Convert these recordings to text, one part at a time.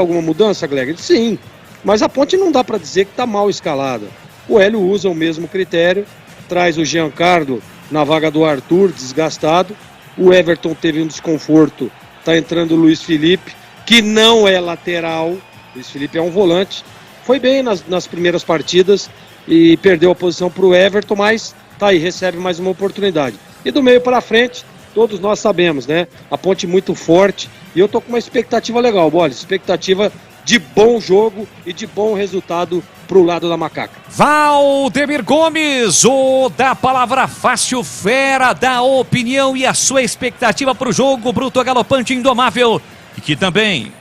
alguma mudança, Gleger? Sim, mas a Ponte não dá para dizer que está mal escalada. O Hélio usa o mesmo critério, traz o Giancarlo na vaga do Arthur, desgastado. O Everton teve um desconforto, está entrando o Luiz Felipe, que não é lateral. Luiz Felipe é um volante. Foi bem nas primeiras partidas e perdeu a posição para o Everton, mas tá aí, recebe mais uma oportunidade. E do meio para frente, todos nós sabemos, né? A Ponte muito forte e eu tô com uma expectativa legal, Bolis, expectativa de bom jogo e de bom resultado pro lado da Macaca. Valdemir Gomes, o da palavra fácil, fera, da opinião e a sua expectativa pro jogo bruto, galopante, indomável, e que também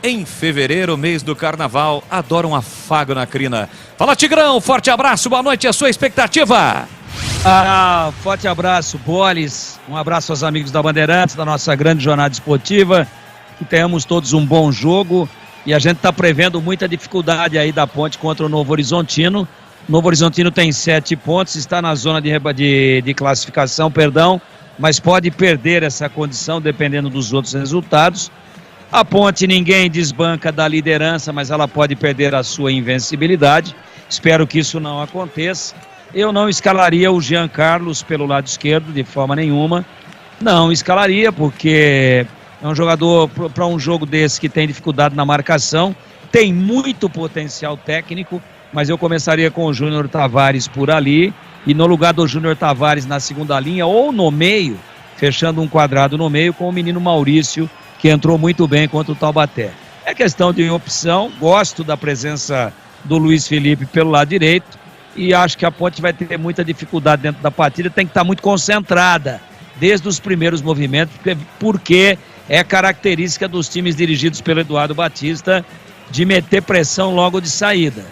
em fevereiro, mês do carnaval, adora um afago na crina. Fala, Tigrão, forte abraço, boa noite, a sua expectativa. Forte abraço, Bolis, um abraço aos amigos da Bandeirantes, da nossa grande jornada esportiva, que tenhamos todos um bom jogo, e a gente está prevendo muita dificuldade aí da Ponte contra o Novo Horizontino. O Novo Horizontino tem 7 pontos, está na zona de classificação, mas pode perder essa condição dependendo dos outros resultados. A Ponte ninguém desbanca da liderança, mas ela pode perder a sua invencibilidade. Espero que isso não aconteça. Eu não escalaria o Jean Carlos pelo lado esquerdo de forma nenhuma. Não escalaria porque é um jogador para um jogo desse que tem dificuldade na marcação. Tem muito potencial técnico, mas eu começaria com o Júnior Tavares por ali. E no lugar do Júnior Tavares na segunda linha ou no meio, fechando um quadrado no meio com o menino Maurício, que entrou muito bem contra o Taubaté. É questão de opção, gosto da presença do Luiz Felipe pelo lado direito e acho que a Ponte vai ter muita dificuldade dentro da partida, tem que estar muito concentrada desde os primeiros movimentos, porque é característica dos times dirigidos pelo Eduardo Batista de meter pressão logo de saída.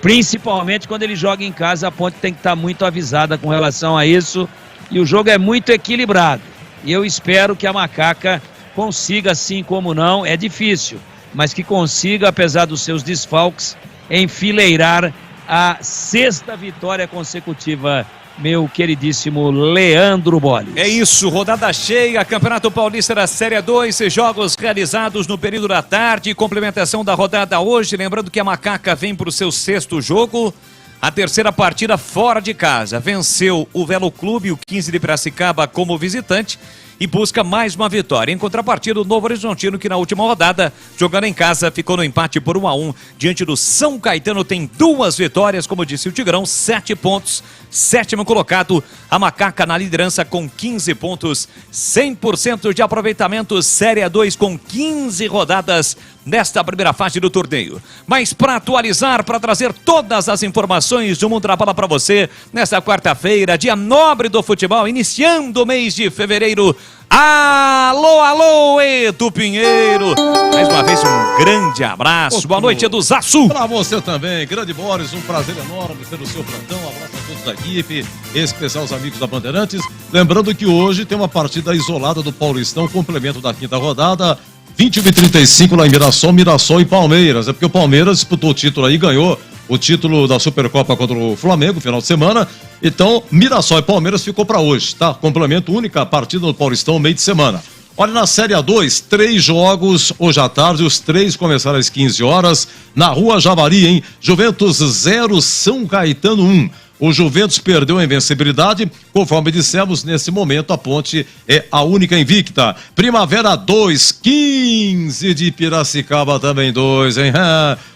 Principalmente quando ele joga em casa, a Ponte tem que estar muito avisada com relação a isso e o jogo é muito equilibrado. E eu espero que a Macaca consiga, assim como não, é difícil, mas que consiga, apesar dos seus desfalques, enfileirar a 6ª vitória consecutiva, meu queridíssimo Leandro Bolis. É isso, rodada cheia, Campeonato Paulista da Série 2, jogos realizados no período da tarde, complementação da rodada hoje, lembrando que a Macaca vem para o seu 6º jogo, a 3ª partida fora de casa, venceu o Velo Clube, o 15 de Piracicaba como visitante, e busca mais uma vitória. Em contrapartida, o Novo Horizontino, que na última rodada, jogando em casa, ficou no empate por 1-1 diante do São Caetano, tem 2 vitórias, como disse o Tigrão, 7 pontos, 7º colocado, a Macaca na liderança com 15 pontos, 100% de aproveitamento, Série 2 com 15 rodadas nesta primeira fase do torneio. Mas para atualizar, para trazer todas as informações do Mundo da Bola para você, nesta quarta-feira, dia nobre do futebol, iniciando o mês de fevereiro. Alô, alô, Edu Pinheiro. Mais uma vez, um grande abraço. Boa noite, Edu Zassu. Para você também, grande Boris, um prazer enorme ter o seu plantão. Um abraço a todos da equipe, em especial os amigos da Bandeirantes. Lembrando que hoje tem uma partida isolada do Paulistão, complemento da 5ª rodada. 21h35 lá em Mirassol e Palmeiras. É porque o Palmeiras disputou o título aí, ganhou o título da Supercopa contra o Flamengo, final de semana. Então, Mirassol e Palmeiras ficou para hoje, tá? Complemento, única partida do Paulistão, meio de semana. Olha, na Série A2, 3 jogos hoje à tarde, os 3 começaram às 15 horas, na Rua Javari, hein? Juventus 0, São Caetano 1. O Juventus perdeu a invencibilidade, conforme dissemos, nesse momento a Ponte é a única invicta. Primavera 2, 15 de Piracicaba também 2, hein?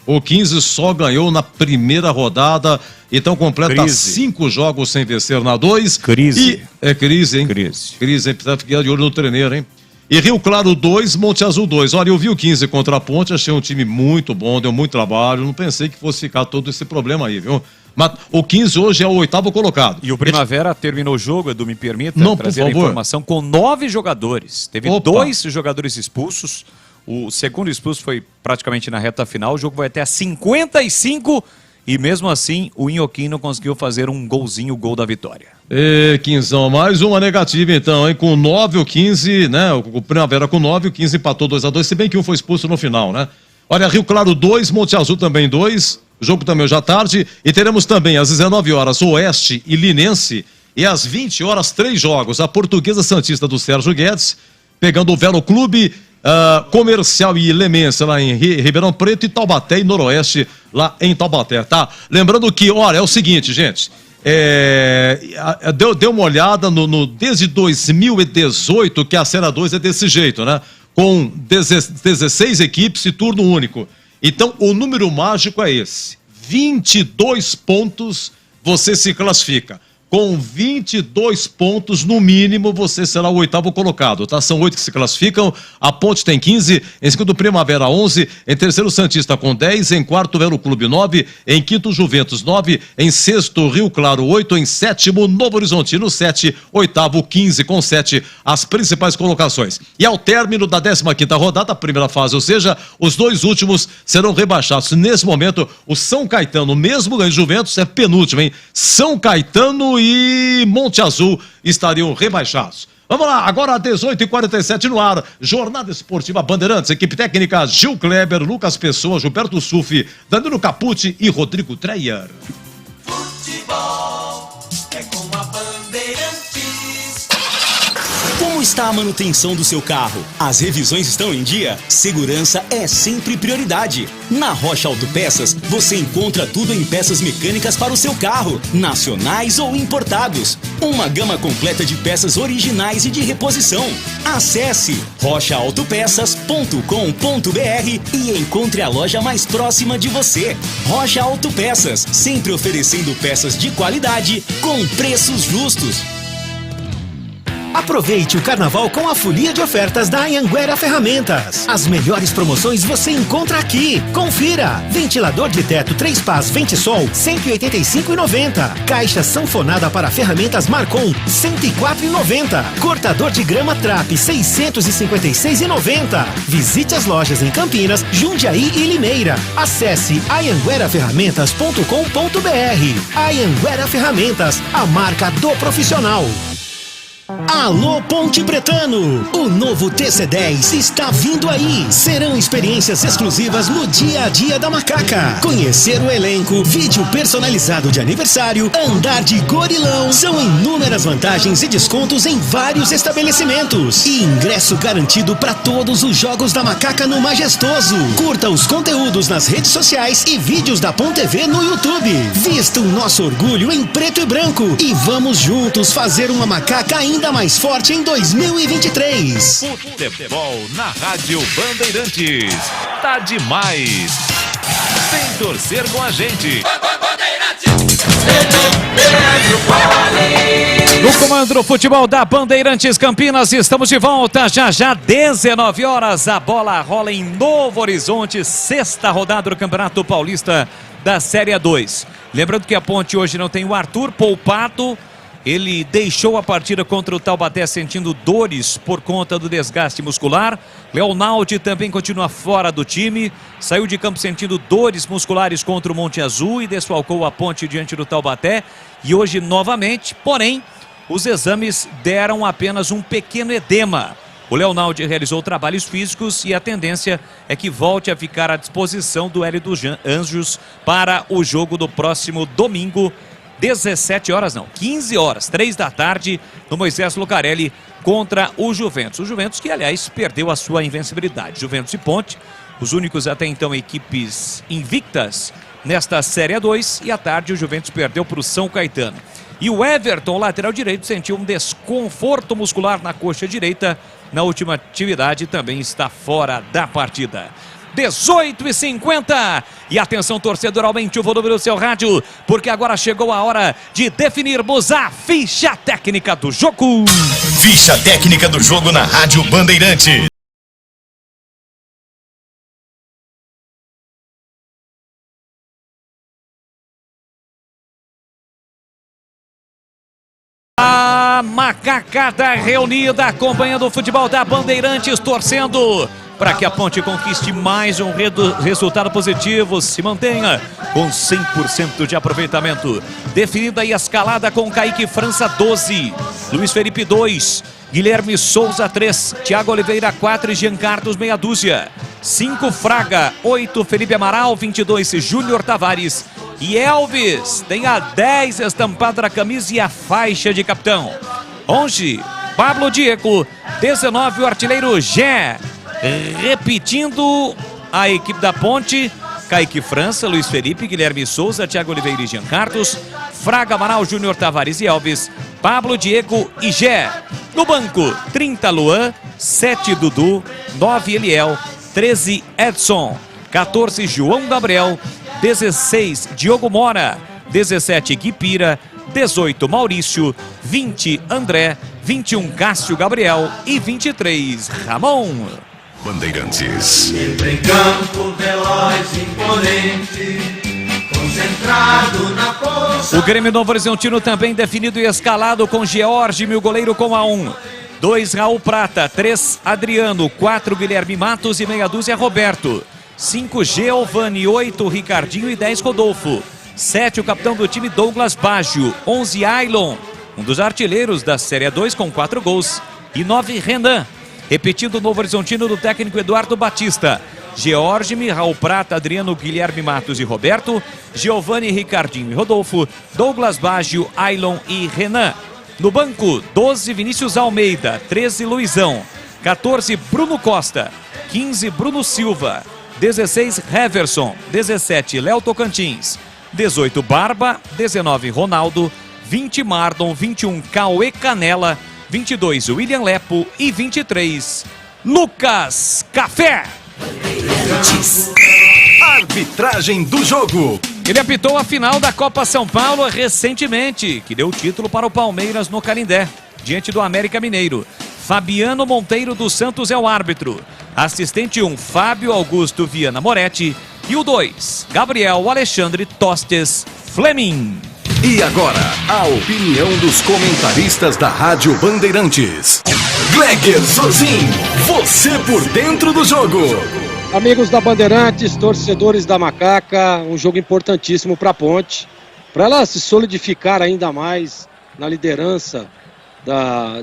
O 15 só ganhou na primeira rodada, então completa 5 jogos sem vencer na 2. Crise. É crise, hein? Crise, hein? Precisa ficar de olho no treineiro, hein? E Rio Claro 2, Monte Azul 2. Olha, eu vi o 15 contra a Ponte, achei um time muito bom, deu muito trabalho, não pensei que fosse ficar todo esse problema aí, viu? Mas o 15 hoje é o 8º colocado. E o Primavera terminou o jogo, Edu, me permita trazer a informação, com 9 jogadores. Teve 2 jogadores expulsos. O segundo expulso foi praticamente na reta final. O jogo vai até a 55 e mesmo assim o Inhoquim não conseguiu fazer um golzinho, o gol da vitória. Quinzão, mais uma negativa então, hein? Com 9 o 15, né? O Primavera com 9, o 15 empatou 2-2, se bem que um foi expulso no final, né? Olha, Rio Claro 2, Monte Azul também 2. O jogo também hoje à tarde. E teremos também às 19 horas Oeste e Linense. E às 20 horas 3 jogos. A Portuguesa Santista do Sérgio Guedes, pegando o Velo Clube Comercial e Lemense lá em Ribeirão Preto e Taubaté e Noroeste lá em Taubaté, tá? Lembrando que, olha, é o seguinte, gente, deu uma olhada desde 2018 que a Série 2 é desse jeito, né? Com 16 equipes e turno único. Então, o número mágico é esse. 22 pontos você se classifica. Com 22 pontos, no mínimo, você será o 8º colocado, tá? São 8 que se classificam, a Ponte tem 15, em segundo Primavera 11, em terceiro Santista com 10, em quarto Velo Clube 9, em quinto Juventus 9, em sexto Rio Claro 8, em sétimo Novo Horizontino 7, oitavo 15 com 7, as principais colocações. E ao término da 15ª rodada, a primeira fase, ou seja, os 2 últimos serão rebaixados. Nesse momento, o São Caetano, mesmo ganhando Juventus, é penúltimo, hein? São Caetano e Monte Azul estariam rebaixados. Vamos lá, agora 18h47 no ar, Jornada Esportiva Bandeirantes, equipe técnica Gil Kleber, Lucas Pessoa, Gilberto Sufi, Danilo Capucci e Rodrigo Dreyer. Futebol é com a Bandeirantes. Como está a manutenção do seu carro? As revisões estão em dia? Segurança é sempre prioridade. Na Rocha Autopeças, você encontra tudo em peças mecânicas para o seu carro, nacionais ou importados. Uma gama completa de peças originais e de reposição. Acesse rochaautopeças.com.br e encontre a loja mais próxima de você. Rocha Autopeças, sempre oferecendo peças de qualidade com preços justos. Aproveite o carnaval com a folia de ofertas da Anhanguera Ferramentas. As melhores promoções você encontra aqui. Confira! Ventilador de teto 3 pás Ventisol, R$ 185,90. Caixa sanfonada para ferramentas Marcon, R$ 104,90. Cortador de grama Trap, R$ 656,90. Visite as lojas em Campinas, Jundiaí e Limeira. Acesse anhangueraferramentas.com.br. Anhanguera Ferramentas, a marca do profissional. Alô Ponte Pretano, o novo TC10 está vindo aí. Serão experiências exclusivas no dia a dia da Macaca. Conhecer o elenco, vídeo personalizado de aniversário, andar de gorilão. São inúmeras vantagens e descontos em vários estabelecimentos. E ingresso garantido para todos os jogos da Macaca no Majestoso. Curta os conteúdos nas redes sociais e vídeos da Ponte TV no YouTube. Vista o nosso orgulho em preto e branco e vamos juntos fazer uma Macaca ainda mais forte em 2023. Futebol na Rádio Bandeirantes. Tá demais. Vem torcer com a gente. No comando do futebol da Bandeirantes Campinas, estamos de volta. Já 19 horas, a bola rola em Novo Horizonte, 6ª rodada do Campeonato Paulista da Série 2. Lembrando que a Ponte hoje não tem o Arthur poupado. Ele deixou a partida contra o Taubaté sentindo dores por conta do desgaste muscular. Leonaldi também continua fora do time. Saiu de campo sentindo dores musculares contra o Monte Azul e desfalcou a Ponte diante do Taubaté. E hoje novamente, porém, os exames deram apenas um pequeno edema. O Leonaldi realizou trabalhos físicos e a tendência é que volte a ficar à disposição do Hélio dos Anjos para o jogo do próximo domingo. 15 horas, 3 da tarde, no Moisés Lucarelli contra o Juventus. O Juventus que, aliás, perdeu a sua invencibilidade. Juventus e Ponte, os únicos até então equipes invictas nesta Série 2. E à tarde o Juventus perdeu para o São Caetano. E o Everton, lateral direito, sentiu um desconforto muscular na coxa direita. Na última atividade também está fora da partida. 18h50 e atenção torcedor, aumente o volume do seu rádio, porque agora chegou a hora de definirmos a ficha técnica do jogo. Ficha técnica do jogo na Rádio Bandeirante. A macacada reunida acompanhando o futebol da Bandeirantes, torcendo para que a Ponte conquiste mais um resultado positivo, se mantenha com 100% de aproveitamento. Definida aí a escalada com Kaique França 12, Luiz Felipe 2, Guilherme Souza 3, Thiago Oliveira 4 e Jean Carlos meia dúzia. 5 Fraga, 8 Felipe Amaral, 22 Júnior Tavares e Elvis tem a 10 estampada na camisa e a faixa de capitão. 11 Pablo Diego, 19 o artilheiro Gé. Repetindo a equipe da Ponte: Kaique França, Luiz Felipe, Guilherme Souza, Thiago Oliveira e Jean Carlos, Fraga, Amaral, Júnior, Tavares e Alves, Pablo, Diego e Gé. No banco: 30 Luan, 7 Dudu, 9 Eliel, 13 Edson, 14 João Gabriel, 16 Diogo Mora, 17 Guipira, 18 Maurício, 20 André, 21 Cássio Gabriel e 23 Ramon. Bandeirantes. Entra em campo, veloz, imponente, concentrado na força. O Grêmio Novo Horizontino também definido e escalado com George, o goleiro com a 1. 2 Raul Prata, 3 Adriano, 4 Guilherme Matos e meia dúzia Roberto. 5 Giovani, 8 Ricardinho e 10 Rodolfo. 7 o capitão do time Douglas Baggio, 11 Ailon, um dos artilheiros da Série 2 com 4 gols. E 9 Renan. Repetindo o Novo Horizontino do técnico Eduardo Batista: George, Raul Prata, Adriano, Guilherme Matos e Roberto, Giovani, Ricardinho e Rodolfo, Douglas Baggio, Ailon e Renan. No banco: 12 Vinícius Almeida, 13 Luizão, 14 Bruno Costa, 15 Bruno Silva, 16 Heverson, 17 Léo Tocantins, 18 Barba, 19 Ronaldo, 20 Mardon, 21 Cauê Canela, 22 William Lepo e 23 Lucas Café. Arbitragem do jogo. Ele apitou a final da Copa São Paulo recentemente, que deu o título para o Palmeiras no Canindé, diante do América Mineiro. Fabiano Monteiro dos Santos é o árbitro. Assistente 1, Fábio Augusto Viana Moretti. E o 2, Gabriel Alexandre Tostes Fleming. E agora, a opinião dos comentaristas da Rádio Bandeirantes. Gleger Zorzin, você por dentro do jogo. Amigos da Bandeirantes, torcedores da Macaca, um jogo importantíssimo para a Ponte, para ela se solidificar ainda mais na liderança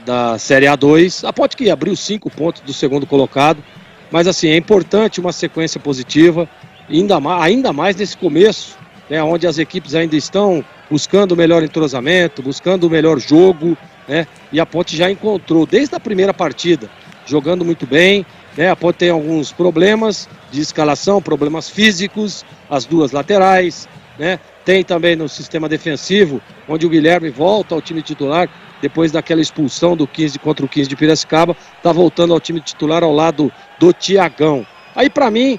da Série A2. A Ponte que abriu 5 pontos do segundo colocado, mas assim, é importante uma sequência positiva, ainda mais nesse começo, né, onde as equipes ainda estão buscando o melhor entrosamento, buscando o melhor jogo, né, e a Ponte já encontrou desde a primeira partida, jogando muito bem, né, a Ponte tem alguns problemas de escalação, problemas físicos, as duas laterais, né, tem também no sistema defensivo, onde o Guilherme volta ao time titular, depois daquela expulsão do 15 contra o 15 de Piracicaba, está voltando ao time titular ao lado do Tiagão. Aí para mim,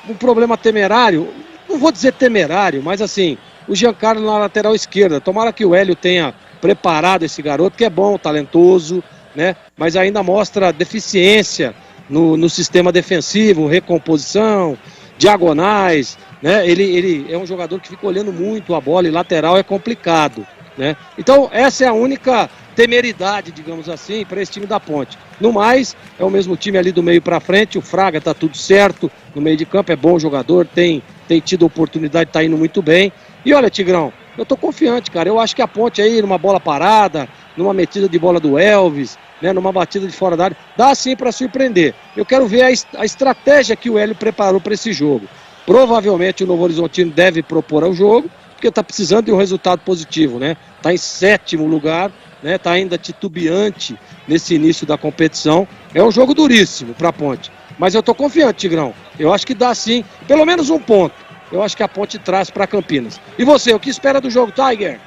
um problema temerário, não vou dizer temerário, mas assim, o Giancarlo na lateral esquerda. Tomara que o Hélio tenha preparado esse garoto, que é bom, talentoso, né? Mas ainda mostra deficiência no sistema defensivo, recomposição, diagonais, né? Ele é um jogador que fica olhando muito a bola e lateral é complicado, né? Então essa é a única temeridade, digamos assim, para esse time da Ponte. No mais, é o mesmo time ali do meio para frente, o Fraga tá tudo certo, no meio de campo é bom jogador, tem tido oportunidade, tá indo muito bem. E olha, Tigrão, eu tô confiante, cara, eu acho que a Ponte aí, numa bola parada, numa metida de bola do Elvis, né, numa batida de fora da área, dá sim para surpreender. Eu quero ver a estratégia que o Hélio preparou para esse jogo. Provavelmente o Novo Horizontino deve propor ao jogo, porque está precisando de um resultado positivo, né? Está em 7º lugar, né? Está ainda titubeante nesse início da competição. É um jogo duríssimo para a Ponte. Mas eu estou confiante, Tigrão. Eu acho que dá sim, pelo menos um ponto. Eu acho que a Ponte traz para Campinas. E você, o que espera do jogo, Tiger?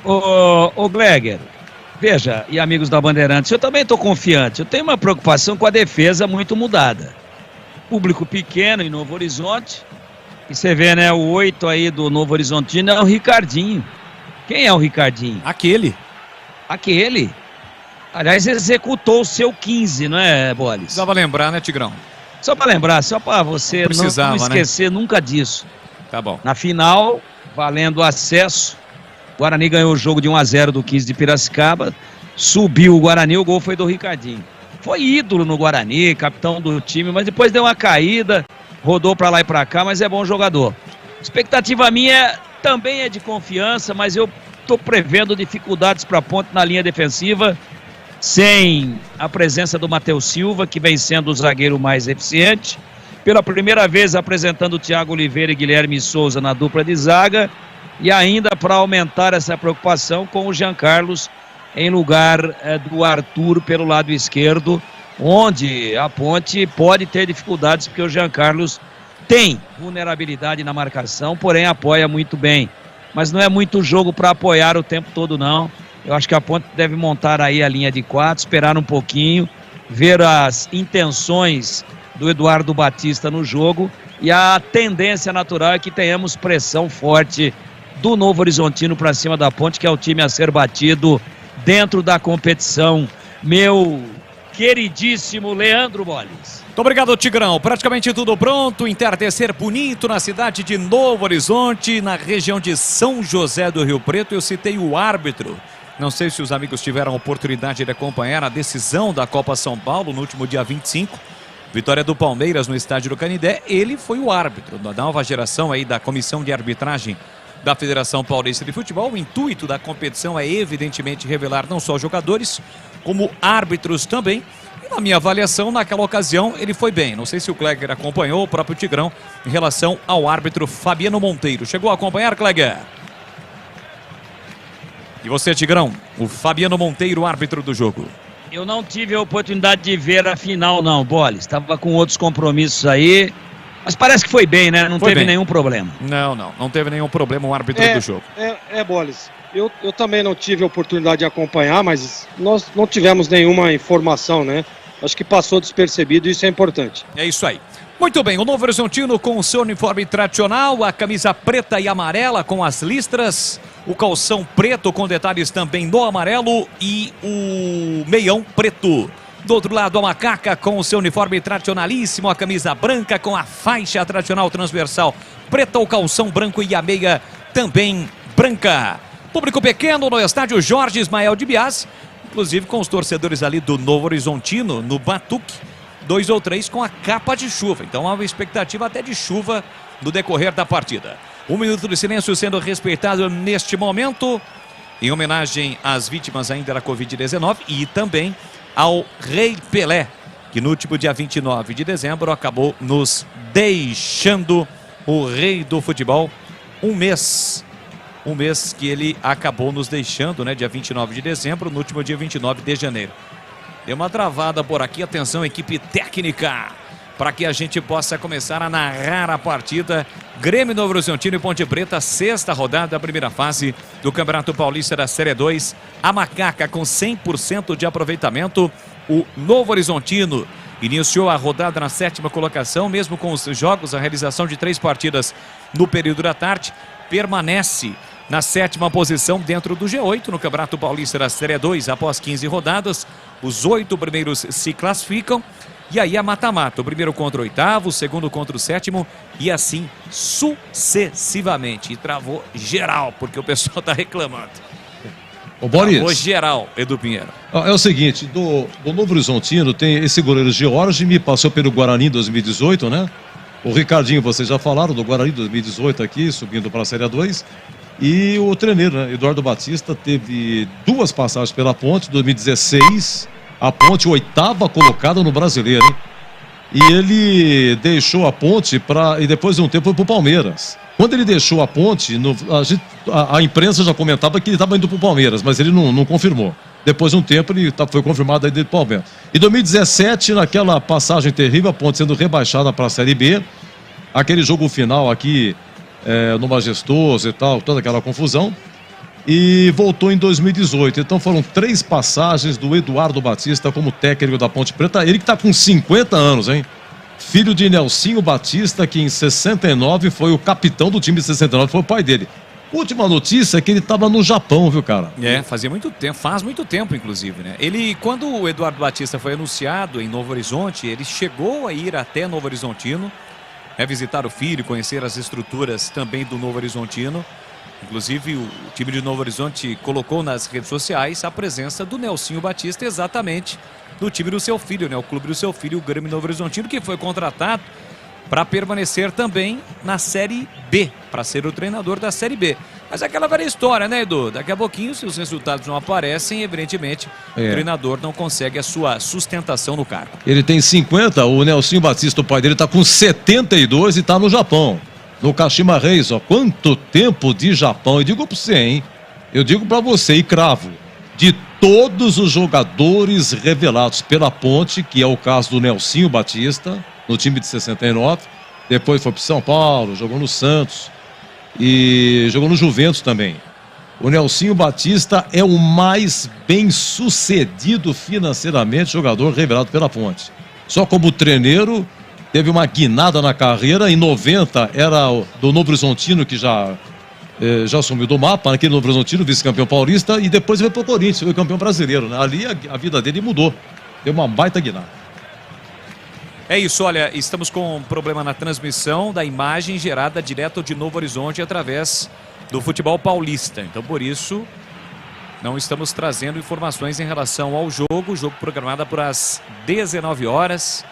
Ô Gleger, veja, e amigos da Bandeirantes, eu também estou confiante. Eu tenho uma preocupação com a defesa muito mudada. Público pequeno em Novo Horizonte. E você vê, né, o 8 aí do Novo Horizontino é o Ricardinho. Quem é o Ricardinho? Aquele. Aliás, executou o seu 15, não é, Bolis? Precisava lembrar, né, Tigrão? Só para lembrar, só para você não esquecer, né, nunca disso. Tá bom. Na final, valendo acesso, o Guarani ganhou o jogo de 1-0 do 15 de Piracicaba, subiu o Guarani, o gol foi do Ricardinho. Foi ídolo no Guarani, capitão do time, mas depois deu uma caída, rodou para lá e para cá, mas é bom jogador. Expectativa minha também é de confiança, mas eu estou prevendo dificuldades para a Ponte na linha defensiva, sem a presença do Matheus Silva, que vem sendo o zagueiro mais eficiente, pela primeira vez apresentando o Thiago Oliveira e Guilherme Souza na dupla de zaga, e ainda para aumentar essa preocupação com o Jean Carlos em lugar do Arthur pelo lado esquerdo, onde a Ponte pode ter dificuldades, porque o Jean Carlos tem vulnerabilidade na marcação, porém apoia muito bem. Mas não é muito jogo para apoiar o tempo todo, não. Eu acho que a Ponte deve montar aí a linha de 4, esperar um pouquinho, ver as intenções do Eduardo Batista no jogo, e a tendência natural é que tenhamos pressão forte do Novo Horizontino para cima da Ponte, que é o time a ser batido dentro da competição. Meu queridíssimo Leandro Bolles. Muito obrigado, Tigrão. Praticamente tudo pronto. Entardecer bonito na cidade de Novo Horizonte, na região de São José do Rio Preto. Eu citei o árbitro. Não sei se os amigos tiveram a oportunidade de acompanhar a decisão da Copa São Paulo no último dia 25. Vitória do Palmeiras no estádio do Canindé. Ele foi o árbitro da nova geração aí da comissão de arbitragem da Federação Paulista de Futebol. O intuito da competição é evidentemente revelar não só jogadores, como árbitros também. E na minha avaliação, naquela ocasião, ele foi bem. Não sei se o Kleger acompanhou, o próprio Tigrão, em relação ao árbitro Fabiano Monteiro. Chegou a acompanhar, Kleger? E você, Tigrão? O Fabiano Monteiro, árbitro do jogo. Eu não tive a oportunidade de ver a final, não, Bolles. Estava com outros compromissos aí. Mas parece que foi bem, né? Não teve nenhum problema. Não teve nenhum problema o árbitro do jogo. Bolles. Eu também não tive a oportunidade de acompanhar, mas nós não tivemos nenhuma informação, né? Acho que passou despercebido e isso é importante. É isso aí. Muito bem, o Novo Horizontino com o seu uniforme tradicional, a camisa preta e amarela com as listras, o calção preto com detalhes também no amarelo e o meião preto. Do outro lado, a macaca com o seu uniforme tradicionalíssimo, a camisa branca com a faixa tradicional transversal preta, o calção branco e a meia também branca. Público pequeno no estádio Jorge Ismael de Bias, inclusive com os torcedores ali do Novo Horizontino, no Batuque, 2 ou 3 com a capa de chuva. Então há uma expectativa até de chuva no decorrer da partida. 1 minuto de silêncio sendo respeitado neste momento, em homenagem às vítimas ainda da Covid-19 e também ao Rei Pelé, que no último dia 29 de dezembro acabou nos deixando, o rei do futebol. Um mês que ele acabou nos deixando, né? Dia 29 de dezembro, no último dia 29 de janeiro. Deu uma travada por aqui, atenção, equipe técnica, para que a gente possa começar a narrar a partida. Grêmio, Novo Horizontino e Ponte Preta, sexta rodada da primeira fase do Campeonato Paulista da Série 2. A macaca com 100% de aproveitamento. O Novo Horizontino iniciou a rodada na 7ª colocação, mesmo com os jogos, a realização de 3 partidas no período da tarde, permanece na 7ª posição dentro do G8 no Campeonato Paulista da Série 2. Após 15 rodadas, os 8 primeiros se classificam. E aí a mata-mata, o primeiro contra o 8º, o segundo contra o 7º e assim sucessivamente. E travou geral, porque o pessoal está reclamando. Ô, Boris. Travou geral, Edu Pinheiro. É o seguinte, do Novo Horizontino tem esse goleiro George, me passou pelo Guarani em 2018, né? O Ricardinho, vocês já falaram do Guarani 2018 aqui, subindo para a Série 2. E o treino, né? Eduardo Batista teve 2 passagens pela Ponte, 2016, a Ponte 8ª colocada no Brasileiro, hein? E ele deixou a Ponte e depois de um tempo foi pro Palmeiras. Quando ele deixou a Ponte, a imprensa já comentava que ele estava indo pro Palmeiras, mas ele não confirmou. Depois de um tempo ele foi confirmado aí dentro do Palmeiras. Em 2017, naquela passagem terrível, a Ponte sendo rebaixada para a Série B, aquele jogo final aqui no Majestoso e tal, toda aquela confusão, e voltou em 2018. Então foram 3 passagens do Eduardo Batista como técnico da Ponte Preta, ele que está com 50 anos, hein? Filho de Nelsinho Batista, que em 69 foi o capitão do time de 69, foi o pai dele. Última notícia é que ele estava no Japão, viu, cara? Faz muito tempo, inclusive, né? Quando o Eduardo Batista foi anunciado em Novo Horizonte, ele chegou a ir até Novo Horizontino, visitar o filho, conhecer as estruturas também do Novo Horizontino. Inclusive, o time de Novo Horizonte colocou nas redes sociais a presença do Nelsinho Batista, exatamente no time do seu filho, né? O clube do seu filho, o Grêmio Novo Horizontino, que foi contratado para permanecer também na Série B, para ser o treinador da Série B. Mas é aquela velha história, né, Edu? Daqui a pouquinho, se os resultados não aparecem, evidentemente, o treinador não consegue a sua sustentação no cargo. Ele tem 50, o Nelsinho Batista, o pai dele, está com 72 e está no Japão. No Kashima Reis, ó, quanto tempo de Japão. Eu digo para você, hein? Eu digo para você e cravo. De todos os jogadores revelados pela Ponte, que é o caso do Nelsinho Batista, no time de 69, depois foi para São Paulo, jogou no Santos e jogou no Juventus também. O Nelsinho Batista é o mais bem sucedido financeiramente jogador revelado pela Ponte. Só como treneiro, teve uma guinada na carreira. Em 90 era do Novo Horizontino, que já sumiu do mapa, naquele Novo Horizontino, vice-campeão paulista, e depois veio para o Corinthians, foi campeão brasileiro, né? Ali a vida dele mudou, deu uma baita guinada. É isso, olha, estamos com um problema na transmissão da imagem gerada direto de Novo Horizonte através do futebol paulista. Então, por isso, não estamos trazendo informações em relação ao jogo. O jogo programado para as 19 horas.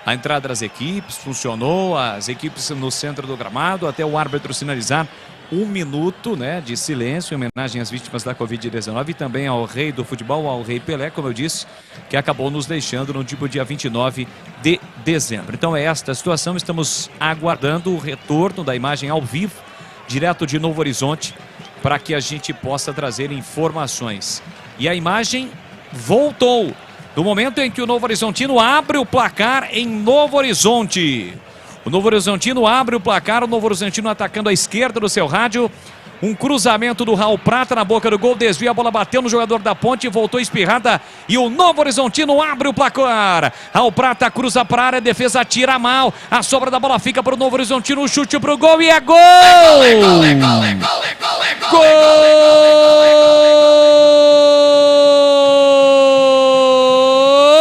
A entrada das equipes funcionou, as equipes no centro do gramado, até o árbitro sinalizar 1 minuto, né, de silêncio em homenagem às vítimas da Covid-19 e também ao rei do futebol, ao rei Pelé, como eu disse, que acabou nos deixando no dia 29 de dezembro. Então é esta a situação, estamos aguardando o retorno da imagem ao vivo, direto de Novo Horizonte, para que a gente possa trazer informações. E a imagem voltou, no momento em que o Novo Horizontino abre o placar em Novo Horizonte. O Novo Horizontino abre o placar, o Novo Horizontino atacando à esquerda do seu rádio. Um cruzamento do Raul Prata na boca do gol, desvia, a bola bateu no jogador da Ponte, voltou espirrada e o Novo Horizontino abre o placar. Raul Prata cruza para a área, a defesa tira mal, a sobra da bola fica para o Novo Horizontino, o chute para o gol e é gol!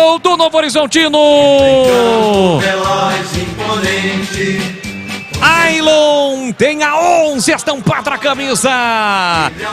Gol do Novo Horizontino! Ailon tem a 11 estampada na camisa.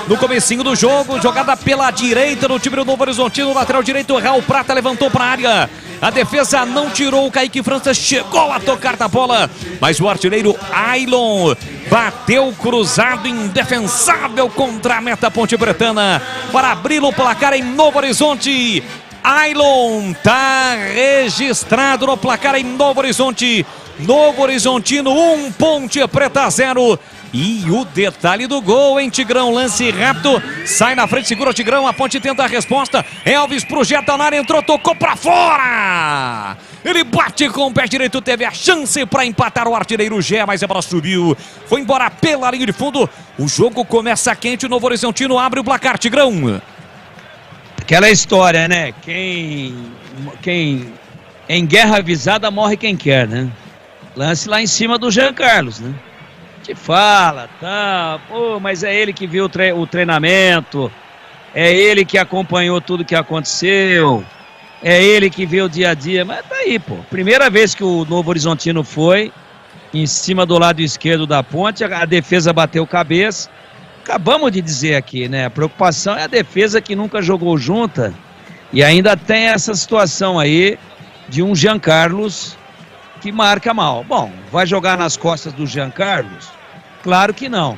No comecinho do jogo, jogada pela direita no time do Novo Horizontino, lateral direito, Raul Prata levantou para a área. A defesa não tirou, o Kaique França chegou a tocar na bola, mas o artilheiro Ailon bateu cruzado, indefensável contra a meta Ponte Bretana para abrir o placar em Novo Horizonte. Ailon tá registrado no placar em Novo Horizonte. Novo Horizontino 1, Ponte Preta 0. E o detalhe do gol, hein, Tigrão? Lance rápido, sai na frente, segura o Tigrão, a Ponte tenta a resposta. Elvis projeta na área, entrou, tocou pra fora. Ele bate com o pé direito, teve a chance para empatar o artilheiro Gé, mas a bola subiu, foi embora pela linha de fundo. O jogo começa quente, o Novo Horizontino abre o placar, Tigrão. Aquela história, né? Quem em guerra avisada morre quem quer, né? Lance lá em cima do Jean Carlos, né? Te fala, tá, pô, mas é ele que viu o treinamento, é ele que acompanhou tudo que aconteceu, é ele que viu o dia a dia, mas tá aí, pô. Primeira vez que o Novo Horizontino foi em cima do lado esquerdo da Ponte, a defesa bateu cabeça. Acabamos de dizer aqui, né? A preocupação é a defesa que nunca jogou junta e ainda tem essa situação aí de um Jean Carlos que marca mal. Bom, vai jogar nas costas do Jean Carlos? Claro que não.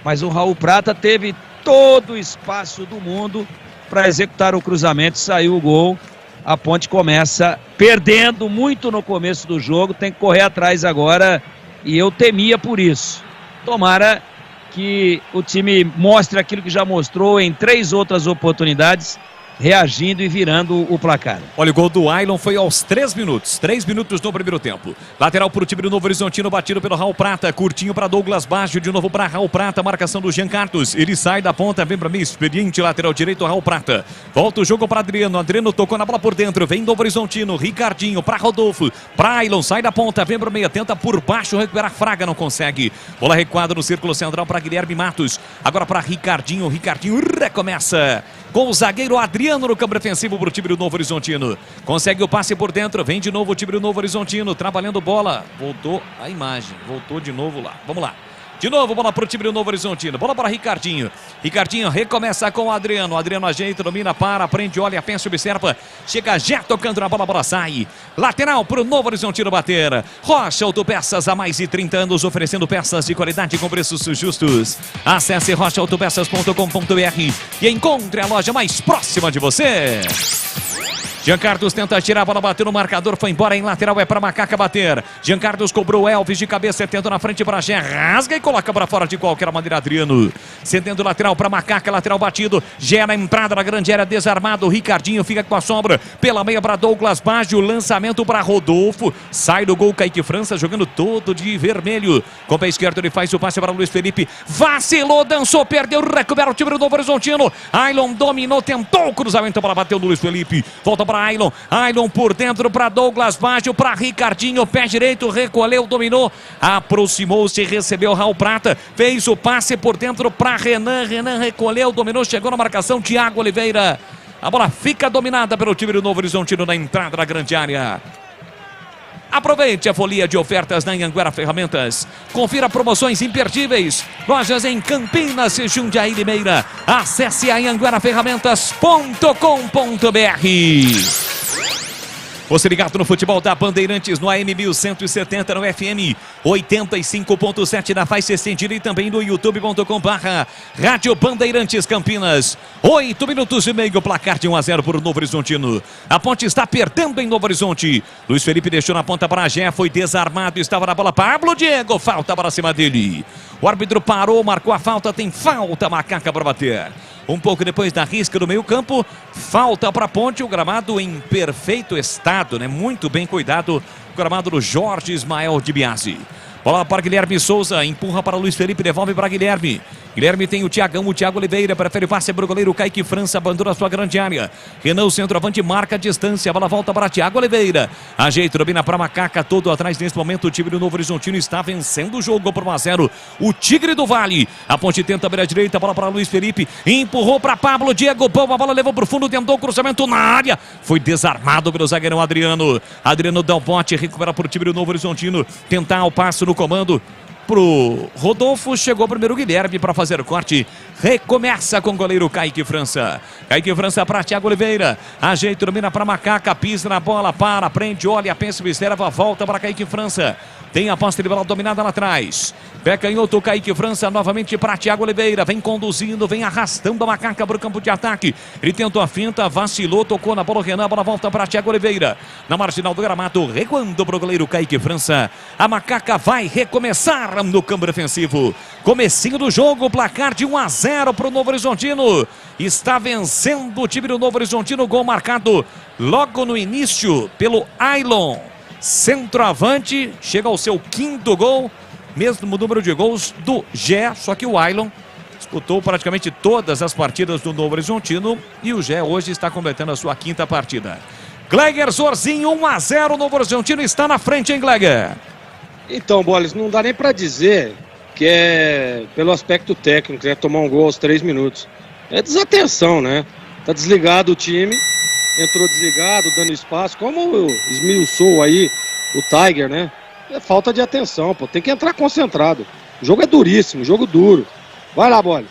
Mas o Raul Prata teve todo o espaço do mundo para executar o cruzamento, saiu o gol. A Ponte começa perdendo muito no começo do jogo, tem que correr atrás agora e eu temia por isso. Tomara que o time mostre aquilo que já mostrou em 3 outras oportunidades, reagindo e virando o placar. Olha, o gol do Ailon foi aos 3 minutos. 3 minutos no primeiro tempo. Lateral para o time do Novo Horizontino, batido pelo Raul Prata. Curtinho para Douglas Baggio, de novo para Raul Prata. Marcação do Jean Carlos. Ele sai da ponta, vem para mim, experiente lateral direito, Raul Prata. Volta o jogo para Adriano. Adriano tocou na bola por dentro. Vem Novo Horizontino. Ricardinho para Rodolfo. Para Ailon, sai da ponta, vem para meia. Tenta por baixo recuperar Fraga, não consegue. Bola recuada no círculo central para Guilherme Matos. Agora para Ricardinho. Ricardinho recomeça com o zagueiro Adriano no campo defensivo para o time do Novo Horizontino. Consegue o passe por dentro, vem de novo o time do Novo Horizontino, trabalhando bola. Voltou a imagem, voltou de novo lá. Vamos lá. De novo, bola para o time do Novo Horizontino. Bola para Ricardinho. Ricardinho recomeça com o Adriano. Adriano ajeita, domina, para, prende, olha, pensa, observa. Chega já tocando na bola, a bola sai. Lateral para o Novo Horizontino bater. Rocha Autopeças, há mais de 30 anos, oferecendo peças de qualidade com preços justos. Acesse rochaautopeças.com.br e encontre a loja mais próxima de você. Jean Carlos tenta tirar, a bola bateu no marcador, foi embora em lateral, é para Macaca bater. Jean Carlos cobrou Elvis de cabeça, tenta na frente para Gé, rasga e coloca para fora de qualquer maneira. Adriano cedendo lateral para Macaca, lateral batido. Gé na entrada da grande área, desarmado. Ricardinho fica com a sombra pela meia para Douglas Baggio, lançamento para Rodolfo. Sai do gol Kaique França, jogando todo de vermelho. Com o pé esquerdo ele faz o passe para Luiz Felipe. Vacilou, dançou, perdeu, recupera o time do Novo Horizontino. Ailon dominou, tentou o cruzamento, a bola bateu no Luiz Felipe. Volta para Ailon. Ailon por dentro para Douglas Baggio, para Ricardinho, pé direito, recolheu, dominou, aproximou-se, recebeu Raul Prata, fez o passe por dentro para Renan. Renan recolheu, dominou, chegou na marcação, Thiago Oliveira. A bola fica dominada pelo time do Novo Horizontino na entrada da grande área. Aproveite a folia de ofertas na Anhanguera Ferramentas. Confira promoções imperdíveis. Lojas em Campinas e Jundiaí Limeira. Acesse anhangueraferramentas.com.br. Você ligado no futebol da Bandeirantes no AM 1170, no FM 85.7 na faixa estendida e também no youtube.com/Rádio Bandeirantes Campinas. 8 minutos e meio, placar de 1-0 para o Novo Horizontino. A Ponte está perdendo em Novo Horizonte. Luiz Felipe deixou na ponta para Gé, foi desarmado, estava na bola Pablo Diego, falta para cima dele. O árbitro parou, marcou a falta, tem falta, Macaca para bater. Um pouco depois da risca do meio campo, falta para a Ponte, o gramado em perfeito estado, né? Muito bem cuidado, o gramado do Jorge Ismael de Biasi. Bola para Guilherme Souza, empurra para Luiz Felipe, devolve para Guilherme. Guilherme tem o Thiagão, o Thiago Oliveira, prefere passe para o goleiro Kaique França, abandona a sua grande área. Renan, o centroavante, marca a distância, a bola volta para Thiago Oliveira. Ajeita, domina para Macaca, todo atrás nesse momento, o time do Novo Horizontino está vencendo o jogo por 1-0. O Tigre do Vale, a Ponte tenta abrir a direita, a bola para Luiz Felipe, empurrou para Pablo Diego, bom, a bola levou para o fundo, tentou o cruzamento na área, foi desarmado pelo zagueirão Adriano. Adriano dá o bote, recupera para o time do Novo Horizontino, tentar o passo no comando pro Rodolfo, chegou primeiro o Guilherme para fazer o corte, recomeça com o goleiro Kaique França. Kaique França para Thiago Oliveira, ajeita, domina para Macaca, pisa na bola, para, prende, olha, pensa, observa, volta para Kaique França. Tem a posse de bola dominada lá atrás. Pé canhoto, Kaique França novamente para Thiago Oliveira. Vem conduzindo, vem arrastando a Macaca para o campo de ataque. Ele tentou a finta, vacilou, tocou na bola o Renan. A bola volta para Thiago Oliveira. Na marginal do gramado, recuando para o goleiro Kaique França. A Macaca vai recomeçar no campo defensivo. Comecinho do jogo, placar de 1-0 para o Novo Horizontino. Está vencendo o time do Novo Horizontino. Gol marcado logo no início pelo Ailon. Centroavante, chega ao seu 5º gol, mesmo número de gols do Gé, só que o Ailon disputou praticamente todas as partidas do Novo Horizontino e o Gé hoje está completando a sua 5ª partida. Gleger Zorzinho, 1-0, o Novo Horizontino está na frente, hein, Gleger? Então, Bolis, não dá nem pra dizer que é pelo aspecto técnico, é tomar um gol aos 3 minutos. É desatenção, né? Tá desligado o time. Entrou desligado, dando espaço, como esmiuçou aí o Tiger, né? É falta de atenção, pô. Tem que entrar concentrado. O jogo é duríssimo, jogo duro. Vai lá, Bola.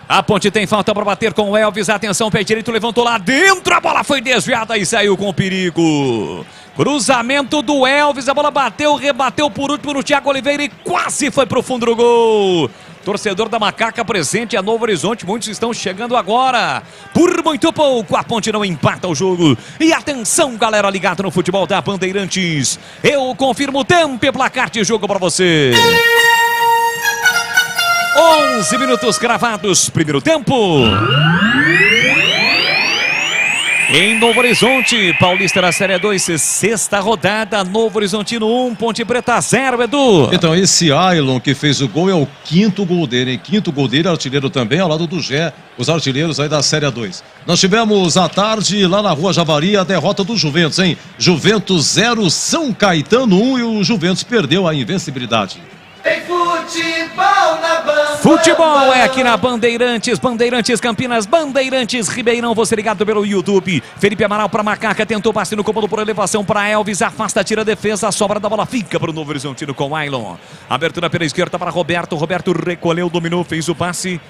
A Ponte tem falta para bater com o Elvis. Atenção, pé direito, levantou lá dentro. A bola foi desviada e saiu com perigo. Cruzamento do Elvis, a bola bateu, rebateu por último no Thiago Oliveira e quase foi pro fundo do gol. Torcedor da Macaca presente a Novo Horizonte, muitos estão chegando agora. Por muito pouco, a Ponte não empata o jogo. E atenção, galera ligada no futebol da Bandeirantes. Eu confirmo o tempo e placar de jogo para você. 11 minutos cravados, primeiro tempo. Em Novo Horizonte, Paulista na Série 2, 6ª rodada, Novo Horizontino 1, Ponte Preta 0, Edu. Então, esse Ailon que fez o gol é o 5º gol dele, hein? 5º gol dele, artilheiro também, ao lado do Gé, os artilheiros aí da Série 2. Nós tivemos à tarde, lá na Rua Javari, a derrota do Juventus, hein? Juventus 0, São Caetano 1 e o Juventus perdeu a invencibilidade. Tem futebol na banda. Futebol é aqui na Bandeirantes, Bandeirantes Campinas, Bandeirantes Ribeirão, você ligado pelo YouTube. Felipe Amaral para Macaca, tentou passe no comando por elevação para Elvis, afasta, tira a defesa, a sobra da bola fica para o Novo Horizontino com Ailon. Abertura pela esquerda para Roberto, Roberto recolheu, dominou, fez o passe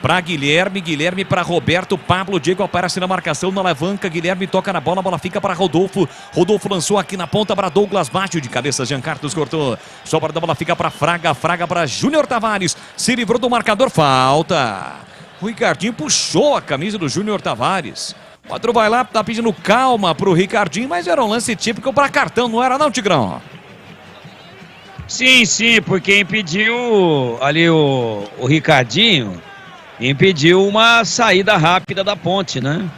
para Guilherme, Guilherme para Roberto, Pablo Diego aparece na marcação, na alavanca, Guilherme toca na bola, a bola fica para Rodolfo, Rodolfo lançou aqui na ponta para Douglas Baggio, de cabeça Jean Carlos cortou, sobra da bola fica para Fraga, Fraga para Júnior Tavares, se livrou do marcador, falta. O Ricardinho puxou a camisa do Júnior Tavares. O árbitro vai lá, tá pedindo calma pro Ricardinho, mas era um lance típico para cartão, não era não, Tigrão? Sim, porque impediu ali o Ricardinho, impediu uma saída rápida da ponte, né?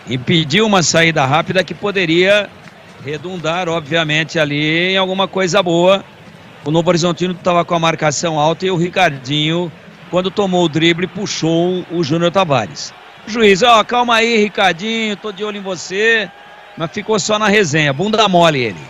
Impediu uma saída rápida que poderia redundar, obviamente, ali em alguma coisa boa. O Novo Horizontino estava com a marcação alta e o Ricardinho, quando tomou o drible, puxou o Júnior Tavares. Juiz, calma aí, Ricardinho, tô de olho em você, mas ficou só na resenha, bunda mole ele.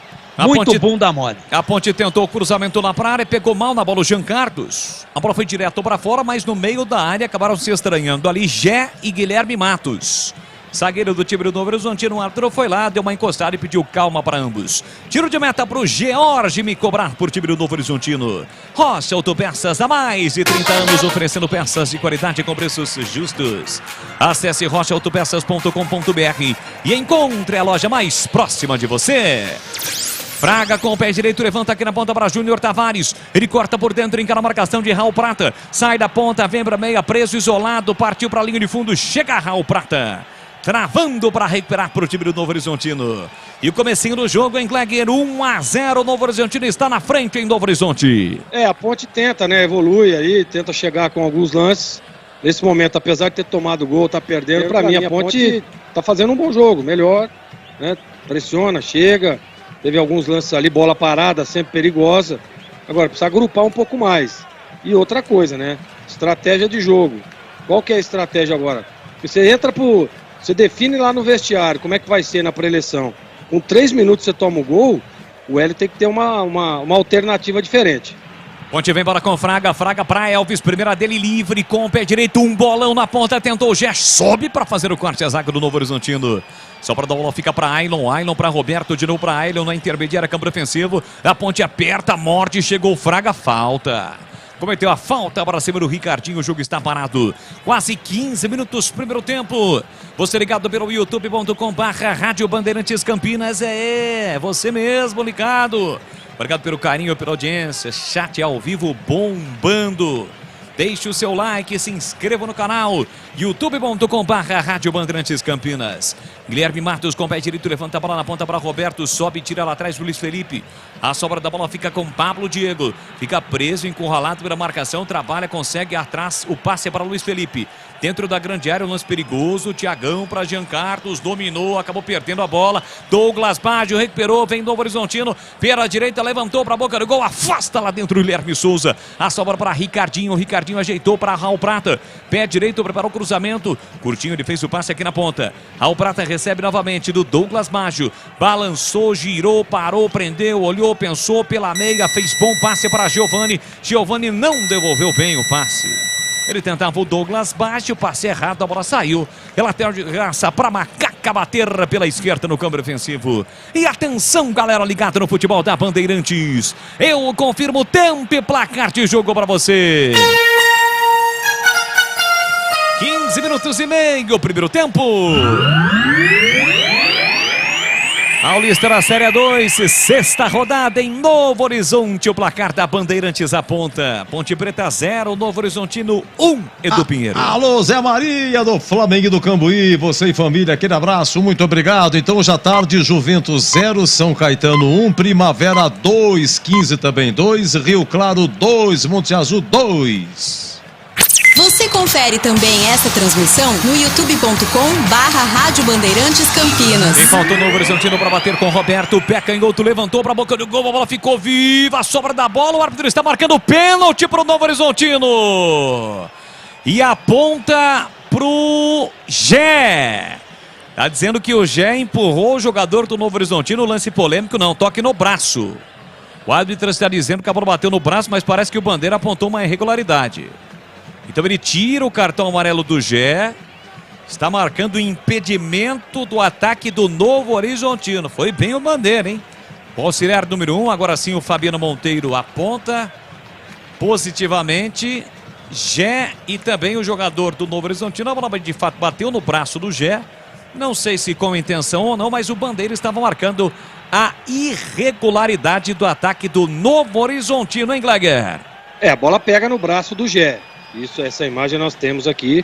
Bunda mole. A Ponte tentou o cruzamento lá pra área, pegou mal na bola o Jean Carlos. A bola foi direto para fora, mas no meio da área acabaram se estranhando ali Gé e Guilherme Matos. Zagueiro do time do Novo Horizontino, o árbitro foi lá, deu uma encostada e pediu calma para ambos. Tiro de meta para o George me cobrar por time do Novo Horizontino. Rocha Autopeças, há mais de 30 anos oferecendo peças de qualidade com preços justos. Acesse rochaautopeças.com.br e encontre a loja mais próxima de você. Fraga com o pé direito, levanta aqui na ponta para Júnior Tavares. Ele corta por dentro, encara a marcação de Raul Prata. Sai da ponta, vem para meia, preso, isolado, partiu para a linha de fundo, chega Raul Prata. Travando para recuperar para o time do Novo Horizontino. E o comecinho do jogo em Gleger, 1-0, o Novo Horizontino está na frente em Novo Horizonte. A Ponte tenta, né, evolui aí, tenta chegar com alguns lances. Nesse momento, apesar de ter tomado gol, tá perdendo, para mim a Ponte tá fazendo um bom jogo, melhor, né, pressiona, chega. Teve alguns lances ali, bola parada, sempre perigosa. Agora, precisa agrupar um pouco mais. E outra coisa, né, estratégia de jogo. Qual que é a estratégia agora? Você entra pro... Você define lá no vestiário como é que vai ser na pré-eleição. Com 3 minutos você toma o gol, o Hélio tem que ter uma alternativa diferente. Ponte vem bola com Fraga, Fraga para Elvis, primeira dele livre com o pé direito, um bolão na ponta, tentou o Gé, sobe para fazer o corte, a zaga do Novo Horizontino. Só para dar bola, fica para Ailon para Roberto, de novo para Ailon na intermediária, campo ofensivo. A Ponte aperta, morde, chegou Fraga, falta. Cometeu a falta para cima do Ricardinho, o jogo está parado. Quase 15 minutos, primeiro tempo. Você ligado pelo youtube.com/Rádio Bandeirantes Campinas. Você mesmo ligado. Obrigado pelo carinho, pela audiência. Chat ao vivo bombando. Deixe o seu like, se inscreva no canal youtube.com/Rádio Bandeirantes Campinas. Guilherme Matos com o pé direito, levanta a bola na ponta para Roberto, sobe e tira lá atrás do Luiz Felipe. A sobra da bola fica com Pablo Diego, fica preso, encurralado pela marcação, trabalha, consegue atrás, o passe é para Luiz Felipe. Dentro da grande área, um lance perigoso, Thiagão para Jean Carlos, dominou, acabou perdendo a bola. Douglas Baggio recuperou, vem Novo Horizontino, pela direita, levantou para a boca do gol, afasta lá dentro o Guilherme Souza. A sobra para Ricardinho, Ricardinho ajeitou para Raul Prata, pé direito, preparou o cruzamento, curtinho, ele fez o passe aqui na ponta. Raul Prata recebe novamente do Douglas Baggio, balançou, girou, parou, prendeu, olhou, pensou pela meia, fez bom passe para Giovani. Giovani não devolveu bem o passe. Ele tentava o Douglas Baggio, passe errado, a bola saiu. Lateral de graça para Macaca bater pela esquerda no campo ofensivo. E atenção, galera ligada no futebol da Bandeirantes. Eu confirmo tempo e placar de jogo para você. 15 minutos e meio, primeiro tempo. Paulista na Série 2, sexta rodada em Novo Horizonte. O placar da Bandeirantes aponta: Ponte Preta 0, Novo Horizontino 1, Edu Pinheiro. Alô, Zé Maria do Flamengo do Cambuí, você e família, aquele abraço, muito obrigado. Então, hoje à tarde, Juventus 0, São Caetano 1, Primavera 2, 15 também 2, Rio Claro 2, Monte Azul 2. Você confere também essa transmissão no youtube.com/Rádio Bandeirantes Campinas. E faltou o Novo Horizontino para bater com Roberto. Pé canhoto, levantou para a boca do gol, a bola ficou viva, a sobra da bola, o árbitro está marcando pênalti para o Novo Horizontino. E aponta pro Gé. Tá dizendo que o Gé empurrou o jogador do Novo Horizontino, lance polêmico, não, toque no braço. O árbitro está dizendo que a bola bateu no braço, mas parece que o Bandeira apontou uma irregularidade. Então ele tira o cartão amarelo do Gé. Está marcando impedimento do ataque do Novo Horizontino. Foi bem o Bandeira, hein? O auxiliar número 1, agora sim o Fabiano Monteiro aponta positivamente Gé e também o jogador do Novo Horizontino. A bola de fato bateu no braço do Gé. Não sei se com intenção ou não, mas o Bandeira estava marcando a irregularidade do ataque do Novo Horizontino, hein, Gleger? A bola pega no braço do Gé. Essa imagem nós temos aqui.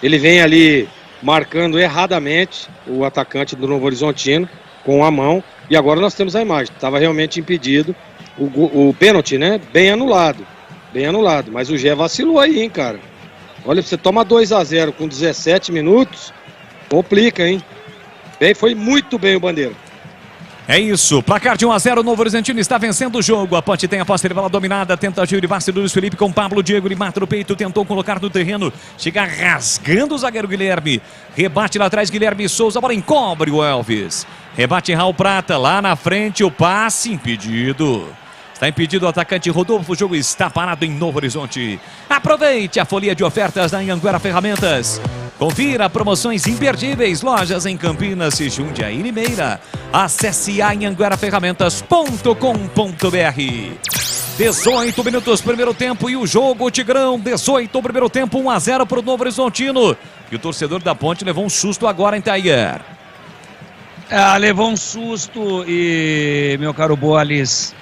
Ele vem ali marcando erradamente o atacante do Novo Horizontino com a mão. E agora nós temos a imagem. Estava realmente impedido. O pênalti, né? Bem anulado. Bem anulado. Mas o Gé vacilou aí, hein, cara. Olha, você toma 2-0 com 17 minutos. Complica, hein? Foi muito bem o Bandeira. É isso, placar de 1-0, o Novo Horizontino está vencendo o jogo. A Ponte tem a posse de bola dominada, tenta agir de passe do Luiz Felipe com Pablo Diego, ele mata no peito, tentou colocar no terreno, chega rasgando o zagueiro Guilherme, rebate lá atrás Guilherme Souza, a bola encobre o Elvis, rebate Raul Prata, lá na frente o passe impedido. Está impedido o atacante Rodolfo, o jogo está parado em Novo Horizonte. Aproveite a folia de ofertas da Anhanguera Ferramentas. Confira promoções imperdíveis, lojas em Campinas e Jundiaí e Limeira. Acesse anhangueraferramentas.com.br. 18 minutos primeiro tempo e o jogo Tigrão, 18 primeiro tempo, 1-0 para o Novo Horizontino. E o torcedor da Ponte levou um susto agora em Taier. Levou um susto e, meu caro Boales,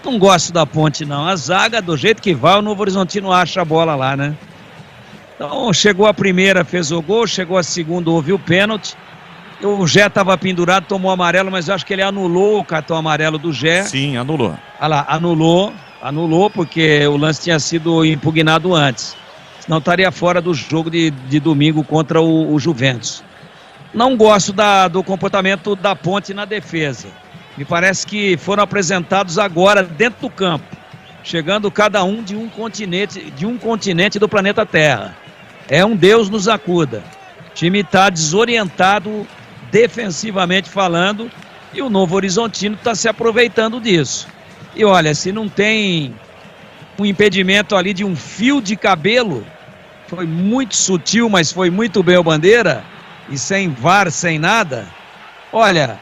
não gosto da Ponte não. A zaga, do jeito que vai, o Novo Horizontino acha a bola lá, né? Então, chegou a primeira, fez o gol, chegou a segunda, houve o pênalti. O Gé estava pendurado, tomou amarelo, mas eu acho que ele anulou o cartão amarelo do Gé. Sim, anulou. Olha lá, anulou porque o lance tinha sido impugnado antes. Senão estaria fora do jogo de domingo contra o Juventus. Não gosto do comportamento da Ponte na defesa. Me parece que foram apresentados agora dentro do campo, chegando cada um de um continente do planeta Terra. É um Deus nos acuda. O time está desorientado defensivamente falando e o Novo Horizontino está se aproveitando disso. E olha, se não tem um impedimento ali de um fio de cabelo, foi muito sutil, mas foi muito bem o Bandeira, e sem VAR, sem nada, olha,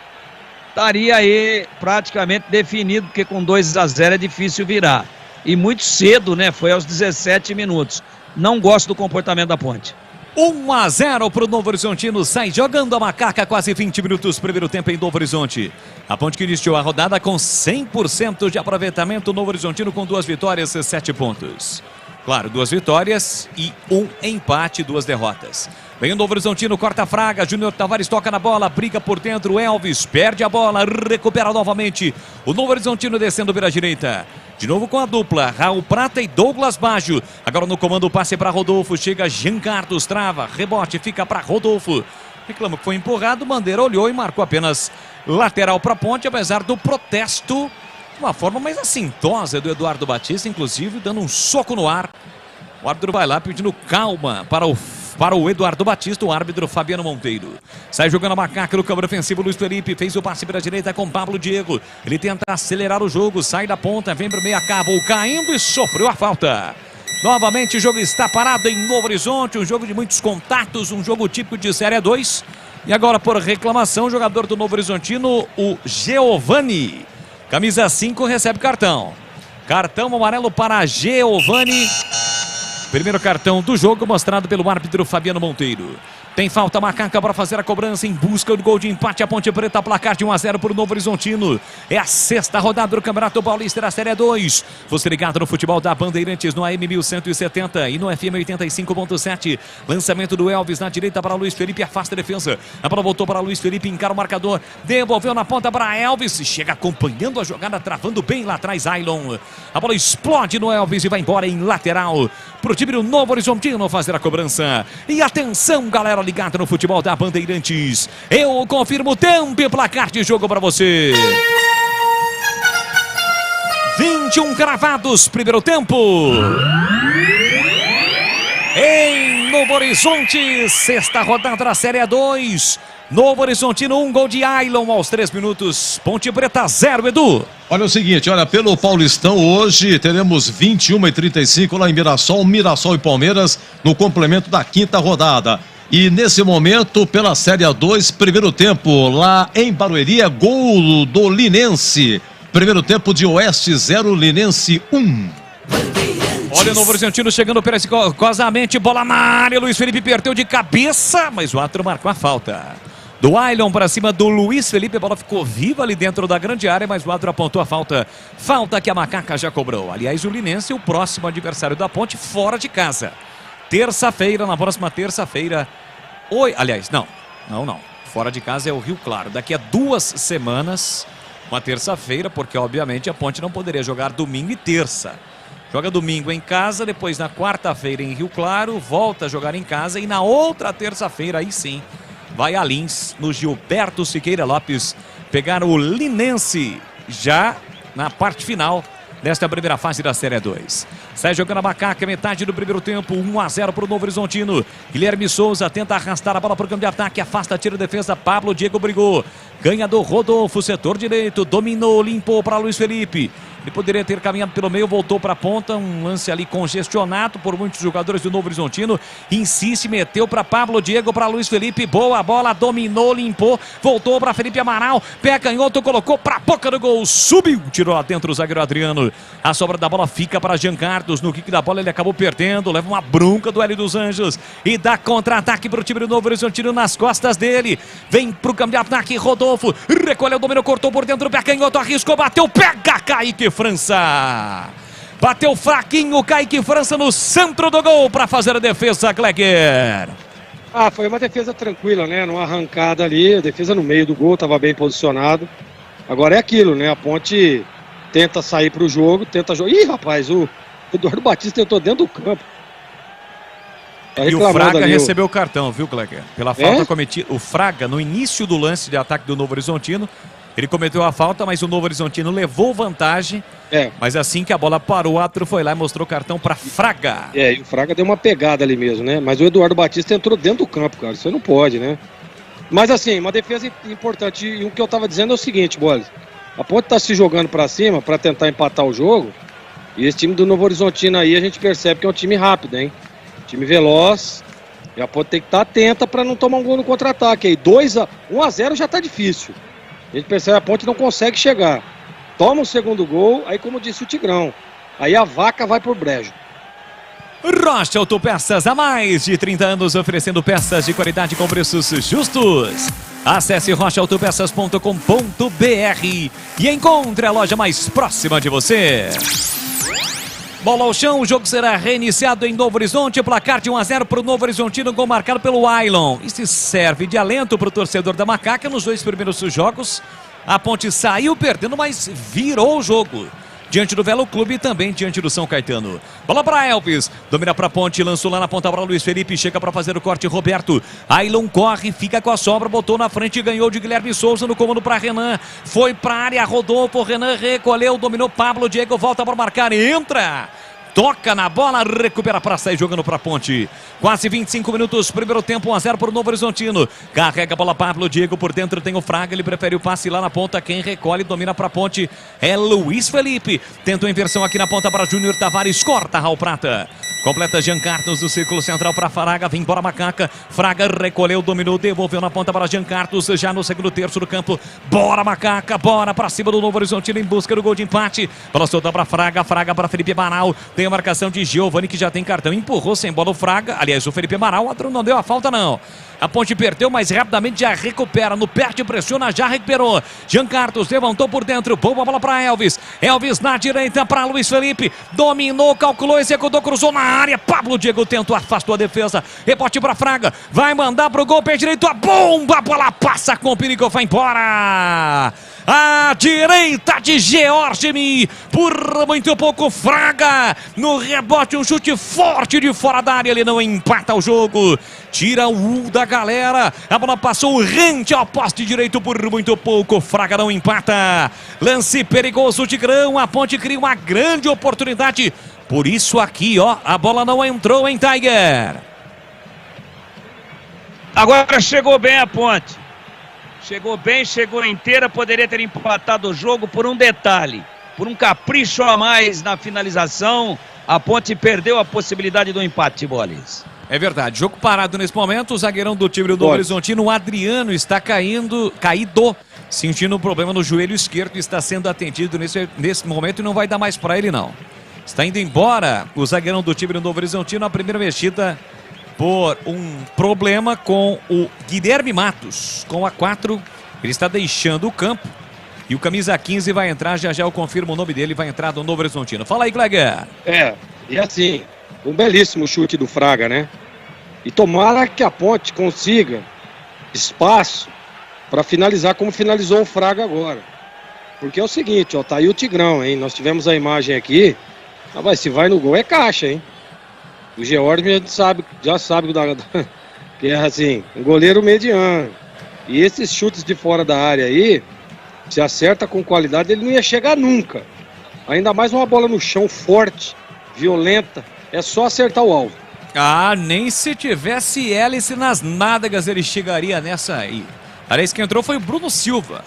estaria aí praticamente definido, porque com 2-0 é difícil virar. E muito cedo, né? Foi aos 17 minutos. Não gosto do comportamento da Ponte. 1-0 para o Novo Horizontino, sai jogando a macaca, quase 20 minutos, primeiro tempo em Novo Horizonte. A Ponte que iniciou a rodada com 100% de aproveitamento, Novo Horizontino com 2 vitórias e 7 pontos. Claro, 2 vitórias e 1 empate, 2 derrotas. Vem o Novo Horizontino, corta a fraga, Júnior Tavares toca na bola, briga por dentro, Elvis perde a bola, recupera novamente. O Novo Horizontino descendo pela direita. De novo com a dupla, Raul Prata e Douglas Baggio. Agora no comando, passe para Rodolfo, chega Jean Carlos, trava, rebote, fica para Rodolfo. Reclama que foi empurrado, Bandeira olhou e marcou apenas lateral para a Ponte, apesar do protesto, de uma forma mais assintosa do Eduardo Batista, inclusive dando um soco no ar. O árbitro vai lá pedindo calma para o Eduardo Batista, o árbitro Fabiano Monteiro. Sai jogando a macaca no câmbio ofensivo, Luiz Felipe fez o passe pela direita com Pablo Diego. Ele tenta acelerar o jogo, sai da ponta, vem para o meio, acabou caindo e sofreu a falta. Novamente o jogo está parado em Novo Horizonte, um jogo de muitos contatos, um jogo típico de Série 2. E agora por reclamação, o jogador do Novo Horizontino, o Giovani, camisa 5, recebe cartão. Cartão amarelo para Giovani. Primeiro cartão do jogo mostrado pelo árbitro Fabiano Monteiro. Tem falta macaca para fazer a cobrança em busca do gol de empate. A Ponte Preta, placar de 1-0 para o Novo Horizontino. É a 6ª rodada do Campeonato Paulista da Série 2. Você ligado no futebol da Bandeirantes no AM 1170 e no FM 85.7. Lançamento do Elvis na direita para Luiz Felipe, afasta a defesa. A bola voltou para Luiz Felipe, encara o marcador. Devolveu na ponta para Elvis. Chega acompanhando a jogada, travando bem lá atrás Ailon. A bola explode no Elvis e vai embora em lateral para o time do Novo Horizontino fazer a cobrança. E atenção, galera ligada no futebol da Bandeirantes. Eu confirmo o tempo e placar de jogo para você. 21 cravados, primeiro tempo. Em Novo Horizonte, 6ª rodada da Série 2. Novo Horizontino, 1 gol de Ailon aos 3 minutos. Ponte Preta 0, Edu. Olha o seguinte, olha, pelo Paulistão hoje teremos 21h35 lá em Mirassol e Palmeiras no complemento da 5ª rodada. E nesse momento, pela Série 2, primeiro tempo lá em Barueri, é gol do Linense. Primeiro tempo de Oeste 0, Linense 1. Olha o Novo Horizontino chegando perigosamente, bola na área, Luiz Felipe perdeu de cabeça, mas o árbitro marcou a falta. Do Ailon para cima do Luiz Felipe, a bola ficou viva ali dentro da grande área, mas o árbitro apontou a falta. Falta que a macaca já cobrou. Aliás, o Linense, o próximo adversário da Ponte, fora de casa. Terça-feira, na próxima terça-feira, Aliás, não. Fora de casa é o Rio Claro. Daqui a 2 semanas, uma terça-feira, porque obviamente a Ponte não poderia jogar domingo e terça. Joga domingo em casa, depois na quarta-feira em Rio Claro, volta a jogar em casa e na outra terça-feira, aí sim, vai a Lins, no Gilberto Siqueira Lopes, pegar o Linense já na parte final desta primeira fase da Série 2. Sai jogando a Macaca, metade do primeiro tempo, 1-0 para o Novo Horizontino. Guilherme Souza tenta arrastar a bola para o campo de ataque, afasta, tira a defesa, Pablo Diego brigou. Ganha do Rodolfo, setor direito, dominou, limpou para Luiz Felipe. Ele poderia ter caminhado pelo meio, voltou para a ponta, um lance ali congestionado por muitos jogadores do Novo Horizontino. Insiste, meteu para Pablo Diego, para Luiz Felipe, boa bola, dominou, limpou, voltou para Felipe Amaral, pé canhoto, colocou para a boca do gol, subiu, tirou lá dentro o zagueiro Adriano. A sobra da bola fica para Jean Carlos, no kick da bola ele acabou perdendo, leva uma bronca do Hélio dos Anjos e dá contra-ataque para o time do Novo Horizontino nas costas dele. Vem para o campo de ataque, Rodolfo, recolheu o domínio, cortou por dentro, pé canhoto, arriscou, bateu, pega, Kaique França. Bateu fraquinho, Kaique França no centro do gol para fazer a defesa, Gleger. Foi uma defesa tranquila, né? Numa arrancada ali, a defesa no meio do gol, estava bem posicionado. Agora é aquilo, né? A Ponte tenta sair para o jogo, tenta jogar. Ih, rapaz, o Eduardo Batista tentou dentro do campo. E o Fraga recebeu o cartão, viu, Gleger? Pela falta cometida. O Fraga, no início do lance de ataque do Novo Horizontino, ele cometeu a falta, mas o Novo Horizontino levou vantagem. Mas assim que a bola parou, o árbitro foi lá e mostrou o cartão para Fraga. E o Fraga deu uma pegada ali mesmo, né? Mas o Eduardo Batista entrou dentro do campo, cara. Isso não pode, né? Mas assim, uma defesa importante. E o que eu tava dizendo é o seguinte, Boles. A Ponte tá se jogando para cima para tentar empatar o jogo. E esse time do Novo Horizontino aí, a gente percebe que é um time rápido, hein? Time veloz. E a Ponte tem que estar atenta para não tomar um gol no contra-ataque. Aí 1-0 já tá difícil. A gente percebe que a Ponte não consegue chegar. Toma o segundo gol, aí como disse o Tigrão, aí a vaca vai por brejo. Rocha Autopeças, há mais de 30 anos oferecendo peças de qualidade com preços justos. Acesse rochaautopeças.com.br e encontre a loja mais próxima de você. Bola ao chão, o jogo será reiniciado em Novo Horizonte, placar de 1-0 para o Novo Horizontino, gol marcado pelo Ailon. Isso serve de alento para o torcedor da Macaca. Nos 2 primeiros jogos, a Ponte saiu perdendo, mas virou o jogo. Diante do Velo Clube e também diante do São Caetano. Bola para Elvis, domina para a Ponte, lançou lá na ponta para Luiz Felipe, chega para fazer o corte, Roberto. Ailon corre, fica com a sobra, botou na frente e ganhou de Guilherme Souza no comando para Renan. Foi para a área, Rodolfo, Renan recolheu, dominou Pablo Diego, volta para marcar, entra. Toca na bola, recupera para sair jogando para a Ponte. Quase 25 minutos, primeiro tempo, 1-0 para o Novo Horizontino. Carrega a bola Pablo Diego, por dentro tem o Fraga, ele prefere o passe lá na ponta. Quem recolhe, domina para a Ponte é Luiz Felipe. Tenta a inversão aqui na ponta para Júnior Tavares, corta Raul Prata. Completa Jean Carlos do círculo central para Fraga, vem embora Macaca. Fraga recolheu, dominou, devolveu na ponta para Jean Carlos, já no segundo terço do campo. Bora Macaca, bora para cima do Novo Horizontino em busca do gol de empate. Bola solta para Fraga, Fraga para Felipe Amaral. Tem a marcação de Giovani que já tem cartão, empurrou sem bola o Fraga. Aliás, o Felipe Amaral, o Adrão não deu a falta não. A Ponte perdeu, mas rapidamente já recupera. No perde, pressiona, já recuperou. Jean Carlos levantou por dentro. Boa bola para Elvis. Elvis na direita para Luiz Felipe. Dominou, calculou, executou, cruzou na área. Pablo Diego tentou, afastou a defesa. Rebote para Fraga. Vai mandar pro gol, pé direito. A bomba, a bola passa com o perigo, vai embora. À direita de Georgemi, por muito pouco Fraga, no rebote um chute forte de fora da área, ele não empata o jogo, tira o da galera, a bola passou rente ao poste direito por muito pouco, Fraga não empata, lance perigoso de Grão, a Ponte cria uma grande oportunidade, por isso aqui ó, a bola não entrou em Tiger. Agora chegou bem a Ponte. Chegou bem, chegou inteira, poderia ter empatado o jogo por um detalhe, por um capricho a mais na finalização. A Ponte perdeu a possibilidade do empate, Boles. É verdade, jogo parado nesse momento, o zagueirão do time do Novo Horizontino, o Adriano, está caído, sentindo um problema no joelho esquerdo, está sendo atendido nesse momento e não vai dar mais para ele não. Está indo embora o zagueirão do time do Novo Horizontino, a primeira mexida por um problema com o Guilherme Matos, com a 4, ele está deixando o campo e o camisa 15 vai entrar, já eu confirmo o nome dele, vai entrar do Novo Horizontino. Fala aí, Gleger. E assim, um belíssimo chute do Fraga, né? E tomara que a Ponte consiga espaço para finalizar como finalizou o Fraga agora. Porque é o seguinte, ó, tá aí o Tigrão, hein? Nós tivemos a imagem aqui. Mas se vai no gol é caixa, hein? O George já sabe que é assim, um goleiro mediano. E esses chutes de fora da área aí, se acerta com qualidade, ele não ia chegar nunca. Ainda mais uma bola no chão forte, violenta, é só acertar o alvo. Ah, nem se tivesse hélice nas nádegas ele chegaria nessa aí. Aliás, quem entrou foi o Bruno Silva,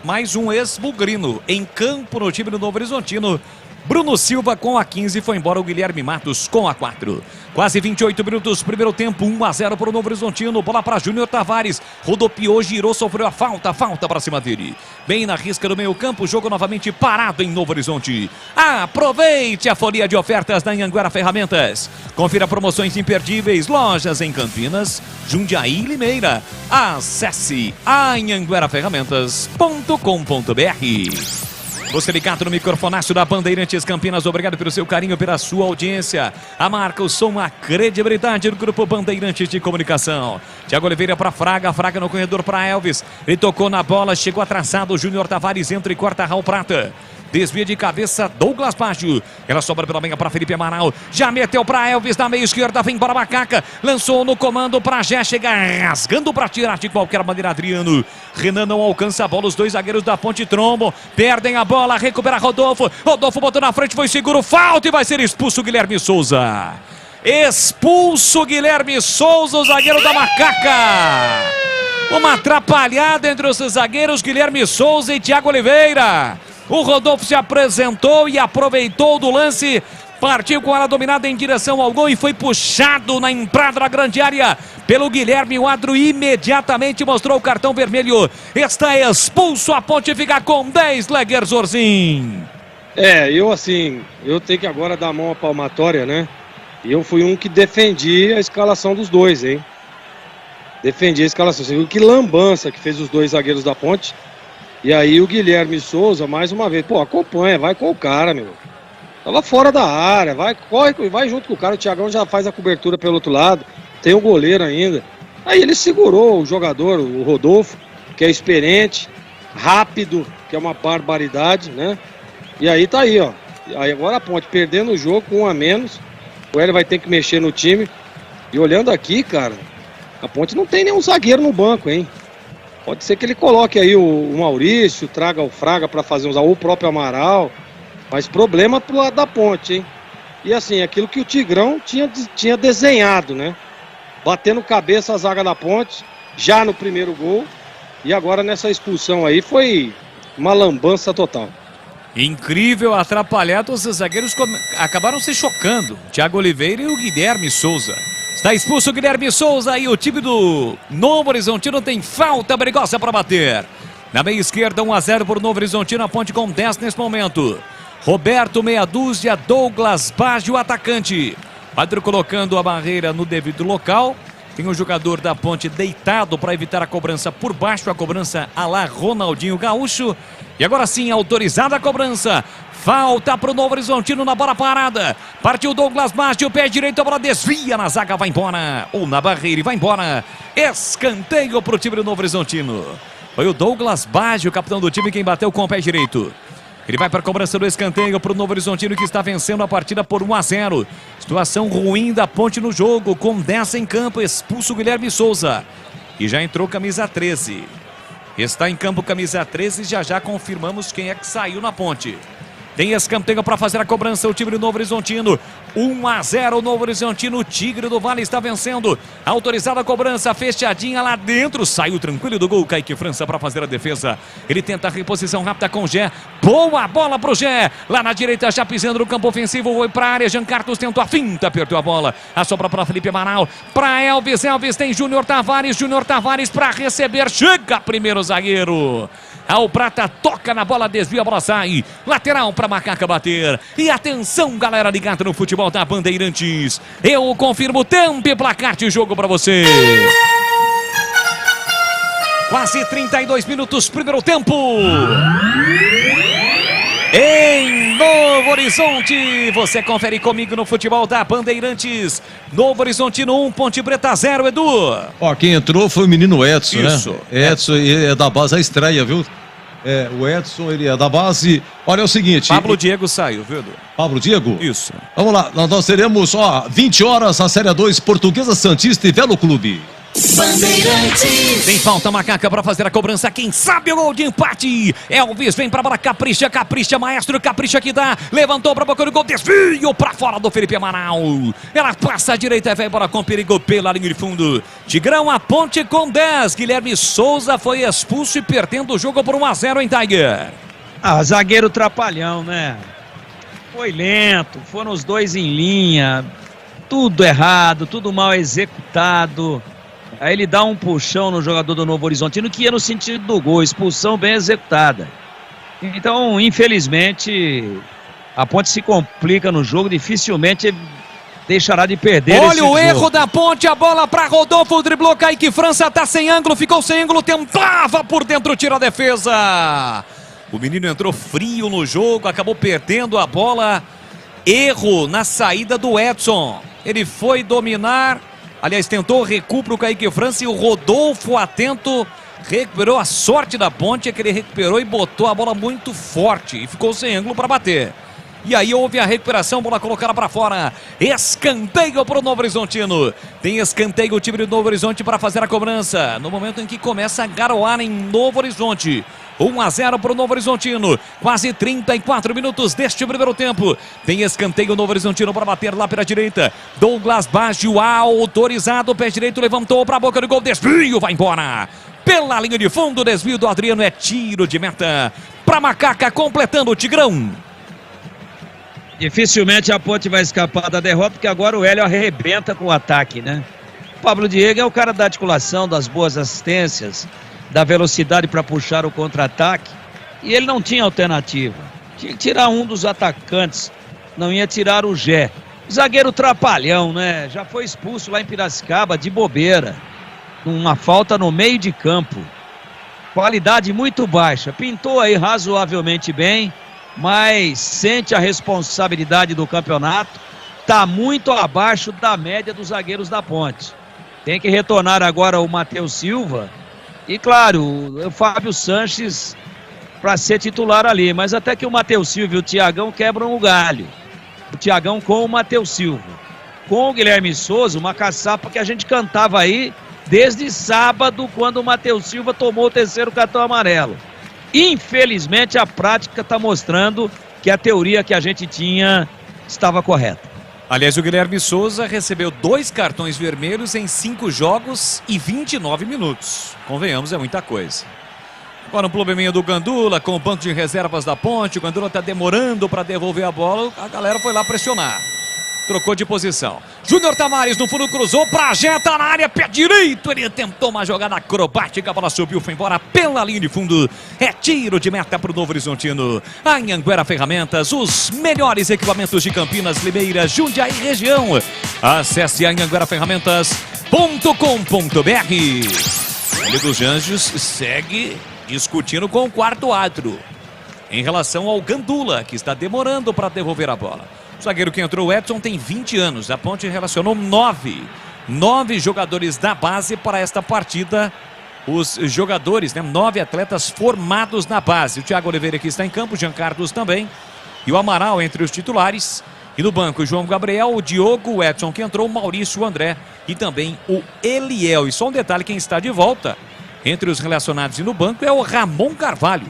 mais um ex-bugrino em campo no time do Novo Horizontino. Bruno Silva com a 15, foi embora o Guilherme Matos com a 4. Quase 28 minutos, primeiro tempo, 1-0 para o Novo Horizontino, bola para Júnior Tavares, rodopiou, girou, sofreu a falta para cima dele. Bem na risca do meio campo, jogo novamente parado em Novo Horizonte. Aproveite a folia de ofertas da Anhanguera Ferramentas. Confira promoções imperdíveis, lojas em Campinas, Jundiaí e Limeira. Acesse anhangueraferramentas.com.br. Você ligado no microfonaço da Bandeirantes Campinas, obrigado pelo seu carinho, pela sua audiência. A marca, o som, a credibilidade do Grupo Bandeirantes de Comunicação. Thiago Oliveira para Fraga, Fraga no corredor para Elvis. Ele tocou na bola, chegou atrasado, o Júnior Tavares entra e corta Raul Prata. Desvia de cabeça Douglas Baggio. Ela sobra pela meia para Felipe Amaral. Já meteu para Elvis na meia esquerda. Vem para Macaca. Lançou no comando para Gé. Chega rasgando para tirar de qualquer maneira Adriano. Renan não alcança a bola. Os dois zagueiros da Ponte trombam. Perdem a bola. Recupera Rodolfo. Rodolfo botou na frente. Foi seguro. Falta e vai ser expulso Guilherme Souza. Expulso Guilherme Souza, o zagueiro da Macaca. Uma atrapalhada entre os zagueiros Guilherme Souza e Thiago Oliveira. O Rodolfo se apresentou e aproveitou do lance, partiu com ela dominada em direção ao gol e foi puxado na entrada da grande área pelo Guilherme. O Adro imediatamente mostrou o cartão vermelho. Está expulso, a Ponte fica com 10, Leguer Zorzin. Eu tenho que agora dar a mão à palmatória, né? Eu fui um que defendi a escalação dos dois, hein? Defendi a escalação. Você viu que lambança que fez os dois zagueiros da Ponte. E aí o Guilherme Souza, mais uma vez, acompanha, vai com o cara, meu. Tava fora da área, corre, vai junto com o cara. O Thiagão já faz a cobertura pelo outro lado, tem o goleiro ainda. Aí ele segurou o jogador, o Rodolfo, que é experiente, rápido, que é uma barbaridade, né? E aí tá aí, ó. Aí agora a Ponte perdendo o jogo com 1 a menos. O Hélio vai ter que mexer no time. E olhando aqui, cara, a Ponte não tem nenhum zagueiro no banco, hein? Pode ser que ele coloque aí o Maurício, traga o Fraga para fazer ou o próprio Amaral. Mas problema pro lado da Ponte, hein? E assim, aquilo que o Tigrão tinha desenhado, né? Batendo cabeça a zaga da Ponte, já no primeiro gol. E agora nessa expulsão aí foi uma lambança total. Incrível, atrapalhado, os zagueiros acabaram se chocando. Thiago Oliveira e o Guilherme Souza. Está expulso o Guilherme Souza e o time do Novo Horizontino tem falta perigosa para bater. Na meia esquerda, 1-0 para o Novo Horizontino, a Ponte com 10 nesse momento. Roberto, meia dúzia, Douglas Baggio, atacante. Padre colocando a barreira no devido local. Tem o jogador da Ponte deitado para evitar a cobrança por baixo, a cobrança à la Ronaldinho Gaúcho. E agora sim, autorizada a cobrança. Falta para o Novo Horizontino na bola parada. Partiu Douglas Baggio, o pé direito, a bola desvia na zaga, vai embora. Ou na barreira e vai embora. Escanteio para o time do Novo Horizontino. Foi o Douglas Baggio, capitão do time, quem bateu com o pé direito. Ele vai para a cobrança do escanteio para o Novo Horizontino, que está vencendo a partida por 1-0. Situação ruim da Ponte no jogo, com 10 em campo, expulso Guilherme Souza. E já entrou camisa 13. Está em campo camisa 13, já confirmamos quem é que saiu na Ponte. Tem escanteio para fazer a cobrança o time do Novo Horizontino. 1-0 o Novo Horizontino, o Tigre do Vale está vencendo. Autorizada a cobrança, fechadinha lá dentro. Saiu tranquilo do gol, Kaique França para fazer a defesa. Ele tenta a reposição rápida com o Gé. Boa bola pro Gé. Lá na direita, já pisando no campo ofensivo. Foi para a área, Jean Carlos tentou a finta, apertou a bola. A sobra para Felipe Amaral. Para Elvis, Elvis tem Júnior Tavares para receber. Chega primeiro zagueiro. O Prata toca na bola, desvia, a bola sai. Lateral para Macaca bater. E atenção, galera ligada no futebol da Bandeirantes. Eu confirmo tempo e placar de jogo para você. Quase 32 minutos, primeiro tempo. Em Novo Horizonte. Você confere comigo no futebol da Bandeirantes. Novo Horizontino 1, Ponte Preta 0, Edu. Ó, quem entrou foi o menino Edson, Isso. né? Edson é da base, a estreia, viu? O Edson, ele é da base. Olha, é o seguinte. Pablo Diego saiu, viu, Edu? Pablo Diego? Isso. Vamos lá, nós teremos, 20 horas a Série 2, Portuguesa Santista e Velo Clube. Bandeirantes. Tem falta, Macaca, para fazer a cobrança. Quem sabe o gol de empate? Elvis vem pra bola, capricha, maestro, capricha que dá. Levantou pra boca do gol, desvio pra fora do Felipe Amaral. Ela passa à direita e vai embora com perigo pela linha de fundo. Tigrão, a Ponte com 10. Guilherme Souza foi expulso e perdendo o jogo por 1-0 em Tiger. Zagueiro trapalhão, né? Foi lento, foram os dois em linha. Tudo errado, tudo mal executado. Aí ele dá um puxão no jogador do Novo Horizontino que ia no sentido do gol, expulsão bem executada. Então, infelizmente, a Ponte se complica no jogo, dificilmente deixará de perder. Olha o erro da Ponte, a bola para Rodolfo, driblou Kaique França, tá sem ângulo, ficou sem ângulo, tentava por dentro, tira a defesa. O menino entrou frio no jogo, acabou perdendo a bola. Erro na saída do Edson. Ele foi dominar. Aliás, tentou recuo para o Kaique França e o Rodolfo, atento, recuperou. A sorte da Ponte é que ele recuperou e botou a bola muito forte e ficou sem ângulo para bater. E aí houve a recuperação, bola colocada para fora. Escanteio para o Novo Horizontino. Tem escanteio o time do Novo Horizonte para fazer a cobrança. No momento em que começa a garoar em Novo Horizonte. 1-0 para o Novo Horizontino. Quase 34 minutos deste primeiro tempo. Tem escanteio Novo Horizontino para bater lá pela direita. Douglas Baggio autorizado. Pé direito levantou para a boca do gol. Desvio, vai embora. Pela linha de fundo, desvio do Adriano. É tiro de meta para Macaca, completando o Tigrão. Dificilmente a Ponte vai escapar da derrota, porque agora o Hélio arrebenta com o ataque, né? O Pablo Diego é o cara da articulação, das boas assistências, da velocidade para puxar o contra-ataque. E ele não tinha alternativa. Tinha que tirar um dos atacantes, não ia tirar o Gé. Zagueiro trapalhão, né? Já foi expulso lá em Piracicaba de bobeira. Uma falta no meio de campo. Qualidade muito baixa. Pintou aí razoavelmente bem, mas sente a responsabilidade do campeonato. Está muito abaixo da média dos zagueiros da Ponte. Tem que retornar agora o Matheus Silva. E claro, o Fábio Sanches para ser titular ali. Mas até que o Matheus Silva e o Thiagão quebram o galho. O Thiagão com o Matheus Silva. Com o Guilherme Souza, uma caçapa que a gente cantava aí desde sábado, quando o Matheus Silva tomou o terceiro cartão amarelo. Infelizmente, a prática está mostrando que a teoria que a gente tinha estava correta. Aliás, o Guilherme Souza recebeu 2 cartões vermelhos em 5 jogos e 29 minutos. Convenhamos, é muita coisa. Agora um probleminha do Gandula com o banco de reservas da Ponte. O Gandula está demorando para devolver a bola. A galera foi lá pressionar. Trocou de posição. Júnior Tamares no fundo cruzou, projeta na área, pé direito. Ele tentou uma jogada acrobática, a bola subiu, foi embora pela linha de fundo. É tiro de meta para o Novo Horizontino. A Anhanguera Ferramentas, os melhores equipamentos de Campinas, Limeira, Jundiaí e região. Acesse anhangueraferramentas.com.br. Ele dos Anjos segue discutindo com o quarto árbitro em relação ao Gandula, que está demorando para devolver a bola. O zagueiro que entrou, o Edson, tem 20 anos. A Ponte relacionou 9 jogadores da base para esta partida. Os jogadores, 9 atletas formados na base. O Thiago Oliveira que está em campo, o Jean Carlos também. E o Amaral entre os titulares. E no banco, o João Gabriel, o Diogo, o Edson que entrou, o Maurício, o André e também o Eliel. E só um detalhe, quem está de volta entre os relacionados e no banco é o Ramon Carvalho.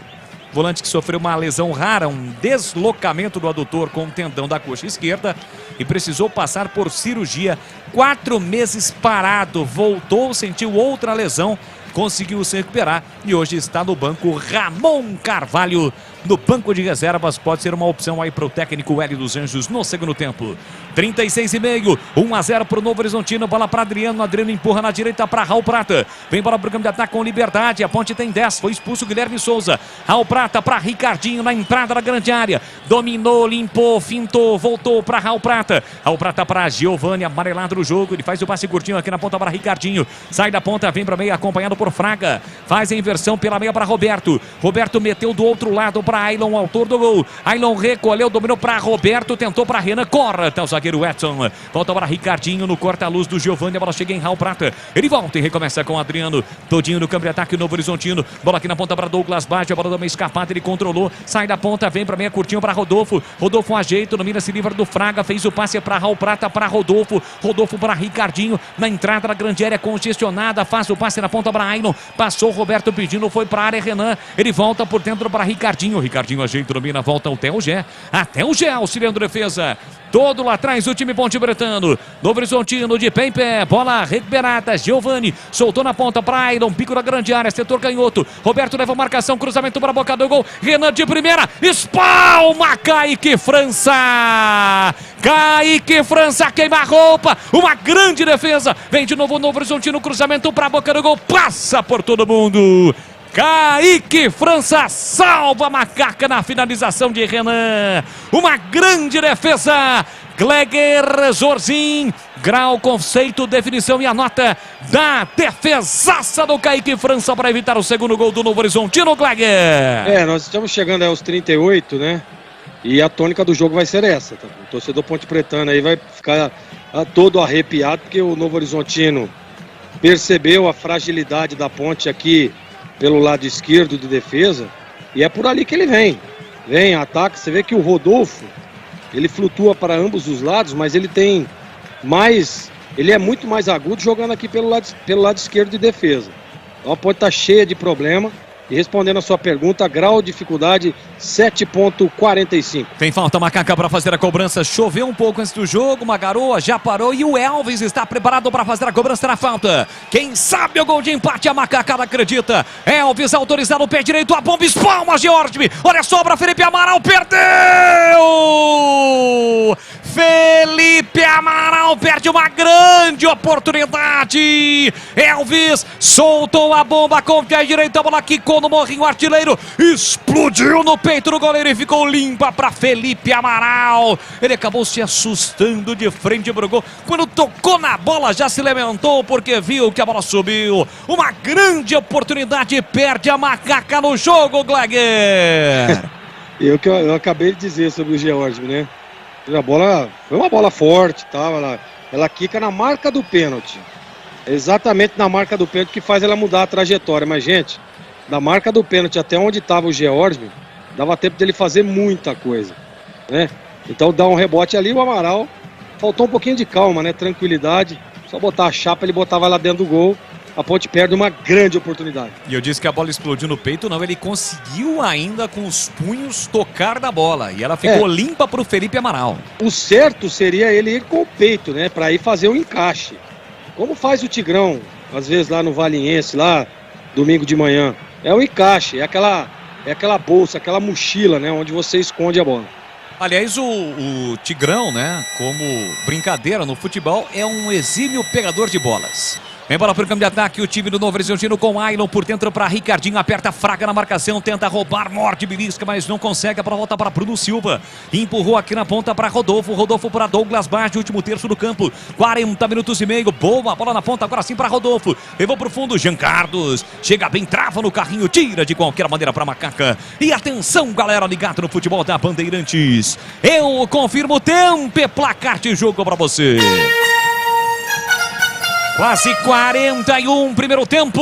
Volante que sofreu uma lesão rara, um deslocamento do adutor com o tendão da coxa esquerda e precisou passar por cirurgia. 4 meses parado, voltou, sentiu outra lesão, conseguiu se recuperar e hoje está no banco. Ramon Carvalho no banco de reservas, pode ser uma opção aí para o técnico Hélio dos Anjos no segundo tempo. 36,5, 1-0 para o Novo Horizontino, bola para Adriano, Adriano empurra na direita para Raul Prata, vem bola para o campo de ataque com liberdade, a Ponte tem 10, foi expulso o Guilherme Souza. Raul Prata para Ricardinho na entrada da grande área, dominou, limpou, fintou, voltou para Raul Prata para Giovani, amarelado no jogo, ele faz o passe curtinho aqui na ponta para Ricardinho, sai da ponta, vem para meia acompanhado por Fraga, faz a inversão pela meia para Roberto meteu do outro lado para Ailon, autor do gol. Ailon recolheu, dominou para Roberto, tentou para Renan, corta o zagueiro Edson. Volta para Ricardinho no corta-luz do Giovani, a bola chega em Raul Prata. Ele volta e recomeça com o Adriano. Todinho no campo de ataque, o Novo Horizontino. Bola aqui na ponta para Douglas Baggio, a bola dá uma escapada, ele controlou, sai da ponta, vem para meia curtinho para Rodolfo. Rodolfo ajeita, domina, se livra do Fraga, fez o passe para Raul Prata, para Rodolfo. Rodolfo para Ricardinho, na entrada da grande área congestionada, faz o passe na ponta para Ailon. Passou Roberto pedindo, foi para a área Renan. Ele volta por dentro para Ricardinho. Ricardinho ajeita, domina, volta até o Gé. Até o Gé, auxiliando a defesa. Todo lá atrás o time Ponte Bretano. Novo Horizontino de pé em pé. Bola recuperada. Giovani soltou na ponta para Ailon. Pico da grande área. Setor canhoto. Roberto leva a marcação. Cruzamento para a boca do gol. Renan de primeira. Espalma. Kaique França. Kaique França queima a roupa. Uma grande defesa. Vem de novo o Novo Horizontino. Cruzamento para a boca do gol. Passa por todo mundo. Kaique França salva a macaca na finalização de Renan. Uma grande defesa. Gleger Zorzin, grau, conceito, definição e a nota da defesaça do Kaique França para evitar o segundo gol do Novo Horizontino, Gleger. Nós estamos chegando aos 38, né? E a tônica do jogo vai ser essa. Tá? O torcedor Ponte Pretano aí vai ficar todo arrepiado, porque o Novo Horizontino percebeu a fragilidade da Ponte aqui pelo lado esquerdo de defesa, e é por ali que ele vem, ataca. Você vê que o Rodolfo, ele flutua para ambos os lados, mas ele é muito mais agudo jogando aqui pelo lado esquerdo de defesa. Então a Ponte está cheia de problema. E respondendo a sua pergunta, grau de dificuldade 7.45. Tem falta, Macaca, para fazer a cobrança. Choveu um pouco antes do jogo, uma garoa já parou e o Elvis está preparado para fazer a cobrança na falta. Quem sabe o gol de empate, a Macaca não acredita. Elvis autorizado, pé direito, a bomba espalma, George. Olha a sobra, Felipe Amaral perdeu! Felipe Amaral perde uma grande oportunidade. Elvis soltou a bomba com o pé direito, a bola quicou no morrinho, artilheiro explodiu no peito do goleiro e ficou limpa para Felipe Amaral. Ele acabou se assustando de frente pro gol. Quando tocou na bola já se lamentou porque viu que a bola subiu. Uma grande oportunidade, perde a Macaca no jogo, Gleger. Eu acabei de dizer sobre o George, né? A bola foi uma bola forte, tá? Ela quica na marca do pênalti. Exatamente na marca do pênalti que faz ela mudar a trajetória. Mas, gente, da marca do pênalti até onde estava o George, dava tempo dele fazer muita coisa, né? Então dá um rebote ali, o Amaral faltou um pouquinho de calma, né? Tranquilidade, só botar a chapa, ele botava lá dentro do gol. A Ponte perde uma grande oportunidade. E eu disse que a bola explodiu no peito, não, ele conseguiu ainda com os punhos tocar na bola e ela ficou limpa para o Felipe Amaral. O certo seria ele ir com o peito, né? Para ir fazer o encaixe, como faz o Tigrão às vezes lá no Valiense, lá domingo de manhã. É o encaixe, é aquela bolsa, aquela mochila, né? Onde você esconde a bola. Aliás, o Tigrão, né? Como brincadeira no futebol, é um exímio pegador de bolas. Vem bola para o campo de ataque, o time do Novo Horizontino com Ailon por dentro para Ricardinho, aperta Fraga na marcação, tenta roubar, morde, belisca, mas não consegue, a bola volta para Bruno Silva, empurrou aqui na ponta para Rodolfo para Douglas Baggio, último terço do campo, 40 minutos e meio, boa, bola na ponta, agora sim para Rodolfo, levou para o fundo, Jean Carlos, chega bem, trava no carrinho, tira de qualquer maneira para Macaca, e atenção galera ligada no futebol da Bandeirantes, eu confirmo o tempo e placar de jogo para você. Quase 41, primeiro tempo.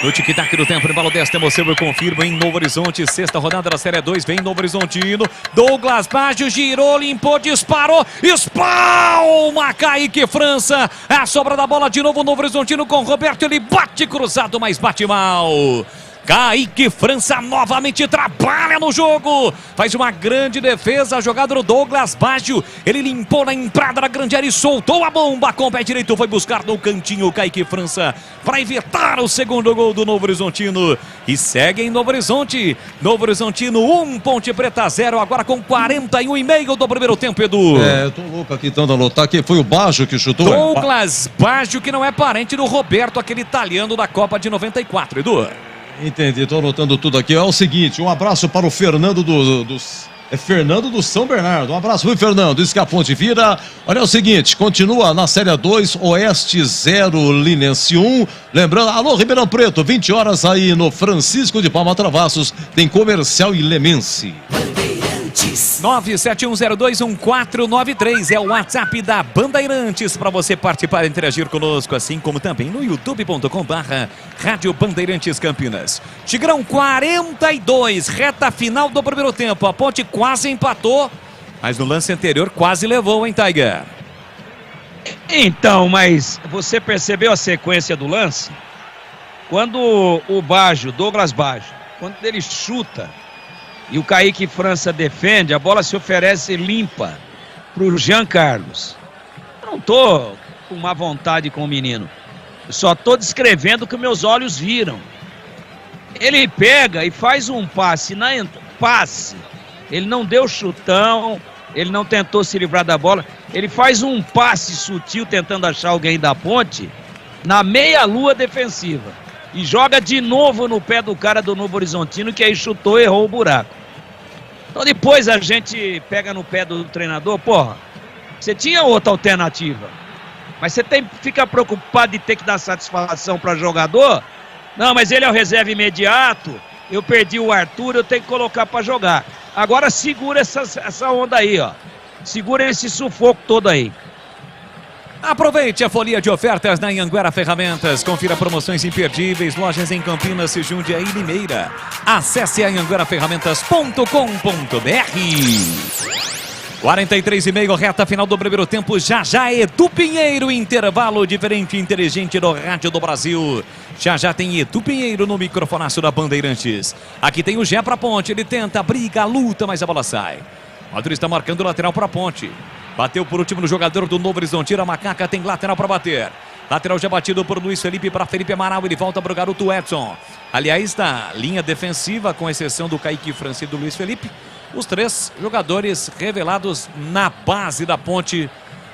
No tic-tac do tempo, no embalo desta emoção, eu confirmo em Novo Horizonte, sexta rodada da Série 2, vem Novo Horizontino, Douglas Baggio girou, limpou, disparou, espalma, Kaique França, a sobra da bola de novo, Novo Horizontino com Roberto, ele bate cruzado, mas bate mal. Kaique França novamente trabalha no jogo, faz uma grande defesa, a jogada do Douglas Baggio, ele limpou na entrada da grande área e soltou a bomba com o pé direito, foi buscar no cantinho o Kaique França para evitar o segundo gol do Novo Horizontino e segue em Novo Horizonte, Novo Horizontino 1, Ponte Preta 0, agora com 41,5 do primeiro tempo, Edu. Eu tô louco aqui, tentando anotar que foi o Baggio que chutou. Douglas Baggio, que não é parente do Roberto, aquele italiano da Copa de 94, Edu. Entendi, estou anotando tudo aqui. É o seguinte, um abraço para o Fernando dos É Fernando do São Bernardo. Um abraço, viu, Fernando? Isso que a ponte vira. Olha o seguinte, continua na Série 2, Oeste 0, Linense 1. Lembrando, alô, Ribeirão Preto, 20 horas aí no Francisco de Palma Travassos, tem Comercial e Lemense. 971021493 é o WhatsApp da Bandeirantes para você participar e interagir conosco, assim como também no youtube.com/Rádio Bandeirantes Campinas. Tigrão 42, reta final do primeiro tempo. A Ponte quase empatou, mas no lance anterior quase levou, hein, Tiger? Então, mas você percebeu a sequência do lance? Quando o Baggio, Douglas Baggio, quando ele chuta e o Kaique França defende, a bola se oferece limpa pro Jean Carlos. Eu não tô com má vontade com o menino. Eu só tô descrevendo o que meus olhos viram. Ele pega e faz um passe passe. Ele não deu chutão, ele não tentou se livrar da bola. Ele faz um passe sutil tentando achar alguém da Ponte na meia-lua defensiva. E joga de novo no pé do cara do Novo Horizontino, que aí chutou e errou o buraco. Então depois a gente pega no pé do treinador, porra, você tinha outra alternativa, mas você fica preocupado de ter que dar satisfação para jogador? Não, mas ele é o reserva imediato, eu perdi o Arthur, eu tenho que colocar para jogar. Agora segura essa onda aí, ó. Segura esse sufoco todo aí. Aproveite a folia de ofertas na Anhanguera Ferramentas. Confira promoções imperdíveis, lojas em Campinas, Jundiaí e Limeira. Acesse anhangueraferramentas.com.br. 43,5, reta final do primeiro tempo. Já Edu Pinheiro, intervalo diferente e inteligente do Rádio do Brasil. Já tem Edu Pinheiro no microfonaço da Bandeirantes. Aqui tem o Gé pra Ponte, ele tenta, briga, luta, mas a bola sai. O Arthur está marcando o lateral pra Ponte. Bateu por último no jogador do Novo Horizontino. A Macaca tem lateral para bater. Lateral já batido por Luiz Felipe para Felipe Amaral. Ele volta para o garoto Edson. Aliás, da linha defensiva, com exceção do Kaique França e do Luiz Felipe, os três jogadores revelados na base da Ponte.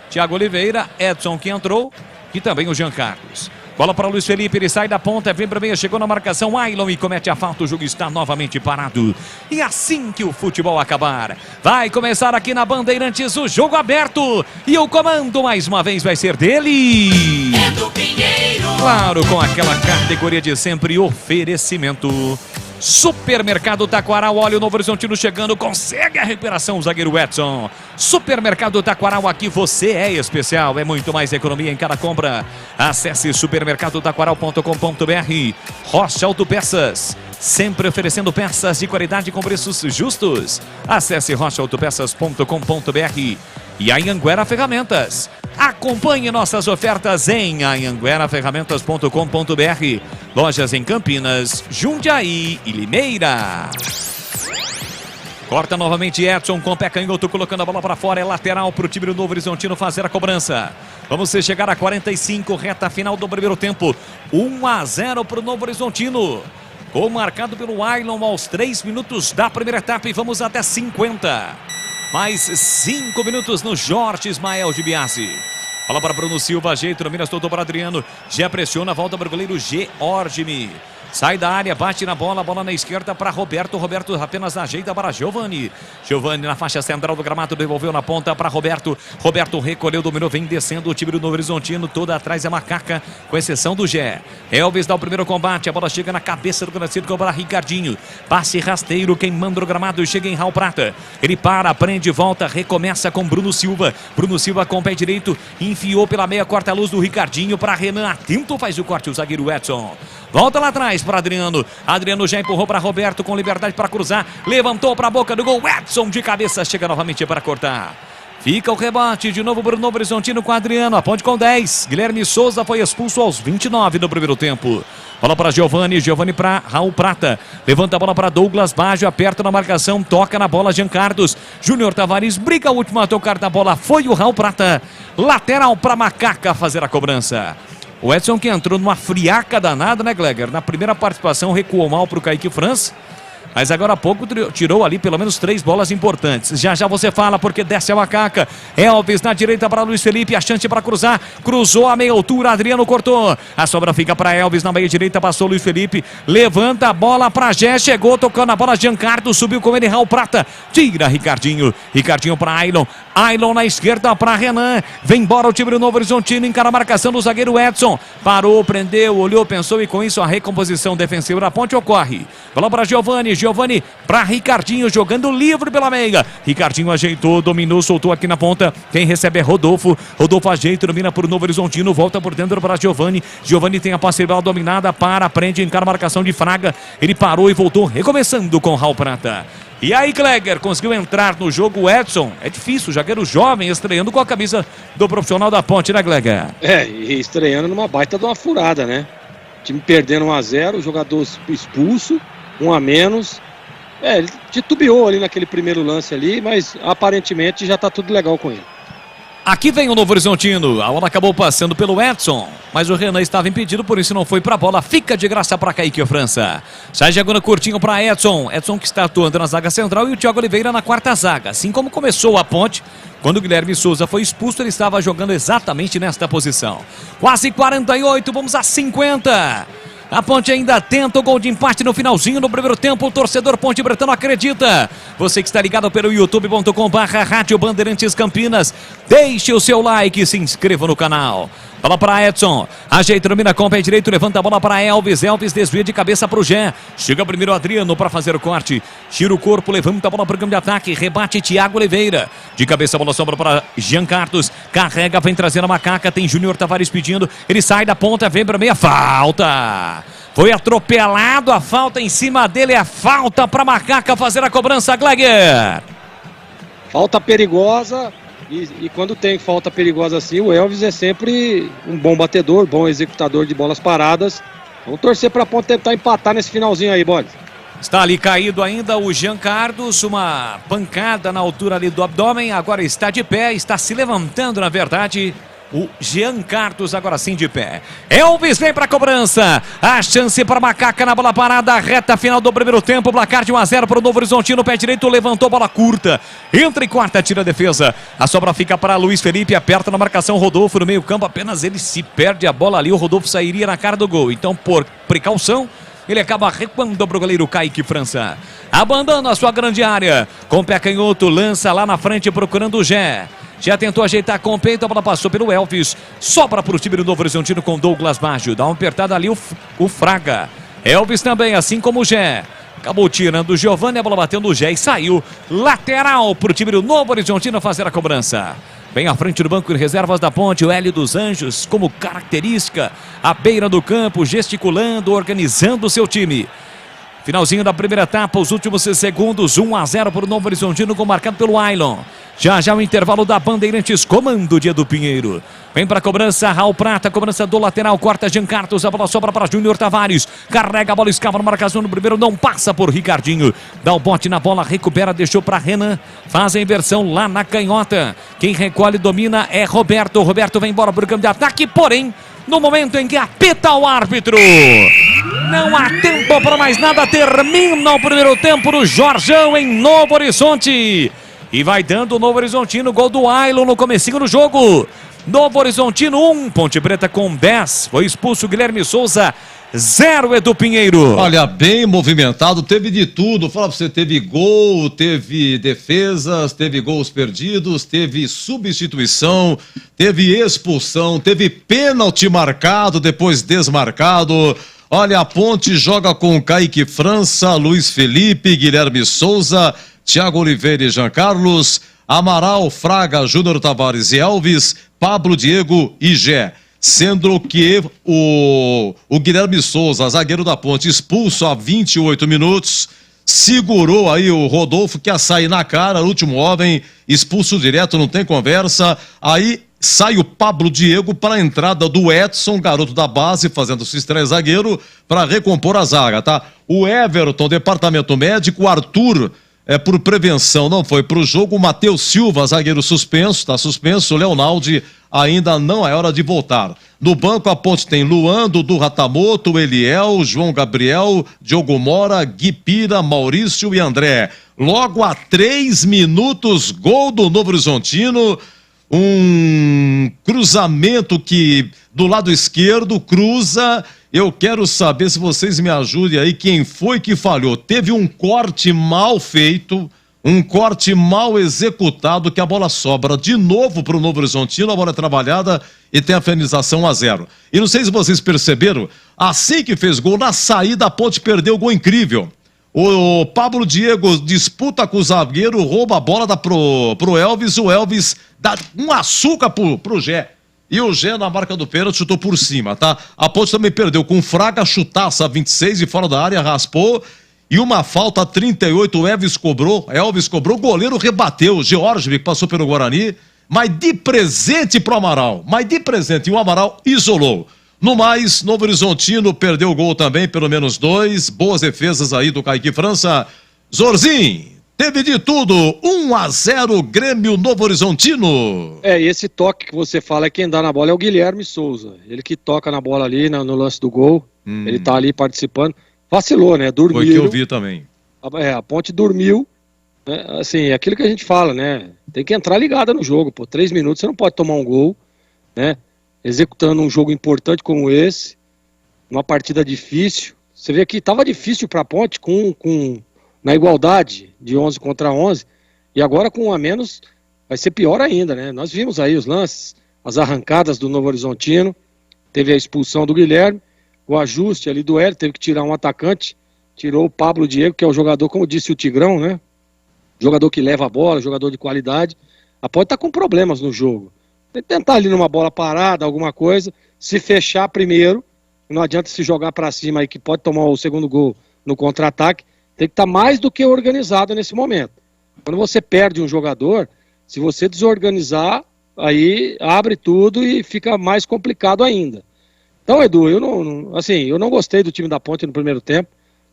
Thiago Oliveira, Edson que entrou e também o Jean Carlos. Bola para Luiz Felipe, ele sai da ponta, vem para meia, chegou na marcação, Ailon e comete a falta, o jogo está novamente parado. E assim que o futebol acabar, vai começar aqui na Bandeirantes o jogo aberto. E o comando mais uma vez vai ser dele. Edu Pinheiro. Claro, com aquela categoria de sempre, oferecimento. Supermercado Taquaral, olha o Novo Horizontino chegando, consegue a recuperação, o zagueiro Edson. Supermercado Taquaral, aqui você é especial, é muito mais economia em cada compra. Acesse supermercadotaquaral.com.br. Rocha Autopeças, sempre oferecendo peças de qualidade com preços justos. Acesse rochaautopeças.com.br. E a Anhanguera Ferramentas. Acompanhe nossas ofertas em anhangueraferramentas.com.br. Lojas em Campinas, Jundiaí e Limeira. Corta novamente Edson com o pé canhoto, colocando a bola para fora. É lateral para o time do Novo Horizontino fazer a cobrança. Vamos chegar a 45, reta final do primeiro tempo. 1-0 para o Novo Horizontino. Gol marcado pelo Ailon aos 3 minutos da primeira etapa e vamos até 50. Mais 5 minutos no Jorge Ismael de Biasi. Bola para Bruno Silva, ajeita no Minas, todo para Adriano. Já pressiona, volta para o goleiro Georgimi. Sai da área, bate na bola, bola na esquerda para Roberto. Roberto apenas ajeita para Giovani. Giovani na faixa central do gramado, devolveu na ponta para Roberto. Roberto recolheu, dominou, vem descendo o time do Novo Horizontino. Toda atrás é Macaca, com exceção do Gé. Elvis dá o primeiro combate, a bola chega na cabeça do grande círculo para Ricardinho. Passe rasteiro, queimando o gramado, chega em Raul Prata. Ele para, prende, volta, recomeça com Bruno Silva. Bruno Silva com o pé direito, enfiou pela meia, corta a luz do Ricardinho para Renan. Atento, faz o corte o zagueiro Edson. Volta lá atrás para Adriano. Adriano já empurrou para Roberto com liberdade para cruzar. Levantou para a boca do gol. Edson de cabeça chega novamente para cortar. Fica o rebate de novo para o Novo Horizontino com Adriano. A Ponte com 10. Guilherme Souza foi expulso aos 29 do primeiro tempo. Bola para Giovani. Giovani para Raul Prata. Levanta a bola para Douglas Baggio. Aperta na marcação. Toca na bola Jean Carlos. Júnior Tavares briga a última a tocar da bola. Foi o Raul Prata. Lateral para Macaca fazer a cobrança. O Edson que entrou numa friaca danada, né, Gleger? Na primeira participação recuou mal para o Kaique França. mas agora há pouco tirou ali pelo menos 3 bolas importantes. Já você fala, porque desce a macaca. Elvis na direita para Luiz Felipe, a chance para cruzar. Cruzou a meia altura, Adriano cortou. A sobra fica para Elvis na meia direita, passou Luiz Felipe. Levanta a bola para Gé, chegou tocando a bola. Giancarlo subiu com ele, Raul Prata. Tira Ricardinho. Ricardinho para Ailon. Ailon na esquerda para Renan. Vem embora o time do Novo Horizontino, encara a marcação do zagueiro Edson. Parou, prendeu, olhou, pensou e com isso a recomposição defensiva da Ponte ocorre. Bola para Giovani. Giovani para Ricardinho, jogando livre pela meia. Ricardinho ajeitou, dominou, soltou aqui na ponta. Quem recebe é Rodolfo. Rodolfo ajeita, domina por Novo Horizontino, volta por dentro para Giovani. Giovani tem a posse de bola dominada, prende, encara a marcação de Fraga. Ele parou e voltou, recomeçando com Raul Prata. E aí, Gleger, conseguiu entrar no jogo. O Edson, é difícil, zagueiro jovem, estreando com a camisa do profissional da Ponte, né, Gleger? E estreando numa baita de uma furada, né? O time perdendo 1-0, o jogador expulso, 1 a menos. Ele titubeou ali naquele primeiro lance ali, mas aparentemente já tá tudo legal com ele. Aqui vem o Novo Horizontino, a bola acabou passando pelo Edson, mas o Renan estava impedido, por isso não foi pra bola, fica de graça para Kaique França. Sai jogando curtinho para Edson que está atuando na zaga central e o Thiago Oliveira na quarta zaga. Assim como começou a Ponte, quando o Guilherme Souza foi expulso, ele estava jogando exatamente nesta posição. Quase 48, vamos a 50. A Ponte ainda tenta o gol de empate no finalzinho do primeiro tempo. O torcedor Ponte Bretano acredita. Você que está ligado pelo youtube.com/Rádio Bandeirantes Campinas, deixe o seu like e se inscreva no canal. Bola para Edson, ajeita, domina com o pé direito, levanta a bola para Elvis. Elvis desvia de cabeça para o Gé. Chega primeiro Adriano para fazer o corte. Tira o corpo, levanta a bola para o campo de ataque. Rebate Thiago Oliveira. De cabeça a bola sobra para Giancarlo. Carrega, vem trazendo a macaca. Tem Júnior Tavares pedindo. Ele sai da ponta, vem para meia. Falta! Foi atropelado, a falta em cima dele. É falta para a macaca fazer a cobrança, Gleger. Falta perigosa. E quando tem falta perigosa assim, o Elvis é sempre um bom batedor, bom executador de bolas paradas. Vamos torcer para a Ponte tentar empatar nesse finalzinho aí, Boris. Está ali caído ainda o Giancarlo, uma pancada na altura ali do abdômen, agora está de pé, está se levantando na verdade. O Giancarlo agora sim de pé. Elvis vem para a cobrança. A chance para Macaca na bola parada. Reta final do primeiro tempo. Placar de 1-0 para o Novo Horizontino. Pé direito levantou, bola curta. Entra em quarta, tira a defesa. A sobra fica para Luiz Felipe. Aperta na marcação Rodolfo no meio campo. Apenas ele se perde a bola ali. O Rodolfo sairia na cara do gol. Então, por precaução, ele acaba recuando para o goleiro Kaique França. Abandona a sua grande área. Com o pé canhoto, lança lá na frente procurando o Gé. Já tentou ajeitar com o peito, a bola passou pelo Elvis. Sobra para o time do Novo Horizontino com Douglas Baggio. Dá uma apertada ali o Fraga. Elvis também, assim como o Gé. Acabou tirando o Giovani, a bola bateu no Gé e saiu. Lateral para o time do Novo Horizontino fazer a cobrança. Bem à frente do banco de reservas da Ponte, o Hélio dos Anjos, como característica, à beira do campo, gesticulando, organizando o seu time. Finalzinho da primeira etapa, os últimos segundos, 1-0 para o Novo Horizontino, gol marcado pelo Ailon. Já o intervalo da Bandeirantes, comando de Edu Pinheiro. Vem para a cobrança, Raul Prata, cobrança do lateral, corta Giancarlo, a bola sobra para Júnior Tavares. Carrega a bola, escava na marcação no primeiro, não passa por Ricardinho. Dá o bote na bola, recupera, deixou para Renan. Faz a inversão lá na canhota. Quem recolhe, domina é Roberto. Roberto vem embora para o campo de ataque, porém, no momento em que apita o árbitro, não há tempo para mais nada, termina o primeiro tempo no Jorjão em Novo Horizonte. E vai dando o Novo Horizontino, gol do Ailon no comecinho do jogo. Novo Horizontino 1, Ponte Preta com 10. Foi expulso Guilherme Souza, 0 Edu Pinheiro. Olha, bem movimentado, teve de tudo. Fala pra você, teve gol, teve defesas, teve gols perdidos, teve substituição, teve expulsão, teve pênalti marcado, depois desmarcado. Olha, a Ponte joga com Kaique França, Luiz Felipe, Guilherme Souza, Thiago Oliveira e Giancarlo, Amaral, Fraga, Júnior Tavares e Elvis, Pablo, Diego e Gé. Sendo que o Guilherme Souza, zagueiro da Ponte, expulso a 28 minutos, segurou aí o Rodolfo, que ia sair na cara, o último homem, expulso direto, não tem conversa. Aí sai o Pablo Diego para a entrada do Edson, garoto da base, fazendo sua estreia zagueiro, para recompor a zaga, tá? O Everton, departamento médico, o Arthur, por prevenção, não foi para o jogo. O Matheus Silva, zagueiro suspenso, está suspenso. O Leonaldi, ainda não é hora de voltar. No banco, a Ponte tem Luan, Dudu Ratamoto, Eliel, João Gabriel, Diogo Mora, Gui Pira, Maurício e André. Logo a 3 minutos, gol do Novo Horizontino, um cruzamento que do lado esquerdo cruza. Eu quero saber se vocês me ajudem aí, quem foi que falhou. Teve um corte mal feito, um corte mal executado, que a bola sobra de novo para o Novo Horizontino, a bola é trabalhada e tem a finalização 1-0. E não sei se vocês perceberam, assim que fez gol, na saída a Ponte perdeu um gol incrível. O Pablo Diego disputa com o zagueiro, rouba a bola, dá pro Elvis, o Elvis dá um açúcar pro Gé. E o Gé, na marca do pênalti, chutou por cima, tá? A Ponte também perdeu com o Fraga, chutaça 26 e fora da área, raspou. E uma falta 38, o Elvis cobrou, o goleiro rebateu, o George, que passou pelo Guarani, mas de presente pro Amaral, e o Amaral isolou. No mais, Novo Horizontino perdeu o gol também, pelo menos 2, boas defesas aí do Kaique França. Zorzinho, teve de tudo, 1-0 Grêmio Novo Horizontino. E esse toque que você fala, quem dá na bola é o Guilherme Souza, ele que toca na bola ali no lance do gol, ele tá ali participando. Vacilou, né? Dormiu. Foi que eu vi também. A Ponte dormiu, né? Assim, é aquilo que a gente fala, né? Tem que entrar ligada no jogo, 3 minutos você não pode tomar um gol, né? Executando um jogo importante como esse, uma partida difícil. Você vê que estava difícil para a Ponte na igualdade de 11 contra 11, e agora com um a menos vai ser pior ainda, né? Nós vimos aí os lances, as arrancadas do Novo Horizontino, teve a expulsão do Guilherme, o ajuste ali do Hélio, teve que tirar um atacante, tirou o Pablo Diego, que é o jogador, como disse o Tigrão, né? Jogador que leva a bola, jogador de qualidade. A Ponte tá com problemas no jogo. Tem que tentar ali numa bola parada, alguma coisa, se fechar primeiro, não adianta se jogar para cima aí, que pode tomar o segundo gol no contra-ataque, tem que estar mais do que organizado nesse momento. Quando você perde um jogador, se você desorganizar, aí abre tudo e fica mais complicado ainda. Então, Edu, eu não gostei do time da Ponte no primeiro tempo,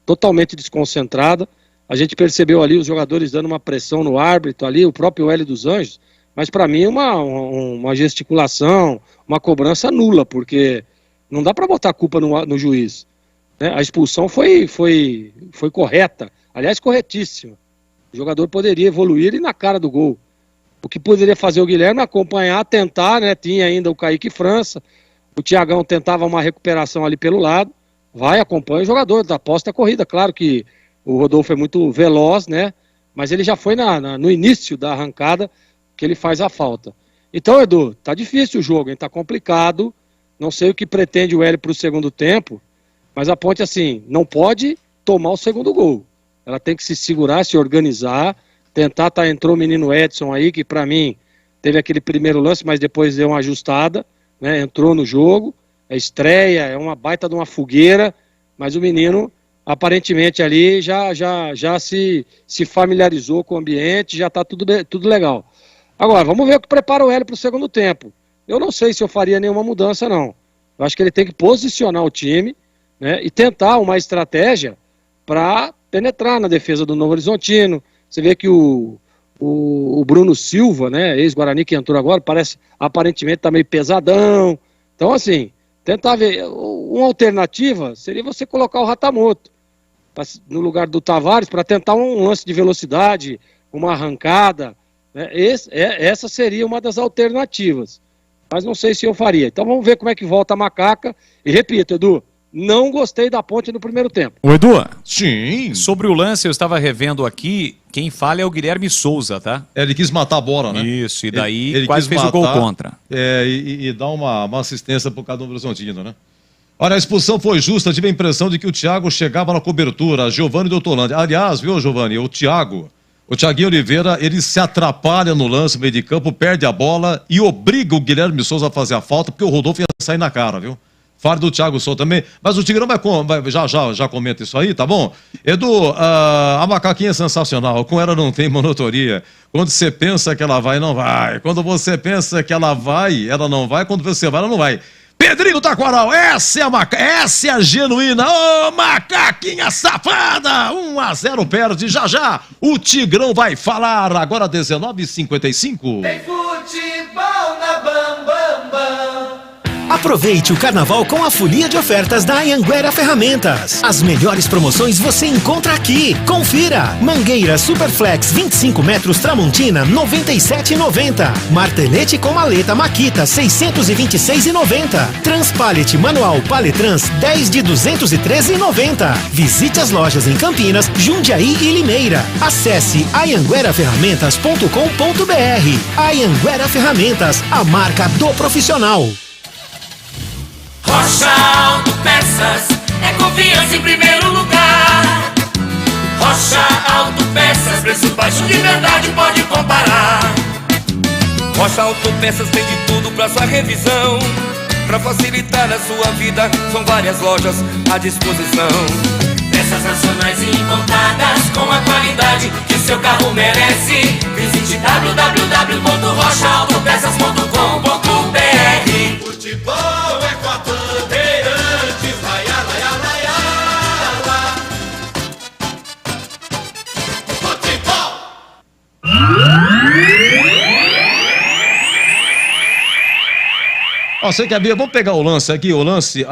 totalmente desconcentrada. A gente percebeu ali os jogadores dando uma pressão no árbitro ali, o próprio Hélio dos Anjos, mas para mim uma gesticulação, uma cobrança nula, porque não dá para botar a culpa no juiz, né? A expulsão foi correta, aliás, corretíssima. O jogador poderia evoluir e ir na cara do gol. O que poderia fazer o Guilherme é acompanhar, tentar, né? Tinha ainda o Kaique França, o Thiagão tentava uma recuperação ali pelo lado, acompanha o jogador, aposta a corrida. Claro que o Rodolfo é muito veloz, né? Mas ele já foi no início da arrancada que ele faz a falta. Então, Edu, tá difícil o jogo, hein? Tá complicado. Não sei o que pretende o Hélio pro segundo tempo, mas a Ponte, assim, não pode tomar o segundo gol. Ela tem que se segurar, se organizar, tentar, entrou o menino Edson aí, que pra mim teve aquele primeiro lance, mas depois deu uma ajustada, né? Entrou no jogo, é estreia, é uma baita de uma fogueira, mas o menino aparentemente ali já se familiarizou com o ambiente, já tá tudo legal. Agora, vamos ver o que prepara o Hélio para o segundo tempo. Eu não sei se eu faria nenhuma mudança, não. Eu acho que ele tem que posicionar o time, né, e tentar uma estratégia para penetrar na defesa do Novo Horizontino. Você vê que o Bruno Silva, né, ex-Guarani que entrou agora, aparentemente tá meio pesadão. Então, assim, tentar ver. Uma alternativa seria você colocar o Ratamoto no lugar do Tavares para tentar um lance de velocidade, uma arrancada. Essa seria uma das alternativas, mas não sei se eu faria. Então vamos ver como é que volta a macaca. E repito, Edu, não gostei da Ponte no primeiro tempo. Ô Edu, sim. Sobre o lance, eu estava revendo aqui, quem falha é o Guilherme Souza, tá? Ele quis matar a bola, né? Isso, e daí ele quase fez o gol contra. E dá uma assistência pro cada Novo Horizontino, né? Olha, a expulsão foi justa, tive a impressão de que o Thiago chegava na cobertura, Giovanni do Tolândia. Aliás, viu, Giovanni, o Thiaguinho Oliveira, ele se atrapalha no lance, meio de campo, perde a bola e obriga o Guilherme Souza a fazer a falta, porque o Rodolfo ia sair na cara, viu? Fala do Thiago Souza também, mas o Tigrão já comenta isso aí, tá bom? Edu, a macaquinha é sensacional, com ela não tem monotonia. Quando você pensa que ela vai, não vai. Quando você pensa que ela vai, ela não vai. Quando você vai, ela não vai. Pedrinho Taquaral, essa é a genuína. Ô, macaquinha safada! 1-0 perde, já. O Tigrão vai falar agora 19h55. Tem futebol na Bambam. Aproveite o carnaval com a folia de ofertas da Anhanguera Ferramentas. As melhores promoções você encontra aqui. Confira! Mangueira Superflex 25 metros Tramontina, R$ 97,90. Martelete com maleta Makita, R$ 626,90. Transpallet manual Paletrans, 10 de R$ 213,90. Visite as lojas em Campinas, Jundiaí e Limeira. Acesse anhangueraferramentas.com.br. Anhanguera Ferramentas, a marca do profissional. Rocha Autopeças é confiança em primeiro lugar. Rocha Autopeças, preço baixo de verdade, pode comparar. Rocha Autopeças tem de tudo pra sua revisão. Pra facilitar a sua vida, são várias lojas à disposição. Peças nacionais e importadas com a qualidade que o seu carro merece. Visite www.rochaautopeças.com.br. Futebol é com a Bandeirantes, laia, laia, laia, laia. Futebol! Você quer ver? Vamos pegar o lance aqui, o lance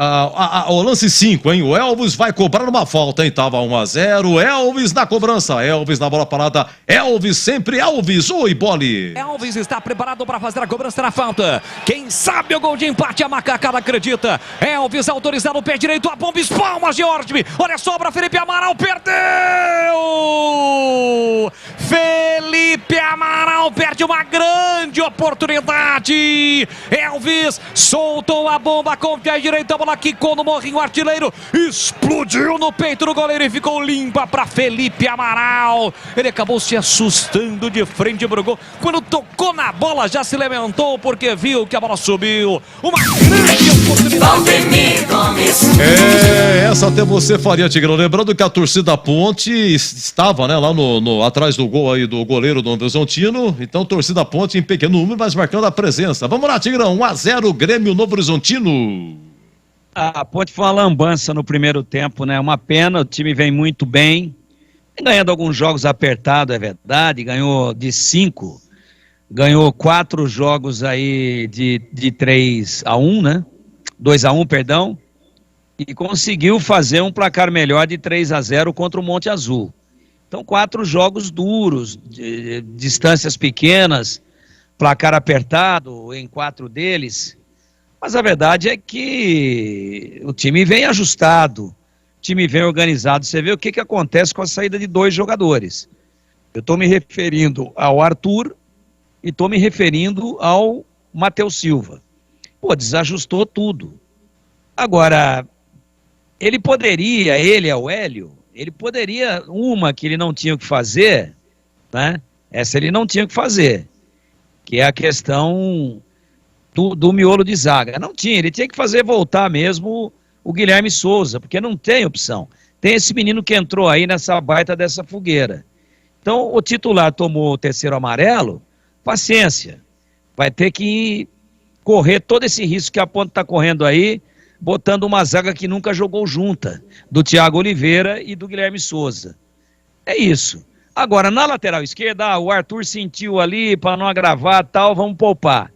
5, hein? O Elvis vai cobrar uma falta, hein? Tava 1-0, Elvis na cobrança, Elvis na bola parada, Elvis sempre Elvis. Oi, Boli. Elvis está preparado para fazer a cobrança na falta. Quem sabe o gol de empate, a macacada acredita. Elvis autorizado, pé direito, a bomba, espalma, George. Olha a sobra, Felipe Amaral perdeu. Felipe Amaral perde uma grande oportunidade. Elvis soltou a bomba com o pé direito, a bola quicou no morrinho, artilheiro explodiu no peito do goleiro e ficou limpa para Felipe Amaral. Ele acabou se assustando de frente pro gol. Quando tocou na bola já se lamentou porque viu que a bola subiu. Uma grande oportunidade. Essa até você faria, Tigrão. Lembrando que a torcida Ponte estava, né, lá atrás do gol aí do goleiro do Horizontino. Então, torcida Ponte em pequeno número, mas marcando a presença. Vamos lá, Tigrão. 1-0, Grêmio Novo Horizontino. A Ponte foi uma lambança no primeiro tempo, né? Uma pena, o time vem muito bem. Ganhando alguns jogos apertados, é verdade. Ganhou de 5. Ganhou 4 jogos aí de 3-1, né? 2-1, perdão. E conseguiu fazer um placar melhor de 3-0 contra o Monte Azul. Então, 4 jogos duros, de distâncias pequenas, placar apertado em 4 deles. Mas a verdade é que o time vem ajustado, o time vem organizado. Você vê o que acontece com a saída de 2 jogadores. Eu estou me referindo ao Arthur e estou me referindo ao Matheus Silva. Pô, desajustou tudo. Agora, ele é o Hélio, ele poderia, uma que ele não tinha o que fazer, né? Essa ele não tinha o que fazer, que é a questão do miolo de zaga. Não tinha, ele tinha que fazer voltar mesmo o Guilherme Souza, porque não tem opção. Tem esse menino que entrou aí nessa baita dessa fogueira. Então, o titular tomou o 3º amarelo, paciência. Vai ter que correr todo esse risco que a Ponte está correndo aí, botando uma zaga que nunca jogou junta, do Thiago Oliveira e do Guilherme Souza. É isso. Agora, na lateral esquerda, o Arthur sentiu ali, para não agravar tal, vamos poupar.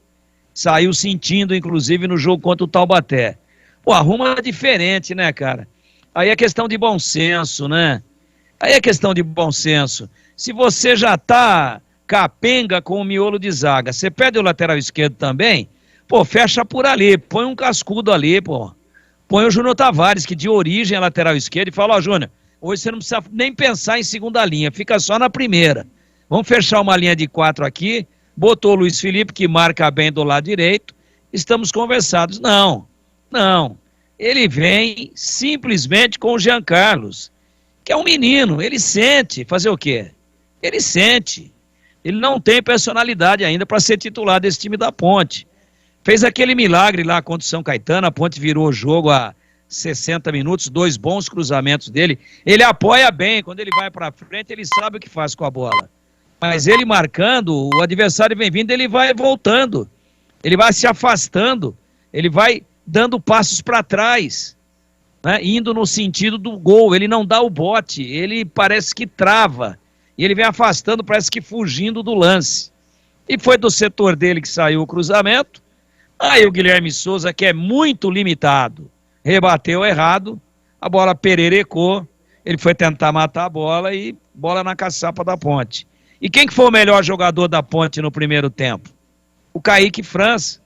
Saiu sentindo, inclusive, no jogo contra o Taubaté. Pô, arruma diferente, né, cara? Aí é questão de bom senso, né? Aí é questão de bom senso. Se você já tá capenga com o miolo de zaga, você perde o lateral esquerdo também, pô, fecha por ali, põe um cascudo ali, pô. Põe o Júnior Tavares, que de origem é lateral esquerdo, e fala, ó, Júnior, hoje você não precisa nem pensar em segunda linha, fica só na primeira. Vamos fechar uma linha de 4 aqui, botou o Luiz Felipe, que marca bem do lado direito, estamos conversados. Não. Ele vem simplesmente com o Jean Carlos, que é um menino, ele sente, fazer o quê? Ele sente. Ele não tem personalidade ainda para ser titular desse time da Ponte. Fez aquele milagre lá contra o São Caetano, a Ponte virou o jogo a 60 minutos, 2 bons cruzamentos dele. Ele apoia bem, quando ele vai para frente, ele sabe o que faz com a bola. Mas ele marcando, o adversário vem vindo, ele vai voltando. Ele vai se afastando, ele vai dando passos para trás, né, indo no sentido do gol. Ele não dá o bote, ele parece que trava. E ele vem afastando, parece que fugindo do lance. E foi do setor dele que saiu o cruzamento. Aí o Guilherme Souza, que é muito limitado, rebateu errado, a bola pererecou, ele foi tentar matar a bola e bola na caçapa da Ponte. E quem que foi o melhor jogador da Ponte no primeiro tempo? O Kaique França.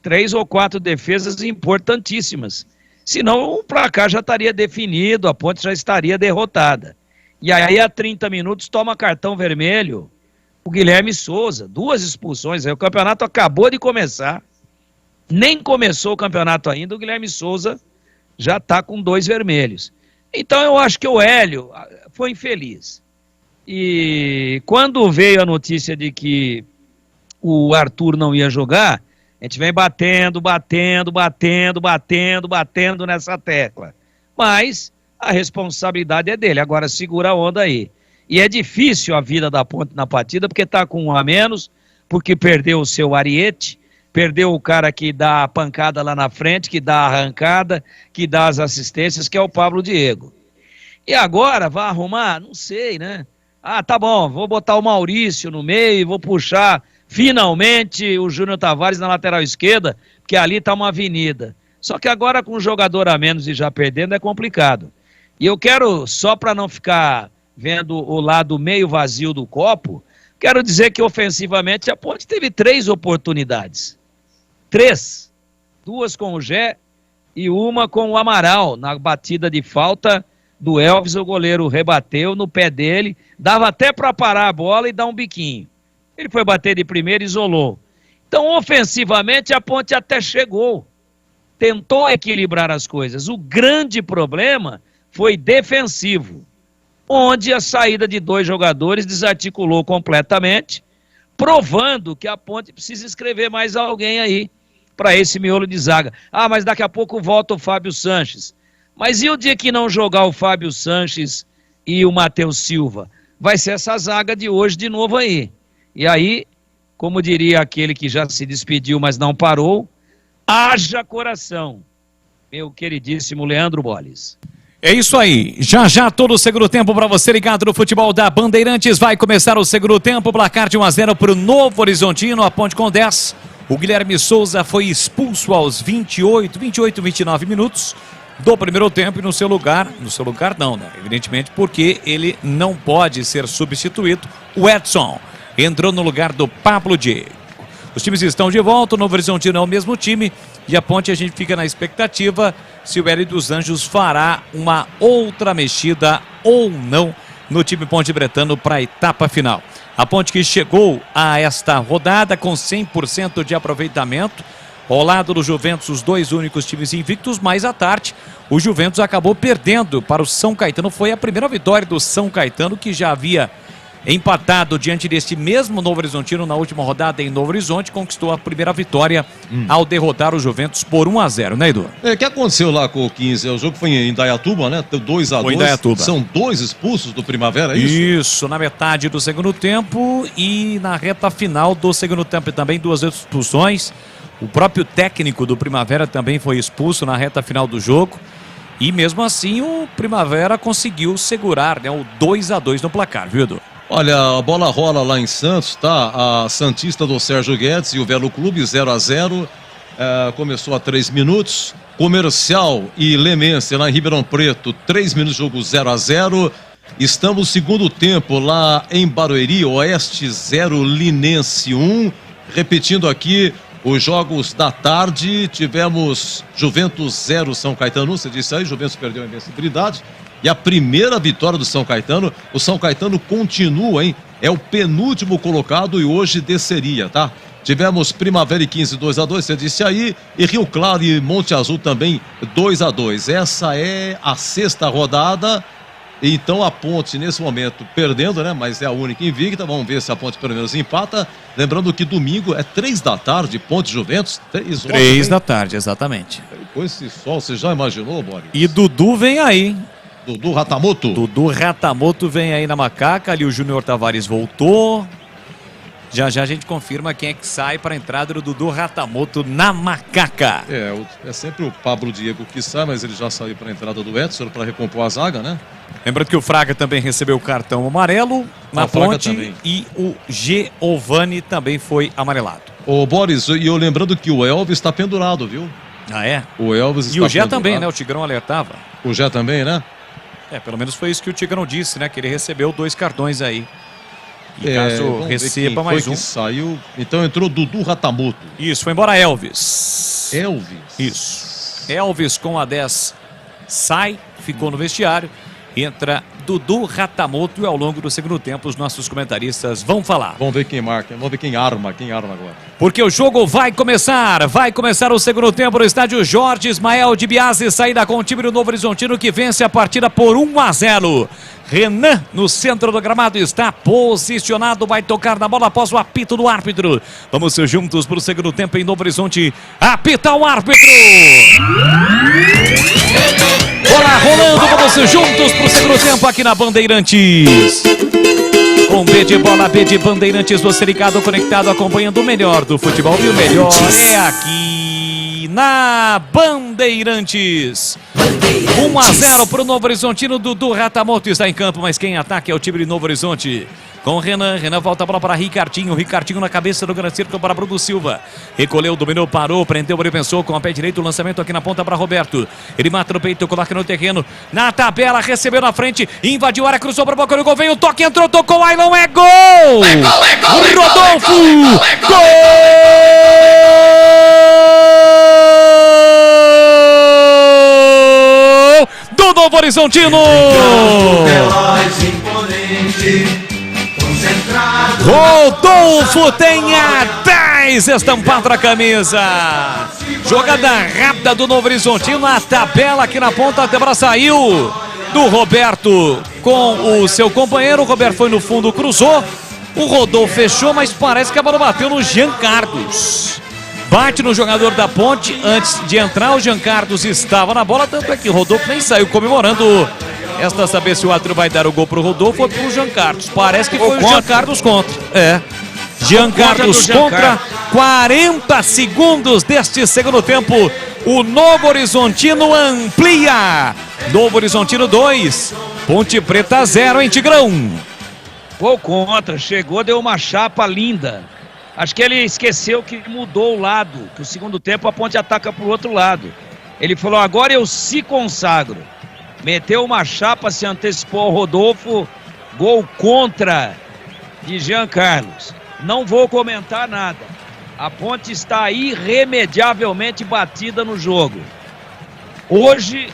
3 ou 4 defesas importantíssimas. Senão o placar já estaria definido, a Ponte já estaria derrotada. E aí a 30 minutos toma cartão vermelho o Guilherme Souza, 2 expulsões. Aí o campeonato acabou de começar, nem começou o campeonato ainda, o Guilherme Souza já está com 2 vermelhos. Então eu acho que o Hélio foi infeliz. E quando veio a notícia de que o Arthur não ia jogar, a gente vem batendo nessa tecla. Mas a responsabilidade é dele. Agora segura a onda aí. E é difícil a vida da Ponte na partida, porque está com 1 a menos, porque perdeu o seu Ariete, perdeu o cara que dá a pancada lá na frente, que dá a arrancada, que dá as assistências, que é o Pablo Diego. E agora vai arrumar? Não sei, né? Ah, tá bom, vou botar o Maurício no meio e vou puxar finalmente o Júnior Tavares na lateral esquerda, porque ali está uma avenida. Só que agora com um jogador a menos e já perdendo é complicado. E eu quero, só para não ficar vendo o lado meio vazio do copo, quero dizer que ofensivamente a Ponte teve 3 oportunidades. 3. 2 com o Gé e 1 com o Amaral. Na batida de falta do Elvis, o goleiro rebateu no pé dele, dava até para parar a bola e dar um biquinho. Ele foi bater de primeira e isolou. Então, ofensivamente, a Ponte até chegou. Tentou equilibrar as coisas. O grande problema foi defensivo, onde a saída de 2 jogadores desarticulou completamente, provando que a Ponte precisa inscrever mais alguém aí para esse miolo de zaga. Ah, mas daqui a pouco volta o Fábio Sanches. Mas e o dia que não jogar o Fábio Sanches e o Matheus Silva? Vai ser essa zaga de hoje de novo aí. E aí, como diria aquele que já se despediu, mas não parou, haja coração, meu queridíssimo Leandro Bolles. É isso aí, já todo o segundo tempo para você ligado no futebol da Bandeirantes. Vai começar o segundo tempo, placar de 1 a 0 para o Novo Horizontino, a Ponte com 10. O Guilherme Souza foi expulso aos 29 minutos do primeiro tempo e no seu lugar não, né? Evidentemente porque ele não pode ser substituído. O Edson entrou no lugar do Pablo Diego. Os times estão de volta, o Novo Horizontino é o mesmo time e a Ponte a gente fica na expectativa se o Hélio dos Anjos fará uma outra mexida ou não no time Ponte Bretano para a etapa final. A Ponte que chegou a esta rodada com 100% de aproveitamento, ao lado do Juventus, os 2 únicos times invictos, mas à tarde o Juventus acabou perdendo para o São Caetano. Foi a primeira vitória do São Caetano, que já havia empatado diante deste mesmo Novo Horizontino na última rodada em Novo Horizonte, conquistou a primeira vitória ao derrotar o Juventus por 1 a 0, né, Edu? O que aconteceu lá com o 15? O jogo foi em Indaiatuba, né? 2 a 2. Foi em Indaiatuba. São 2 expulsos do Primavera, é isso? Isso, na metade do segundo tempo e na reta final do segundo tempo também 2 expulsões. O próprio técnico do Primavera também foi expulso na reta final do jogo. E mesmo assim o Primavera conseguiu segurar, né, o 2 a 2 no placar, viu, Edu? Olha, a bola rola lá em Santos, tá? A Santista do Sérgio Guedes e o Velo Clube 0 a 0. Começou há 3 minutos. Comercial e Lemense lá em Ribeirão Preto, 3 minutos de jogo 0 a 0. Estamos no segundo tempo lá em Barueri, Oeste 0, Linense 1. Repetindo aqui os jogos da tarde, tivemos Juventus 0, São Caetano 1. Você disse aí, Juventus perdeu a invencibilidade. E a primeira vitória do São Caetano, o São Caetano continua, hein? É o penúltimo colocado e hoje desceria, tá? Tivemos Primavera e 15, 2 a 2, você disse aí, e Rio Claro e Monte Azul também 2 a 2. Essa é a 6ª rodada, então a Ponte nesse momento perdendo, né? Mas é a única invicta, vamos ver se a Ponte pelo menos empata. Lembrando que domingo é 3 da tarde, Ponte Juventus, 3 da tarde, exatamente. Com esse sol, você já imaginou, Boris? E Dudu vem aí. Dudu Ratamoto. Dudu Ratamoto vem aí na macaca, ali o Júnior Tavares voltou. Já a gente confirma quem é que sai para a entrada do Dudu Ratamoto na macaca. É sempre o Pablo Diego que sai, mas ele já saiu para a entrada do Edson para recompor a zaga, né? Lembrando que o Fraga também recebeu o cartão amarelo na Ponte e o Giovani também foi amarelado. Ô, Boris, e eu lembrando que o Elvis está pendurado, viu? Ah, é? O Elvis está E o Gé pendurado. também, né? O Tigrão alertava. O Gé também, né? Pelo menos foi isso que o Tigrão disse, né? Que ele recebeu 2 cartões aí. E caso vamos ver receba quem mais foi um. que saiu. Então entrou Dudu Ratamoto. Isso, foi embora Elvis. Elvis? Isso. Elvis com a 10 sai, ficou no vestiário. Entra Dudu Ratamoto e ao longo do segundo tempo os nossos comentaristas vão falar. Vamos ver quem marca, vamos ver quem arma agora. Porque o jogo vai começar o segundo tempo no estádio Jorge Ismael de Biase, saída com o time do Novo Horizontino que vence a partida por 1-0. Renan no centro do gramado está posicionado, vai tocar na bola após o apito do árbitro. Vamos juntos para o segundo tempo em Novo Horizonte. Apita o árbitro! Bola rolando, vamos juntos para o segundo tempo aqui na Bandeirantes. Com B de bola, B de Bandeirantes, você ligado, conectado, acompanhando o melhor do futebol. E o melhor é aqui na Bandeirantes. 1-0 para o Novo Horizontino. Dudu Ratamoto está em campo, mas quem ataca é o time de Novo Horizonte. Com Renan, volta a bola para Ricardinho na cabeça do grande círculo para Bruno Silva. Recolheu, dominou, parou, prendeu, ele pensou com o pé direito, o lançamento aqui na ponta para Roberto. Ele mata no peito, coloca no terreno, na tabela, recebeu na frente, invadiu a área, cruzou para o boca do gol, veio o toque, entrou, tocou, Ailon, é gol! Rodolfo! Gol! Do Novo Horizontino! Rodolfo tem a 10 estampado na camisa. Jogada rápida do Novo Horizontino. A tabela aqui na ponta, a bola saiu do Roberto com o seu companheiro. O Roberto foi no fundo, cruzou. O Rodolfo fechou, mas parece que a bola bateu no Jean Carlos. Bate no jogador da Ponte. Antes de entrar, o Jean Carlos estava na bola. Tanto é que o Rodolfo nem saiu comemorando. Resta saber se o árbitro vai dar o gol pro Rodolfo ou pro Jean Carlos. Parece que foi o Jean Carlos contra. Jean Carlos contra. 40 segundos deste segundo tempo. O Novo Horizontino amplia. Novo Horizontino 2. Ponte Preta 0 em Tigrão. Gol contra. Chegou, deu uma chapa linda. Acho que ele esqueceu que mudou o lado. Que o segundo tempo a Ponte ataca pro outro lado. Ele falou, agora eu se consagro. Meteu uma chapa, se antecipou ao Rodolfo. Gol contra de Jean Carlos. Não vou comentar nada. A Ponte está irremediavelmente batida no jogo. Hoje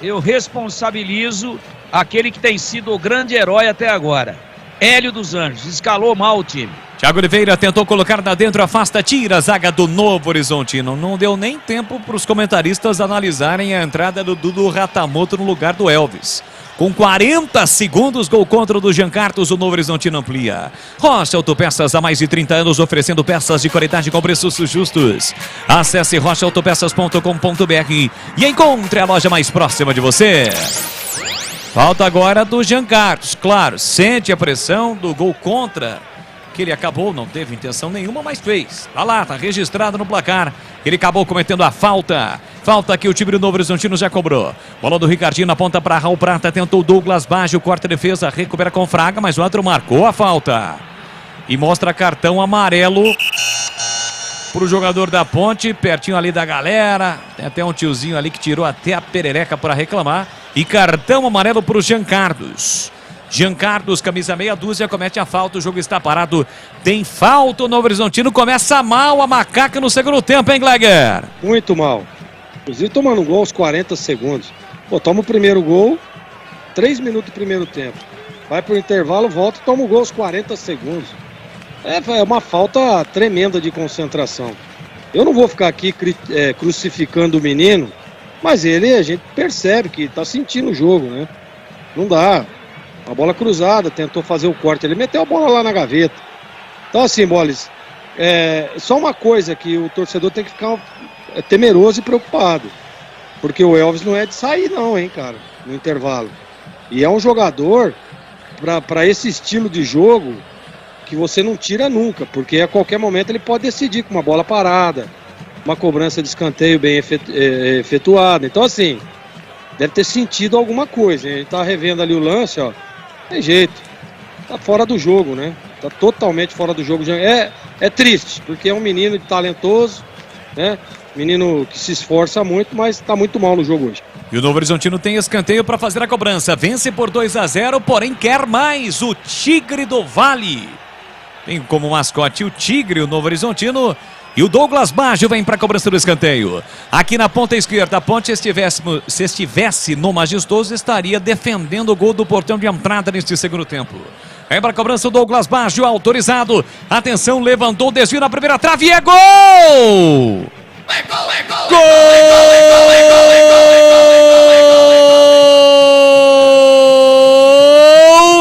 eu responsabilizo aquele que tem sido o grande herói até agora. Hélio dos Anjos. Escalou mal o time. Thiago Oliveira tentou colocar lá dentro, afasta, tira a zaga do Novo Horizontino. Não deu nem tempo para os comentaristas analisarem a entrada do Dudu Ratamoto no lugar do Elvis. Com 40 segundos, gol contra do Jean Carlos, o Novo Horizontino amplia. Rocha Autopeças, há mais de 30 anos, oferecendo peças de qualidade com preços justos. Acesse rochaautopeças.com.br e encontre a loja mais próxima de você. Falta agora do Jean Carlos. Claro, sente a pressão do gol contra, que ele acabou, não teve intenção nenhuma, mas fez. Tá lá, tá registrado no placar. Ele acabou cometendo a falta. Falta que o time do Novo Horizontino já cobrou. Bola do Ricardinho na ponta para Raul Prata. Tentou o Douglas Baggio, corta a defesa, recupera com Fraga, mas o outro marcou a falta. E mostra cartão amarelo pro jogador da Ponte, pertinho ali da galera. Tem até um tiozinho ali que tirou até a perereca para reclamar. E cartão amarelo pro Jean Carlos. Jean Carlos, camisa meia dúzia, comete a falta, o jogo está parado. Tem falta, o Novo Horizontino começa mal a macaca no segundo tempo, hein, Gleger? Muito mal. Inclusive tomando um gol aos 40 segundos. Pô, toma o primeiro gol, 3 minutos do primeiro tempo. Vai pro intervalo, volta e toma o gol aos 40 segundos. É uma falta tremenda de concentração. Eu não vou ficar aqui crucificando o menino, mas a gente percebe que tá sentindo o jogo, né? Não dá. A bola cruzada, tentou fazer o corte, ele meteu a bola lá na gaveta. Então assim, Bolis, só uma coisa que o torcedor tem que ficar temeroso e preocupado. Porque o Elvis não é de sair não, hein, cara, no intervalo. E é um jogador, para esse estilo de jogo, que você não tira nunca, porque a qualquer momento ele pode decidir com uma bola parada, uma cobrança de escanteio bem efetuada. Então assim, deve ter sentido alguma coisa, hein? A gente tá revendo ali o lance, ó. Tem jeito, tá fora do jogo, né? Tá totalmente fora do jogo. É triste, porque é um menino talentoso, né? Menino que se esforça muito, mas tá muito mal no jogo hoje. E o Novo Horizontino tem escanteio para fazer a cobrança. Vence por 2-0, porém quer mais. O Tigre do Vale. Tem como mascote o Tigre, o Novo Horizontino. E o Douglas Baggio vem para a cobrança do escanteio. Aqui na ponta esquerda, a Ponte, se estivesse no Majestoso, estaria defendendo o gol do portão de entrada neste segundo tempo. Vem para a cobrança o Douglas Baggio, autorizado. Atenção, levantou o desvio na primeira trave e é gol! Gol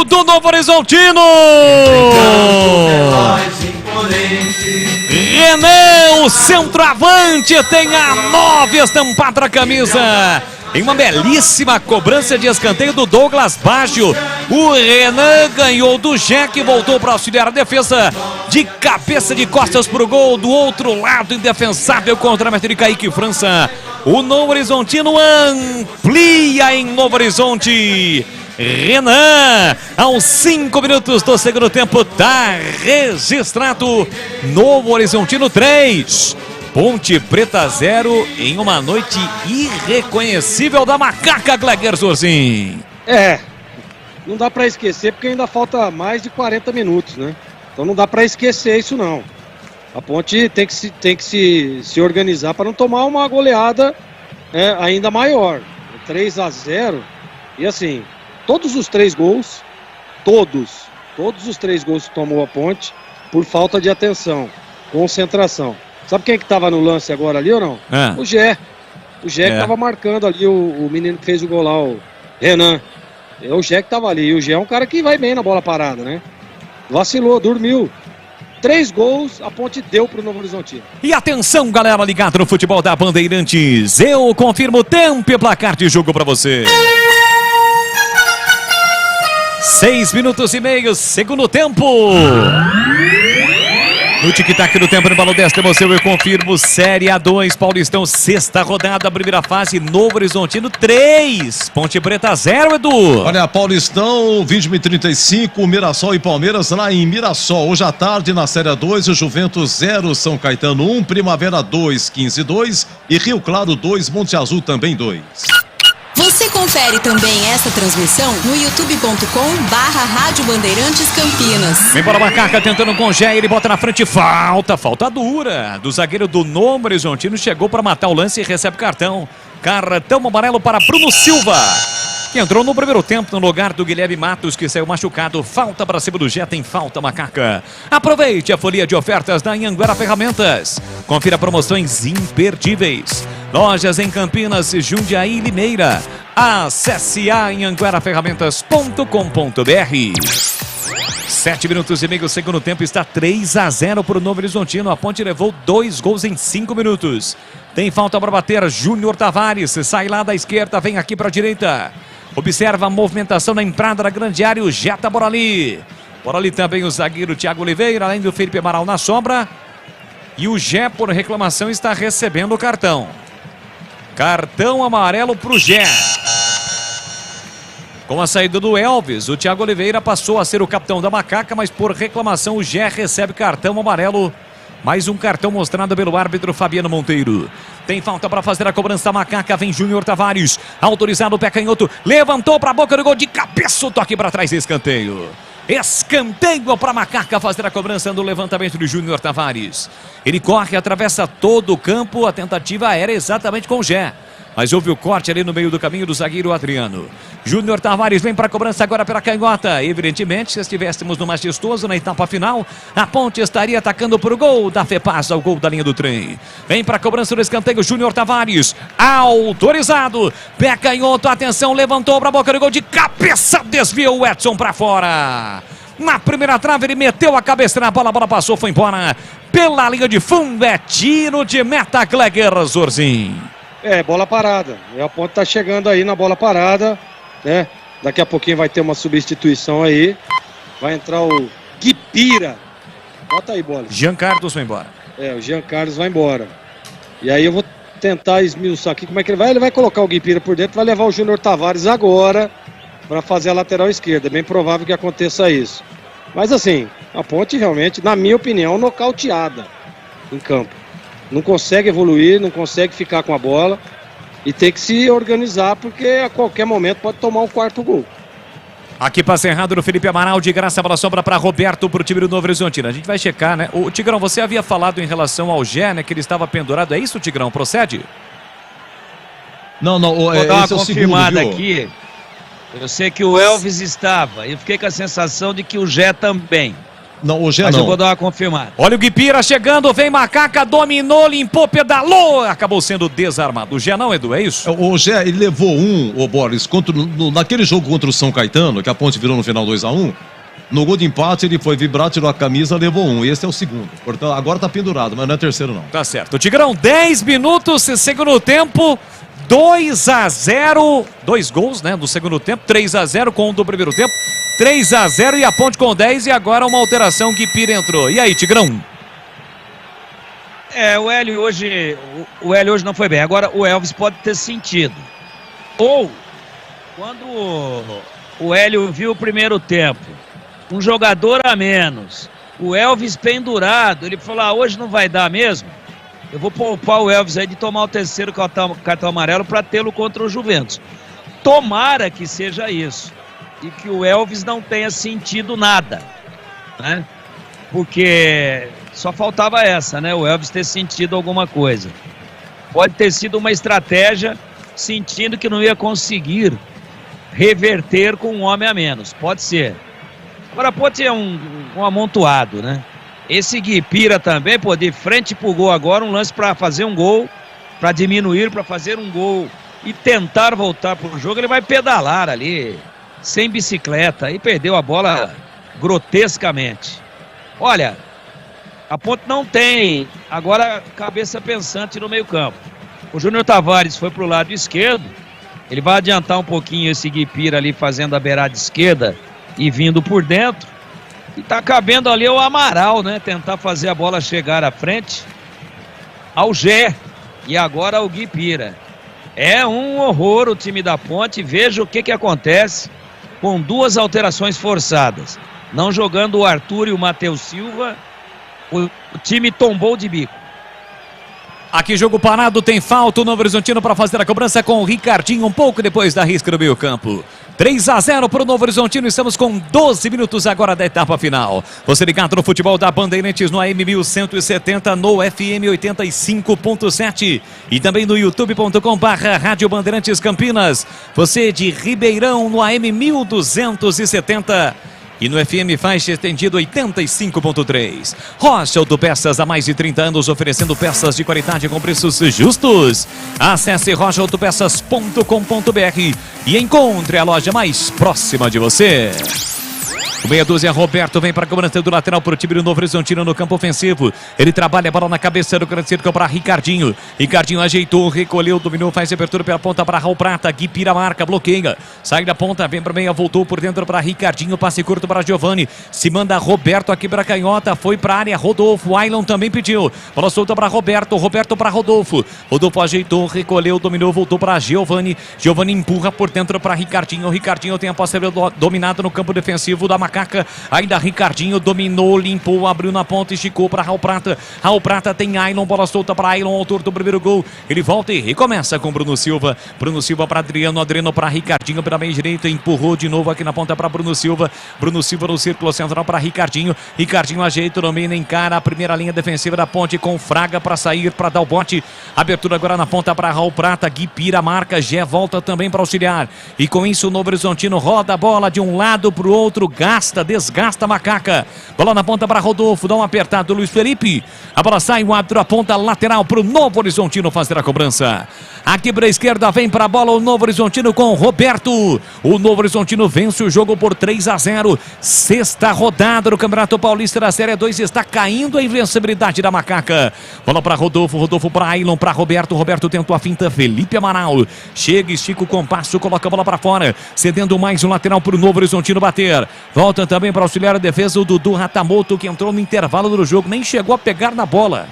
do Novo Horizontino! Renan, o centroavante, tem a 9 estampada na camisa. Em uma belíssima cobrança de escanteio do Douglas Baggio. O Renan ganhou do Jack, voltou para auxiliar a defesa. De cabeça, de costas para o gol. Do outro lado, indefensável contra a meta de Kaique França. O Novo Horizontino amplia em Novo Horizonte. Renan, aos 5 minutos do segundo tempo, tá registrado. Novo Horizontino 3. Ponte Preta 0 em uma noite irreconhecível da macaca, Gleger Zorzin. Não dá pra esquecer porque ainda falta mais de 40 minutos, né? Então não dá pra esquecer isso não. A Ponte tem que se organizar para não tomar uma goleada ainda maior. 3-0 e assim, todos os 3 gols, todos os 3 gols que tomou a Ponte por falta de atenção, concentração. Sabe quem que tava no lance agora ali ou não? O Gé. O Gé que tava marcando ali o menino que fez o gol lá, o Renan. É o Gé que tava ali. E o Gé é um cara que vai bem na bola parada, né? Vacilou, dormiu. 3 gols, a Ponte deu pro Novo Horizontino. E atenção, galera ligada no futebol da Bandeirantes. Eu confirmo o tempo e placar de jogo pra você. 6 minutos e meio, segundo tempo. No tic-tac do tempo, no Balão Desta Emoção, eu confirmo Série A2, Paulistão, 6ª rodada, primeira fase, Novo Horizontino 3, Ponte Preta 0, Edu. Olha, Paulistão, 20:35, Mirassol e Palmeiras lá em Mirassol. Hoje à tarde, na Série A2, o Juventus 0, São Caetano 1, Primavera 2, 15 2 e Rio Claro 2, Monte Azul também 2. Você confere também essa transmissão no youtube.com/Rádio Bandeirantes Campinas. Vem para a macaca tentando com o Gé, ele bota na frente, falta dura do zagueiro do Novo Horizontino, chegou para matar o lance e recebe cartão amarelo para Bruno Silva, que entrou no primeiro tempo no lugar do Guilherme Matos, que saiu machucado. Falta para cima do Gé, tem falta, macaca. Aproveite a folia de ofertas da Anhanguera Ferramentas. Confira promoções imperdíveis. Lojas em Campinas, Jundiaí e Limeira. Acesse anhangueraferramentas.com.br. 7 minutos e meio, segundo tempo, está 3-0 para o Novo Horizontino. A Ponte levou 2 gols em 5 minutos. Tem falta para bater, Júnior Tavares, sai lá da esquerda, vem aqui para a direita. Observa a movimentação na entrada da grande área, o Jeta Borali. Borali também o zagueiro Thiago Oliveira, além do Felipe Amaral na sombra. E o Gé, por reclamação, está recebendo o cartão. Cartão amarelo para o Gé. Com a saída do Elvis, o Thiago Oliveira passou a ser o capitão da macaca, mas por reclamação o Gé recebe cartão amarelo. Mais um cartão mostrado pelo árbitro Fabiano Monteiro. Tem falta para fazer a cobrança da macaca. Vem Júnior Tavares. Autorizado o pé canhoto. Levantou para a boca do gol de cabeça. O toque para trás, escanteio. Escanteio para a macaca fazer a cobrança do levantamento de Júnior Tavares. Ele corre, atravessa todo o campo. A tentativa era exatamente com o Gé. Mas houve o corte ali no meio do caminho do zagueiro Adriano. Júnior Tavares vem para a cobrança agora pela canhota. Evidentemente, se estivéssemos no Majestoso na etapa final, a Ponte estaria atacando para o gol da FEPAS, ao gol da linha do trem. Vem para a cobrança do escanteio, Júnior Tavares. Autorizado. Pé canhoto, atenção, levantou para a boca do gol de cabeça. Desviou o Edson para fora. Na primeira trave, ele meteu a cabeça na bola, a bola passou, foi embora. Pela linha de fundo, é tiro de meta, Gleger Zorzin. Bola parada. E a Ponte tá chegando aí na bola parada, né? Daqui a pouquinho vai ter uma substituição aí. Vai entrar o Guipira. Bota aí, bola. Jean Carlos vai embora. O Jean Carlos vai embora. E aí eu vou tentar esmiuçar aqui como é que ele vai. Ele vai colocar o Guipira por dentro, vai levar o Júnior Tavares agora para fazer a lateral esquerda. É bem provável que aconteça isso. Mas assim, A Ponte realmente, na minha opinião, nocauteada em campo. Não consegue evoluir, não consegue ficar com a bola e tem que se organizar porque a qualquer momento pode tomar um quarto gol. Aqui passe errado do Felipe Amaral, de graça, a bola sobra para Roberto, pro time do Novo Horizontino. A gente vai checar, né? O Tigrão, você havia falado em relação ao Gé, né? Que ele estava pendurado. É isso, Tigrão? Procede? Não, vou dar uma confirmada aqui. Eu sei que o Elvis estava. Eu fiquei com a sensação de que o Gé também. Não, o Gé Mas não. eu vou dar uma confirmada. Olha o Guipira chegando, vem Macaca, dominou, limpou, pedalou. Acabou sendo desarmado. O Gé não, Edu, é isso? O Gé, ele levou Boris, naquele jogo contra o São Caetano, que a Ponte virou no final 2-1. No gol de empate, ele foi vibrar, tirou a camisa, levou 1. Esse é o segundo. Portanto, agora tá pendurado, mas não é terceiro, não. Tá certo. Tigrão, 10 minutos, segundo tempo. 2-0, 2 gols, né, do segundo tempo, 3-0 com o do primeiro tempo, 3-0 e a Ponte com 10 e agora uma alteração que Pira entrou. E aí, Tigrão? O Hélio hoje não foi bem. Agora o Elvis pode ter sentido. Ou quando o Hélio viu o primeiro tempo, um jogador a menos, o Elvis pendurado, ele falou: hoje não vai dar mesmo. Eu vou poupar o Elvis aí de tomar o terceiro cartão amarelo para tê-lo contra o Juventus. Tomara que seja isso. E que o Elvis não tenha sentido nada, né? Porque só faltava essa, né? O Elvis ter sentido alguma coisa. Pode ter sido uma estratégia, sentindo que não ia conseguir reverter com um homem a menos. Pode ser. Agora pode ser um amontoado, né? Esse Guipira também, pô, de frente pro gol agora, um lance para fazer um gol, para diminuir, para fazer um gol e tentar voltar pro jogo, ele vai pedalar ali, sem bicicleta, e perdeu a bola grotescamente. Olha, a Ponte não tem agora cabeça pensante no meio campo. O Júnior Tavares foi pro lado esquerdo, ele vai adiantar um pouquinho esse Guipira ali fazendo a beirada esquerda e vindo por dentro. E tá cabendo ali o Amaral, né? Tentar fazer a bola chegar à frente ao Gé. E agora o Guipira. É um horror o time da Ponte. Veja o que acontece com 2 alterações forçadas. Não jogando o Arthur e o Matheus Silva, o time tombou de bico. Aqui jogo parado, tem falta, o Novo Horizontino para fazer a cobrança com o Ricardinho um pouco depois da risca do meio campo. 3-0 para o Novo Horizontino, estamos com 12 minutos agora da etapa final. Você ligado no futebol da Bandeirantes no AM 1170, no FM 85.7 e também no youtube.com/Rádio Bandeirantes Campinas. Você de Ribeirão no AM 1270. E no FM faixa estendido 85.3. Rocha Autopeças, há mais de 30 anos oferecendo peças de qualidade com preços justos. Acesse rochaautopeças.com.br e encontre a loja mais próxima de você. O meia dúzia Roberto vem para a cobrança do lateral para o time do Novo Horizontino no campo ofensivo. Ele trabalha a bola na cabeça do grande círculo para Ricardinho. Ricardinho ajeitou, recolheu, dominou, faz abertura pela ponta para Raul Prata. Guipira marca, bloqueia. Sai da ponta, vem para o meia, voltou por dentro para Ricardinho. Passe curto para Giovani. Se manda Roberto aqui para a canhota. Foi para a área, Rodolfo. Ailon também pediu. Bola solta para Roberto. Roberto para Rodolfo. Rodolfo ajeitou, recolheu, dominou, voltou para Giovani. Giovani empurra por dentro para Ricardinho. Ricardinho tem a posse dominada no campo defensivo da Macaca. Ainda Ricardinho dominou, limpou, abriu na ponta, esticou para Raul Prata. Raul Prata tem Ailon, bola solta para Ailon, autor do primeiro gol. Ele volta e recomeça com Bruno Silva. Bruno Silva para Adriano, Adriano para Ricardinho pela meia direita, empurrou de novo aqui na ponta para Bruno Silva. Bruno Silva no círculo central para Ricardinho. Ricardinho ajeita, domina, encara a primeira linha defensiva da Ponte com Fraga para sair, para dar o bote. Abertura agora na ponta para Raul Prata. Guipira marca, Gé volta também para auxiliar. E com isso o Novo Horizontino roda a bola de um lado para o outro, desgasta a Macaca. Bola na ponta para Rodolfo, dá um apertado Luiz Felipe. A bola sai, o árbitro aponta lateral para o Novo Horizontino fazer a cobrança. Aqui para a esquerda vem para a bola o Novo Horizontino com Roberto. O Novo Horizontino vence o jogo por 3-0. Sexta rodada do Campeonato Paulista da Série 2, está caindo a invencibilidade da Macaca. Bola para Rodolfo, Rodolfo para Ailon, para Roberto. Roberto tentou a finta, Felipe Amaral. Chega, estica o compasso, coloca a bola para fora. Cedendo mais um lateral para o Novo Horizontino bater. Volta também para auxiliar a defesa o Dudu Ratamoto, que entrou no intervalo do jogo, nem chegou a pegar na bola.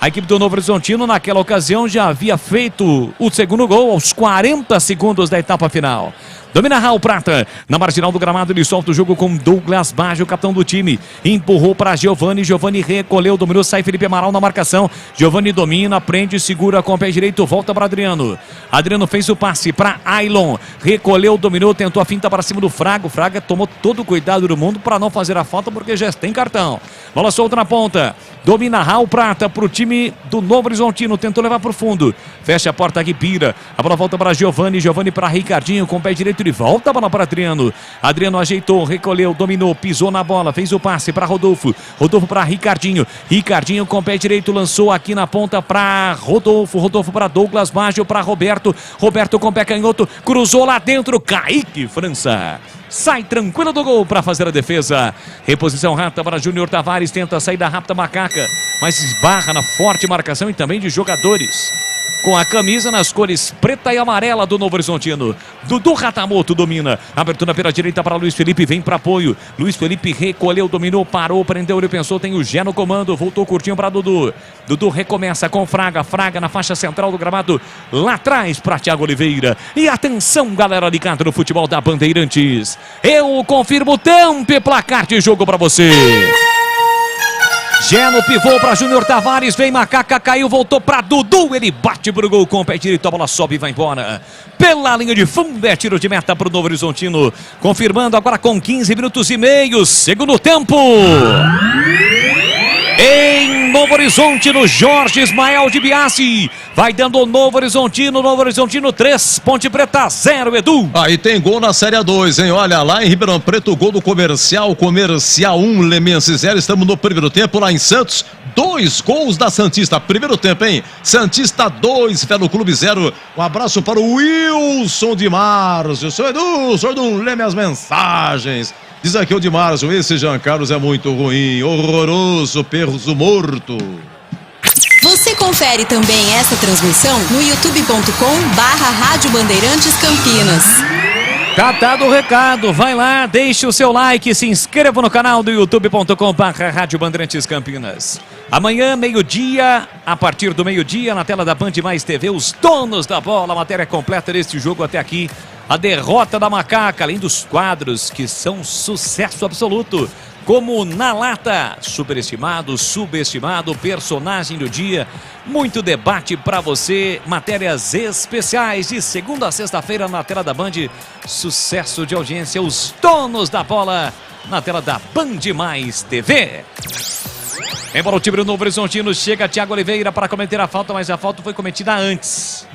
A equipe do Novo Horizontino naquela ocasião já havia feito o segundo gol aos 40 segundos da etapa final. Domina Raul Prata. Na marginal do gramado, ele solta o jogo com Douglas Baggio, capitão do time. Empurrou para Giovani. Giovani recolheu, dominou, sai Felipe Amaral na marcação. Giovani domina, prende, segura com o pé direito, volta para Adriano. Adriano fez o passe para Ailon. Recolheu, dominou, tentou a finta para cima do Fraga. O Fraga tomou todo o cuidado do mundo para não fazer a falta, porque já tem cartão. Bola solta na ponta. Domina Raul Prata para o time do Novo Horizontino. Tentou levar para o fundo. Fecha a porta aqui, Pira. A bola volta para Giovani. Giovani para Ricardinho com o pé direito. Ele volta a bola para Adriano. Adriano ajeitou, recolheu, dominou, pisou na bola, fez o passe para Rodolfo. Rodolfo para Ricardinho. Ricardinho com o pé direito lançou aqui na ponta para Rodolfo. Rodolfo para Douglas Baggio, para Roberto. Roberto com o pé canhoto, cruzou lá dentro. Kaique França sai tranquilo do gol para fazer a defesa. Reposição rápida para Júnior Tavares. Tenta sair da rápida Macaca, mas esbarra na forte marcação e também de jogadores com a camisa nas cores preta e amarela do Novo Horizontino. Dudu Ratamoto domina. Abertura pela direita para Luiz Felipe, vem para apoio. Luiz Felipe recolheu, dominou, parou, prendeu, ele pensou, tem o Gé no comando, voltou curtinho para Dudu. Dudu recomeça com Fraga. Fraga na faixa central do gramado, lá atrás para Thiago Oliveira. E atenção, galera ligada no futebol da Bandeirantes. Eu confirmo o tempo e placar de jogo para você. Geno pivô para Júnior Tavares, vem Macaca, caiu, voltou para Dudu, ele bate pro gol com o pé direito, a bola sobe e vai embora. Pela linha de fundo, é tiro de meta pro Novo Horizontino, confirmando agora com 15 minutos e meio, segundo tempo. Em Novo Horizonte, no Jorge Ismael de Biasi. Vai dando o Novo Horizontino 3, Ponte Preta 0, Edu. Aí tem gol na Série A2, hein? Olha, lá em Ribeirão Preto, gol do Comercial 1, Lemense 0. Estamos no primeiro tempo lá em Santos. 2 gols da Santista. Primeiro tempo, hein? Santista 2, Fé no Clube 0. Um abraço para o Wilson de Márcio. Seu Edu, o senhor não lê minhas mensagens. Diz aqui o de Márcio, esse Jean Carlos é muito ruim, horroroso, perso morto. Você confere também essa transmissão no youtube.com/Rádio Bandeirantes Campinas. Tá dado o recado, vai lá, deixe o seu like, se inscreva no canal do youtube.com/Rádio Bandeirantes Campinas. Amanhã, meio-dia, a partir do meio-dia, na tela da Band Mais TV, os donos da bola, a matéria completa deste jogo até aqui. A derrota da Macaca, além dos quadros que são sucesso absoluto, como Na Lata, superestimado, subestimado, personagem do dia, muito debate para você, matérias especiais de segunda a sexta-feira na tela da Band, sucesso de audiência, os donos da bola na tela da Band Mais TV. Embora o time do Novo Horizontino, chega Thiago Oliveira para cometer a falta, mas a falta foi cometida antes.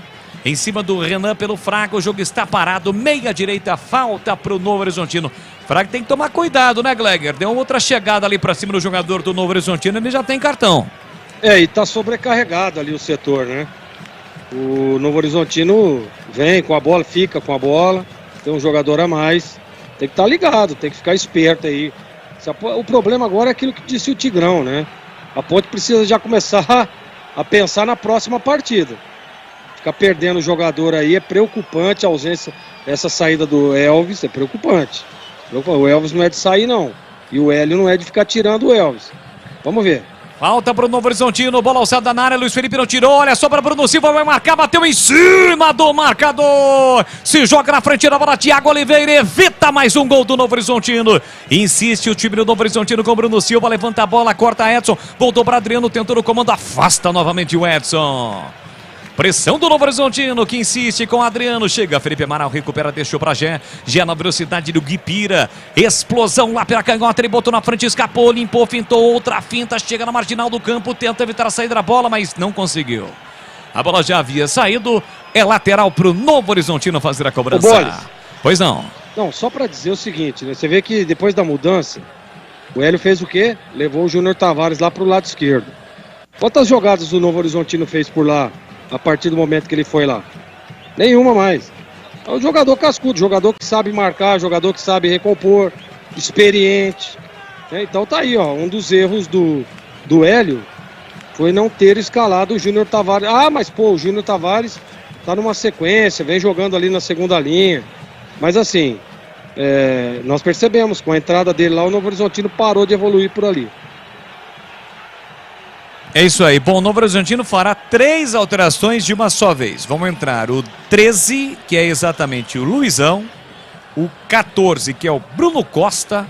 Em cima do Renan pelo Fraga, o jogo está parado, meia direita, falta para o Novo Horizontino. Fraga tem que tomar cuidado, né, Gleger? Deu outra chegada ali para cima do jogador do Novo Horizontino, ele já tem cartão. E tá sobrecarregado ali o setor, né? O Novo Horizontino vem com a bola, fica com a bola, tem um jogador a mais, tem que estar ligado, tem que ficar esperto aí. O problema agora é aquilo que disse o Tigrão, né? A Ponte precisa já começar a pensar na próxima partida. Ficar perdendo o jogador aí é preocupante, a ausência, essa saída do Elvis é preocupante. O Elvis não é de sair, não. E o Hélio não é de ficar tirando o Elvis. Vamos ver. Falta para o Novo Horizontino, bola alçada na área, Luiz Felipe não tirou, olha só para Bruno Silva, vai marcar, bateu em cima do marcador, se joga na frente da bola, Thiago Oliveira evita mais um gol do Novo Horizontino, insiste o time do Novo Horizontino com Bruno Silva, levanta a bola, corta Edson, voltou para Adriano, tentou no comando, afasta novamente o Edson. Pressão do Novo Horizontino, que insiste com Adriano. Chega, Felipe Amaral recupera, deixou para Gé. Gé na velocidade do Guipira. Explosão lá pela canhota, ele botou na frente, escapou, limpou, fintou, outra finta. Chega na marginal do campo, tenta evitar a saída da bola, mas não conseguiu. A bola já havia saído. É lateral para o Novo Horizontino fazer a cobrança. Pois não. Não, só para dizer o seguinte, né? Você vê que depois da mudança, o Hélio fez o quê? Levou o Júnior Tavares lá para o lado esquerdo. Quantas jogadas o Novo Horizontino fez por lá? A partir do momento que ele foi lá. Nenhuma mais. É um jogador cascudo, jogador que sabe marcar, jogador que sabe recompor, experiente. Então tá aí, ó. Um dos erros do Hélio foi não ter escalado o Júnior Tavares. Ah, mas pô, o Júnior Tavares tá numa sequência, vem jogando ali na segunda linha. Mas assim, nós percebemos, com a entrada dele lá, o Novo Horizontino parou de evoluir por ali. É isso aí. Bom, o Novo Horizontino fará 3 alterações de uma só vez. Vamos entrar o 13, que é exatamente o Luizão. o 14, que é o Bruno Costa.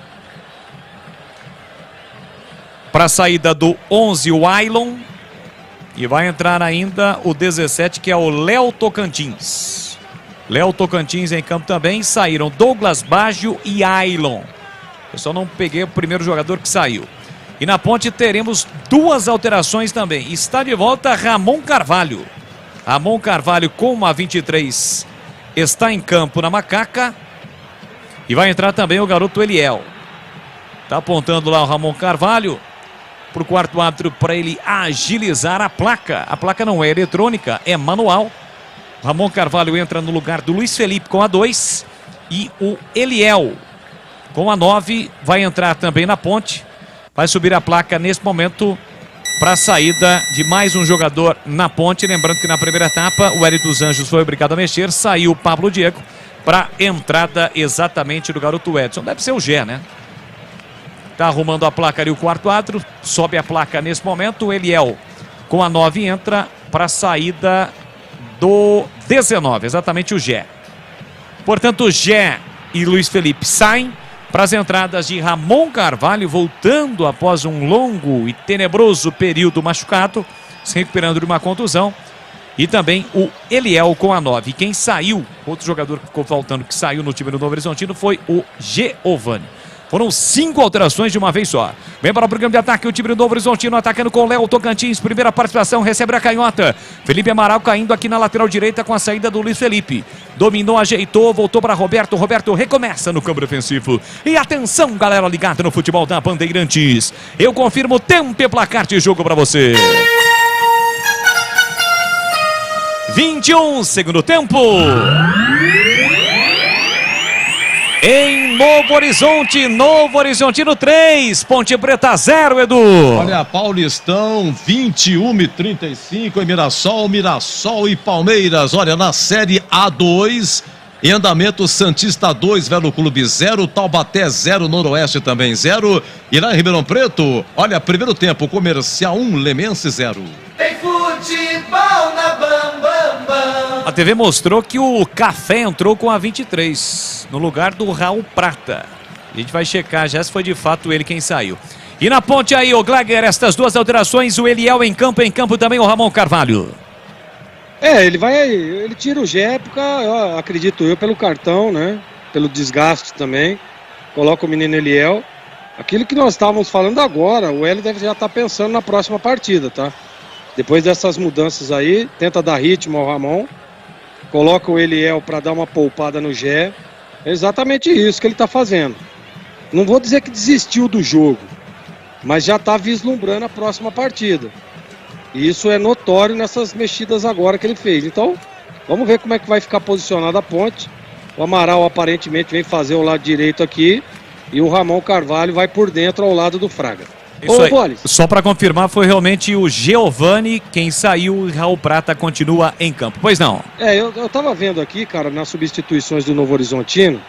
Para a saída do 11, o Ailon. E vai entrar ainda o 17, que é o Léo Tocantins. Léo Tocantins em campo também. Saíram Douglas Baggio e Ailon. Eu só não peguei o primeiro jogador que saiu. E na ponte teremos 2 alterações também. Está de volta Ramon Carvalho. Ramon Carvalho com a 23 está em campo na Macaca. E vai entrar também o garoto Eliel. Está apontando lá o Ramon Carvalho para o quarto árbitro para ele agilizar a placa. A placa não é eletrônica, é manual. Ramon Carvalho entra no lugar do Luiz Felipe com a 2. E o Eliel com a 9 vai entrar também na ponte. Vai subir a placa nesse momento para a saída de mais um jogador na ponte. Lembrando que na primeira etapa o Hélio dos Anjos foi obrigado a mexer. Saiu o Pablo Diego para entrada exatamente do garoto Edson. Deve ser o Gé, né? Tá arrumando a placa ali o quarto árbitro. Sobe a placa nesse momento. O Eliel com a 9 entra para a saída do 19. Exatamente o Gé. Portanto, Gé e Luiz Felipe saem para as entradas de Ramon Carvalho, voltando após um longo e tenebroso período machucado, se recuperando de uma contusão. E também o Eliel com a 9. E quem saiu, outro jogador que ficou faltando, que saiu no time do Novo Horizontino, foi o Giovani. Foram 5 alterações de uma vez só. Vem para o programa de ataque o time do Novo Horizontino, atacando com o Léo Tocantins. Primeira participação, recebe a canhota. Felipe Amaral caindo aqui na lateral direita com a saída do Luiz Felipe. Dominou, ajeitou, voltou para Roberto. Roberto recomeça no campo defensivo. E atenção, galera ligada no futebol da Bandeirantes. Eu confirmo tempo e placar de jogo para você. 21, segundo tempo. Em Novo Horizontino 3, Ponte Preta 0, Edu. Olha, Paulistão 21:35 em Mirassol e Palmeiras. Olha, na Série A2, em andamento Santista 2, Velo Clube 0, Taubaté 0, Noroeste também 0. E lá em Ribeirão Preto, olha, primeiro tempo, Comercial 1, Lemense 0. Tem futebol na Bam. A TV mostrou que o Café entrou com a 23, no lugar do Raul Prata. A gente vai checar já se foi de fato ele quem saiu. E na ponte aí, o Gleger, estas 2 alterações, o Eliel em campo também o Ramon Carvalho. Ele tira o Gé, acredito eu, pelo cartão, né? Pelo desgaste também. Coloca o menino Eliel. Aquilo que nós estávamos falando agora, o Hélio deve já estar pensando na próxima partida, tá? Depois dessas mudanças aí, tenta dar ritmo ao Ramon. Coloca o Eliel para dar uma poupada no Gé. É exatamente isso que ele está fazendo. Não vou dizer que desistiu do jogo, mas já está vislumbrando a próxima partida. E isso é notório nessas mexidas agora que ele fez. Então, vamos ver como é que vai ficar posicionada a ponte. O Amaral aparentemente vem fazer o lado direito aqui. E o Ramon Carvalho vai por dentro ao lado do Fraga. Isso aí. Só para confirmar, foi realmente o Giovani quem saiu e Raul Prata continua em campo. Pois não? Eu tava vendo aqui, cara, nas substituições do Novo Horizontino,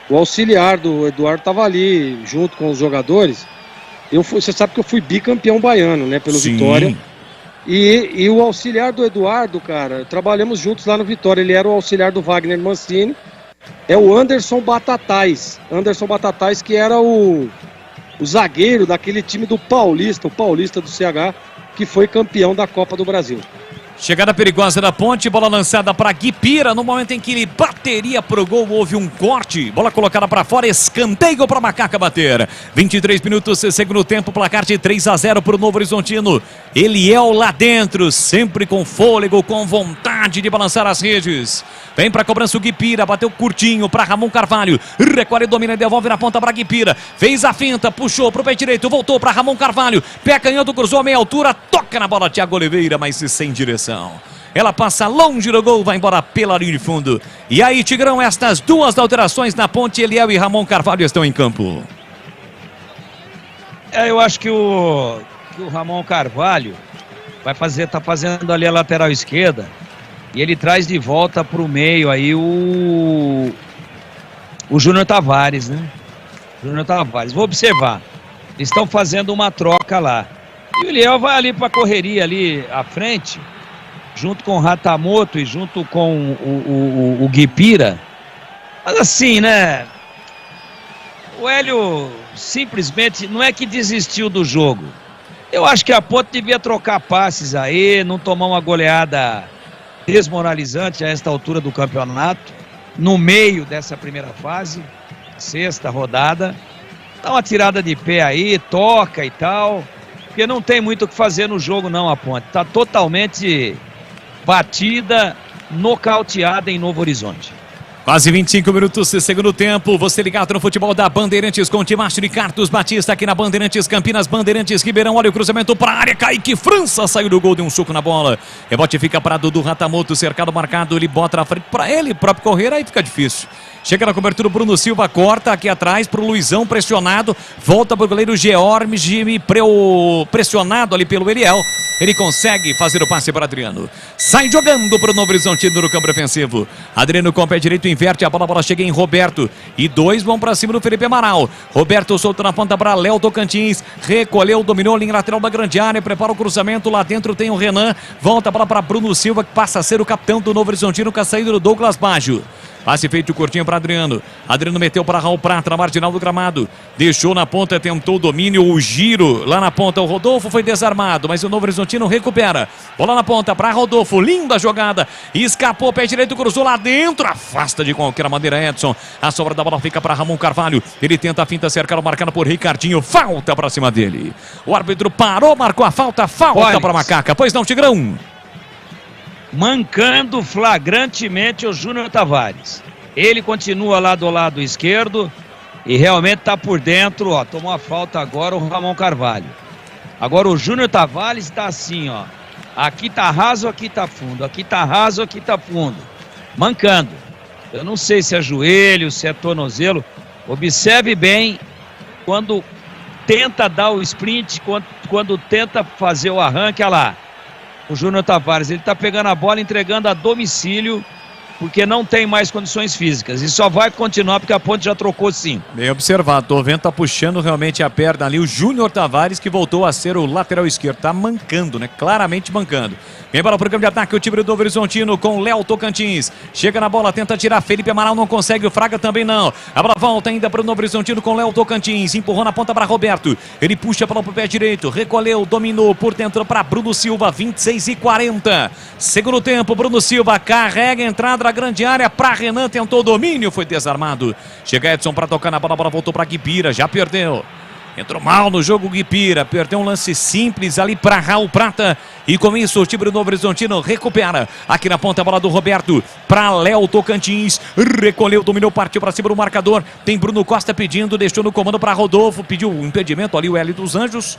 o auxiliar do Eduardo tava ali junto com os jogadores. Você sabe que eu fui bicampeão baiano, né, pelo Sim. Vitória. E o auxiliar do Eduardo, cara, trabalhamos juntos lá no Vitória. Ele era o auxiliar do Wagner Mancini. É o Anderson Batatais. Anderson Batatais, que era o zagueiro daquele time do Paulista, o Paulista do CH, que foi campeão da Copa do Brasil. Chegada perigosa da ponte, bola lançada para Guipira, no momento em que ele bateria pro gol, houve um corte, bola colocada para fora, escanteio para Macaca bater. 23 minutos, segundo tempo, placar de 3-0 pro Novo Horizontino. Eliel lá dentro, sempre com fôlego, com vontade de balançar as redes. Vem para cobrança o Guipira, bateu curtinho para Ramon Carvalho, recolhe, domina, devolve na ponta para Guipira, fez a finta, puxou pro pé direito, voltou para Ramon Carvalho, pé canhoto, cruzou a meia altura, toca na bola Thiago Oliveira, mas sem direção. Ela passa longe do gol, vai embora pela linha de fundo. E aí, Tigrão, estas 2 alterações na ponte, Eliel e Ramon Carvalho estão em campo. Eu acho que o Ramon Carvalho tá fazendo ali a lateral esquerda. E ele traz de volta pro meio aí o Júnior Tavares, né? Júnior Tavares. Vou observar. Eles estão fazendo uma troca lá. E o Eliel vai ali pra correria ali à frente, junto com o Ratamoto e junto com o Guipira. Mas assim, né? O Hélio simplesmente não é que desistiu do jogo. Eu acho que a Ponte devia trocar passes aí, não tomar uma goleada desmoralizante a esta altura do campeonato, no meio dessa primeira fase, sexta rodada. Dá uma tirada de pé aí, toca e tal, porque não tem muito o que fazer no jogo não, a Ponte. Tá totalmente batida, nocauteada em Novo Horizonte. Quase 25 minutos de segundo tempo, você ligado no futebol da Bandeirantes com o Timaço de Carlos Batista aqui na Bandeirantes Campinas, Bandeirantes Ribeirão, olha o cruzamento para a área, Kaique França saiu do gol, deu um soco na bola, rebote fica para Dudu Ratamoto, cercado marcado, ele bota na frente para ele, próprio correr, aí fica difícil. Chega na cobertura, o Bruno Silva corta aqui atrás pro Luizão pressionado, volta pro goleiro Georme, pressionado ali pelo Eliel. Ele consegue fazer o passe para Adriano. Sai jogando pro Novo Horizontino no campo defensivo. Adriano com o pé direito, inverte a bola chega em Roberto. E dois vão para cima do Felipe Amaral. Roberto solta na ponta para Léo Tocantins. Recolheu, dominou a linha lateral da grande área, prepara o cruzamento. Lá dentro tem o Renan. Volta a bola para Bruno Silva, que passa a ser o capitão do Novo Horizontino com a saída do Douglas Baggio. Passe feito curtinho para Adriano. Adriano meteu para Raul Prata na marginal do gramado. Deixou na ponta, tentou o domínio, o giro lá na ponta. O Rodolfo foi desarmado, mas o Novo Horizontino recupera. Bola na ponta para Rodolfo. Linda jogada. Escapou, pé direito, cruzou lá dentro. Afasta de qualquer maneira Edson. A sobra da bola fica para Ramon Carvalho. Ele tenta a finta cercada, marcada por Ricardinho. Falta para cima dele. O árbitro parou, marcou a falta. Falta para Macaca. Pois não, Tigrão? Mancando flagrantemente o Júnior Tavares. Ele continua lá do lado esquerdo e realmente está por dentro, ó. Tomou a falta agora o Ramon Carvalho. Agora o Júnior Tavares está assim, ó. Aqui tá raso, aqui tá fundo. Aqui tá raso, aqui tá fundo. Mancando. Eu não sei se é joelho, se é tornozelo. Observe bem quando tenta dar o sprint, quando tenta fazer o arranque, olha lá. O Júnior Tavares, ele tá pegando a bola, entregando a domicílio, porque não tem mais condições físicas. E só vai continuar porque a Ponte já trocou 5. Bem observado, tô vendo, tá puxando realmente a perna ali. O Júnior Tavares, que voltou a ser o lateral esquerdo, tá mancando, né? Claramente mancando. Vem bola pro campo de ataque, o time do Novo Horizontino com Léo Tocantins. Chega na bola, tenta tirar, Felipe Amaral não consegue, o Fraga também não. A bola volta ainda pro Novo Horizontino com Léo Tocantins. Empurrou na ponta para Roberto. Ele puxa a bola pro pé direito, recolheu, dominou por dentro para Bruno Silva, 26:40. Segundo tempo, Bruno Silva carrega a entrada da grande área para Renan, tentou o domínio, foi desarmado. Chega Edson para tocar na bola, a bola voltou para Guipira, já perdeu. Entrou mal no jogo Guipira, perdeu um lance simples ali para Raul Prata. E com isso o time do Novo Horizontino recupera. Aqui na ponta a bola do Roberto para Léo Tocantins. Recolheu, dominou, partiu para cima do marcador. Tem Bruno Costa pedindo, deixou no comando para Rodolfo. Pediu um impedimento ali o Hélio dos Anjos.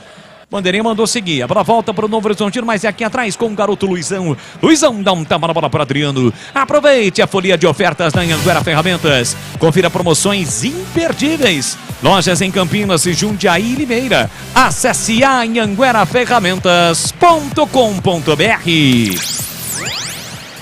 Bandeirinha mandou seguir, a bola volta para o Novo Horizontino, mas é aqui atrás com o garoto Luizão. Luizão dá um tapa na bola para Adriano. Aproveite a folia de ofertas da Anhanguera Ferramentas. Confira promoções imperdíveis. Lojas em Campinas e Jundiaí e Limeira. Acesse anhangueraferramentas.com.br.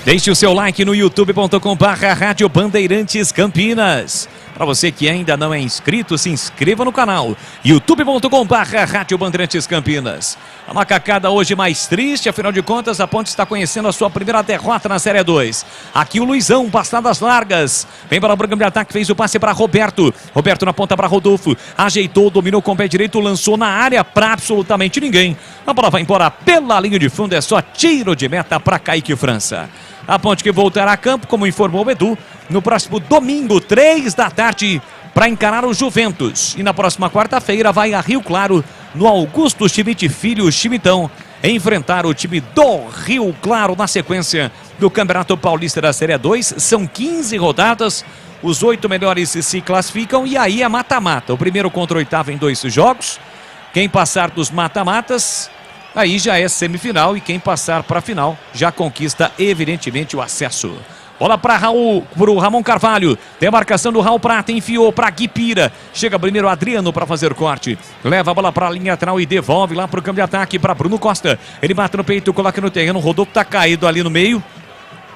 Deixe o seu like no youtube.com/Rádio Bandeirantes Campinas. Para você que ainda não é inscrito, se inscreva no canal youtube.com/Rádio Bandeirantes Campinas. A macacada hoje mais triste, afinal de contas a Ponte está conhecendo a sua primeira derrota na Série 2. Aqui o Luizão, passadas largas. Vem para o programa de ataque, fez o passe para Roberto. Roberto na ponta para Rodolfo. Ajeitou, dominou com o pé direito, lançou na área para absolutamente ninguém. A bola vai embora pela linha de fundo, é só tiro de meta para Kaique França. A Ponte que voltará a campo, como informou o Edu, no próximo domingo, 3 da tarde, para encarar o Juventus. E na próxima quarta-feira vai a Rio Claro, no Augusto Schmidt Filho Chimitão, enfrentar o time do Rio Claro na sequência do Campeonato Paulista da Série 2. São 15 rodadas, os 8 melhores se classificam e aí é mata-mata. O primeiro contra o oitavo em 2 jogos. Quem passar dos mata-matas, aí já é semifinal, e quem passar para a final já conquista evidentemente o acesso. Bola para o Ramon Carvalho. Tem a marcação do Raul Prata. Enfiou para Guipira. Chega primeiro Adriano para fazer corte. Leva a bola para a linha lateral e devolve lá para o campo de ataque para Bruno Costa. Ele bate no peito, coloca no terreno. O Rodolfo está caído ali no meio.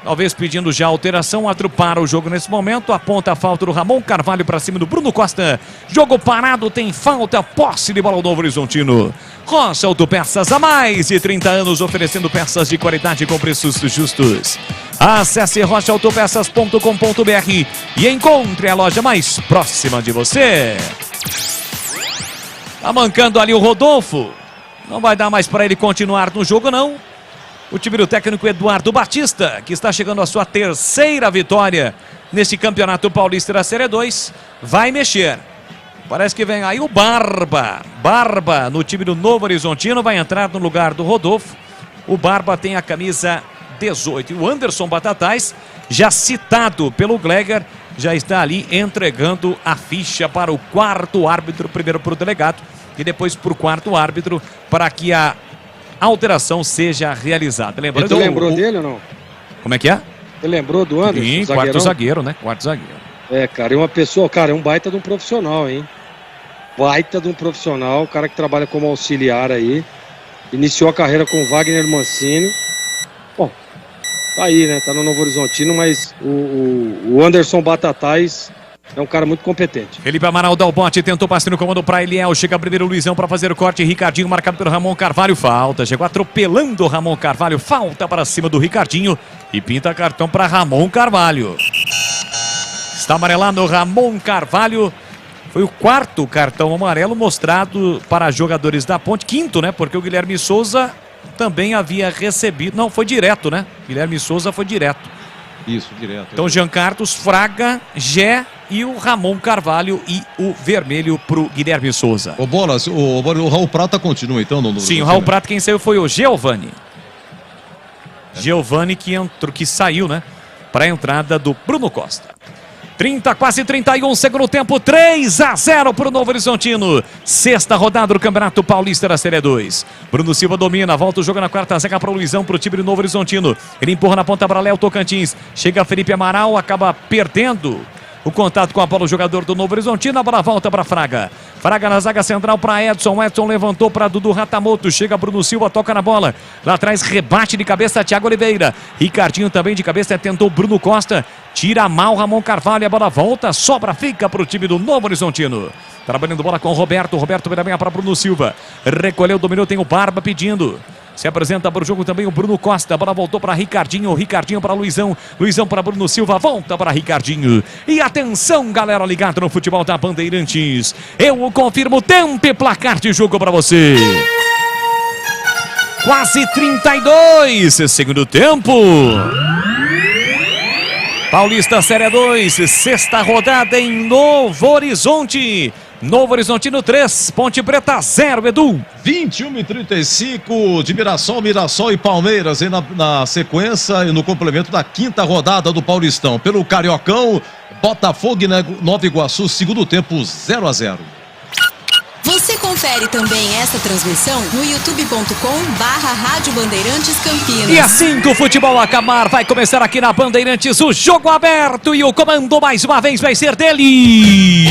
Talvez pedindo já alteração. Para o jogo nesse momento. Aponta a falta do Ramon Carvalho para cima do Bruno Costa. Jogo parado, tem falta. Posse de bola ao Novo Horizontino. Rocha Autopeças, há mais de 30 anos oferecendo peças de qualidade com preços justos. Acesse rochaautopeças.com.br e encontre a loja mais próxima de você. Tá mancando ali o Rodolfo. Não vai dar mais para ele continuar no jogo, não. O time do técnico Eduardo Batista, que está chegando à sua terceira vitória neste Campeonato Paulista da Série 2, vai mexer. Parece que vem aí o Barba. Barba no time do Novo Horizontino vai entrar no lugar do Rodolfo. O Barba tem a camisa 18. E o Anderson Batatais, já citado pelo Gleger, já está ali entregando a ficha para o quarto árbitro, primeiro para o delegado e depois para o quarto árbitro, para que a alteração seja realizada. Lembrando, então, lembrou dele ou não? Como é que é? Ele lembrou do Anderson? Sim, quarto zagueiro, né? Quarto zagueiro. É, cara, é uma pessoa, cara, é um baita de um profissional, hein? Baita de um profissional, cara que trabalha como auxiliar aí. Iniciou a carreira com o Wagner Mancini. Bom, tá aí, né? Tá no Novo Horizontino, mas o Anderson Batatais é um cara muito competente. Felipe Amaral dá o bote, tentou passe no comando para Eliel. Chega primeiro o Luizão para fazer o corte. Ricardinho marcado pelo Ramon Carvalho. Falta, chegou atropelando o Ramon Carvalho. Falta para cima do Ricardinho e pinta cartão para Ramon Carvalho. Está amarelado o Ramon Carvalho. Foi o quarto cartão amarelo mostrado para jogadores da Ponte. Quinto, né? Porque o Guilherme Souza também havia recebido. Não, foi direto, né? Guilherme Souza foi direto. Isso, direto. Então, Jean Carlos, Fraga, Gé e o Ramon Carvalho e o vermelho pro Guilherme Souza. Ô, Bolas, o Raul Prata continua então? Sim, o Raul Prata quem saiu foi o Giovani. Giovani que saiu, né? Para a entrada do Bruno Costa. 30, quase 31, segundo tempo, 3-0 para o Novo Horizontino. Sexta rodada do Campeonato Paulista da Série 2. Bruno Silva domina, volta o jogo na quarta zaga para o Luizão, para o time do Novo Horizontino. Ele empurra na ponta para Léo Tocantins. Chega Felipe Amaral, acaba perdendo o contato com a bola, o jogador do Novo Horizontino. A bola volta para Fraga. Fraga na zaga central para Edson. Edson levantou para Dudu Ratamoto. Chega Bruno Silva, toca na bola. Lá atrás, rebate de cabeça, Thiago Oliveira. Ricardinho também de cabeça, tentou Bruno Costa. Tira mal Ramon Carvalho. A bola volta, sobra, fica para o time do Novo Horizontino. Trabalhando bola com o Roberto. Roberto vira bem para Bruno Silva. Recolheu, dominou, tem o Barba pedindo. Se apresenta para o jogo também o Bruno Costa. A bola voltou para Ricardinho. Ricardinho para Luizão. Luizão para Bruno Silva. Volta para Ricardinho. E atenção, galera ligada no futebol da Bandeirantes. Eu confirmo tempo e placar de jogo para você. Quase 32. Segundo tempo. Paulista Série 2. Sexta rodada em Novo Horizonte. Novo Horizontino 3, Ponte Preta 0, Edu. 21:35 de Mirassol e Palmeiras na sequência e no complemento da quinta rodada do Paulistão. Pelo Cariocão, Botafogo e Nova Iguaçu, segundo tempo 0-0. Você confere também essa transmissão no youtube.com/Rádio Bandeirantes Campinas. E assim que o futebol acabar, vai começar aqui na Bandeirantes o jogo aberto e o comando mais uma vez vai ser dele.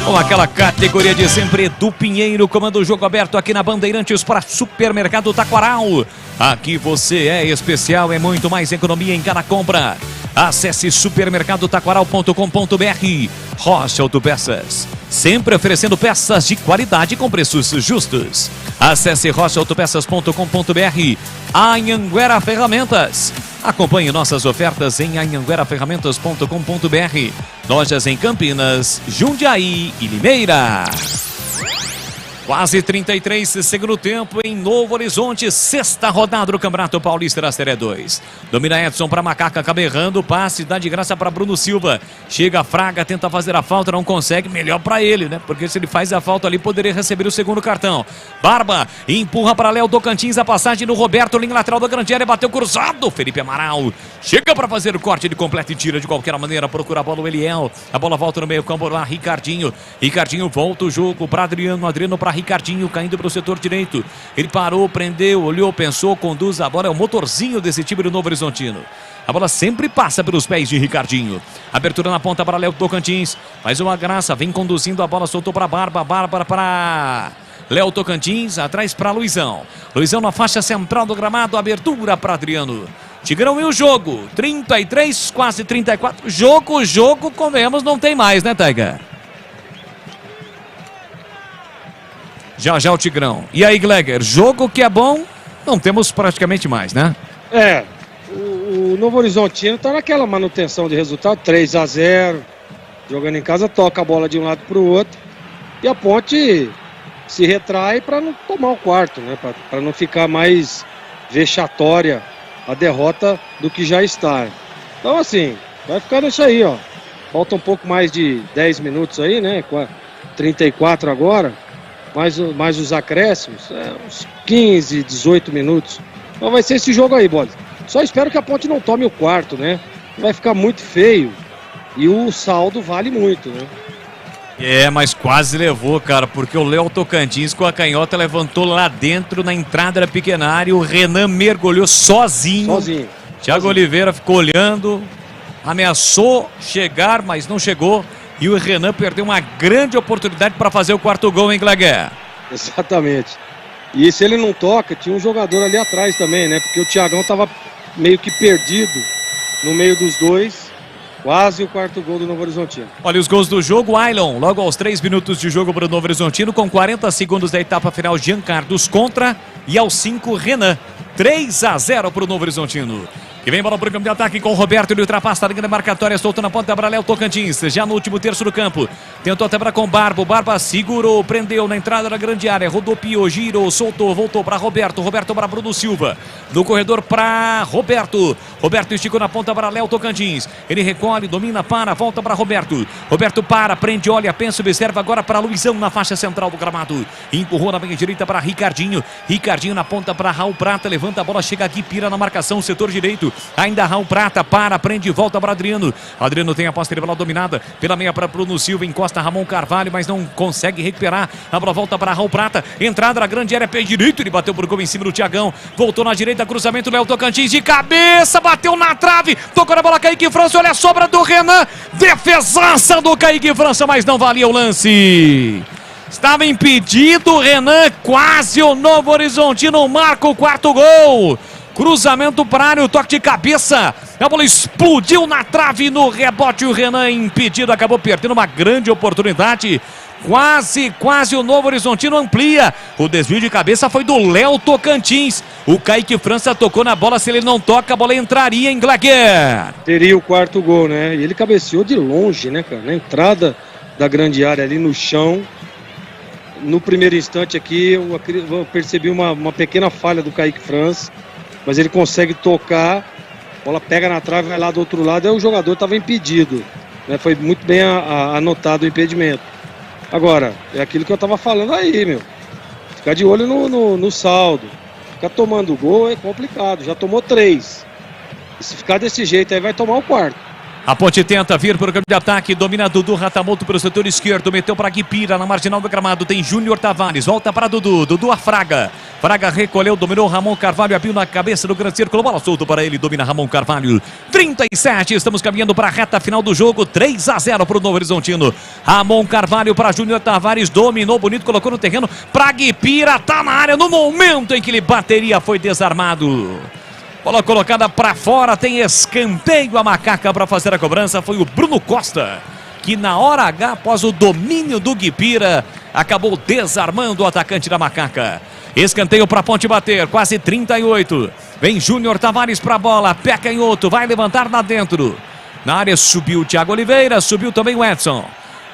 Com aquela categoria de sempre, Edu Pinheiro, comando o jogo aberto aqui na Bandeirantes para Supermercado Taquaral. Aqui você é especial, é muito mais economia em cada compra. Acesse supermercadotaquaral.com.br. Rocha Autopeças, sempre oferecendo peças de qualidade com preços justos. Acesse rochaautopeças.com.br. Anhanguera Ferramentas. Acompanhe nossas ofertas em anhangueraferramentas.com.br. Lojas em Campinas, Jundiaí e Limeira. Quase 33, segundo tempo em Novo Horizonte, sexta rodada do Campeonato Paulista da Série 2. Domina Edson para Macaca, acaba errando, passe, dá de graça para Bruno Silva. Chega Fraga, tenta fazer a falta, não consegue, melhor para ele, né? Porque se ele faz a falta ali, poderia receber o segundo cartão. Barba, empurra para Léo Tocantins, a passagem no Roberto, linha lateral da grande área, bateu cruzado. Felipe Amaral chega para fazer o corte, ele completa e tira de qualquer maneira, procura a bola o Eliel. A bola volta no meio campo lá, Ricardinho volta o jogo para Adriano para Ricardinho, caindo para o setor direito. Ele parou, prendeu, olhou, pensou, conduz a bola. É o motorzinho desse time do Novo Horizontino. A bola sempre passa pelos pés de Ricardinho. Abertura na ponta para Léo Tocantins. Mais uma graça, vem conduzindo a bola, soltou para Bárbara para Léo Tocantins, atrás para Luizão. Luizão na faixa central do gramado, abertura para Adriano. Tigrão e o jogo, 33, quase 34. Jogo, comemos, não tem mais, né, Taiga? Já o Tigrão. E aí, Gleger, jogo que é bom, não temos praticamente mais, né? O O Novo Horizontino tá naquela manutenção de resultado, 3-0, jogando em casa, toca a bola de um lado para o outro, e a Ponte se retrai para não tomar o quarto, né? Para não ficar mais vexatória a derrota do que já está. Então, assim, vai ficar nisso aí, ó. Falta um pouco mais de 10 minutos aí, né? 34 agora, mais os acréscimos, uns 15, 18 minutos. Então vai ser esse jogo aí, Bola. Só espero que a Ponte não tome o quarto, né? Vai ficar muito feio e o saldo vale muito, né? Mas quase levou, cara, porque o Léo Tocantins com a canhota levantou lá dentro na entrada da pequena área, o Renan mergulhou sozinho. Thiago Oliveira ficou olhando, ameaçou chegar, mas não chegou, e o Renan perdeu uma grande oportunidade para fazer o quarto gol, hein, Glaguer? Exatamente. E se ele não toca, tinha um jogador ali atrás também, né? Porque o Thiagão tava meio que perdido no meio dos dois. Quase o quarto gol do Novo Horizontino. Olha os gols do jogo. Ailon, logo aos 3 minutos de jogo para o Novo Horizontino, com 40 segundos da etapa final, Jean Carlos contra. E aos 5, Renan. 3-0 para o Novo Horizontino. Que vem bola para o campo de ataque com o Roberto. Ele ultrapassa a linha marcatória, soltou na ponta para Léo Tocantins. Já no último terço do campo. Tentou até para com Barbo. Barba segurou, prendeu na entrada da grande área. Rodopiou, girou, soltou, voltou para Roberto. Roberto para Bruno Silva. No corredor para Roberto. Roberto esticou na ponta para Léo Tocantins. Ele recolhe, domina, para, volta para Roberto. Roberto para, prende, olha, pensa, observa agora para Luizão na faixa central do gramado. Empurrou na meia direita para Ricardinho. Ricardinho na ponta para Raul Prata. Levanta a bola, chega aqui, pira na marcação, setor direito. Ainda Raul Prata, para, prende, volta para Adriano. Adriano tem a posse de bola dominada pela meia para Bruno Silva, encosta Ramon Carvalho, mas não consegue recuperar. A bola volta para Raul Prata, entrada na grande área, pé direito, ele bateu por gol em cima do Thiagão. Voltou na direita, cruzamento, Léo Tocantins de cabeça, bateu na trave, tocou na bola, Kaique França, olha a sobra do Renan, defesaça do Kaique França, mas não valia o lance. Estava impedido, Renan, quase o Novo Horizontino marca o quarto gol. Cruzamento para a área, o toque de cabeça. A bola explodiu na trave, no rebote. O Renan impedido, acabou perdendo uma grande oportunidade. Quase o Novo Horizontino amplia. O desvio de cabeça foi do Léo Tocantins. O Kaique França tocou na bola. Se ele não toca, a bola entraria em Glaguer. Teria o quarto gol, né? E ele cabeceou de longe, né, cara? Na entrada da grande área ali no chão. No primeiro instante aqui, eu percebi uma pequena falha do Kaique França. Mas ele consegue tocar, a bola pega na trave, vai lá do outro lado, aí o jogador estava impedido, né? Foi muito bem anotado o impedimento. Agora, é aquilo que eu estava falando aí, meu. Ficar de olho no saldo. Ficar tomando gol é complicado, já tomou 3. E se ficar desse jeito aí vai tomar o quarto. A Ponte tenta vir para o campo de ataque, domina Dudu Ratamoto pelo setor esquerdo, meteu para Guipira na marginal do gramado, tem Júnior Tavares, volta para Dudu a Fraga. Fraga recolheu, dominou Ramon Carvalho, abriu na cabeça do grande círculo, bola solta para ele, domina Ramon Carvalho. 37, estamos caminhando para a reta final do jogo, 3-0 para o Novo Horizontino. Ramon Carvalho para Júnior Tavares, dominou bonito, colocou no terreno para Guipira, tá na área no momento em que ele bateria, foi desarmado. Bola colocada para fora, tem escanteio, a Macaca para fazer a cobrança, foi o Bruno Costa, que na hora H, após o domínio do Guipira, acabou desarmando o atacante da Macaca. Escanteio para a Ponte bater, quase 38. Vem Júnior Tavares para a bola, pé canhoto, vai levantar lá dentro. Na área subiu o Thiago Oliveira, subiu também o Edson.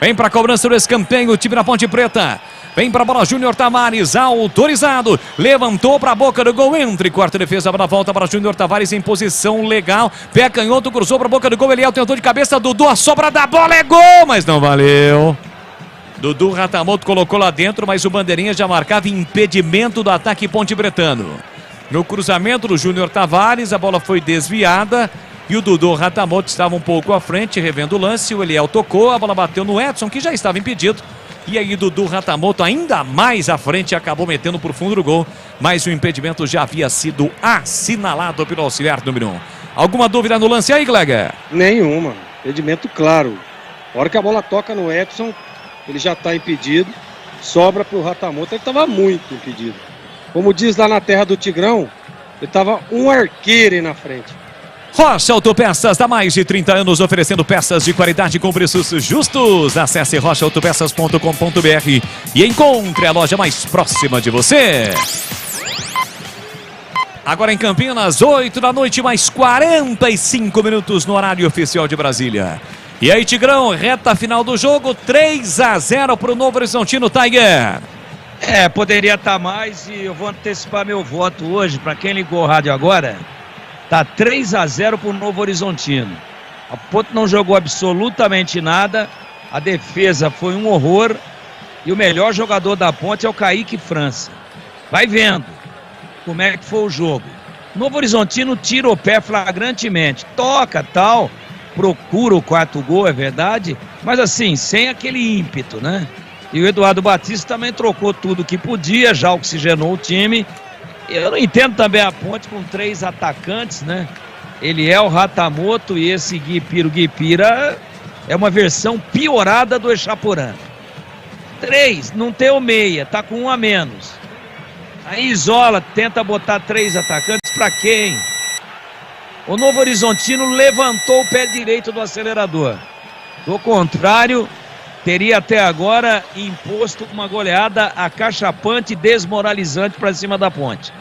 Vem para a cobrança do escanteio, o time da Ponte Preta. Vem para a bola Júnior Tavares, autorizado. Levantou para a boca do gol, entre quarta defesa, a bola volta para Júnior Tavares em posição legal. Pé canhoto, cruzou para a boca do gol, Eliel tentou de cabeça, Dudu, a sobra da bola é gol, mas não valeu. Dudu Ratamoto colocou lá dentro, mas o bandeirinha já marcava impedimento do ataque Ponte Bretano. No cruzamento do Júnior Tavares, a bola foi desviada e o Dudu Ratamoto estava um pouco à frente, revendo o lance. O Eliel tocou, a bola bateu no Edson, que já estava impedido. E aí Dudu Ratamoto ainda mais à frente, acabou metendo por fundo do gol, mas o impedimento já havia sido assinalado pelo auxiliar número 1. Alguma dúvida no lance aí, Glaguer? Nenhuma, impedimento claro. A hora que a bola toca no Edson, ele já está impedido, sobra para o Ratamoto, ele estava muito impedido. Como diz lá na terra do Tigrão, ele estava um arqueiro aí na frente. Rocha Autopeças, há mais de 30 anos oferecendo peças de qualidade com preços justos. Acesse rochaautopeças.com.br e encontre a loja mais próxima de você. Agora em Campinas, 8 da noite, mais 45 minutos no horário oficial de Brasília. E aí, Tigrão, reta final do jogo, 3-0 para o Novo Horizontino, Tiger. Poderia estar mais e eu vou antecipar meu voto hoje. Para quem ligou o rádio agora, tá 3-0 para o Novo Horizontino. A Ponte não jogou absolutamente nada, a defesa foi um horror e o melhor jogador da Ponte é o Kaique França. Vai vendo como é que foi o jogo. Novo Horizontino tira o pé flagrantemente, toca tal, procura o quarto gol, é verdade, mas assim, sem aquele ímpeto, né? E o Eduardo Batista também trocou tudo que podia, já oxigenou o time. Eu não entendo também a Ponte com 3 atacantes, né? Ele é o Ratamoto e esse Guipira é uma versão piorada do Echaporã. 3, não tem o meia, tá com 1 a menos. Aí isola, tenta botar 3 atacantes pra quem? O Novo Horizontino levantou o pé direito do acelerador. Do contrário, teria até agora imposto uma goleada acachapante e desmoralizante para cima da Ponte.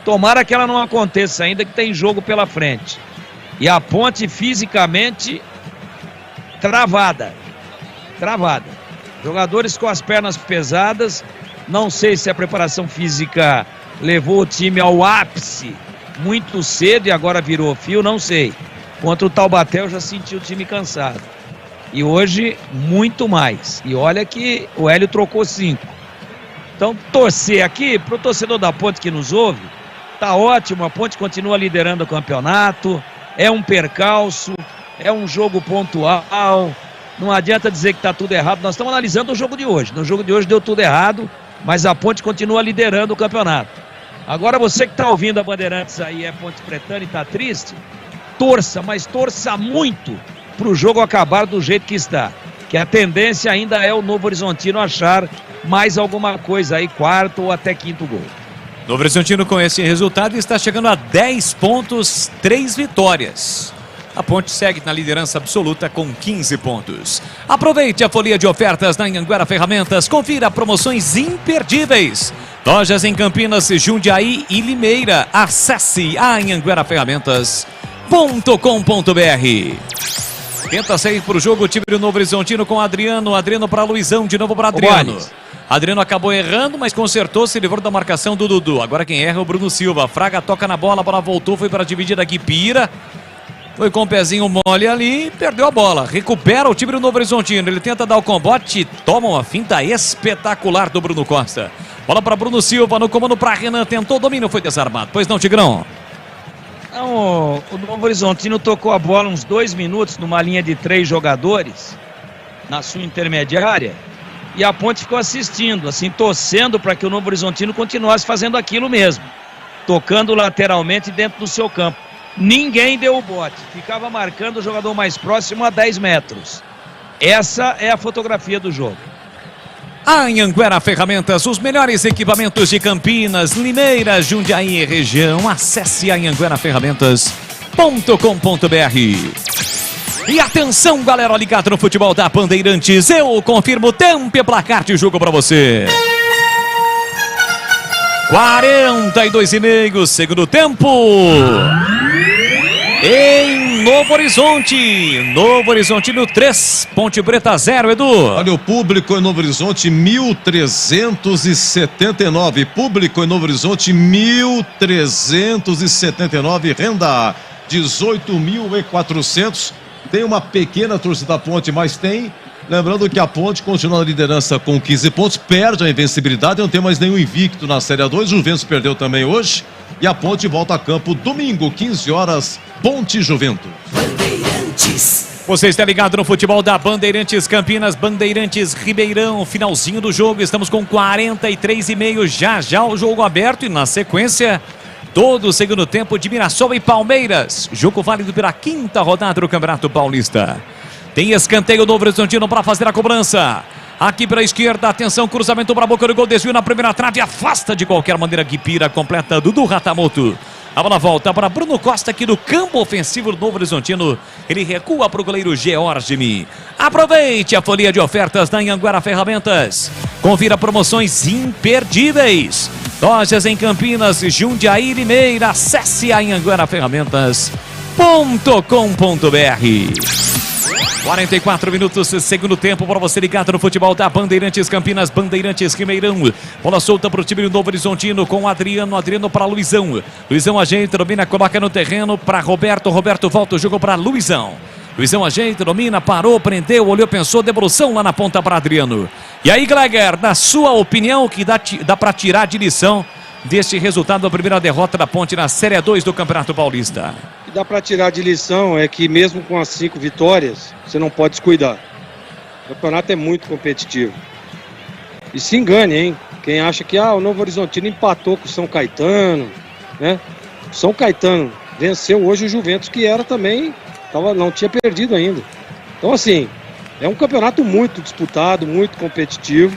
Tomara que ela não aconteça ainda, que tem jogo pela frente. E a Ponte fisicamente travada. Jogadores com as pernas pesadas. Não sei se a preparação física levou o time ao ápice muito cedo e agora virou fio, não sei. Contra o Taubaté eu já senti o time cansado. E hoje, muito mais. E olha que o Hélio trocou 5. Então, torcer aqui pro torcedor da Ponte que nos ouve, tá ótimo, a Ponte continua liderando o campeonato, é um percalço, é um jogo pontual, não adianta dizer que tá tudo errado, nós estamos analisando o jogo de hoje. No jogo de hoje deu tudo errado, mas a Ponte continua liderando o campeonato. Agora você que tá ouvindo a Bandeirantes aí, é Ponte Pretana e tá triste, torça, mas torça muito para o jogo acabar do jeito que está, que a tendência ainda é o Novo Horizontino achar mais alguma coisa aí, 4º ou até 5º gol. Novo Horizontino com esse resultado está chegando a 10 pontos, 3 vitórias. A Ponte segue na liderança absoluta com 15 pontos. Aproveite a folia de ofertas na Anhanguera Ferramentas, confira promoções imperdíveis. Lojas em Campinas, Jundiaí e Limeira. Acesse a anhangueraferramentas.com.br. Tenta sair para o jogo o time do Novo Horizontino com Adriano para Luizão, de novo para Adriano. Adriano acabou errando, mas consertou, se livrou da marcação do Dudu. Agora quem erra é o Bruno Silva. Fraga toca na bola, a bola voltou, foi para a dividida Guipira. Foi com o pezinho mole ali, perdeu a bola. Recupera o time do Novo Horizontino. Ele tenta dar o combate, toma uma finta espetacular do Bruno Costa. Bola para Bruno Silva, no comando para Renan. Tentou o domínio, foi desarmado. Pois não, Tigrão? Não, o Novo Horizontino tocou a bola uns 2 minutos numa linha de 3 jogadores na sua intermediária e a Ponte ficou assistindo, assim, torcendo para que o Novo Horizontino continuasse fazendo aquilo mesmo, tocando lateralmente dentro do seu campo. Ninguém deu o bote, ficava marcando o jogador mais próximo a 10 metros. Essa é a fotografia do jogo. Anhanguera Ferramentas, os melhores equipamentos de Campinas, Limeira, Jundiaí e região. Acesse anhangueraferramentas.com.br. E atenção, galera ligada no futebol da Bandeirantes. Eu confirmo tempo e placar de jogo para você. 42,5, segundo tempo. Em Novo Horizonte. Novo Horizontino 3, Ponte Preta 0, Edu. Olha, o público em Novo Horizonte 1.379. Público em Novo Horizonte 1.379. Renda 18.400. Tem uma pequena torcida da Ponte, mas tem. Lembrando que a Ponte continua na liderança com 15 pontos, perde a invencibilidade, não tem mais nenhum invicto na Série A2. O Juventus perdeu também hoje. E a Ponte volta a campo domingo, 15 horas, Ponte Juventus. Bandeirantes. Você está ligado no futebol da Bandeirantes Campinas, Bandeirantes Ribeirão, finalzinho do jogo, estamos com 43,5, já o jogo aberto e na sequência, todo o segundo tempo de Mirassol e Palmeiras, jogo válido pela 5ª rodada do Campeonato Paulista. Tem escanteio do Novo Horizontino para fazer a cobrança. Aqui pela esquerda, atenção, cruzamento para a boca do gol, desvio na primeira trave, afasta de qualquer maneira Guipira, completa Dudu Ratamoto. A bola volta para Bruno Costa aqui no campo ofensivo do Novo Horizontino. Ele recua para o goleiro Georgimi. Aproveite a folia de ofertas da Anhanguera Ferramentas. Confira promoções imperdíveis. Lojas em Campinas, Jundiaí e Limeira. Acesse a anhangueraferramentas.com.br. 44 minutos, segundo tempo para você ligado no futebol da Bandeirantes Campinas, Bandeirantes Ribeirão. Bola solta para o time do Novo Horizontino com Adriano para Luizão. Luizão ajeita, domina, coloca no terreno para Roberto. Roberto volta o jogo para Luizão. Luizão ajeita, domina, parou, prendeu, olhou, pensou, devolução lá na ponta para Adriano. E aí, Gleger, na sua opinião, o que dá para tirar de lição deste resultado da primeira derrota da Ponte na Série 2 do Campeonato Paulista? O que dá para tirar de lição é que mesmo com as 5 vitórias, você não pode descuidar. O campeonato é muito competitivo. E se engane, hein? Quem acha que o Novo Horizontino empatou com o São Caetano, né? O São Caetano venceu hoje o Juventus, que era também, não tinha perdido ainda. Então, assim, é um campeonato muito disputado, muito competitivo,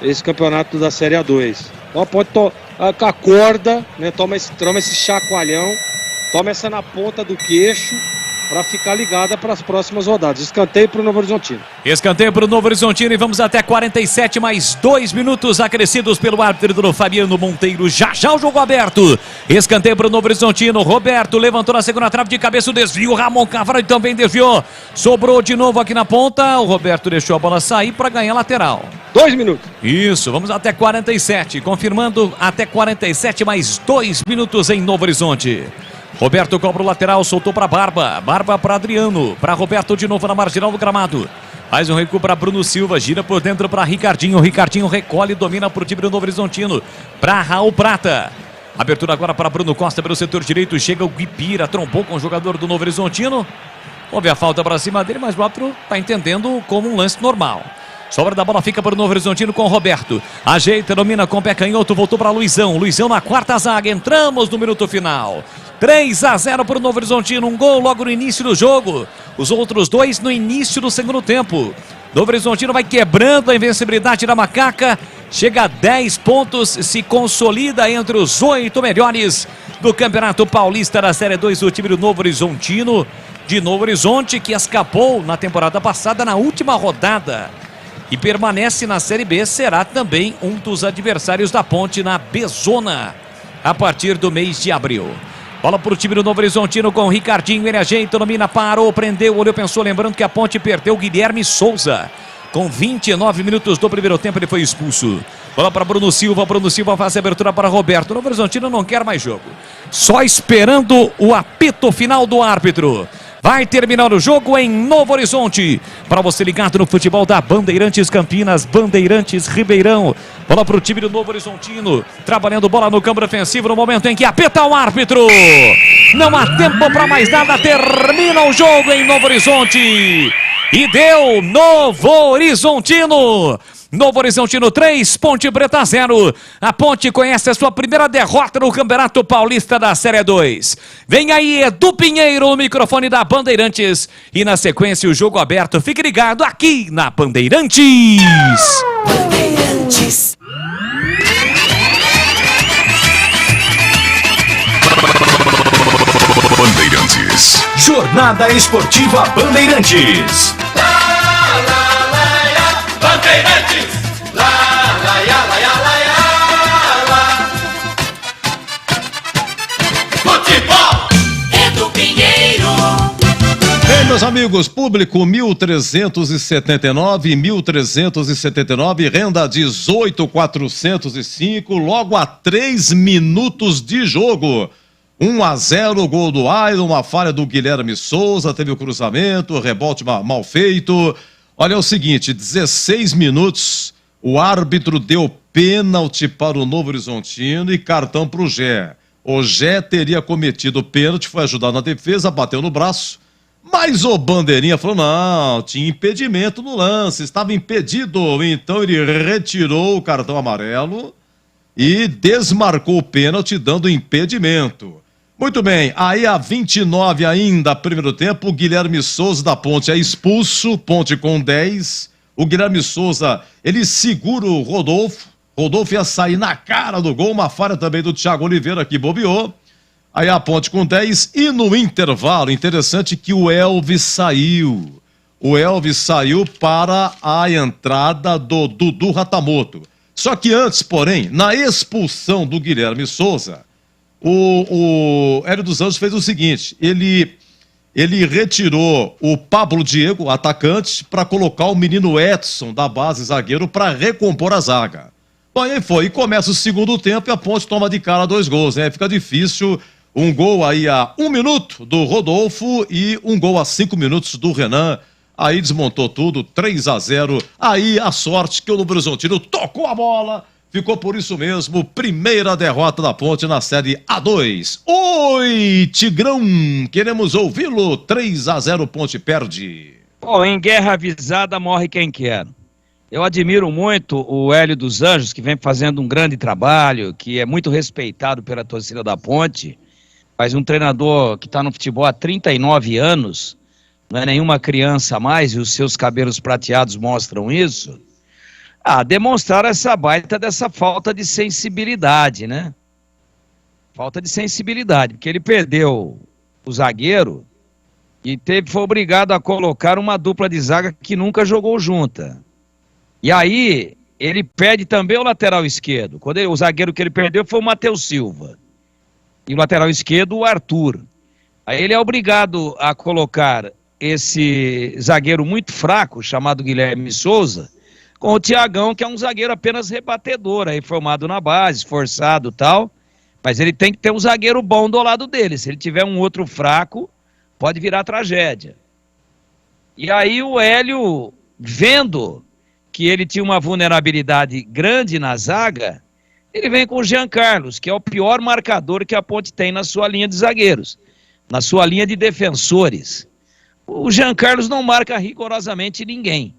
esse campeonato da Série A2. Então a Ponte acorda, né? Toma esse chacoalhão, toma essa na ponta do queixo para ficar ligada para as próximas rodadas. Escanteio para o Novo Horizontino. Escanteio para o Novo Horizontino e vamos até 47 mais 2 minutos acrescidos pelo árbitro Fabiano Monteiro. Já o jogo aberto. Escanteio para o Novo Horizontino. Roberto levantou na segunda trave de cabeça o desvio. Ramon Cavalho também desviou. Sobrou de novo aqui na ponta. O Roberto deixou a bola sair para ganhar lateral. 2 minutos. Isso, vamos até 47. Confirmando até 47 mais 2 minutos em Novo Horizonte. Roberto cobra o lateral, soltou para Barba. Barba para Adriano. Para Roberto de novo na marginal do gramado. Faz um recuo para Bruno Silva. Gira por dentro para Ricardinho. Ricardinho recolhe, domina para o time do Novo Horizontino. Para Raul Prata. Abertura agora para Bruno Costa pelo setor direito. Chega o Guipira, trombou com o jogador do Novo Horizontino. Houve a falta para cima dele, mas o árbitro está entendendo como um lance normal. Sobra da bola fica para o Novo Horizontino com o Roberto. Ajeita, domina com o pé canhoto, voltou para Luizão. Luizão na quarta zaga. Entramos no minuto final. 3-0 para o Novo Horizontino. Um gol logo no início do jogo. Os outros 2 no início do segundo tempo. Novo Horizontino vai quebrando a invencibilidade da Macaca. Chega a 10 pontos. Se consolida entre os 8 melhores do Campeonato Paulista da Série 2. O time do Novo Horizontino. De Novo Horizonte, que escapou na temporada passada na última rodada. E permanece na Série B, será também um dos adversários da Ponte na B-Zona a partir do mês de abril. Bola para o time do Novo Horizontino com o Ricardinho, ele ajeita, domina, parou, prendeu, olhou, pensou, lembrando que a Ponte perdeu o Guilherme Souza. Com 29 minutos do primeiro tempo ele foi expulso. Bola para Bruno Silva faz a abertura para Roberto. O Novo Horizontino não quer mais jogo. Só esperando o apito final do árbitro. Vai terminar o jogo em Novo Horizonte. Para você ligado no futebol da Bandeirantes Campinas, Bandeirantes Ribeirão. Bola para o time do Novo Horizontino. Trabalhando bola no campo defensivo no momento em que apita o árbitro. Não há tempo para mais nada. Termina o jogo em Novo Horizonte. E deu Novo Horizontino. Novo Horizontino 3, Ponte Preta 0. A Ponte conhece a sua primeira derrota no Campeonato Paulista da Série 2. Vem aí Edu Pinheiro, o microfone da Bandeirantes. E na sequência o jogo aberto. Fique ligado aqui na Bandeirantes. Bandeirantes. Bandeirantes. Jornada Esportiva Bandeirantes. Bandeirantes, lá, lá, lá, lá, lá, lá. Futebol é do Pinheiro. Bem, meus amigos, público 1.379, renda 18.405, logo a 3 minutos de jogo. 1-0, gol do Ailon, uma falha do Guilherme Souza, teve o cruzamento, rebote mal feito. Olha, é o seguinte, 16 minutos, o árbitro deu pênalti para o Novo Horizontino e cartão para o Gé. O Gé teria cometido o pênalti, foi ajudar na defesa, bateu no braço, mas o bandeirinha falou, não, tinha impedimento no lance, estava impedido, então ele retirou o cartão amarelo e desmarcou o pênalti, dando impedimento. Muito bem, aí a 29 ainda, primeiro tempo, o Guilherme Souza da Ponte é expulso, Ponte com 10. O Guilherme Souza, ele segura o Rodolfo ia sair na cara do gol, uma falha também do Thiago Oliveira que bobeou. Aí a Ponte com 10 e no intervalo, interessante que o Elvis saiu. O Elvis saiu para a entrada do Dudu Ratamoto. Só que antes, porém, na expulsão do Guilherme Souza, o Hélio dos Anjos fez o seguinte, ele retirou o Pablo Diego, atacante, para colocar o menino Edson, da base zagueiro, para recompor a zaga. Bom, aí foi, e começa o segundo tempo e a Ponte toma de cara 2 gols, né? Fica difícil, um gol aí a 1 minuto do Rodolfo e um gol a 5 minutos do Renan. Aí desmontou tudo, 3-0. Aí a sorte que o Novo Horizontino tocou a bola. Ficou por isso mesmo, primeira derrota da Ponte na Série A2. Oi, Tigrão, queremos ouvi-lo. 3-0, Ponte perde. Bom, em guerra avisada morre quem quer. Eu admiro muito o Hélio dos Anjos, que vem fazendo um grande trabalho, que é muito respeitado pela torcida da Ponte. Faz um treinador que está no futebol há 39 anos, não é nenhuma criança a mais, e os seus cabelos prateados mostram isso. Demonstrar essa baita dessa falta de sensibilidade, né? Falta de sensibilidade, porque ele perdeu o zagueiro e foi obrigado a colocar uma dupla de zaga que nunca jogou junta. E aí, ele perde também o lateral esquerdo. O zagueiro que ele perdeu foi o Matheus Silva. E o lateral esquerdo, o Arthur. Aí ele é obrigado a colocar esse zagueiro muito fraco, chamado Guilherme Souza, com o Thiagão, que é um zagueiro apenas rebatedor, aí formado na base, esforçado e tal, mas ele tem que ter um zagueiro bom do lado dele. Se ele tiver um outro fraco, pode virar tragédia. E aí o Hélio, vendo que ele tinha uma vulnerabilidade grande na zaga, ele vem com o Jean Carlos, que é o pior marcador que a Ponte tem na sua linha de zagueiros, na sua linha de defensores. O Jean Carlos não marca rigorosamente ninguém.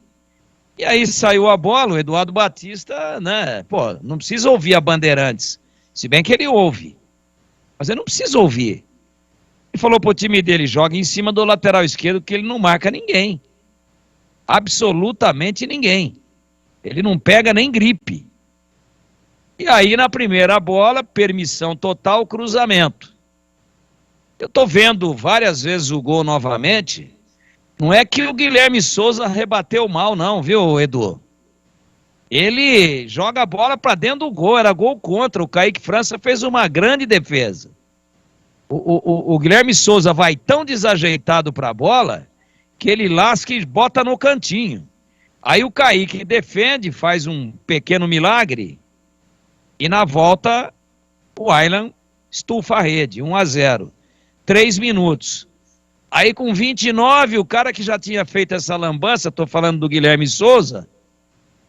E aí saiu a bola, o Eduardo Batista, né, não precisa ouvir a Bandeirantes, se bem que ele ouve, mas ele não precisa ouvir. Ele falou pro time dele, joga em cima do lateral esquerdo, que ele não marca ninguém. Absolutamente ninguém. Ele não pega nem gripe. E aí na primeira bola, permissão total, cruzamento. Eu tô vendo várias vezes o gol novamente. Não é que o Guilherme Souza rebateu mal, não, viu, Edu? Ele joga a bola para dentro do gol, era gol contra. O Kaique França fez uma grande defesa. O Guilherme Souza vai tão desajeitado para a bola que ele lasca e bota no cantinho. Aí o Kaique defende, faz um pequeno milagre e na volta o Aylan estufa a rede, 1-0. 3 minutos. Aí com 29, o cara que já tinha feito essa lambança, estou falando do Guilherme Souza,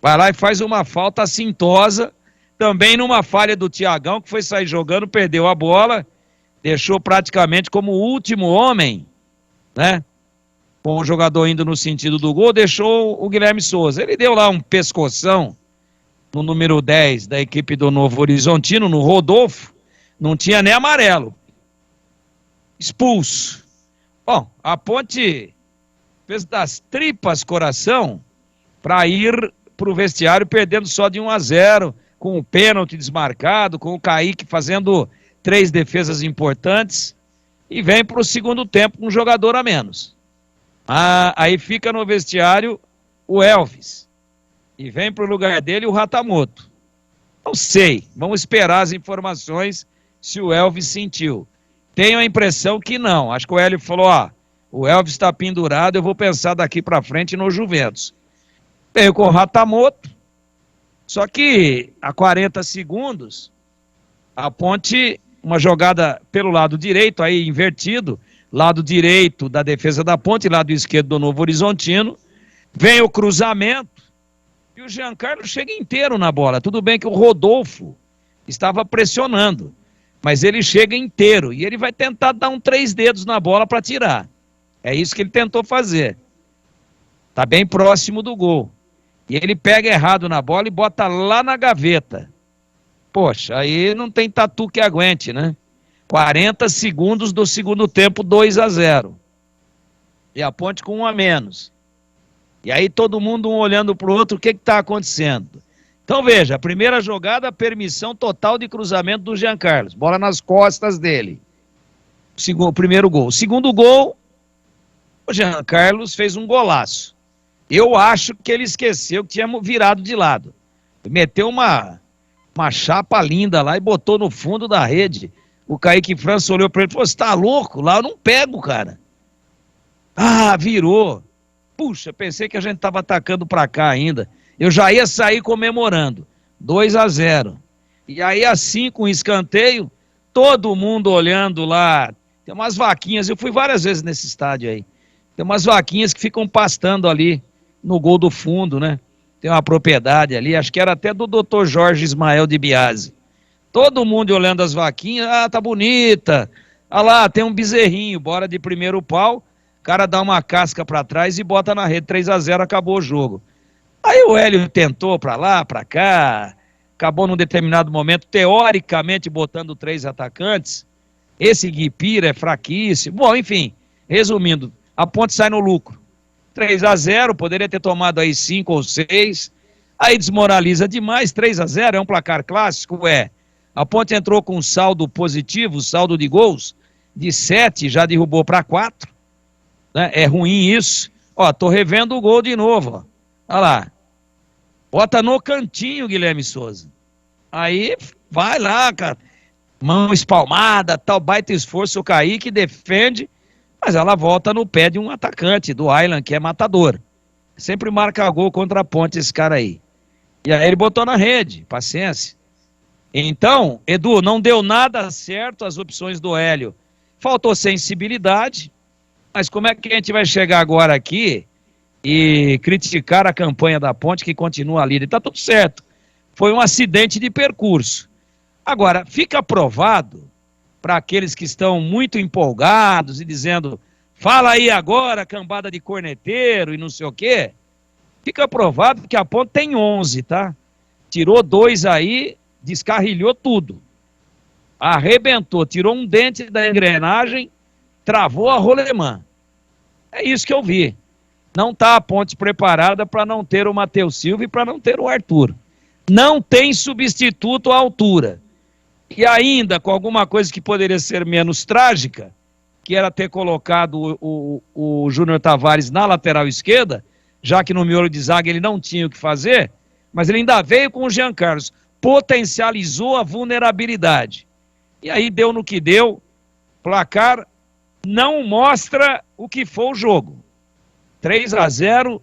vai lá e faz uma falta assintosa, também numa falha do Thiagão, que foi sair jogando, perdeu a bola, deixou praticamente como o último homem, né? Com o jogador indo no sentido do gol, deixou o Guilherme Souza. Ele deu lá um pescoção no número 10 da equipe do Novo Horizontino, no Rodolfo, não tinha nem amarelo. Expulso. Bom, a Ponte fez das tripas coração para ir para o vestiário perdendo só de 1-0, com o pênalti desmarcado, com o Kaique fazendo 3 defesas importantes, e vem para o segundo tempo com um jogador a menos. Aí fica no vestiário o Elvis, e vem para o lugar dele o Ratamoto. Não sei, vamos esperar as informações se o Elvis sentiu. Tenho a impressão que não. Acho que o Hélio falou, o Elvis está pendurado, eu vou pensar daqui para frente no Juventus. Veio com o Ratamoto, só que a 40 segundos, a Ponte, uma jogada pelo lado direito, aí invertido, lado direito da defesa da Ponte, lado esquerdo do Novo Horizontino, vem o cruzamento, e o Jean Carlos chega inteiro na bola. Tudo bem que o Rodolfo estava pressionando, mas ele chega inteiro e ele vai tentar dar 3 dedos na bola para tirar. É isso que ele tentou fazer. Tá bem próximo do gol. E ele pega errado na bola e bota lá na gaveta. Poxa, aí não tem tatu que aguente, né? 40 segundos do segundo tempo, 2-0. E a Ponte com 1 a menos. E aí todo mundo um olhando pro outro, o que está acontecendo? Então veja, a primeira jogada, permissão total de cruzamento do Jean Carlos. Bola nas costas dele. O primeiro gol. O segundo gol, o Jean Carlos fez um golaço. Eu acho que ele esqueceu que tinha virado de lado. Meteu uma chapa linda lá e botou no fundo da rede. O Kaique França olhou pra ele e falou, você tá louco? Lá eu não pego, cara. Ah, virou. Puxa, pensei que a gente tava atacando pra cá ainda. Eu já ia sair comemorando. 2-0. E aí assim, com escanteio, todo mundo olhando lá. Tem umas vaquinhas, eu fui várias vezes nesse estádio aí. Tem umas vaquinhas que ficam pastando ali no gol do fundo, né? Tem uma propriedade ali, acho que era até do Dr. Jorge Ismael de Biasi. Todo mundo olhando as vaquinhas, ah, tá bonita. Ah lá, tem um bezerrinho, bora de primeiro pau. O cara dá uma casca pra trás e bota na rede, 3-0, acabou o jogo. Aí o Hélio tentou pra lá, pra cá, acabou num determinado momento, teoricamente botando 3 atacantes. Esse Guipira é fraquíssimo. Bom, enfim, resumindo, a Ponte sai no lucro. 3-0, poderia ter tomado aí 5 ou 6, aí desmoraliza demais. 3-0 é um placar clássico, a Ponte entrou com um saldo positivo, saldo de gols, de 7, já derrubou para 4, né? É ruim isso. Ó, tô revendo o gol de novo, ó. Olha lá, bota no cantinho, Guilherme Souza, aí vai lá, cara, mão espalmada, tal, baita esforço, o Kaique defende, mas ela volta no pé de um atacante, do Aylan, que é matador. Sempre marca gol contra a Ponte esse cara aí. E aí ele botou na rede, paciência. Então, Edu, não deu nada certo as opções do Hélio. Faltou sensibilidade, mas como é que a gente vai chegar agora aqui e criticar a campanha da Ponte, que continua líder? Tá tudo certo. Foi um acidente de percurso. Agora, fica provado para aqueles que estão muito empolgados e dizendo, fala aí agora, cambada de corneteiro e não sei o quê, fica provado que a Ponte tem 11, tá? Tirou 2 aí, descarrilhou tudo. Arrebentou, tirou um dente da engrenagem, travou a rolemã. É isso que eu vi. Não tá a Ponte preparada para não ter o Matheus Silva e para não ter o Arthur. Não tem substituto à altura. E ainda com alguma coisa que poderia ser menos trágica, que era ter colocado o Júnior Tavares na lateral esquerda, já que no miolo de zaga ele não tinha o que fazer, mas ele ainda veio com o Jean Carlos, potencializou a vulnerabilidade. E aí deu no que deu, placar não mostra o que foi o jogo. 3-0,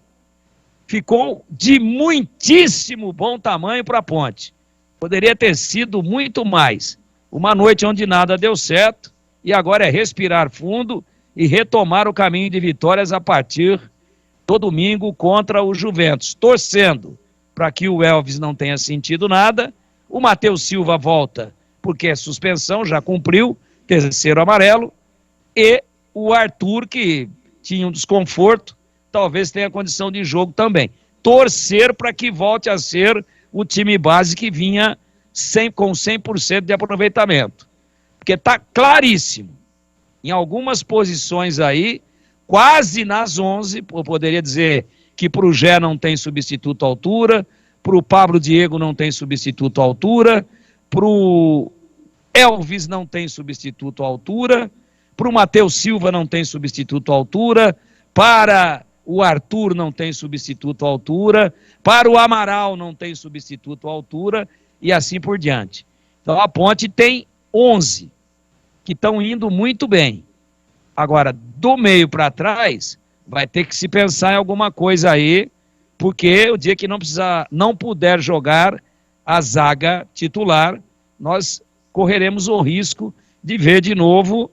ficou de muitíssimo bom tamanho para a Ponte. Poderia ter sido muito mais. Uma noite onde nada deu certo e agora é respirar fundo e retomar o caminho de vitórias a partir do domingo contra o Juventus. Torcendo para que o Elvis não tenha sentido nada. O Matheus Silva volta porque é suspensão, já cumpriu, 3º amarelo. E o Arthur, que tinha um desconforto, talvez tenha condição de jogo também. Torcer para que volte a ser o time base que vinha com 100% de aproveitamento. Porque está claríssimo. Em algumas posições aí, quase nas 11, eu poderia dizer que para o Gé não tem substituto à altura, para o Pablo Diego não tem substituto à altura, para o Elvis não tem substituto à altura, para o Matheus Silva não tem substituto à altura, para o Arthur não tem substituto à altura, para o Amaral não tem substituto à altura, e assim por diante. Então a Ponte tem 11, que estão indo muito bem. Agora, do meio para trás, vai ter que se pensar em alguma coisa aí, porque o dia que não puder jogar a zaga titular, nós correremos o risco de ver de novo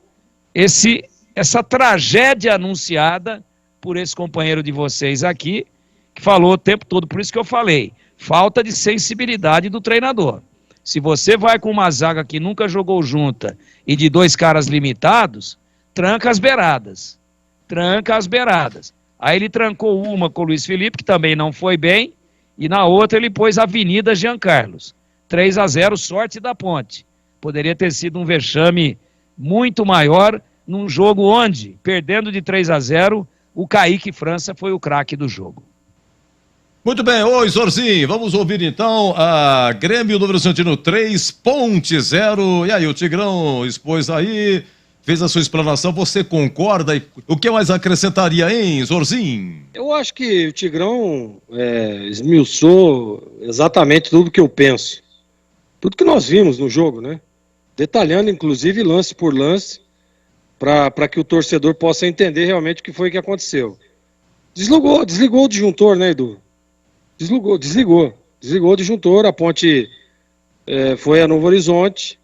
essa tragédia anunciada por esse companheiro de vocês aqui, que falou o tempo todo, por isso que eu falei, falta de sensibilidade do treinador. Se você vai com uma zaga que nunca jogou junta e de 2 caras limitados, tranca as beiradas. Tranca as beiradas. Aí ele trancou uma com o Luiz Felipe, que também não foi bem, e na outra ele pôs a Avenida Jean Carlos. 3-0, sorte da Ponte. Poderia ter sido um vexame muito maior num jogo onde, perdendo de 3-0, o Kaique França foi o craque do jogo. Muito bem, oi Zorzinho, vamos ouvir então a Grêmio do Brasantino 3, Ponte 0, e aí o Tigrão expôs aí, fez a sua explanação, você concorda? E o que mais acrescentaria, hein, Zorzinho? Eu acho que o Tigrão esmiuçou exatamente tudo que eu penso. Tudo que nós vimos no jogo, né? Detalhando, inclusive, lance por lance, para que o torcedor possa entender realmente o que foi que aconteceu. Desligou o disjuntor, né, Edu? Desligou o disjuntor, a ponte foi a Novo Horizonte.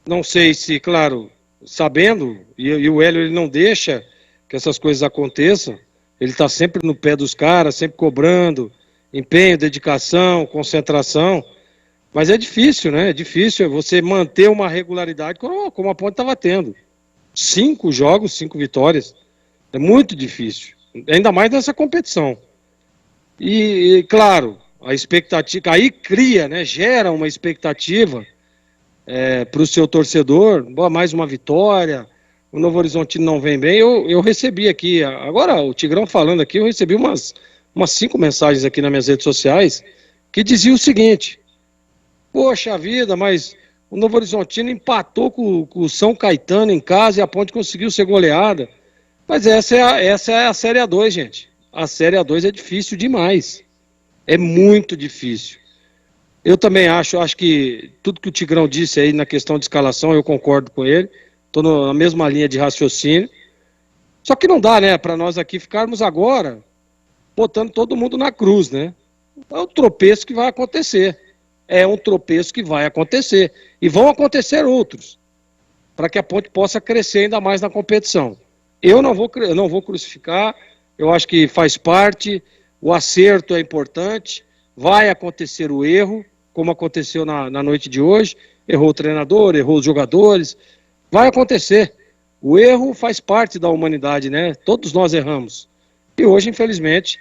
Não sei se, claro, sabendo, e o Hélio ele não deixa que essas coisas aconteçam, ele está sempre no pé dos caras, sempre cobrando, empenho, dedicação, concentração, mas é difícil, né? É difícil você manter uma regularidade como a ponte estava tendo. 5 jogos, 5 vitórias, é muito difícil, ainda mais nessa competição. E claro, a expectativa, aí cria, né? Gera uma expectativa para o seu torcedor, mais uma vitória, o Novo Horizontino não vem bem. Eu recebi aqui, agora o Tigrão falando aqui, eu recebi umas 5 mensagens aqui nas minhas redes sociais que diziam o seguinte: poxa vida, mas o Novo Horizontino empatou com o São Caetano em casa e a Ponte conseguiu ser goleada. Mas essa é a Série A2, gente. A Série A2 é difícil demais. É muito difícil. Eu também acho que tudo que o Tigrão disse aí na questão de escalação, eu concordo com ele. Estou na mesma linha de raciocínio. Só que não dá, né, para nós aqui ficarmos agora botando todo mundo na cruz, né? É um tropeço que vai acontecer. É um tropeço que vai acontecer. E vão acontecer outros, para que a Ponte possa crescer ainda mais na competição. Eu não vou crucificar, eu acho que faz parte, o acerto é importante, vai acontecer o erro, como aconteceu na noite de hoje, errou o treinador, errou os jogadores, vai acontecer. O erro faz parte da humanidade, né? Todos nós erramos. E hoje, infelizmente,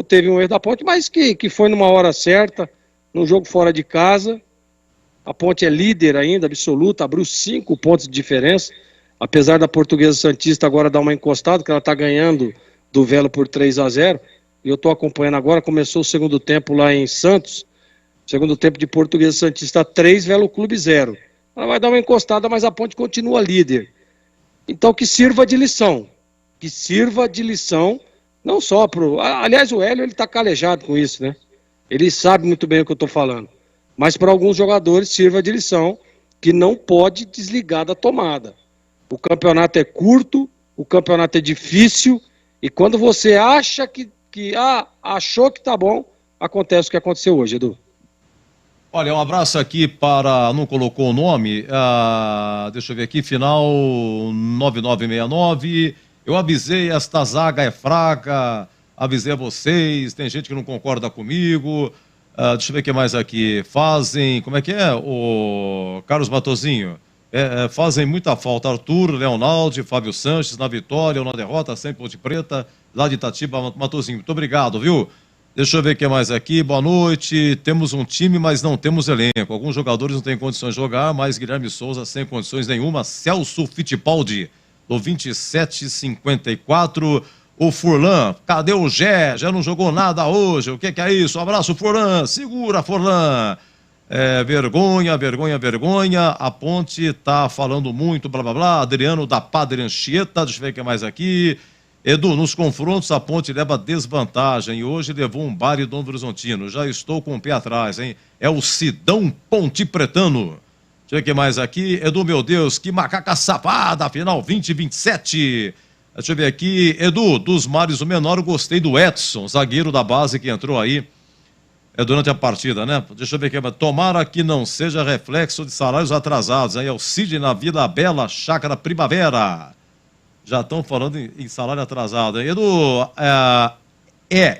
teve um erro da Ponte, mas que foi numa hora certa, num jogo fora de casa. A Ponte é líder ainda, absoluta, abriu 5 pontos de diferença, apesar da Portuguesa Santista agora dar uma encostada, que ela está ganhando do Velo por 3-0, e eu estou acompanhando agora, começou o segundo tempo lá em Santos, segundo tempo de Portuguesa Santista 3, Velo Clube 0. Ela vai dar uma encostada, mas a Ponte continua líder. Então que sirva de lição, não só pro... Aliás, o Hélio, ele está calejado com isso, né? Ele sabe muito bem o que eu estou falando. Mas para alguns jogadores sirva de lição que não pode desligar da tomada. O campeonato é curto, o campeonato é difícil, e quando você acha achou que tá bom, acontece o que aconteceu hoje, Edu. Olha, um abraço aqui para, não colocou o nome, deixa eu ver aqui, final 9969, eu avisei, esta zaga é fraca, avisei a vocês, tem gente que não concorda comigo, deixa eu ver o que mais aqui, como é que é, o Carlos Matozinho? Fazem muita falta Arthur, Leonaldo, Fábio Sanches, na vitória ou na derrota, sempre Ponte Preta, lá de Itatiba, Matozinho. Muito obrigado, viu? Deixa eu ver o que mais aqui. Boa noite. Temos um time, mas não temos elenco. Alguns jogadores não têm condições de jogar, mas Guilherme Souza sem condições nenhuma. Celso Fittipaldi, do 2754. O Furlan, cadê o Gé? Já não jogou nada hoje. O que é isso? Um abraço, Furlan. Segura, Furlan. Vergonha. A Ponte tá falando muito, blá blá blá. Adriano da Padre Anchieta, deixa eu ver o que mais aqui. Edu, nos confrontos a Ponte leva desvantagem e hoje levou um baile do Novo Horizontino. Já estou com o pé atrás, hein? É o Sidão Ponte Pretano. Deixa eu ver o que mais aqui. Edu, meu Deus, que macaca safada, final 20-27. Deixa eu ver aqui. Edu, dos mares o menor, eu gostei do Edson, zagueiro da base que entrou aí. Durante a partida, né? Deixa eu ver aqui. Tomara que não seja reflexo de salários atrasados. Aí é o Cid na Vila Bela, Chácara Primavera. Já estão falando em salário atrasado. Edu,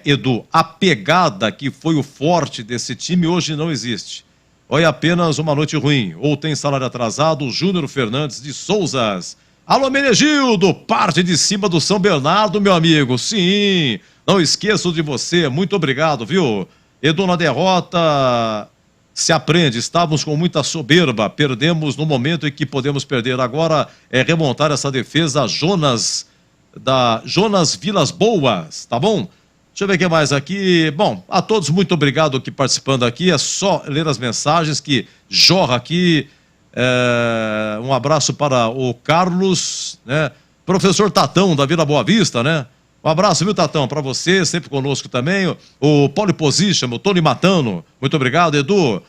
Edu, a pegada que foi o forte desse time hoje não existe. Ou é apenas uma noite ruim, ou tem salário atrasado. Júnior Fernandes de Souzas. Alô, Menegildo, parte de cima do São Bernardo, meu amigo. Sim, não esqueço de você. Muito obrigado, viu? Edu, na derrota se aprende, estávamos com muita soberba, perdemos no momento em que podemos perder. Agora é remontar essa defesa Jonas Vilas Boas, tá bom? Deixa eu ver o que mais aqui. Bom, a todos muito obrigado aqui participando aqui, é só ler as mensagens que jorra aqui. Um abraço para o Carlos, né? Professor Tatão, da Vila Boa Vista, né? Um abraço, viu, Tatão, para você, sempre conosco também. O Polyposition, o Tony Matano. Muito obrigado, Edu.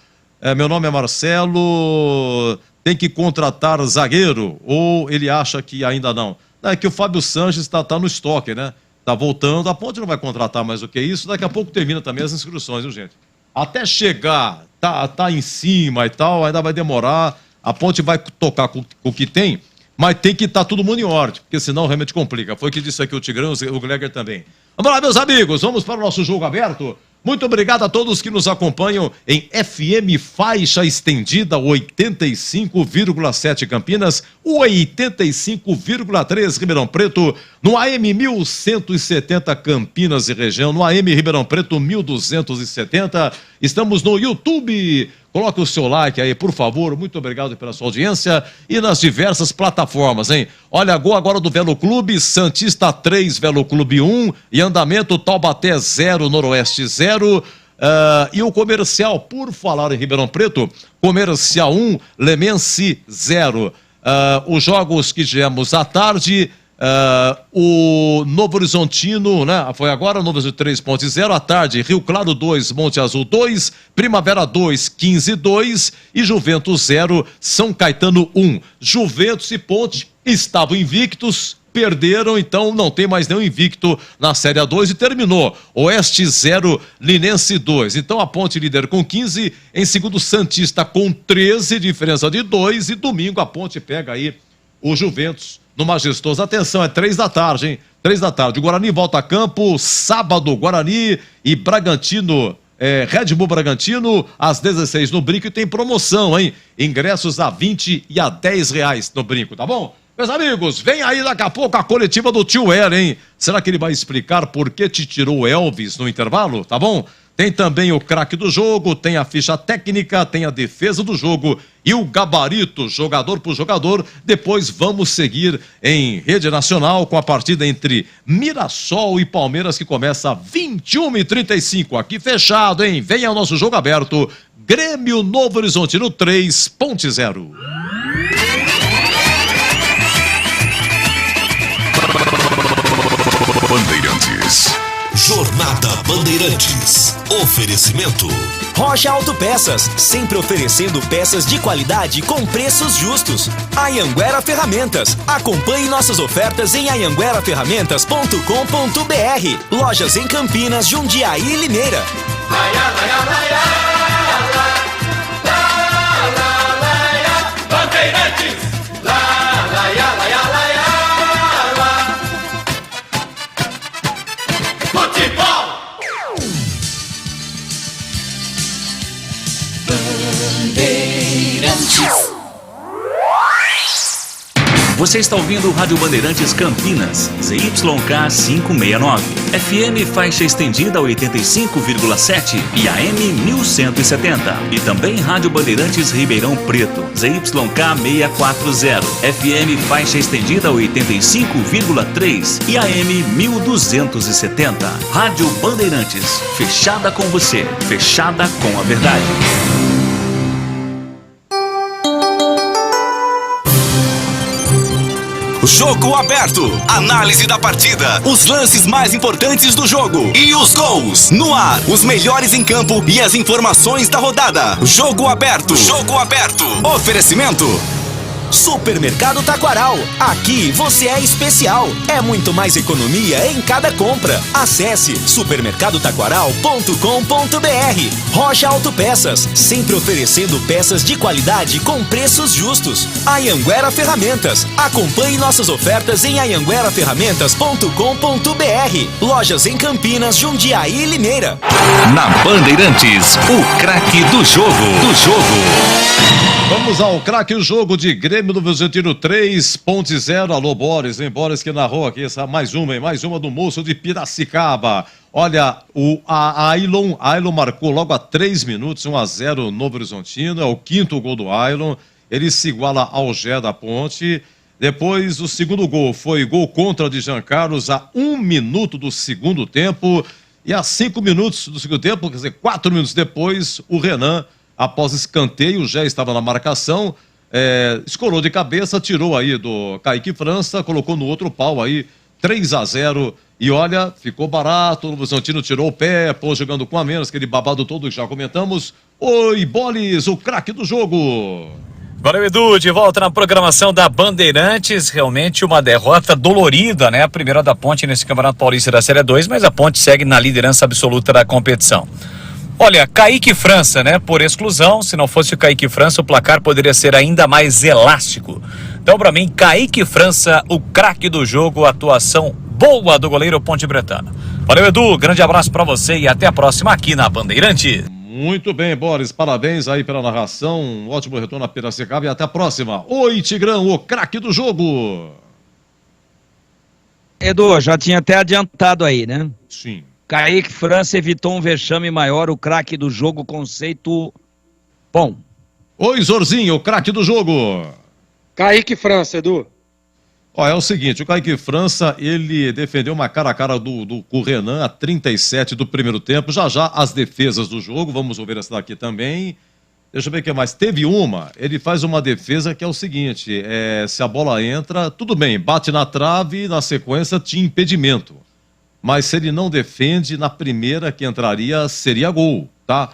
Meu nome é Marcelo. Tem que contratar zagueiro ou ele acha que ainda não? É que o Fábio Sanches está no estoque, né? Tá voltando, a Ponte não vai contratar mais do que isso. Daqui a pouco termina também as inscrições, viu, gente? Até chegar, tá em cima e tal, ainda vai demorar. A Ponte vai tocar com o que tem, mas tem que estar todo mundo em ordem, porque senão realmente complica. Foi o que disse aqui o Tigrão, o Gleger também. Vamos lá, meus amigos, vamos para o nosso jogo aberto. Muito obrigado a todos que nos acompanham em FM faixa estendida 85,7 Campinas, 85,3 Ribeirão Preto, no AM 1170 Campinas e região, no AM Ribeirão Preto 1270. Estamos no YouTube. Coloque o seu like aí, por favor. Muito obrigado pela sua audiência. E nas diversas plataformas, hein? Olha, gol agora do Velo Clube, Santista 3, Velo Clube 1. E andamento, Taubaté 0, Noroeste 0. E o Comercial, por falar em Ribeirão Preto, Comercial 1, Lemense 0. Os jogos que tivemos à tarde... o Novo Horizontino, né? Foi agora, Novo Horizontino 3.0, à tarde, Rio Claro 2, Monte Azul 2, Primavera 2, 15 2 e Juventus 0, São Caetano 1. Juventus e Ponte estavam invictos, perderam, então não tem mais nenhum invicto na Série A2 e terminou. Oeste 0, Linense 2. Então a Ponte líder com 15, em segundo Santista com 13, diferença de 2, e domingo a Ponte pega aí o Juventus no Majestoso. Atenção, é 3 da tarde, hein? 3 da tarde. O Guarani volta a campo, sábado, Guarani e Bragantino, Red Bull Bragantino, às 16 no Brinco, e tem promoção, hein? Ingressos a 20 e a 10 reais no Brinco, tá bom? Meus amigos, vem aí daqui a pouco a coletiva do tio El, hein? Será que ele vai explicar por que te tirou o Elvis no intervalo, tá bom? Tem também o craque do jogo, tem a ficha técnica, tem a defesa do jogo e o gabarito, jogador por jogador. Depois vamos seguir em rede nacional com a partida entre Mirassol e Palmeiras, que começa às 21h35. Aqui fechado, hein? Venha ao nosso jogo aberto. Grêmio Novo Horizontino 3.0. Bandeirantes. Jornada Bandeirantes. Oferecimento Rocha Autopeças, sempre oferecendo peças de qualidade com preços justos. Anhanguera Ferramentas. Acompanhe nossas ofertas em anhangueraferramentas.com.br. Lojas em Campinas, Jundiaí e Limeira. Bandeirantes. Você está ouvindo o Rádio Bandeirantes Campinas, ZYK 569, FM faixa estendida 85,7 e AM 1170. E também Rádio Bandeirantes Ribeirão Preto, ZYK 640, FM faixa estendida 85,3 e AM 1270. Rádio Bandeirantes, fechada com você, fechada com a verdade. Jogo aberto. Análise da partida. Os lances mais importantes do jogo. E os gols. No ar. Os melhores em campo e as informações da rodada. Jogo aberto. Jogo aberto. Oferecimento Supermercado Taquaral. Aqui você é especial. É muito mais economia em cada compra. Acesse supermercadotaquaral.com.br. Rocha Autopeças, sempre oferecendo peças de qualidade com preços justos. Anhanguera Ferramentas. Acompanhe nossas ofertas em anhangueraferramentas.com.br. Lojas em Campinas, Jundiaí e Limeira. Na Bandeirantes, o craque do jogo. Vamos ao craque do jogo de Grêmio do Horizontino 3.0. Alô, Boris, hein? Boris que narrou aqui essa mais uma do moço de Piracicaba. Olha, o Ailon marcou logo a 3 minutos, 1-0 Novo Horizontino, é o 5º gol do Ailon. Ele se iguala ao Gé da Ponte. Depois, o segundo gol foi gol contra de Jean Carlos a 1 minuto do segundo tempo. E a 5 minutos do segundo tempo, quer dizer, 4 minutos depois, o Renan, após escanteio, já estava na marcação, escorou de cabeça, tirou aí do Kaique França, colocou no outro pau aí, 3-0. E olha, ficou barato, o Novo Horizontino tirou o pé, pô, jogando com a menos, aquele babado todo que já comentamos. Oi, Boles, o craque do jogo. Valeu, Edu, de volta na programação da Bandeirantes, realmente uma derrota dolorida, né? A primeira da Ponte nesse Campeonato Paulista da Série 2, mas a Ponte segue na liderança absoluta da competição. Olha, Kaique França, né? Por exclusão, se não fosse o Kaique França, o placar poderia ser ainda mais elástico. Então, pra mim, Kaique França, o craque do jogo, atuação boa do goleiro Ponte Bretana. Valeu, Edu, grande abraço pra você e até a próxima aqui na Bandeirante. Muito bem, Boris, parabéns aí pela narração, um ótimo retorno a Piracicaba e até a próxima. Oi, Tigrão, o craque do jogo. Edu, já tinha até adiantado aí, né? Sim. Kaique França evitou um vexame maior, o craque do jogo, conceito bom. Oi, Zorzinho, o craque do jogo. Kaique França, Edu. Ó, é o seguinte, o Kaique França, ele defendeu uma cara a cara com o Renan a 37 do primeiro tempo. Já as defesas do jogo, vamos ver essa daqui também. Deixa eu ver o que mais. Teve ele faz uma defesa que é o seguinte, se a bola entra, tudo bem, bate na trave, na sequência tinha impedimento. Mas se ele não defende, na primeira que entraria seria gol, tá?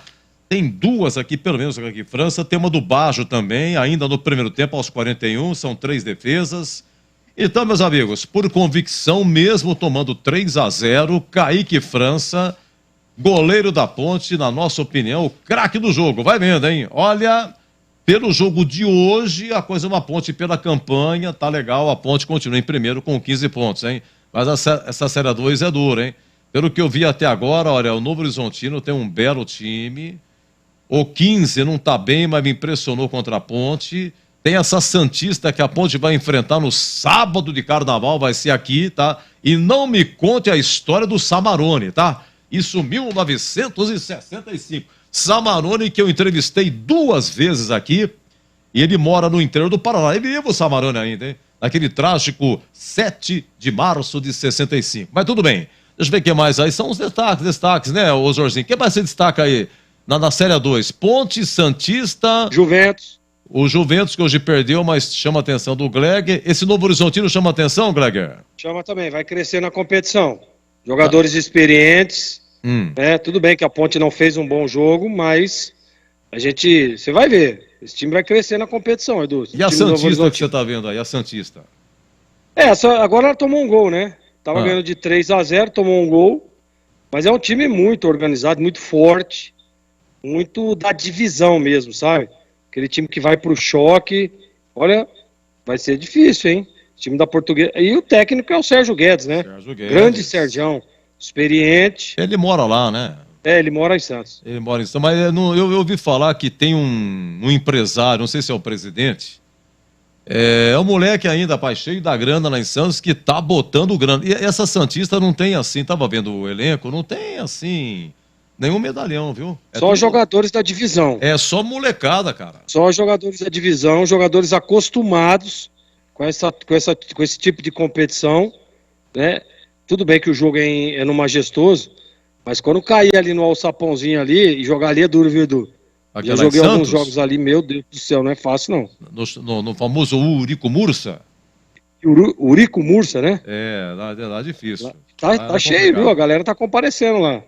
Tem duas aqui, pelo menos aqui em França, tem uma do Bajo também, ainda no primeiro tempo, aos 41, são 3 defesas. Então, meus amigos, por convicção, mesmo tomando 3-0, Kaique França, goleiro da Ponte, na nossa opinião, o craque do jogo. Vai vendo, hein? Olha, pelo jogo de hoje, a coisa é uma Ponte pela campanha, tá legal, a Ponte continua em primeiro com 15 pontos, hein? Mas essa Série 2 é dura, hein? Pelo que eu vi até agora, olha, o Novo Horizontino tem um belo time, o 15 não tá bem, mas me impressionou contra a Ponte. Tem essa Santista que a Ponte vai enfrentar no sábado de carnaval, vai ser aqui, tá? E não me conte a história do Samarone, tá? Isso 1965. Samarone que eu entrevistei 2 vezes aqui, e ele mora no interior do Paraná. É vivo o Samarone ainda, hein? Naquele trágico 7 de março de 65. Mas tudo bem. Deixa eu ver o que mais aí. São os destaques, né, ô Jorginho? O que mais você destaca aí na Série 2? Ponte, Santista... Juventus. O Juventus, que hoje perdeu, mas chama a atenção do Gleger. Esse Novo Horizontino chama a atenção, Gleger? Chama também, vai crescer na competição. Jogadores experientes. Tudo bem que a Ponte não fez um bom jogo, mas você vai ver. Esse time vai crescer na competição, Edu. E a Santista que você tá vendo aí, a Santista? Agora ela tomou um gol, né? Tava ganhando de 3-0, tomou um gol. Mas é um time muito organizado, muito forte. Muito da divisão mesmo, sabe? Aquele time que vai pro choque, olha, vai ser difícil, hein? O time da Portuguesa. E o técnico é o Sérgio Guedes, né? Sérgio Guedes. Grande Sergião, experiente. Ele mora lá, né? Ele mora em Santos. Ele mora em Santos, mas eu ouvi falar que tem um empresário, não sei se é o presidente, é um moleque ainda, pai, cheio da grana lá em Santos, que tá botando grana. E essa Santista não tem assim, tava vendo o elenco, não tem assim... Nenhum medalhão, viu? Só jogadores da divisão. É só molecada, cara. Só jogadores da divisão, jogadores acostumados com esse tipo de competição, né? Tudo bem que o jogo é no Majestoso, mas quando cair ali no Alçapãozinho ali, e jogar ali é duro, viu, Edu? Já joguei alguns jogos ali, meu Deus do céu, não é fácil, não. No famoso Urico Mursa? Urico Mursa, né? Lá difícil. Tá cheio, viu? A galera tá comparecendo lá.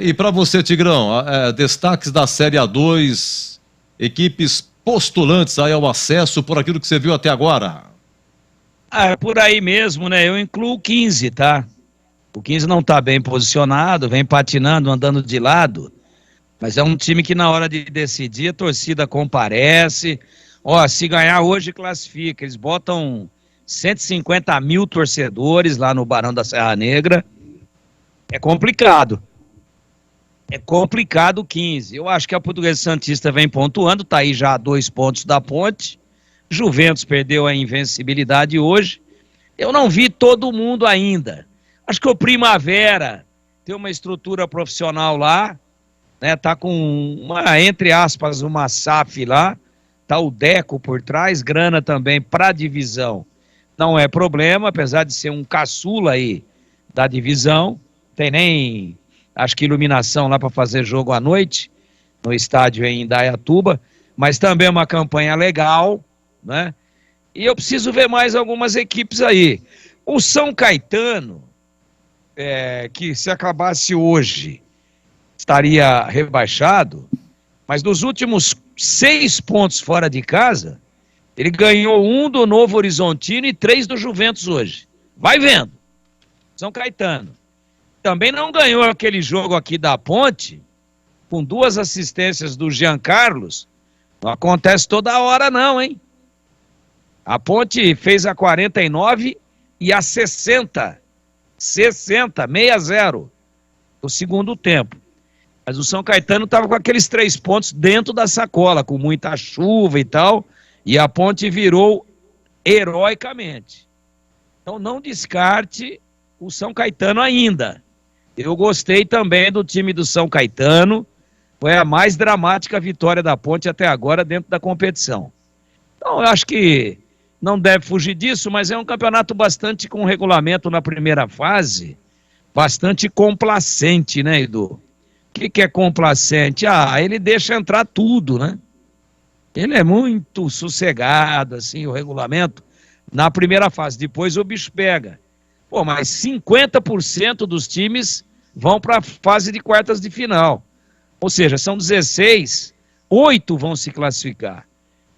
E para você, Tigrão, destaques da Série A2, equipes postulantes aí ao acesso por aquilo que você viu até agora. Por aí mesmo, né? Eu incluo o 15, tá? O 15 não tá bem posicionado, vem patinando, andando de lado, mas é um time que na hora de decidir a torcida comparece. Se ganhar hoje classifica, eles botam 150 mil torcedores lá no Barão da Serra Negra. É complicado. É complicado o 15. Eu acho que a Portuguesa Santista vem pontuando, tá aí já a 2 pontos da Ponte. Juventus perdeu a invencibilidade hoje. Eu não vi todo mundo ainda. Acho que o Primavera tem uma estrutura profissional lá, né? Tá com entre aspas, uma SAF lá. Tá o Deco por trás, grana também para divisão. Não é problema, apesar de ser um caçula aí da divisão. Tem nem... acho que iluminação lá para fazer jogo à noite, no estádio em Indaiatuba. mas também é uma campanha legal, né? E eu preciso ver mais algumas equipes aí. O São Caetano, que se acabasse hoje, estaria rebaixado, mas nos últimos 6 pontos fora de casa, ele ganhou 1 do Novo Horizontino e 3 do Juventus hoje. Vai vendo. São Caetano. Também não ganhou aquele jogo aqui da Ponte, com 2 assistências do Jean Carlos. Não acontece toda hora não, hein? A Ponte fez a 49 e a 60, 6-0 no segundo tempo. Mas o São Caetano estava com aqueles 3 pontos dentro da sacola, com muita chuva e tal, e a Ponte virou heroicamente. Então não descarte o São Caetano ainda. Eu gostei também do time do São Caetano, foi a mais dramática vitória da Ponte até agora dentro da competição. Então eu acho que não deve fugir disso, mas é um campeonato bastante com regulamento na primeira fase, bastante complacente, né, Edu? O que é complacente? Ele deixa entrar tudo, né? Ele é muito sossegado, assim, o regulamento, na primeira fase. Depois o bicho pega. Pô, mas 50% dos times vão para a fase de quartas de final. Ou seja, são 16, 8 vão se classificar.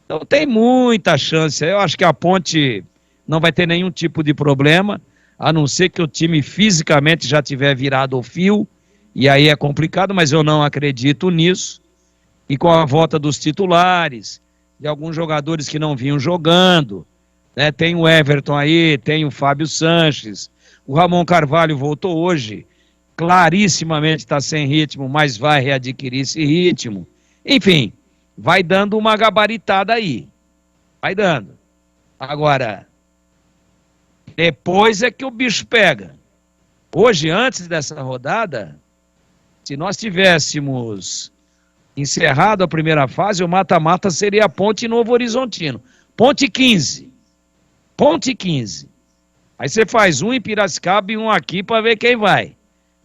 Então tem muita chance. Eu acho que a Ponte não vai ter nenhum tipo de problema, a não ser que o time fisicamente já tiver virado o fio, e aí é complicado, mas eu não acredito nisso. E com a volta dos titulares, de alguns jogadores que não vinham jogando, né? Tem o Everton aí, tem o Fábio Sanches, o Ramon Carvalho voltou hoje, clarissimamente está sem ritmo, mas vai readquirir esse ritmo. Enfim, vai dando uma gabaritada aí. Vai dando. Agora, depois é que o bicho pega. Hoje, antes dessa rodada, se nós tivéssemos encerrado a primeira fase, o mata-mata seria a Ponte e Novo Horizontino. Ponte 15. Ponte 15. Aí você faz um em Piracicaba e um aqui para ver quem vai.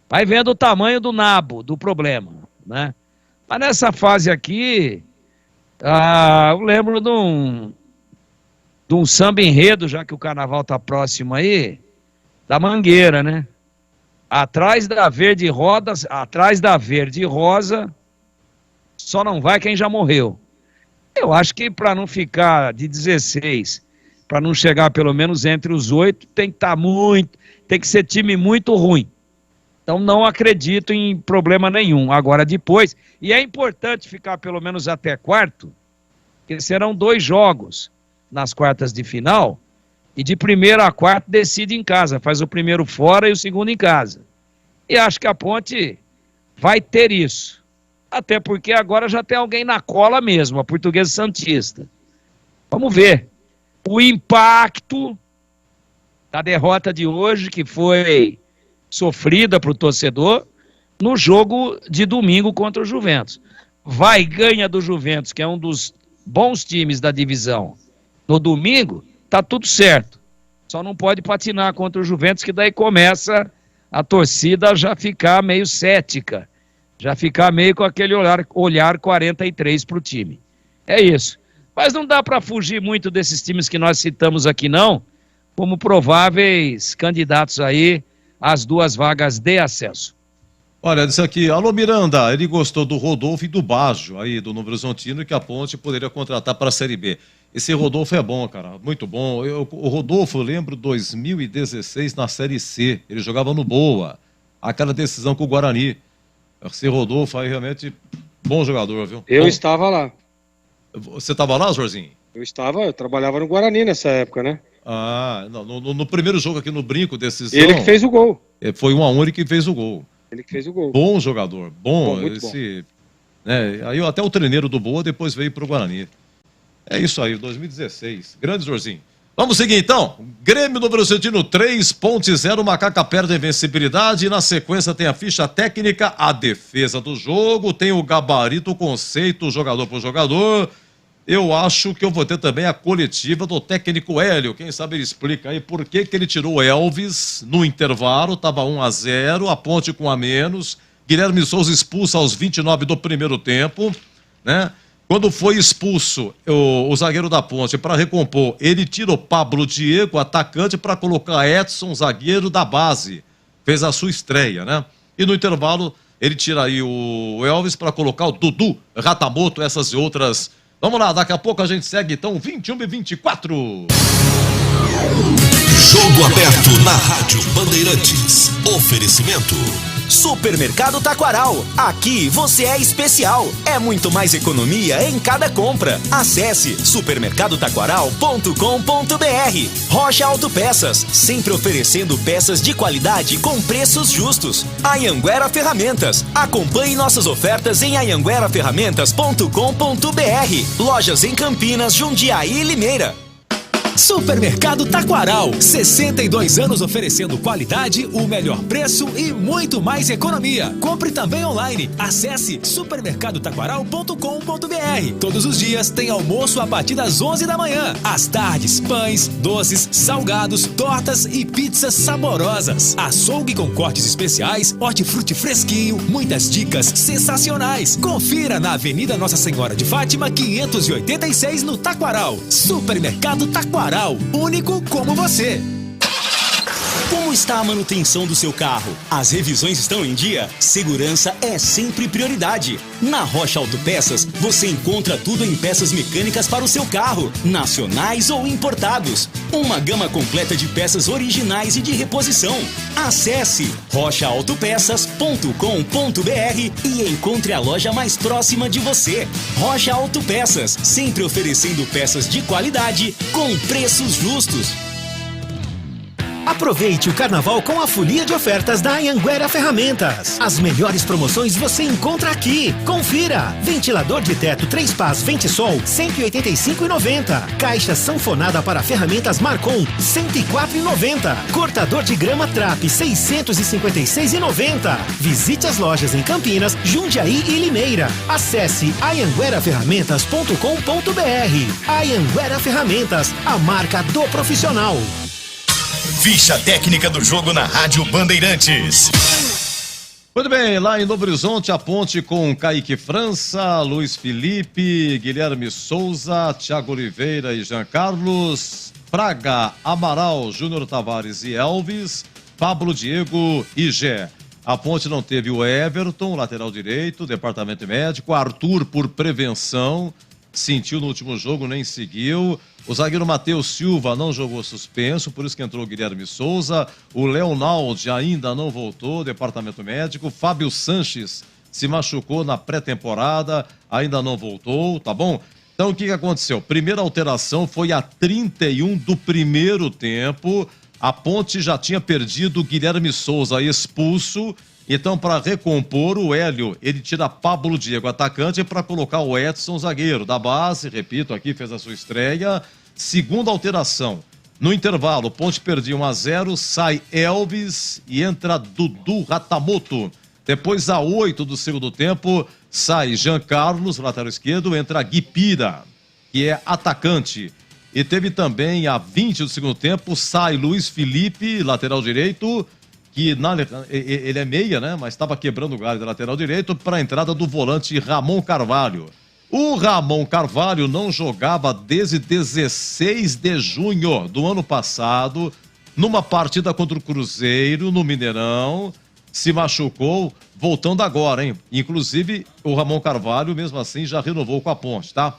Vai vendo o tamanho do nabo, do problema, né? Mas nessa fase aqui, eu lembro de um samba enredo, já que o carnaval tá próximo aí, da Mangueira, né? Atrás da verde rosa, só não vai quem já morreu. Eu acho que para não ficar de 16, para não chegar pelo menos entre os 8, tem que ser time muito ruim. Então não acredito em problema nenhum. Agora depois, e é importante ficar pelo menos até quarto, porque serão 2 jogos nas quartas de final, e de primeiro a quarto decide em casa, faz o primeiro fora e o segundo em casa. E acho que a Ponte vai ter isso. Até porque agora já tem alguém na cola mesmo, a Portuguesa Santista. Vamos ver o impacto da derrota de hoje, que foi sofrida para o torcedor, no jogo de domingo contra o Juventus. Vai, ganha do Juventus, que é um dos bons times da divisão. No domingo, tá tudo certo. Só não pode patinar contra o Juventus, que daí começa a torcida a já ficar meio cética. Já ficar meio com aquele olhar 43 para o time. É isso. Mas não dá para fugir muito desses times que nós citamos aqui, não, como prováveis candidatos aí às 2 vagas de acesso. Olha, disse aqui, alô Miranda, ele gostou do Rodolfo e do Baggio aí do Novo Horizontino, que a Ponte poderia contratar para a Série B. Esse Rodolfo é bom, cara, muito bom. O Rodolfo, eu lembro 2016 na Série C, ele jogava no Boa, aquela decisão com o Guarani. Esse Rodolfo aí realmente bom jogador, viu? Eu bom. estava lá. Você estava lá, Jorginho? Eu trabalhava no Guarani nessa época, né? No primeiro jogo aqui no Brinco, decisão... Ele que fez o gol. Foi 1-1, ele que fez o gol. Ele que fez o gol. Bom jogador, bom. Muito bom. Né, aí até o treineiro do Boa depois veio pro Guarani. É isso aí, 2016. Grande Jorginho. Vamos seguir então. Grêmio Novo Horizontino 3.0, Macaca perde a invencibilidade. E na sequência tem a ficha técnica, a defesa do jogo, tem o gabarito, o conceito, jogador por jogador. Eu acho que eu vou ter também a coletiva do técnico Hélio. Quem sabe ele explica aí por que ele tirou o Elvis no intervalo, estava 1-0, a Ponte com a menos. Guilherme Souza expulsa aos 29 do primeiro tempo, né? Quando foi expulso o zagueiro da Ponte para recompor, ele tira o Pablo Diego, atacante, para colocar Edson, zagueiro da base. Fez a sua estreia, né? E no intervalo, ele tira aí o Elvis para colocar o Dudu Ratamoto, essas e outras. Vamos lá, daqui a pouco a gente segue, então, 21h24. Jogo aberto na Rádio Bandeirantes. Oferecimento. Supermercado Taquaral. Aqui você é especial. É muito mais economia em cada compra. Acesse supermercadotaquaral.com.br. Rocha Autopeças, sempre oferecendo peças de qualidade com preços justos. Anhanguera Ferramentas. Acompanhe nossas ofertas em anhangueraferramentas.com.br. Lojas em Campinas, Jundiaí e Limeira. Supermercado Taquaral, 62 anos oferecendo qualidade, o melhor preço e muito mais economia. Compre também online. Acesse supermercadotaquaral.com.br. Todos os dias tem almoço a partir das 11 da manhã. Às tardes, pães, doces, salgados, tortas e pizzas saborosas. Açougue com cortes especiais, hortifruti fresquinho, muitas dicas sensacionais. Confira na Avenida Nossa Senhora de Fátima, 586 no Taquaral. Supermercado Taquaral. Único como você. Como está a manutenção do seu carro? As revisões estão em dia? Segurança é sempre prioridade. Na Rocha Autopeças, você encontra tudo em peças mecânicas para o seu carro, nacionais ou importados. Uma gama completa de peças originais e de reposição. Acesse rochaautopeças.com.br e encontre a loja mais próxima de você. Rocha Autopeças, sempre oferecendo peças de qualidade com preços justos. Aproveite o carnaval com a folia de ofertas da Anhanguera Ferramentas. As melhores promoções você encontra aqui. Confira! Ventilador de teto 3 pás Ventisol, R$ 185,90. Caixa sanfonada para ferramentas Marcon, R$ 104,90. Cortador de grama Trap, R$ 656,90. Visite as lojas em Campinas, Jundiaí e Limeira. Acesse anhangueraferramentas.com.br. Anhanguera Ferramentas, a marca do profissional. Ficha técnica do jogo na Rádio Bandeirantes. Muito bem, lá em Novo Horizonte, a Ponte com Kaique França, Luiz Felipe, Guilherme Souza, Thiago Oliveira e Jean Carlos, Fraga, Amaral, Júnior Tavares e Elvis, Pablo Diego e Gé. A Ponte não teve o Everton, lateral direito, departamento médico, Arthur por prevenção, sentiu no último jogo, nem seguiu. O zagueiro Matheus Silva não jogou suspenso, por isso que entrou o Guilherme Souza. O Leonaldi ainda não voltou, departamento médico. Fábio Sanches se machucou na pré-temporada, ainda não voltou, tá bom? Então o que aconteceu? Primeira alteração foi a 31 do primeiro tempo. A Ponte já tinha perdido o Guilherme Souza expulso. Então, para recompor o Hélio, ele tira Pablo Diego, atacante, para colocar o Edson, zagueiro da base. Repito, aqui fez a sua estreia. Segunda alteração. No intervalo, Ponte perdia 1-0, sai Elvis e entra Dudu Ratamoto. Depois, a 8 do segundo tempo, sai Jean Carlos, lateral esquerdo, entra Guipira, que é atacante. E teve também, a 20 do segundo tempo, sai Luiz Felipe, lateral direito, que ele é meia, né? Mas estava quebrando o galho da lateral direito para a entrada do volante Ramon Carvalho. O Ramon Carvalho não jogava desde 16 de junho do ano passado, numa partida contra o Cruzeiro, no Mineirão, se machucou, voltando agora, hein? Inclusive, o Ramon Carvalho, mesmo assim, já renovou com a Ponte, tá?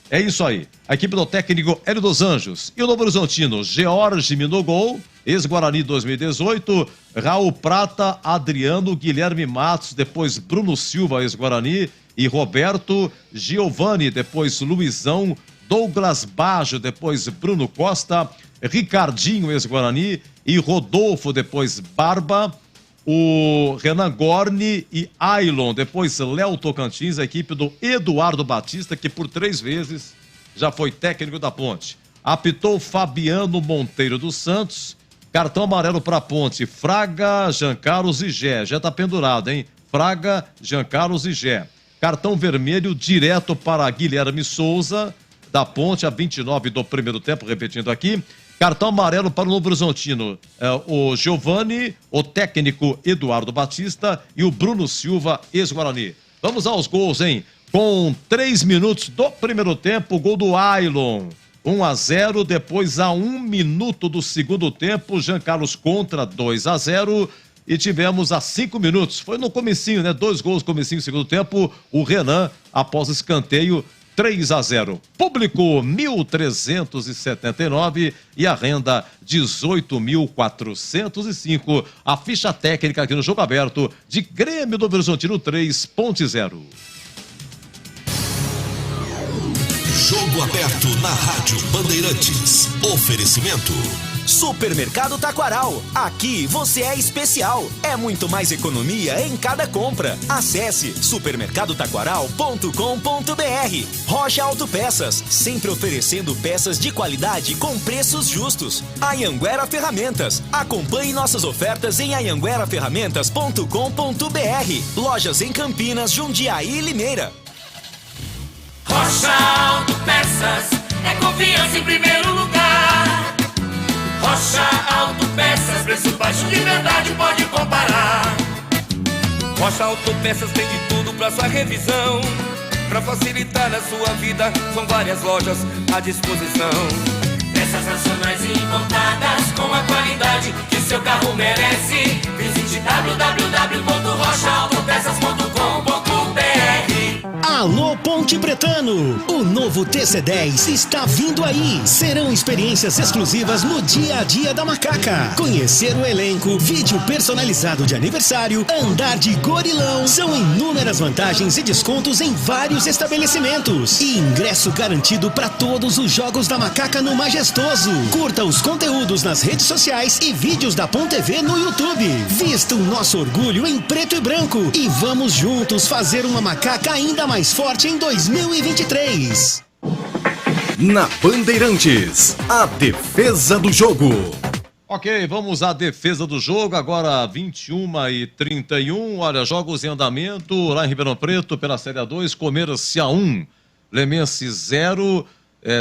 É isso aí. A equipe do técnico Hélio dos Anjos. E o Novo Horizontino, George Minogol, ex-Guarani 2018, Raul Prata, Adriano, Guilherme Matos, depois Bruno Silva, ex-Guarani, e Roberto Giovanni, depois Luizão, Douglas Baggio, depois Bruno Costa, Ricardinho, ex-Guarani, e Rodolfo, depois Barba, o Renan Gorni e Ailon, depois Léo Tocantins, a equipe do Eduardo Batista, que por 3 vezes já foi técnico da Ponte. Apitou Fabiano Monteiro dos Santos, cartão amarelo para a Ponte, Fraga, Jean Carlos e Gé. Já tá pendurado, hein? Fraga, Jean Carlos e Gé. Cartão vermelho direto para Guilherme Souza, da Ponte, a 29 do primeiro tempo, repetindo aqui. Cartão amarelo para o Novo Horizontino, o Giovanni, o técnico Eduardo Batista e o Bruno Silva, ex-Guarani. Vamos aos gols, hein? Com 3 minutos do primeiro tempo, gol do Ailon. 1-0, depois a 1 minuto do segundo tempo, Jean Carlos contra 2-0. E tivemos a 5 minutos, foi no comecinho, né? 2 gols no comecinho do segundo tempo, o Renan, após escanteio, 3-0. Público 1.379 e a renda 18.405. A ficha técnica aqui no jogo aberto de Grêmio do Horizontino 3.0. Jogo aberto na Rádio Bandeirantes. Oferecimento. Supermercado Taquaral. Aqui você é especial. É muito mais economia em cada compra. Acesse supermercadotaquaral.com.br. Rocha Autopeças, sempre oferecendo peças de qualidade com preços justos. Anhanguera Ferramentas. Acompanhe nossas ofertas em anhangueraferramentas.com.br. Lojas em Campinas, Jundiaí e Limeira. Rocha Autopeças é confiança em primeiro lugar. Rocha Autopeças, preço baixo de verdade, pode comparar. Rocha Autopeças tem de tudo pra sua revisão. Pra facilitar a sua vida, são várias lojas à disposição. Peças nacionais e importadas com a qualidade que seu carro merece. Visite www.rochaautopeças.com.br. Alô Ponte Pretano, o novo TC10 está vindo aí. Serão experiências exclusivas no dia a dia da Macaca. Conhecer o elenco, vídeo personalizado de aniversário, andar de gorilão. São inúmeras vantagens e descontos em vários estabelecimentos. E ingresso garantido para todos os jogos da Macaca no Majestoso. Curta os conteúdos nas redes sociais e vídeos da Ponte TV no YouTube. Vista o nosso orgulho em preto e branco e vamos juntos fazer uma Macaca ainda mais forte em 2023. Na Bandeirantes, a defesa do jogo. Ok, vamos à defesa do jogo, agora 21h31, olha, jogos em andamento, lá em Ribeirão Preto, pela Série A2, Comércio 1, Lemense 0,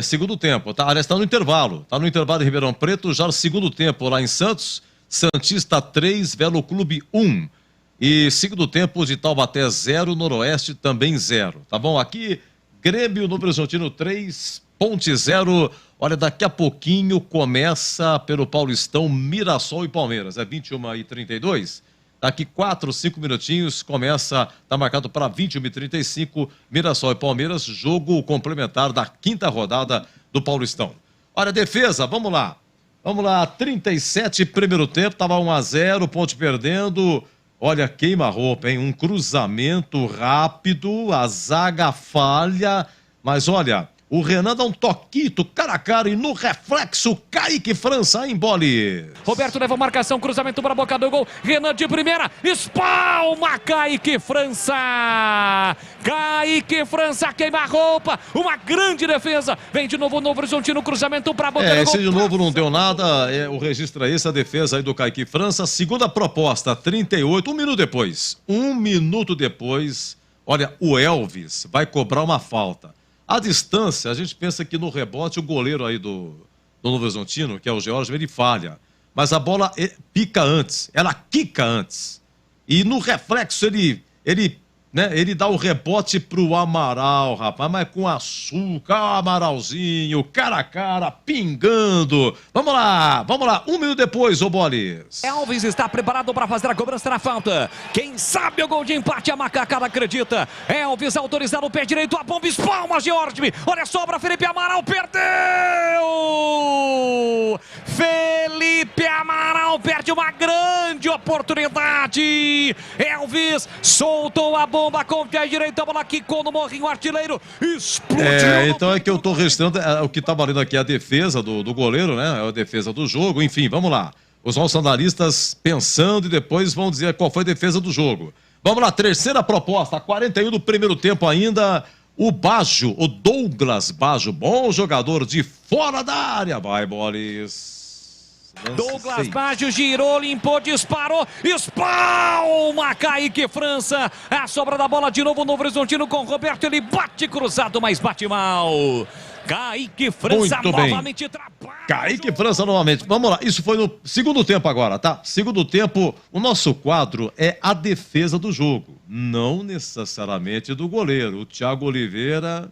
segundo tempo, tá? Aliás, está no intervalo em Ribeirão Preto, já no segundo tempo lá em Santos, Santista 3, Velo Clube 1. E segundo tempo de Taubaté 0, Noroeste também 0, tá bom? Aqui, Grêmio no Horizontino 3.0. Olha, daqui a pouquinho começa pelo Paulistão Mirassol e Palmeiras. É 21h32. Daqui 4, 5 minutinhos começa, tá marcado para 21h35, Mirassol e Palmeiras, jogo complementar da 5ª rodada do Paulistão. Olha, defesa, vamos lá. 37, primeiro tempo, tava 1-0, Ponte perdendo. Olha, queima-roupa, hein? Um cruzamento rápido, a zaga falha, mas olha, o Renan dá um toquito, cara a cara, e no reflexo, Kaique França embole. Roberto leva marcação, cruzamento para a boca do gol, Renan de primeira, espalma Kaique França. Kaique França queima-roupa, uma grande defesa, vem de novo o Novo Horizontino, cruzamento para a boca do gol. Esse de novo não deu nada, o registro é esse, a defesa aí do Kaique França, segunda proposta, 38, um minuto depois, olha, o Elvis vai cobrar uma falta. A distância, a gente pensa que no rebote o goleiro aí do Novo Horizontino, que é o George, ele falha. Mas a bola pica antes, ela quica antes. E no reflexo ele dá o rebote pro Amaral, rapaz, mas com açúcar, Amaralzinho, cara a cara, pingando. Vamos lá, um minuto depois, ô Bolis. Elvis está preparado para fazer a cobrança na falta. Quem sabe o gol de empate, a Macacada acredita. Elvis autorizado, pé direito, a bomba, espalma, George. Olha, sobra, Felipe Amaral, perdeu! Felipe Amaral perde uma grande oportunidade. Elvis soltou a bomba com o pé direito, a bola quicou no morrinho, artilheiro explodiu. Então é que eu tô restando, o que tá valendo aqui é a defesa do goleiro, né? É a defesa do jogo, enfim, vamos lá. Os nossos analistas pensando e depois vão dizer qual foi a defesa do jogo. Vamos lá, terceira proposta, 41 do primeiro tempo ainda. O Baggio, o Douglas Baggio, bom jogador de fora da área. Vai, Boris. Douglas Baggio girou, limpou, disparou, espalma Kaique França. A sobra da bola de novo no Novo Horizontino com Roberto, ele bate cruzado, mas bate mal. Kaique França novamente atrapalha. Kaique França novamente. Vamos lá, isso foi no segundo tempo agora, tá? Segundo tempo, o nosso quadro é a defesa do jogo. Não necessariamente do goleiro. O Thiago Oliveira,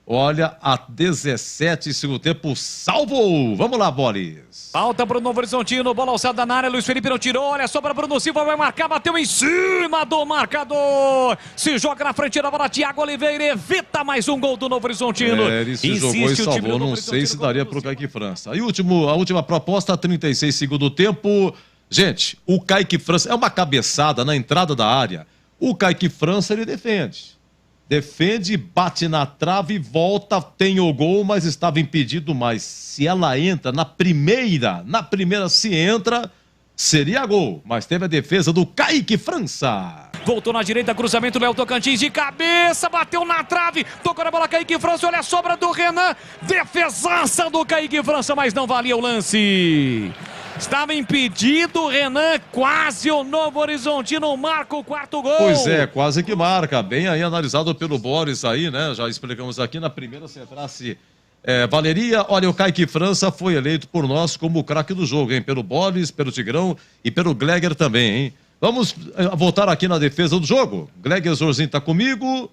olha, a 17 segundo tempo, salvou! Vamos lá, Bolis. Falta para o Novo Horizontino, bola alçada na área, Luiz Felipe não tirou, olha só para Bruno Silva, vai marcar, bateu em cima do marcador, se joga na frente da bola, Thiago Oliveira evita mais um gol do Novo Horizontino. Ele se jogou e salvou, não sei se daria para o Kaique França. E a última proposta, 36 segundo tempo, gente, o Kaique França, é uma cabeçada na entrada da área, o Kaique França ele defende, bate na trave, volta, tem o gol, mas estava impedido. Mas se ela entra na primeira se entra, seria gol. Mas teve a defesa do Kaique França. Voltou na direita, cruzamento, Léo Tocantins de cabeça, bateu na trave, tocou na bola, Kaique França, olha a sobra do Renan, defesaça do Kaique França, mas não valia o lance. Estava impedido, Renan, quase o Novo Horizontino marca o quarto gol. Pois é, quase que marca, bem aí analisado pelo Boris aí, né, já explicamos aqui na primeira, se entrasse Valeria, olha, o Kaique França foi eleito por nós como o craque do jogo, hein, pelo Boris, pelo Tigrão e pelo Gleger também, hein. Vamos voltar aqui na defesa do jogo, Gleger Zorzinho tá comigo,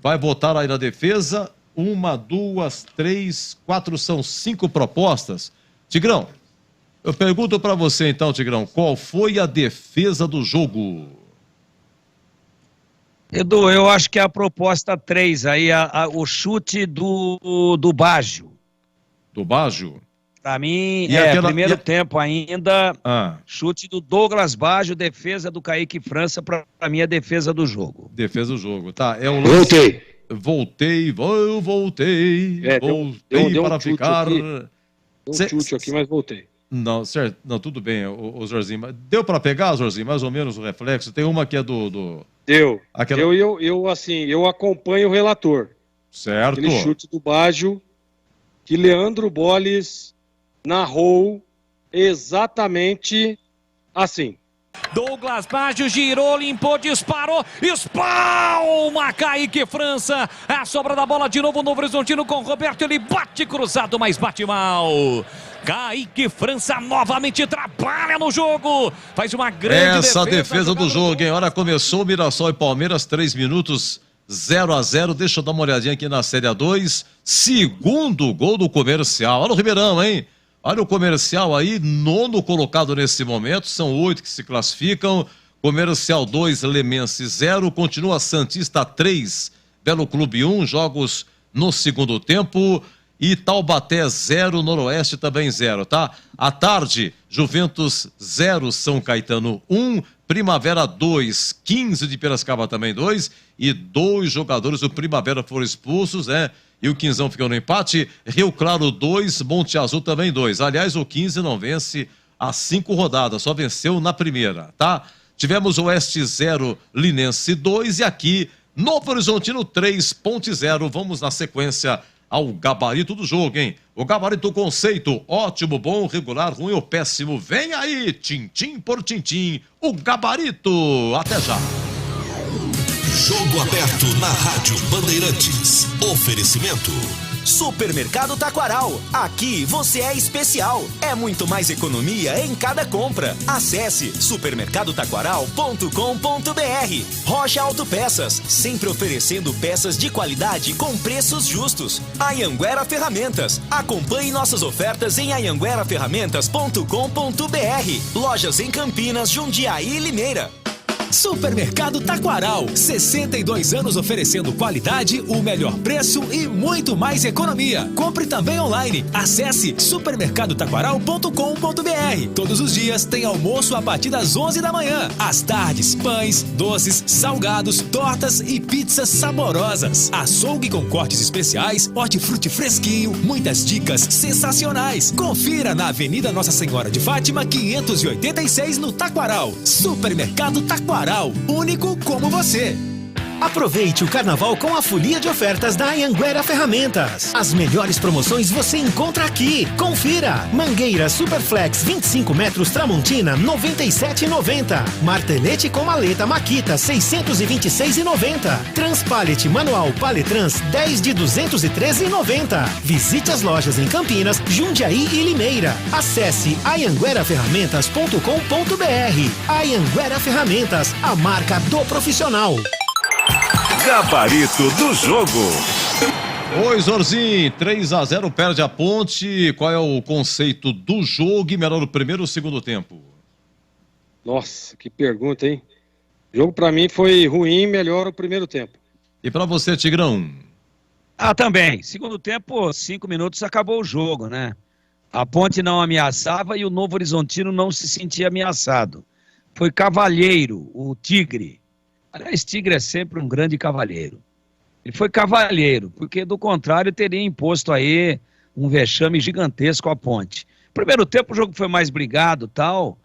vai votar aí na defesa, 1, 2, 3, 4, são 5 propostas. Tigrão, eu pergunto para você então, Tigrão, qual foi a defesa do jogo? Edu, eu acho que é a proposta 3 aí, o chute do Baggio. Do Baggio? Para mim, primeiro tempo ainda, chute do Douglas Baggio, defesa do Kaique França, para mim é defesa do jogo. Defesa do jogo, tá. É o lance... Voltei. Deu para ficar... Deu um chute aqui, mas voltei. Não, certo. Não, tudo bem, o Zorzinho. Deu para pegar, Zorzinho, mais ou menos o reflexo? Tem uma que é do... Deu. Eu acompanho o relator. Certo. Aquele chute do Baggio, que Leandro Bolis narrou exatamente assim. Douglas Baggio girou, limpou, disparou, espalma Kaique França, a sobra da bola de novo, Novo Horizontino com Roberto, ele bate cruzado, mas bate mal. Kaique França novamente trabalha no jogo, faz uma grande defesa do jogo, hein? Olha, começou Mirassol e Palmeiras, 3 minutos, 0-0, deixa eu dar uma olhadinha aqui na Série A2, segundo gol do Comercial, olha o Ribeirão, hein? Olha o Comercial aí, 9º colocado nesse momento, são 8 que se classificam, Comercial 2, Lemense 0, continua Santista 3, Belo Clube 1, jogos no segundo tempo, e Taubaté 0, Noroeste também 0, tá? À tarde, Juventus 0, São Caetano 1, Primavera 2, 15 de Piracicaba também 2, e 2 jogadores do Primavera foram expulsos, né? E o 15 ficou no empate, Rio Claro 2, Monte Azul também 2. Aliás, o 15 não vence há 5 rodadas, só venceu na primeira, tá? Tivemos Oeste 0, Linense 2 e aqui, Novo Horizontino 3, Ponte 0. Vamos na sequência ao gabarito do jogo, hein? O gabarito conceito, ótimo, bom, regular, ruim ou péssimo. Vem aí, tintim por tintim, o gabarito. Até já. Jogo aberto na Rádio Bandeirantes. Oferecimento. Supermercado Taquaral. Aqui você é especial. É muito mais economia em cada compra. Acesse supermercadotaquaral.com.br. Rocha Autopeças, sempre oferecendo peças de qualidade com preços justos. Anhanguera Ferramentas. Acompanhe nossas ofertas em anhangueraferramentas.com.br. Lojas em Campinas, Jundiaí e Limeira. Supermercado Taquaral, 62 anos oferecendo qualidade, o melhor preço e muito mais economia. Compre também online. Acesse supermercadotaquaral.com.br. Todos os dias tem almoço a partir das 11 da manhã. Às tardes, pães, doces, salgados, tortas e pizzas saborosas. Açougue com cortes especiais, hortifruti fresquinho, muitas dicas sensacionais. Confira na Avenida Nossa Senhora de Fátima, 586 no Taquaral. Supermercado Taquaral. Único como você. Aproveite o carnaval com a folia de ofertas da Anhanguera Ferramentas. As melhores promoções você encontra aqui. Confira! Mangueira Superflex 25 metros Tramontina, R$ 97,90. Martelete com maleta Makita, R$ 626,90. Transpallet manual Paletrans, 10 de R$ 213,90. Visite as lojas em Campinas, Jundiaí e Limeira. Acesse anhangueraferramentas.com.br. Anhanguera Ferramentas, a marca do profissional. Gabarito do jogo. Oi, Zorzinho, 3-0 perde a Ponte. Qual é o conceito do jogo e melhor o primeiro ou o segundo tempo? Nossa, que pergunta, hein? O jogo pra mim foi ruim, melhor o primeiro tempo. E pra você, Tigrão? Também. Segundo tempo, 5 minutos, acabou o jogo, né? A Ponte não ameaçava e o Novo Horizontino não se sentia ameaçado. Foi cavalheiro, o Tigre. Aliás, Tigre é sempre um grande cavalheiro. Ele foi cavalheiro, porque do contrário teria imposto aí um vexame gigantesco à Ponte. Primeiro tempo o jogo foi mais brigado, tal.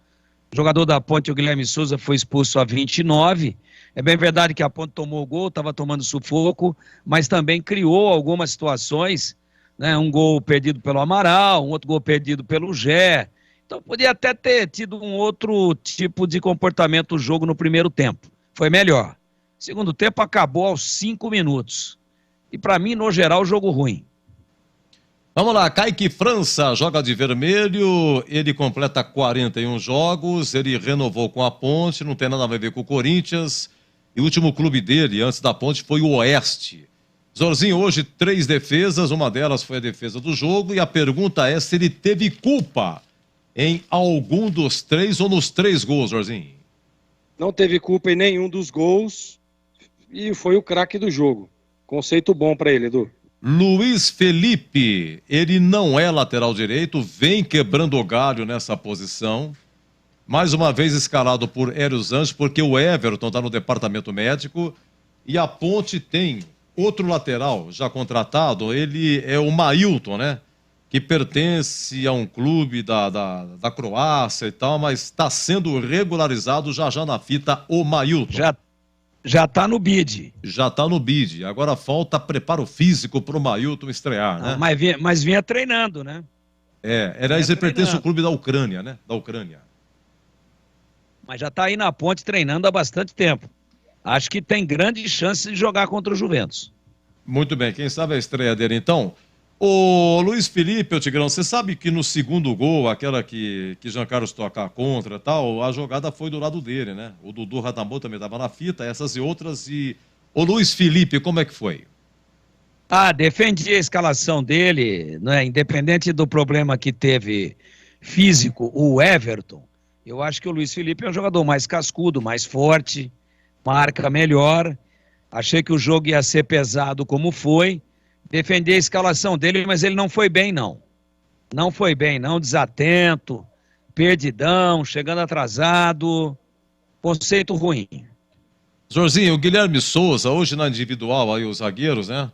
O jogador da Ponte, o Guilherme Souza, foi expulso a 29. É bem verdade que a Ponte tomou o gol, estava tomando sufoco, mas também criou algumas situações, né? Um gol perdido pelo Amaral, um outro gol perdido pelo Gé. Então podia até ter tido um outro tipo de comportamento do jogo no primeiro tempo. Foi melhor. Segundo tempo acabou aos 5 minutos. E para mim, no geral, jogo ruim. Vamos lá, Kaique França joga de vermelho, ele completa 41 jogos, ele renovou com a Ponte, não tem nada a ver com o Corinthians. E o último clube dele, antes da Ponte, foi o Oeste. Zorzinho, hoje 3 defesas, uma delas foi a defesa do jogo, e a pergunta é se ele teve culpa em algum dos 3 ou nos 3 gols, Zorzinho. Não teve culpa em nenhum dos gols e foi o craque do jogo. Conceito bom pra ele, Edu. Luiz Felipe, ele não é lateral direito, vem quebrando o galho nessa posição. Mais uma vez escalado por Hérios Anjos, porque o Everton está no departamento médico e a Ponte tem outro lateral já contratado, ele é o Mailton, né? Que pertence a um clube da Croácia e tal, mas está sendo regularizado já na fita o Mailton. Já está no bid. Já está no bid. Agora falta preparo físico para o Mailton estrear, né? Mas vinha treinando, né? Aliás, ele pertence ao clube da Ucrânia, né? Da Ucrânia. Mas já está aí na Ponte treinando há bastante tempo. Acho que tem grande chance de jogar contra o Juventus. Muito bem, quem sabe a estreia dele então? Ô Luiz Felipe, Tigrão, você sabe que no segundo gol, aquela que Jean Carlos toca contra e tal, a jogada foi do lado dele, né? O Dudu Radamô também estava na fita, essas e outras. E o Luiz Felipe, como é que foi? Defendi a escalação dele, né? Independente do problema que teve físico, o Everton. Eu acho que o Luiz Felipe é um jogador mais cascudo, mais forte, marca melhor. Achei que o jogo ia ser pesado como foi. Defendi a escalação dele, mas ele não foi bem, não. Não foi bem, não. Desatento, perdidão, chegando atrasado. Conceito ruim. Zorzinho, o Guilherme Souza, hoje na individual, aí os zagueiros, né?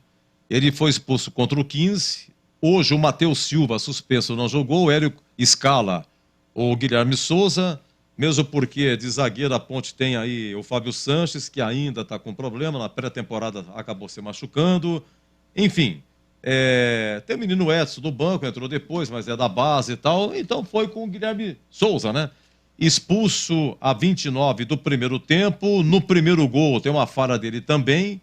Ele foi expulso contra o 15. Hoje o Matheus Silva, suspenso, não jogou. O Hélio escala o Guilherme Souza, mesmo porque de zagueiro a Ponte tem aí o Fábio Sanches, que ainda está com problema, na pré-temporada acabou se machucando. Enfim, tem o menino Edson do banco, entrou depois, mas é da base e tal, então foi com o Guilherme Souza, né? Expulso a 29 do primeiro tempo, no primeiro gol tem uma falha dele também,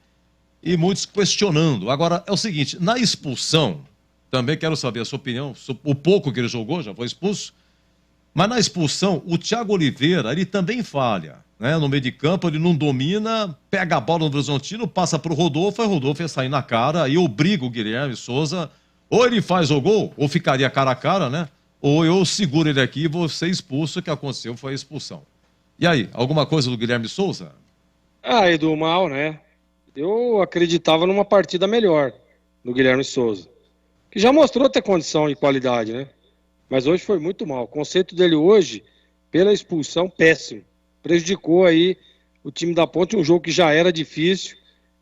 e muitos questionando. Agora, é o seguinte, na expulsão, também quero saber a sua opinião, o pouco que ele jogou, já foi expulso, mas na expulsão, o Thiago Oliveira, ele também falha, né? No meio de campo, ele não domina, pega a bola no Horizontino, passa para o Rodolfo ia sair na cara, aí obriga o Guilherme Souza, ou ele faz o gol, ou ficaria cara a cara, né? Ou eu seguro ele aqui e vou ser expulso, o que aconteceu foi a expulsão. E aí, alguma coisa do Guilherme Souza? Edu, mal, né? Eu acreditava numa partida melhor do Guilherme Souza, que já mostrou ter condição e qualidade, né? Mas hoje foi muito mal. O conceito dele hoje, pela expulsão, péssimo. Prejudicou aí o time da Ponte, um jogo que já era difícil.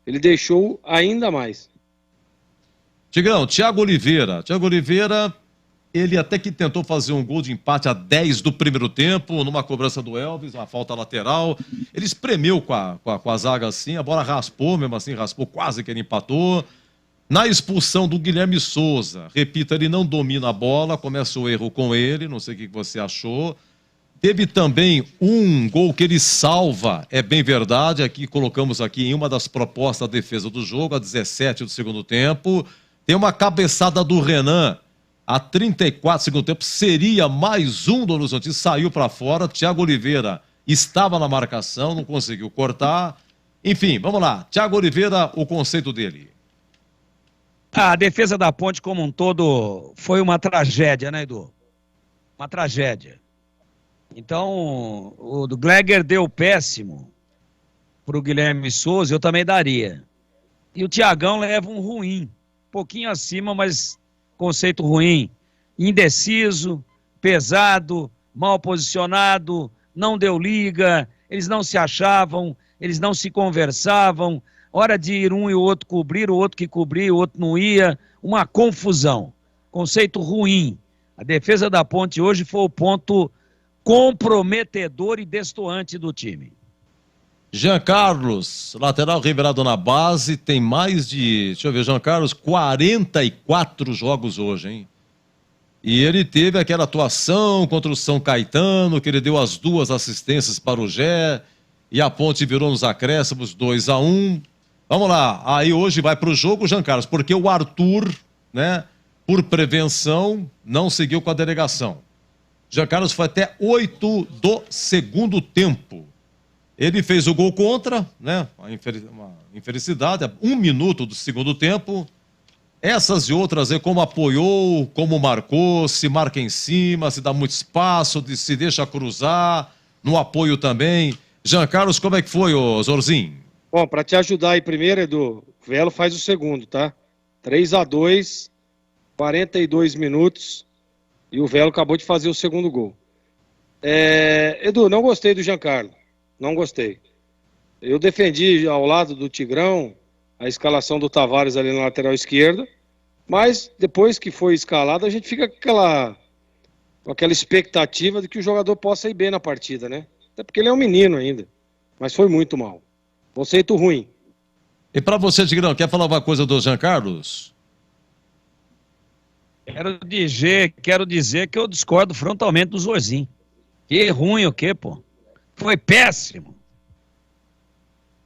Ele deixou ainda mais. Tigrão, Thiago Oliveira. Thiago Oliveira, ele até que tentou fazer um gol de empate a 10 do primeiro tempo, numa cobrança do Elvis, uma falta lateral. Ele espremeu com a zaga assim, a bola raspou, mesmo assim, raspou, quase que ele empatou. Na expulsão do Guilherme Souza, repito, ele não domina a bola, começa o erro com ele, não sei o que você achou. Teve também um gol que ele salva, é bem verdade, aqui colocamos aqui em uma das propostas da defesa do jogo, a 17 do segundo tempo. Tem uma cabeçada do Renan, a 34 do segundo tempo, seria mais um do Horizonte, saiu para fora. Thiago Oliveira estava na marcação, não conseguiu cortar. Enfim, vamos lá. Thiago Oliveira, o conceito dele. A defesa da Ponte como um todo foi uma tragédia, né, Edu? Uma tragédia. Então, o do Gleger deu péssimo pro Guilherme Souza, eu também daria. E o Thiagão leva um ruim, pouquinho acima, mas conceito ruim. Indeciso, pesado, mal posicionado, não deu liga, eles não se achavam, eles não se conversavam. Hora de ir um e o outro cobrir, o outro que cobria, o outro não ia. Uma confusão. Conceito ruim. A defesa da Ponte hoje foi o ponto comprometedor e destoante do time. Jean Carlos, lateral revelado na base, tem mais de, deixa eu ver, Jean Carlos, 44 jogos hoje, hein? E ele teve aquela atuação contra o São Caetano, que ele deu as 2 assistências para o Gé, e a Ponte virou nos acréscimos 2-1. Vamos lá, aí hoje vai para o jogo, Jean Carlos, porque o Arthur, né, por prevenção, não seguiu com a delegação. Jean Carlos foi até 8 do segundo tempo. Ele fez o gol contra, né, uma infelicidade, 1 minuto do segundo tempo. Essas e outras, como apoiou, como marcou, se marca em cima, se dá muito espaço, se deixa cruzar, no apoio também. Jean Carlos, como é que foi, ô Zorzinho? Bom, para te ajudar aí primeiro, Edu, o Velo faz o segundo, tá? 3-2, 42 minutos, e o Velo acabou de fazer o segundo gol. Edu, não gostei do Giancarlo, não gostei. Eu defendi ao lado do Tigrão a escalação do Tavares ali na lateral esquerda, mas depois que foi escalado, a gente fica com aquela expectativa de que o jogador possa ir bem na partida, né? Até porque ele é um menino ainda, mas foi muito mal. Conceito ruim. E para você, Tigrão, quer falar uma coisa do Jean Carlos? Quero dizer que eu discordo frontalmente do Zorzinho. Que ruim o quê, pô? Foi péssimo.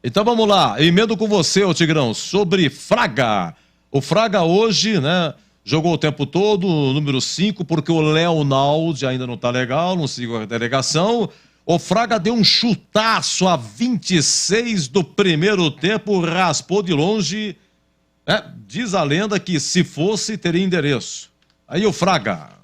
Então vamos lá, emendo com você, ô Tigrão, sobre Fraga. O Fraga hoje, né, jogou o tempo todo, número 5, porque o Leonaldi ainda não tá legal, não seguiu a delegação. O Fraga deu um chutaço a 26 do primeiro tempo, raspou de longe. Diz a lenda que se fosse, teria endereço. Aí o Fraga.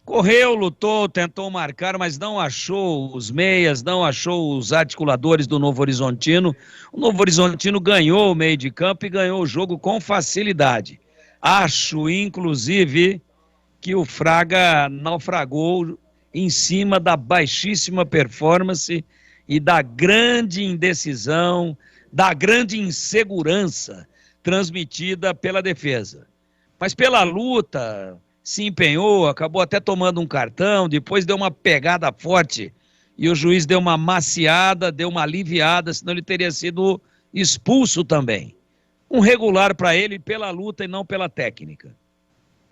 Correu, lutou, tentou marcar, mas não achou os meias, não achou os articuladores do Novo Horizontino. O Novo Horizontino ganhou o meio de campo e ganhou o jogo com facilidade. Acho, inclusive, que o Fraga naufragou em cima da baixíssima performance e da grande indecisão, da grande insegurança transmitida pela defesa. Mas pela luta, se empenhou, acabou até tomando um cartão, depois deu uma pegada forte e o juiz deu uma maciada, deu uma aliviada, senão ele teria sido expulso também. Um regular para ele pela luta e não pela técnica.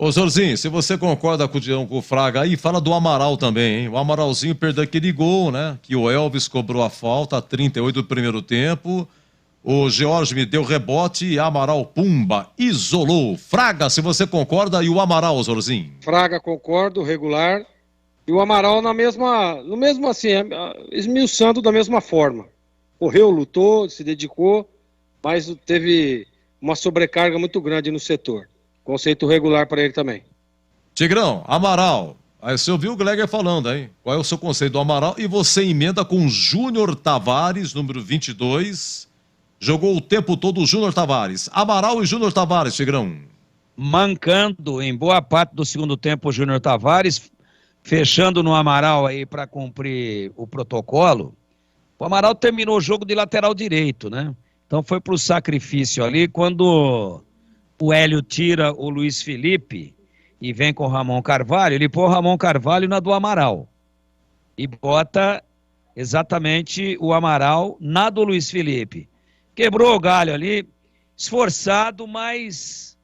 Ô Zorzinho, se você concorda com o Fraga aí, fala do Amaral também, hein? O Amaralzinho perdeu aquele gol, né? Que o Elvis cobrou a falta, a 38 do primeiro tempo. O George me deu rebote e Amaral, pumba, isolou. Fraga, se você concorda, e o Amaral, Zorzinho? Fraga, concordo, regular. E o Amaral no mesmo assim, esmiuçando da mesma forma. Correu, lutou, se dedicou, mas teve uma sobrecarga muito grande no setor. Conceito regular para ele também. Tigrão, Amaral. Aí você ouviu o Gleger falando, hein? Qual é o seu conceito do Amaral? E você emenda com Júnior Tavares, número 22. Jogou o tempo todo o Júnior Tavares. Amaral e Júnior Tavares, Tigrão. Mancando em boa parte do segundo tempo o Júnior Tavares, fechando no Amaral aí para cumprir o protocolo. O Amaral terminou o jogo de lateral direito, né? Então foi pro sacrifício ali quando o Hélio tira o Luiz Felipe e vem com o Ramon Carvalho, ele põe o Ramon Carvalho na do Amaral. E bota exatamente o Amaral na do Luiz Felipe. Quebrou o galho ali, esforçado, mas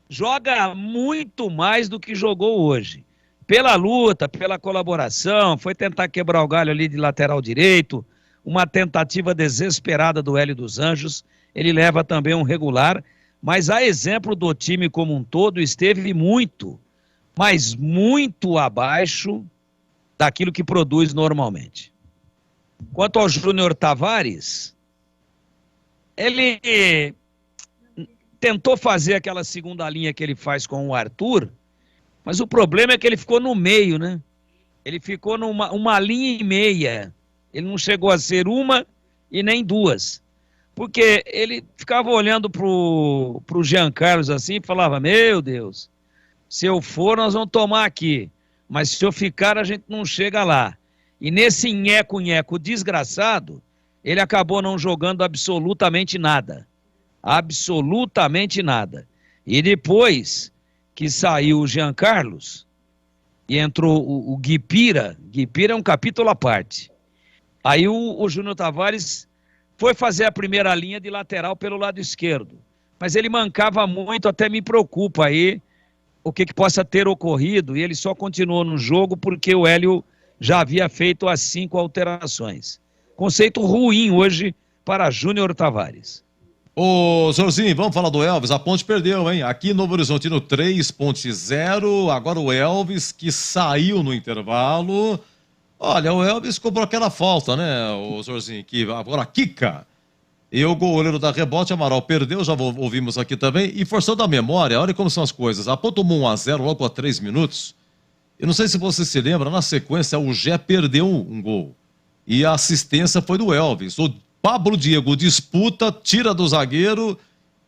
joga muito mais do que jogou hoje. Pela luta, pela colaboração, foi tentar quebrar o galho ali de lateral direito, uma tentativa desesperada do Hélio dos Anjos, ele leva também um regular, mas a exemplo do time como um todo, esteve muito, mas muito abaixo daquilo que produz normalmente. Quanto ao Júnior Tavares, ele tentou fazer aquela segunda linha que ele faz com o Arthur, mas o problema é que ele ficou no meio, né? Ele ficou numa linha e meia. Ele não chegou a ser uma e nem duas. Porque ele ficava olhando pro Jean Carlos assim e falava, meu Deus, se eu for nós vamos tomar aqui, mas se eu ficar a gente não chega lá. E nesse nheco-nheco desgraçado, ele acabou não jogando absolutamente nada. Absolutamente nada. E depois que saiu o Jean Carlos e entrou o Guipira é um capítulo à parte. Aí o Júnior Tavares foi fazer a primeira linha de lateral pelo lado esquerdo. Mas ele mancava muito, até me preocupa aí o que possa ter ocorrido. E ele só continuou no jogo porque o Hélio já havia feito as 5 alterações. Conceito ruim hoje para Júnior Tavares. Ô, Jorzinho, vamos falar do Elvis. A Ponte perdeu, hein? Aqui Novo Horizontino 3, Ponte 0. Agora o Elvis, que saiu no intervalo. Olha, o Elvis cobrou aquela falta, né, o Jorzinho? Que agora quica. E o goleiro da rebote, Amaral, perdeu, já ouvimos aqui também. E forçando a memória, olha como são as coisas. A Ponte tomou 1-0 logo a 3 minutos. Eu não sei se você se lembra, na sequência o Gé perdeu um gol. E a assistência foi do Elvis. O Pablo Diego disputa, tira do zagueiro,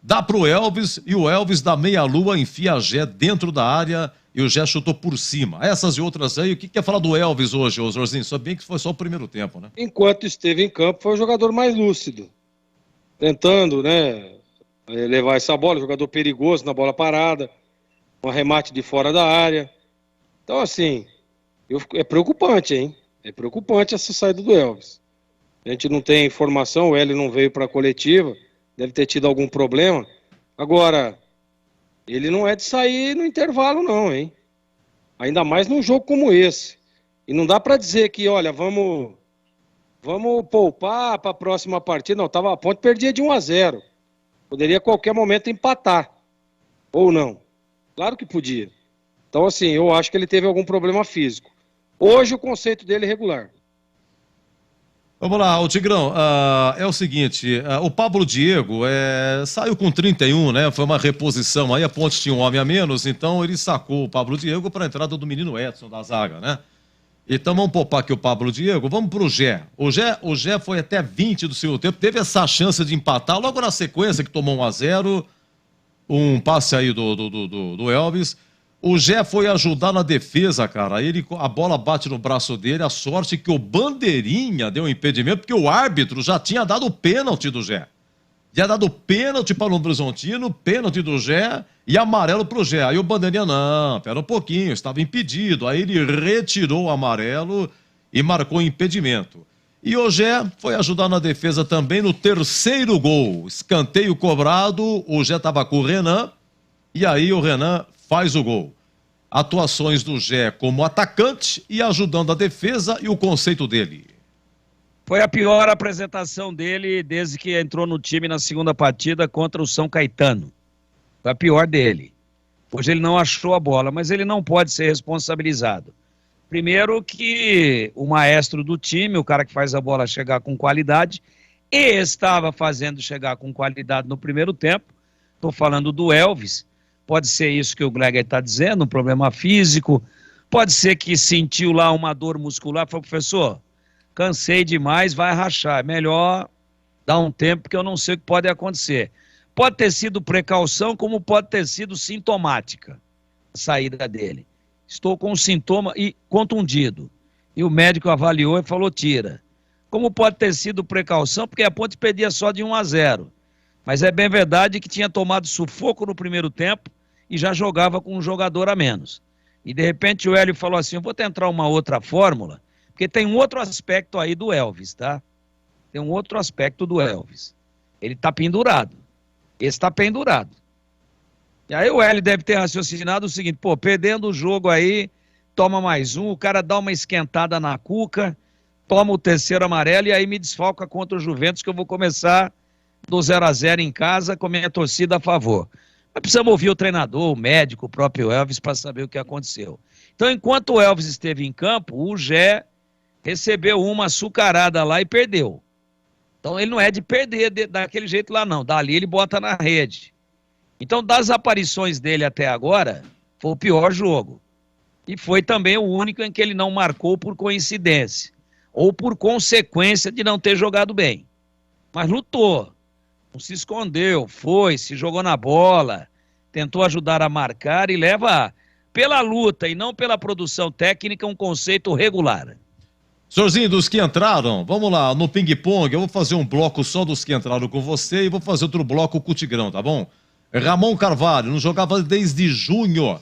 dá pro Elvis e o Elvis da meia-lua enfia a Gé dentro da área e o Gé chutou por cima. Essas e outras aí, o que quer falar do Elvis hoje, ô Zorzinho? Só bem que foi só o primeiro tempo, né? Enquanto esteve em campo, foi o jogador mais lúcido. Tentando, né, levar essa bola, jogador perigoso na bola parada, um arremate de fora da área. Então, assim, é preocupante, hein? É preocupante essa saída do Elvis. A gente não tem informação, o Hélio não veio para a coletiva, deve ter tido algum problema. Agora, ele não é de sair no intervalo não, hein? Ainda mais num jogo como esse. E não dá para dizer que, olha, vamos poupar para a próxima partida. Não, a Ponte perdia de 1-0. Poderia a qualquer momento empatar. Ou não. Claro que podia. Então, assim, eu acho que ele teve algum problema físico. Hoje o conceito dele é regular. Vamos lá, o Tigrão, é o seguinte, o Pablo Diego saiu com 31, né? Foi uma reposição aí, a Ponte tinha um homem a menos, então ele sacou o Pablo Diego para a entrada do menino Edson da zaga, né? Então vamos poupar aqui o Pablo Diego, vamos pro Gé. O Gé foi até 20 do segundo tempo, teve essa chance de empatar, logo na sequência que tomou 1-0, um passe aí do Elvis. O Gé foi ajudar na defesa, cara. A bola bate no braço dele, a sorte que o Bandeirinha deu um impedimento, porque o árbitro já tinha dado o pênalti do Gé. Já dado pênalti para o Novo Horizontino, pênalti do Gé e amarelo pro Gé. Aí o Bandeirinha, não, pera um pouquinho, estava impedido. Aí ele retirou o amarelo e marcou impedimento. E o Gé foi ajudar na defesa também no terceiro gol. Escanteio cobrado, o Gé estava com o Renan, e aí o Renan faz o gol. Atuações do Gé como atacante e ajudando a defesa e o conceito dele. Foi a pior apresentação dele desde que entrou no time na segunda partida contra o São Caetano. Foi a pior dele. Hoje ele não achou a bola, mas ele não pode ser responsabilizado. Primeiro que o maestro do time, o cara que faz a bola chegar com qualidade, e estava fazendo chegar com qualidade no primeiro tempo. Estou falando do Elvis. Pode ser isso que o Gleger está dizendo, um problema físico. Pode ser que sentiu lá uma dor muscular. Falou, professor, cansei demais, vai rachar. É melhor dar um tempo, porque eu não sei o que pode acontecer. Pode ter sido precaução, como pode ter sido sintomática a saída dele. Estou com um sintoma e contundido. E o médico avaliou e falou, tira. Como pode ter sido precaução, porque a Ponte perdia só de 1-0. Mas é bem verdade que tinha tomado sufoco no primeiro tempo e já jogava com um jogador a menos. E de repente o Hélio falou assim, eu vou tentar uma outra fórmula, porque tem um outro aspecto aí do Elvis, tá? Tem um outro aspecto do Elvis. Ele tá pendurado. Esse tá pendurado. E aí o Hélio deve ter raciocinado o seguinte, pô, perdendo o jogo aí, toma mais um, o cara dá uma esquentada na cuca, toma o terceiro amarelo e aí me desfalca contra o Juventus, que eu vou começar do 0-0 em casa com a minha torcida a favor. Mas precisamos ouvir o treinador, o médico, o próprio Elvis, para saber o que aconteceu. Então, enquanto o Elvis esteve em campo, o Gé recebeu uma açucarada lá e perdeu. Então, ele não é de perder daquele jeito lá, não. Dali ele bota na rede. Então, das aparições dele até agora, foi o pior jogo. E foi também o único em que ele não marcou por coincidência. Ou por consequência de não ter jogado bem. Mas lutou. Não se escondeu, foi, se jogou na bola, tentou ajudar a marcar e leva, pela luta e não pela produção técnica, um conceito regular. Senhorzinho, dos que entraram, vamos lá, no ping-pong, eu vou fazer um bloco só dos que entraram com você e vou fazer outro bloco com o Tigrão, tá bom? Ramon Carvalho, não jogava desde junho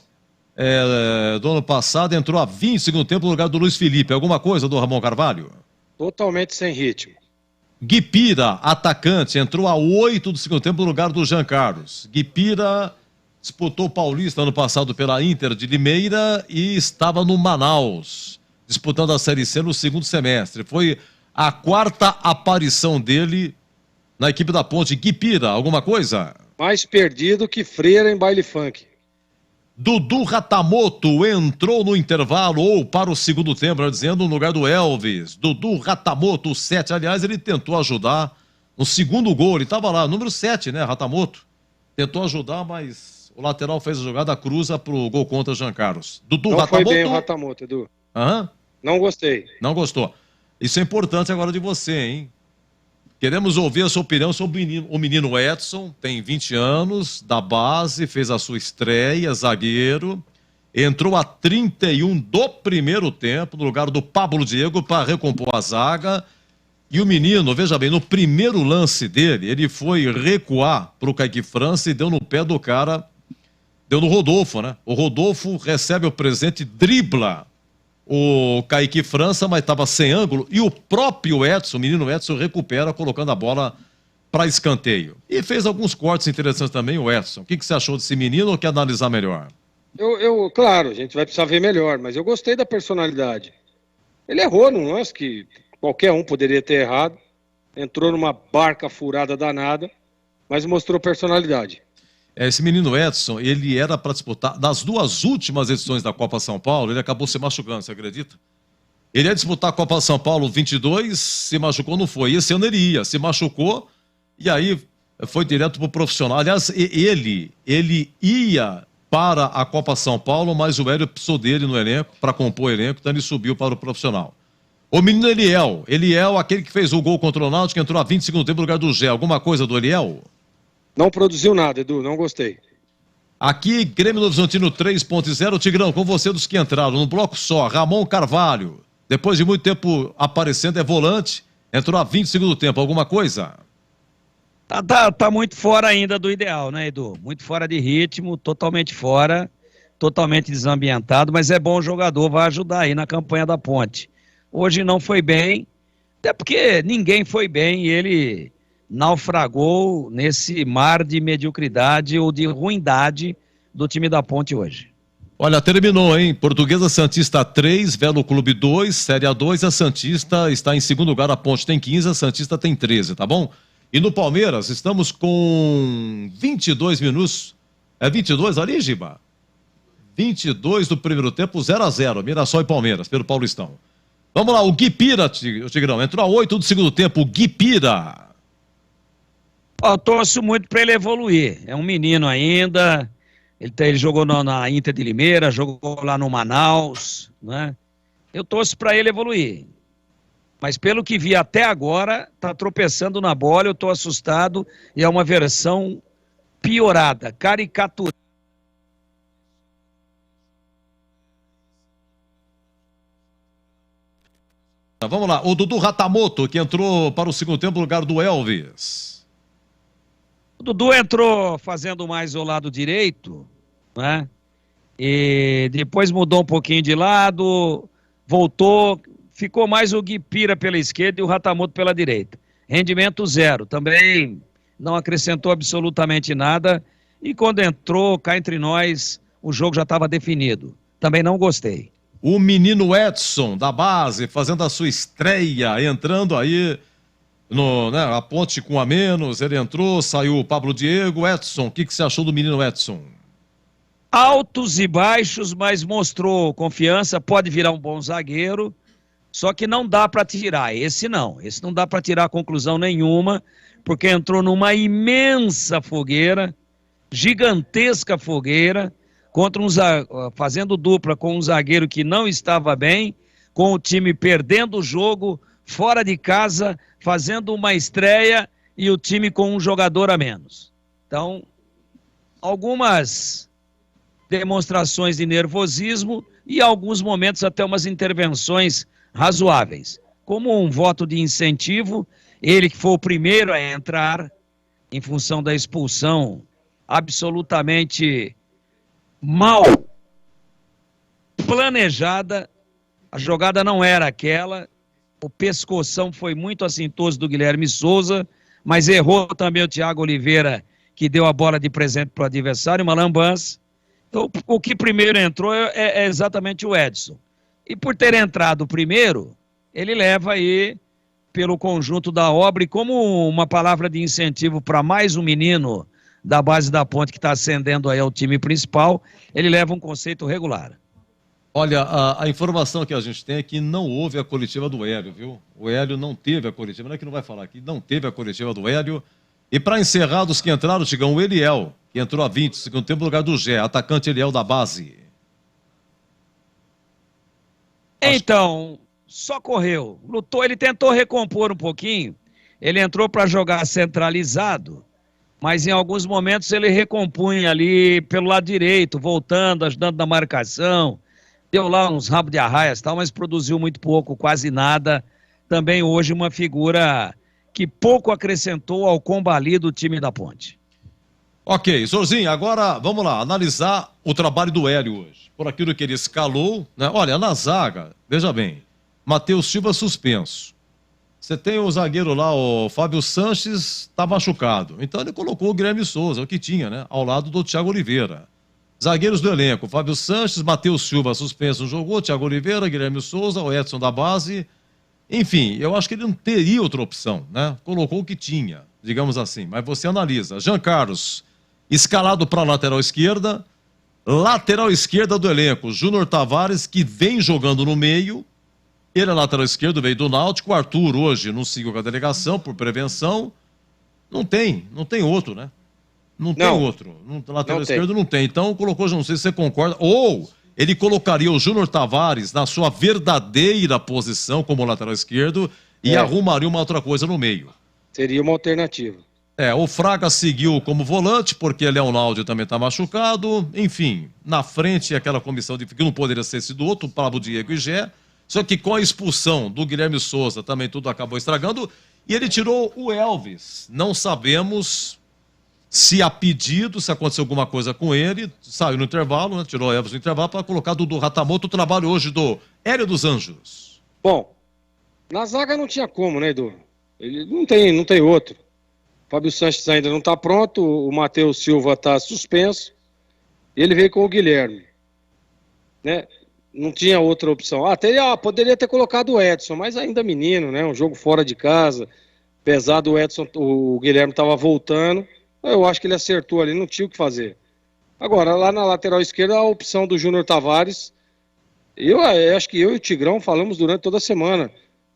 do ano passado, entrou a 20 segundo tempo no lugar do Luiz Felipe. Alguma coisa do Ramon Carvalho? Totalmente sem ritmo. Guipira, atacante, entrou a 8 do segundo tempo no lugar do Jean Carlos. Guipira disputou o Paulista ano passado pela Inter de Limeira e estava no Manaus, disputando a Série C no segundo semestre. Foi a 4ª aparição dele na equipe da Ponte. Guipira, alguma coisa? Mais perdido que freira em baile funk. Dudu Ratamoto entrou no intervalo ou para o segundo tempo, dizendo, no lugar do Elvis. Dudu Ratamoto, 7. Aliás, ele tentou ajudar no segundo gol. Ele estava lá, número 7, né, Ratamoto? Tentou ajudar, mas o lateral fez a jogada, cruza para o gol contra Jean Carlos. Dudu Não Ratamoto. Foi bem o Ratamoto, Edu. Aham. Não gostei. Não gostou. Isso é importante agora de você, hein? Queremos ouvir a sua opinião sobre o menino Edson, tem 20 anos, da base, fez a sua estreia, zagueiro, entrou a 31 do primeiro tempo, no lugar do Pablo Diego, para recompor a zaga. E o menino, veja bem, no primeiro lance dele, ele foi recuar para o Kaique França e deu no pé do cara, deu no Rodolfo, né? O Rodolfo recebe o presente, dribla o Kaique França, mas estava sem ângulo, e o próprio Edson, o menino Edson, recupera colocando a bola para escanteio. E fez alguns cortes interessantes também, o Edson. O que você achou desse menino ou quer analisar melhor? Claro, a gente vai precisar ver melhor, mas eu gostei da personalidade. Ele errou num lance que qualquer um poderia ter errado, entrou numa barca furada danada, mas mostrou personalidade. Esse menino Edson, ele era para disputar, das 2 últimas edições da Copa São Paulo, ele acabou se machucando, você acredita? Ele ia disputar a Copa São Paulo 22, se machucou, não foi. Esse ano ele ia, se machucou, e aí foi direto para o profissional. Aliás, ele ia para a Copa São Paulo, mas o Hélio precisou dele no elenco, para compor o elenco, então ele subiu para o profissional. O menino Eliel, aquele que fez o gol contra o Náutico, entrou a 20 segundos tempo no lugar do Gé. Alguma coisa do Eliel? Não produziu nada, Edu, não gostei. Aqui, Grêmio Novo Horizontino 3.0. Tigrão, com você dos que entraram, no bloco só, Ramon Carvalho, depois de muito tempo aparecendo, é volante, entrou a 20 segundo tempo. Alguma coisa? Tá muito fora ainda do ideal, né, Edu? Muito fora de ritmo, totalmente fora, totalmente desambientado, mas é bom jogador, vai ajudar aí na campanha da Ponte. Hoje não foi bem, até porque ninguém foi bem e ele naufragou nesse mar de mediocridade ou de ruindade do time da Ponte hoje. Olha, terminou, hein? Portuguesa Santista 3, Velo Clube 2, Série A2, a Santista está em segundo lugar, a Ponte tem 15, a Santista tem 13, tá bom? E no Palmeiras, estamos com 22 minutos, é 22 ali, Giba? 22 do primeiro tempo, 0-0, Mirassol e Palmeiras, pelo Paulistão. Vamos lá, o Guipira, Tigrão, entrou a 8 do segundo tempo, o Guipira. Eu torço muito para ele evoluir. É um menino ainda. Ele jogou na Inter de Limeira, jogou lá no Manaus, né? Eu torço para ele evoluir. Mas pelo que vi até agora, tá tropeçando na bola, eu tô assustado e é uma versão piorada, caricaturada. Vamos lá, o Dudu Ratamoto, que entrou para o segundo tempo no lugar do Elvis. O Dudu entrou fazendo mais o lado direito, né? E depois mudou um pouquinho de lado, voltou, ficou mais o Guipira pela esquerda e o Ratamoto pela direita. Rendimento zero, também não acrescentou absolutamente nada. E quando entrou, cá entre nós, o jogo já estava definido. Também não gostei. O menino Edson, da base, fazendo a sua estreia, entrando aí a Ponte com a menos, ele entrou, saiu o Pablo Diego. Edson, o que você achou do menino Edson? Altos e baixos, mas mostrou confiança, pode virar um bom zagueiro, só que não dá para tirar, esse não dá para tirar conclusão nenhuma, porque entrou numa imensa fogueira, gigantesca fogueira, fazendo dupla com um zagueiro que não estava bem, com o time perdendo o jogo, fora de casa, fazendo uma estreia e o time com um jogador a menos. Então, algumas demonstrações de nervosismo e alguns momentos até umas intervenções razoáveis. Como um voto de incentivo, ele que foi o primeiro a entrar em função da expulsão absolutamente mal planejada, a jogada não era aquela, o pescoção foi muito assintoso do Guilherme Souza, mas errou também o Thiago Oliveira, que deu a bola de presente para o adversário, uma lambança. Então, o que primeiro entrou é exatamente o Edson. E por ter entrado primeiro, ele leva aí pelo conjunto da obra e como uma palavra de incentivo para mais um menino da base da Ponte que está ascendendo aí ao time principal, ele leva um conceito regular. Olha, a informação que a gente tem é que não houve a coletiva do Hélio, viu? O Hélio não teve a coletiva, não é que não vai falar aqui, não teve a coletiva do Hélio. E para encerrar, dos que entraram, Tigão, o Eliel, que entrou a 20, segundo tempo, no lugar do Gé, atacante Eliel da base. Então, só correu, lutou, ele tentou recompor um pouquinho, ele entrou para jogar centralizado, mas em alguns momentos ele recompunha ali pelo lado direito, voltando, ajudando na marcação, deu lá uns rabos de arraias e tal, mas produziu muito pouco, quase nada. Também hoje uma figura que pouco acrescentou ao combalido time da Ponte. Ok, Zorzinho, agora vamos lá, analisar o trabalho do Hélio hoje. Por aquilo que ele escalou, né? Olha, na zaga, veja bem, Matheus Silva suspenso. Você tem o zagueiro lá, o Fábio Sanches, tá machucado. Então ele colocou o Guilherme Souza, o que tinha, né? Ao lado do Thiago Oliveira. Zagueiros do elenco, Fábio Sanches, Matheus Silva suspenso, não jogou, Thiago Oliveira, Guilherme Souza, o Edson da base. Enfim, eu acho que ele não teria outra opção, né? Colocou o que tinha, digamos assim. Mas você analisa, Jean Carlos, escalado para a lateral esquerda do elenco, Júnior Tavares, que vem jogando no meio, ele é lateral esquerdo, veio do Náutico, o Arthur hoje não seguiu com a delegação, por prevenção, não tem outro, né? Não tem outro, lateral esquerdo não tem, então colocou, não sei se você concorda, ou ele colocaria o Júnior Tavares na sua verdadeira posição como lateral esquerdo e arrumaria uma outra coisa no meio. Seria uma alternativa. O Fraga seguiu como volante, porque o Leonardo também está machucado. Enfim, na frente aquela comissão de que não poderia ter sido outro, Pablo Diego e Gé. Só que com a expulsão do Guilherme Souza também tudo acabou estragando. E ele tirou o Elvis. Não sabemos se a pedido, se aconteceu alguma coisa com ele. Saiu no intervalo, né? Tirou o Elvis no intervalo para colocar Dudu Ratamoto. O trabalho hoje do Hélio dos Anjos. Bom, na zaga não tinha como, né, Edu? Ele não tem outro. Fábio Sanches ainda não está pronto, o Matheus Silva está suspenso, ele veio com o Guilherme, né? Não tinha outra opção. Poderia ter colocado o Edson, mas ainda menino, né? Um jogo fora de casa, apesar do Edson, o Guilherme estava voltando, eu acho que ele acertou ali, não tinha o que fazer. Agora, lá na lateral esquerda, a opção do Júnior Tavares, eu acho que eu e o Tigrão falamos durante toda a semana,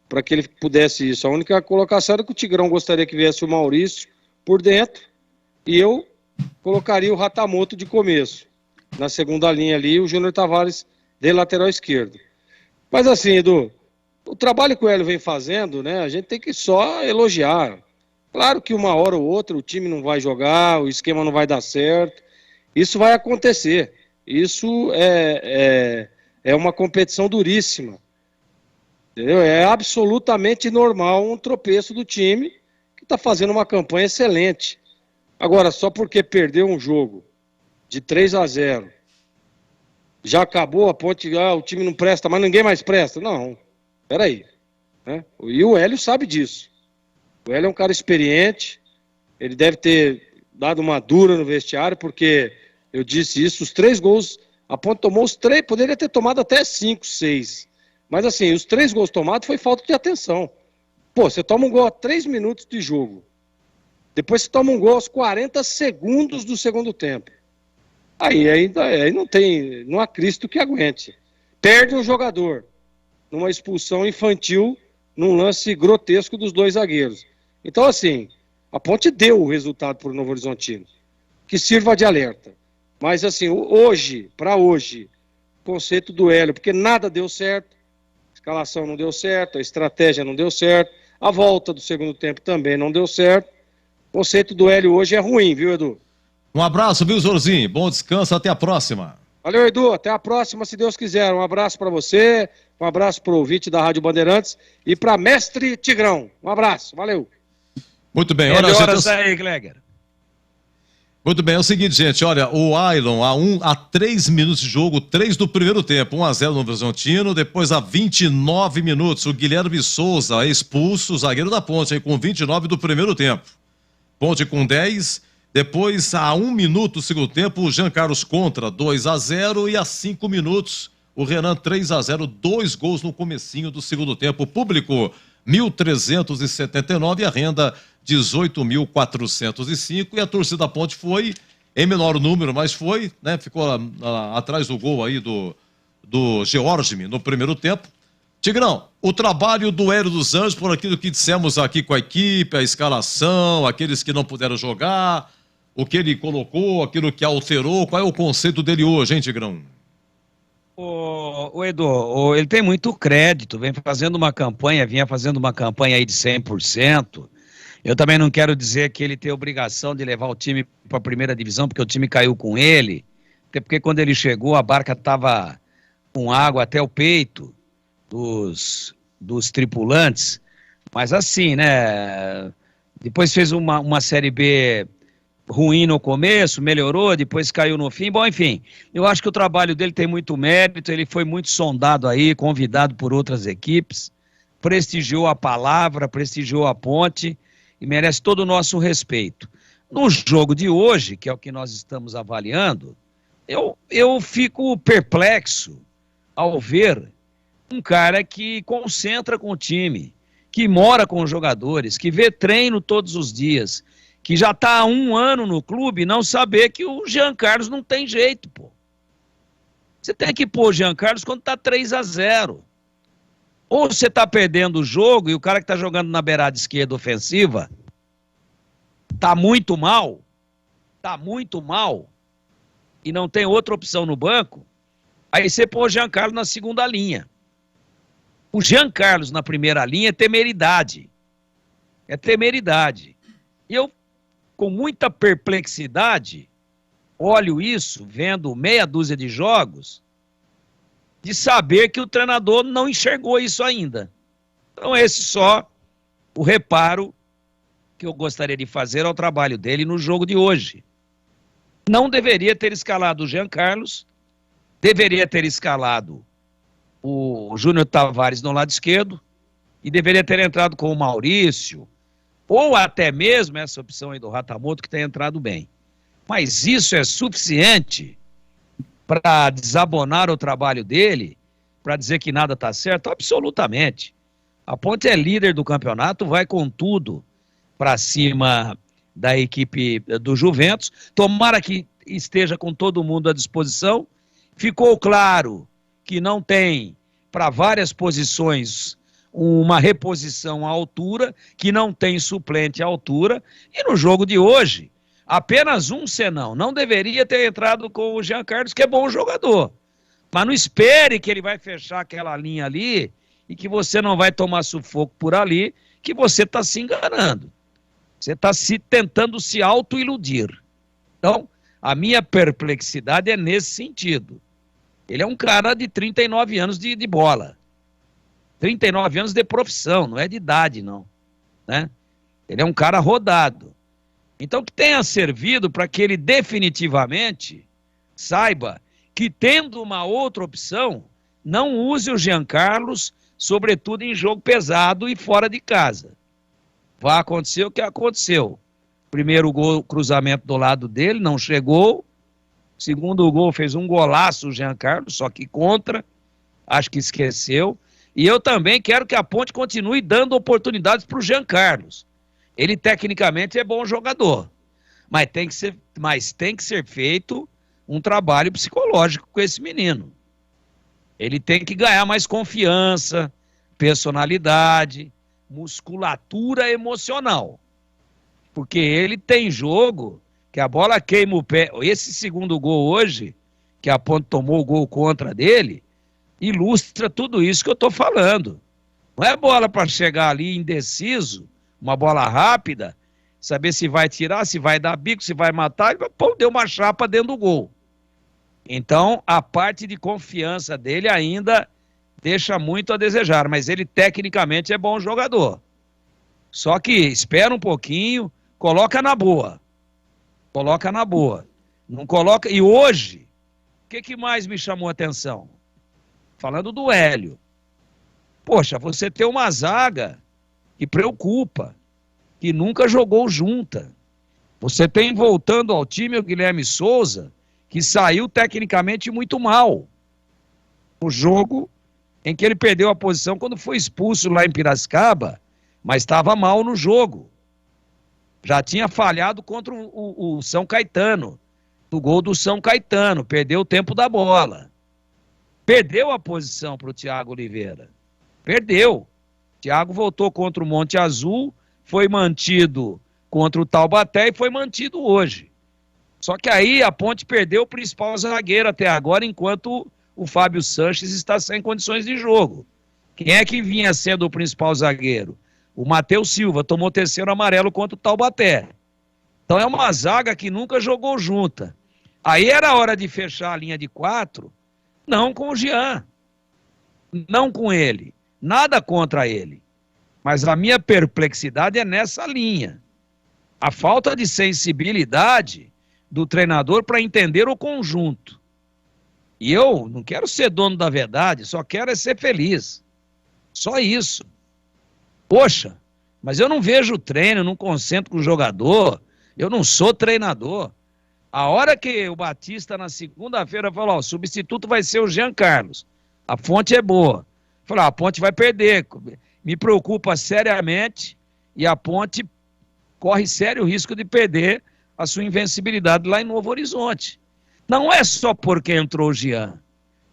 para que ele pudesse isso. A única colocação era que o Tigrão gostaria que viesse o Maurício por dentro e eu colocaria o Ratamoto de começo. Na segunda linha ali, o Júnior Tavares de lateral esquerdo. Mas assim, Edu, o trabalho que o Hélio vem fazendo, né, a gente tem que só elogiar. Claro que uma hora ou outra o time não vai jogar, o esquema não vai dar certo. Isso vai acontecer. Isso é uma competição duríssima. Entendeu? É absolutamente normal um tropeço do time que está fazendo uma campanha excelente. Agora, só porque perdeu um jogo de 3-0. Já acabou a Ponte, o time não presta, mas ninguém mais presta. Não, peraí. Né? E o Hélio sabe disso. O Hélio é um cara experiente, ele deve ter dado uma dura no vestiário, porque eu disse isso, os 3 gols, a Ponte tomou os 3, poderia ter tomado até 5, 6. Mas assim, os 3 gols tomados foi falta de atenção. Pô, você toma um gol a 3 minutos de jogo. Depois você toma um gol aos 40 segundos do segundo tempo. Aí não há Cristo que aguente. Perde um jogador numa expulsão infantil, num lance grotesco dos 2 zagueiros. Então, assim, a Ponte deu o resultado para o Novo Horizontino, que sirva de alerta. Mas, assim, hoje, conceito do Hélio, porque nada deu certo, a escalação não deu certo, a estratégia não deu certo, a volta do segundo tempo também não deu certo. O conceito do Hélio hoje é ruim, viu, Edu? Um abraço, viu, Zorzinho? Bom descanso, até a próxima. Valeu, Edu, até a próxima, se Deus quiser. Um abraço para você, um abraço para o ouvinte da Rádio Bandeirantes e para Mestre Tigrão. Um abraço, valeu. Muito bem. Melhoras aí, Gleger. Muito bem, é o seguinte, gente, olha, o Ailon, a 3 minutos de jogo, 3 do primeiro tempo, 1-0 no Novo Horizontino, depois a 29 minutos, o Guilherme Souza é expulso, o zagueiro da Ponte, aí, com 29 do primeiro tempo. Ponte com 10, depois a 1 minuto do segundo tempo, o Jean Carlos contra, 2-0, e a 5 minutos, o Renan 3-0, 2 gols no comecinho do segundo tempo. O público 1.379 e a renda 18.405, e a torcida da Ponte foi em menor número, mas foi, né? Ficou atrás do gol aí do Georgime no primeiro tempo. Tigrão, o trabalho do Hélio dos Anjos, por aquilo que dissemos aqui com a equipe, a escalação, aqueles que não puderam jogar, o que ele colocou, aquilo que alterou, qual é o conceito dele hoje, hein, Tigrão? O Edu, ele tem muito crédito, vinha fazendo uma campanha aí de 100%. Eu também não quero dizer que ele tem obrigação de levar o time para a primeira divisão, porque o time caiu com ele, até porque quando ele chegou a barca estava com água até o peito dos tripulantes, mas assim, né, depois fez uma Série B ruim no começo, melhorou, depois caiu no fim. Bom, enfim, eu acho que o trabalho dele tem muito mérito, ele foi muito sondado aí, convidado por outras equipes, prestigiou a palavra, prestigiou a Ponte e merece todo o nosso respeito. No jogo de hoje, que é o que nós estamos avaliando, eu fico perplexo ao ver um cara que concentra com o time, que mora com os jogadores, que vê treino todos os dias, que já está há 1 ano no clube, não saber que o Jean Carlos não tem jeito, pô. Você tem que pôr o Jean Carlos quando está 3-0. Ou você está perdendo o jogo e o cara que está jogando na beirada esquerda ofensiva está muito mal, e não tem outra opção no banco, aí você pôr o Jean Carlos na segunda linha. O Jean Carlos na primeira linha é temeridade. E eu, com muita perplexidade, olho isso, vendo meia dúzia de jogos, de saber que o treinador não enxergou isso ainda. Então esse só o reparo que eu gostaria de fazer ao trabalho dele no jogo de hoje. Não deveria ter escalado o Jean Carlos, deveria ter escalado o Júnior Tavares no lado esquerdo e deveria ter entrado com o Maurício, ou até mesmo essa opção aí do Ratamoto, que tem entrado bem. Mas isso é suficiente para desabonar o trabalho dele, para dizer que nada está certo? Absolutamente. A Ponte é líder do campeonato, vai com tudo para cima da equipe do Juventus. Tomara que esteja com todo mundo à disposição. Ficou claro que não tem para várias posições uma reposição à altura, que não tem suplente à altura, e no jogo de hoje, apenas um senão. Não deveria ter entrado com o Jean Carlos, que é bom jogador. Mas não espere que ele vai fechar aquela linha ali e que você não vai tomar sufoco por ali, que você está se enganando. Você está tentando se autoiludir. Então, a minha perplexidade é nesse sentido. Ele é um cara de 39 anos de bola. 39 anos de profissão, não é de idade, não. Né? Ele é um cara rodado. Então, que tenha servido para que ele definitivamente saiba que, tendo uma outra opção, não use o Jean Carlos, sobretudo em jogo pesado e fora de casa. Vai acontecer o que aconteceu. Primeiro gol, cruzamento do lado dele, não chegou. Segundo gol, fez um golaço o Jean Carlos, só que contra, acho que esqueceu. E eu também quero que a Ponte continue dando oportunidades para o Jean Carlos. Ele tecnicamente é bom jogador, mas tem que ser feito um trabalho psicológico com esse menino. Ele tem que ganhar mais confiança, personalidade, musculatura emocional. Porque ele tem jogo que a bola queima o pé. Esse segundo gol hoje, que a Ponte tomou o gol contra dele, ilustra tudo isso que eu estou falando. Não é bola para chegar ali indeciso, uma bola rápida, saber se vai tirar, se vai dar bico, se vai matar, e pô, deu uma chapa dentro do gol. Então, a parte de confiança dele ainda deixa muito a desejar, mas ele tecnicamente é bom jogador. Só que espera um pouquinho, coloca na boa. Coloca na boa. Não coloca. E hoje, o que mais me chamou a atenção? Falando do Hélio. Poxa, você tem uma zaga que preocupa, que nunca jogou junta. Você tem, voltando ao time, o Guilherme Souza, que saiu tecnicamente muito mal. O jogo em que ele perdeu a posição quando foi expulso lá em Piracicaba, mas estava mal no jogo. Já tinha falhado contra o São Caetano, no gol do São Caetano, perdeu o tempo da bola. Perdeu a posição para o Thiago Oliveira. Perdeu. Thiago voltou contra o Monte Azul, foi mantido contra o Taubaté e foi mantido hoje. Só que aí a Ponte perdeu o principal zagueiro até agora, enquanto o Fábio Sanches está sem condições de jogo. Quem é que vinha sendo o principal zagueiro? O Matheus Silva tomou terceiro amarelo contra o Taubaté. Então é uma zaga que nunca jogou junta. Aí era hora de fechar a linha de 4, não com o Jean, não com ele, nada contra ele. Mas a minha perplexidade é nessa linha. A falta de sensibilidade do treinador para entender o conjunto. E eu não quero ser dono da verdade, só quero é ser feliz. Só isso. Poxa, mas eu não vejo o treino, eu não concentro com o jogador, eu não sou treinador. A hora que o Batista, na segunda-feira, falou, ó, o substituto vai ser o Jean Carlos, a Ponte é boa. Falei, a Ponte vai perder, me preocupa seriamente e a Ponte corre sério risco de perder a sua invencibilidade lá em Novo Horizonte. Não é só porque entrou o Jean,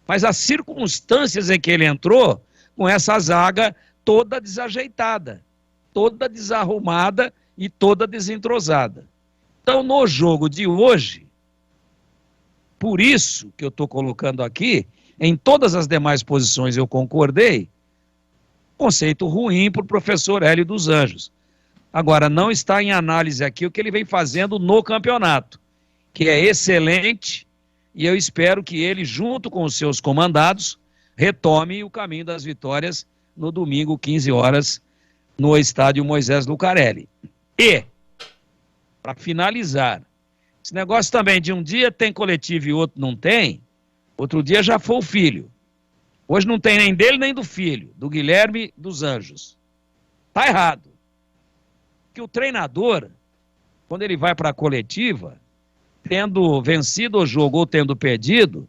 mas as circunstâncias em que ele entrou, com essa zaga toda desajeitada, toda desarrumada e toda desentrosada. Então, no jogo de hoje, por isso que eu estou colocando aqui, em todas as demais posições eu concordei, conceito ruim para o professor Hélio dos Anjos. Agora, não está em análise aqui o que ele vem fazendo no campeonato, que é excelente, e eu espero que ele, junto com os seus comandados, retome o caminho das vitórias no domingo, 15 horas, no estádio Moisés Lucarelli. E, para finalizar, esse negócio também de um dia tem coletivo e outro não tem, outro dia já foi o filho. Hoje não tem nem dele nem do filho, do Guilherme dos Anjos. Tá errado. Que o treinador, quando ele vai para a coletiva, tendo vencido o jogo ou tendo perdido,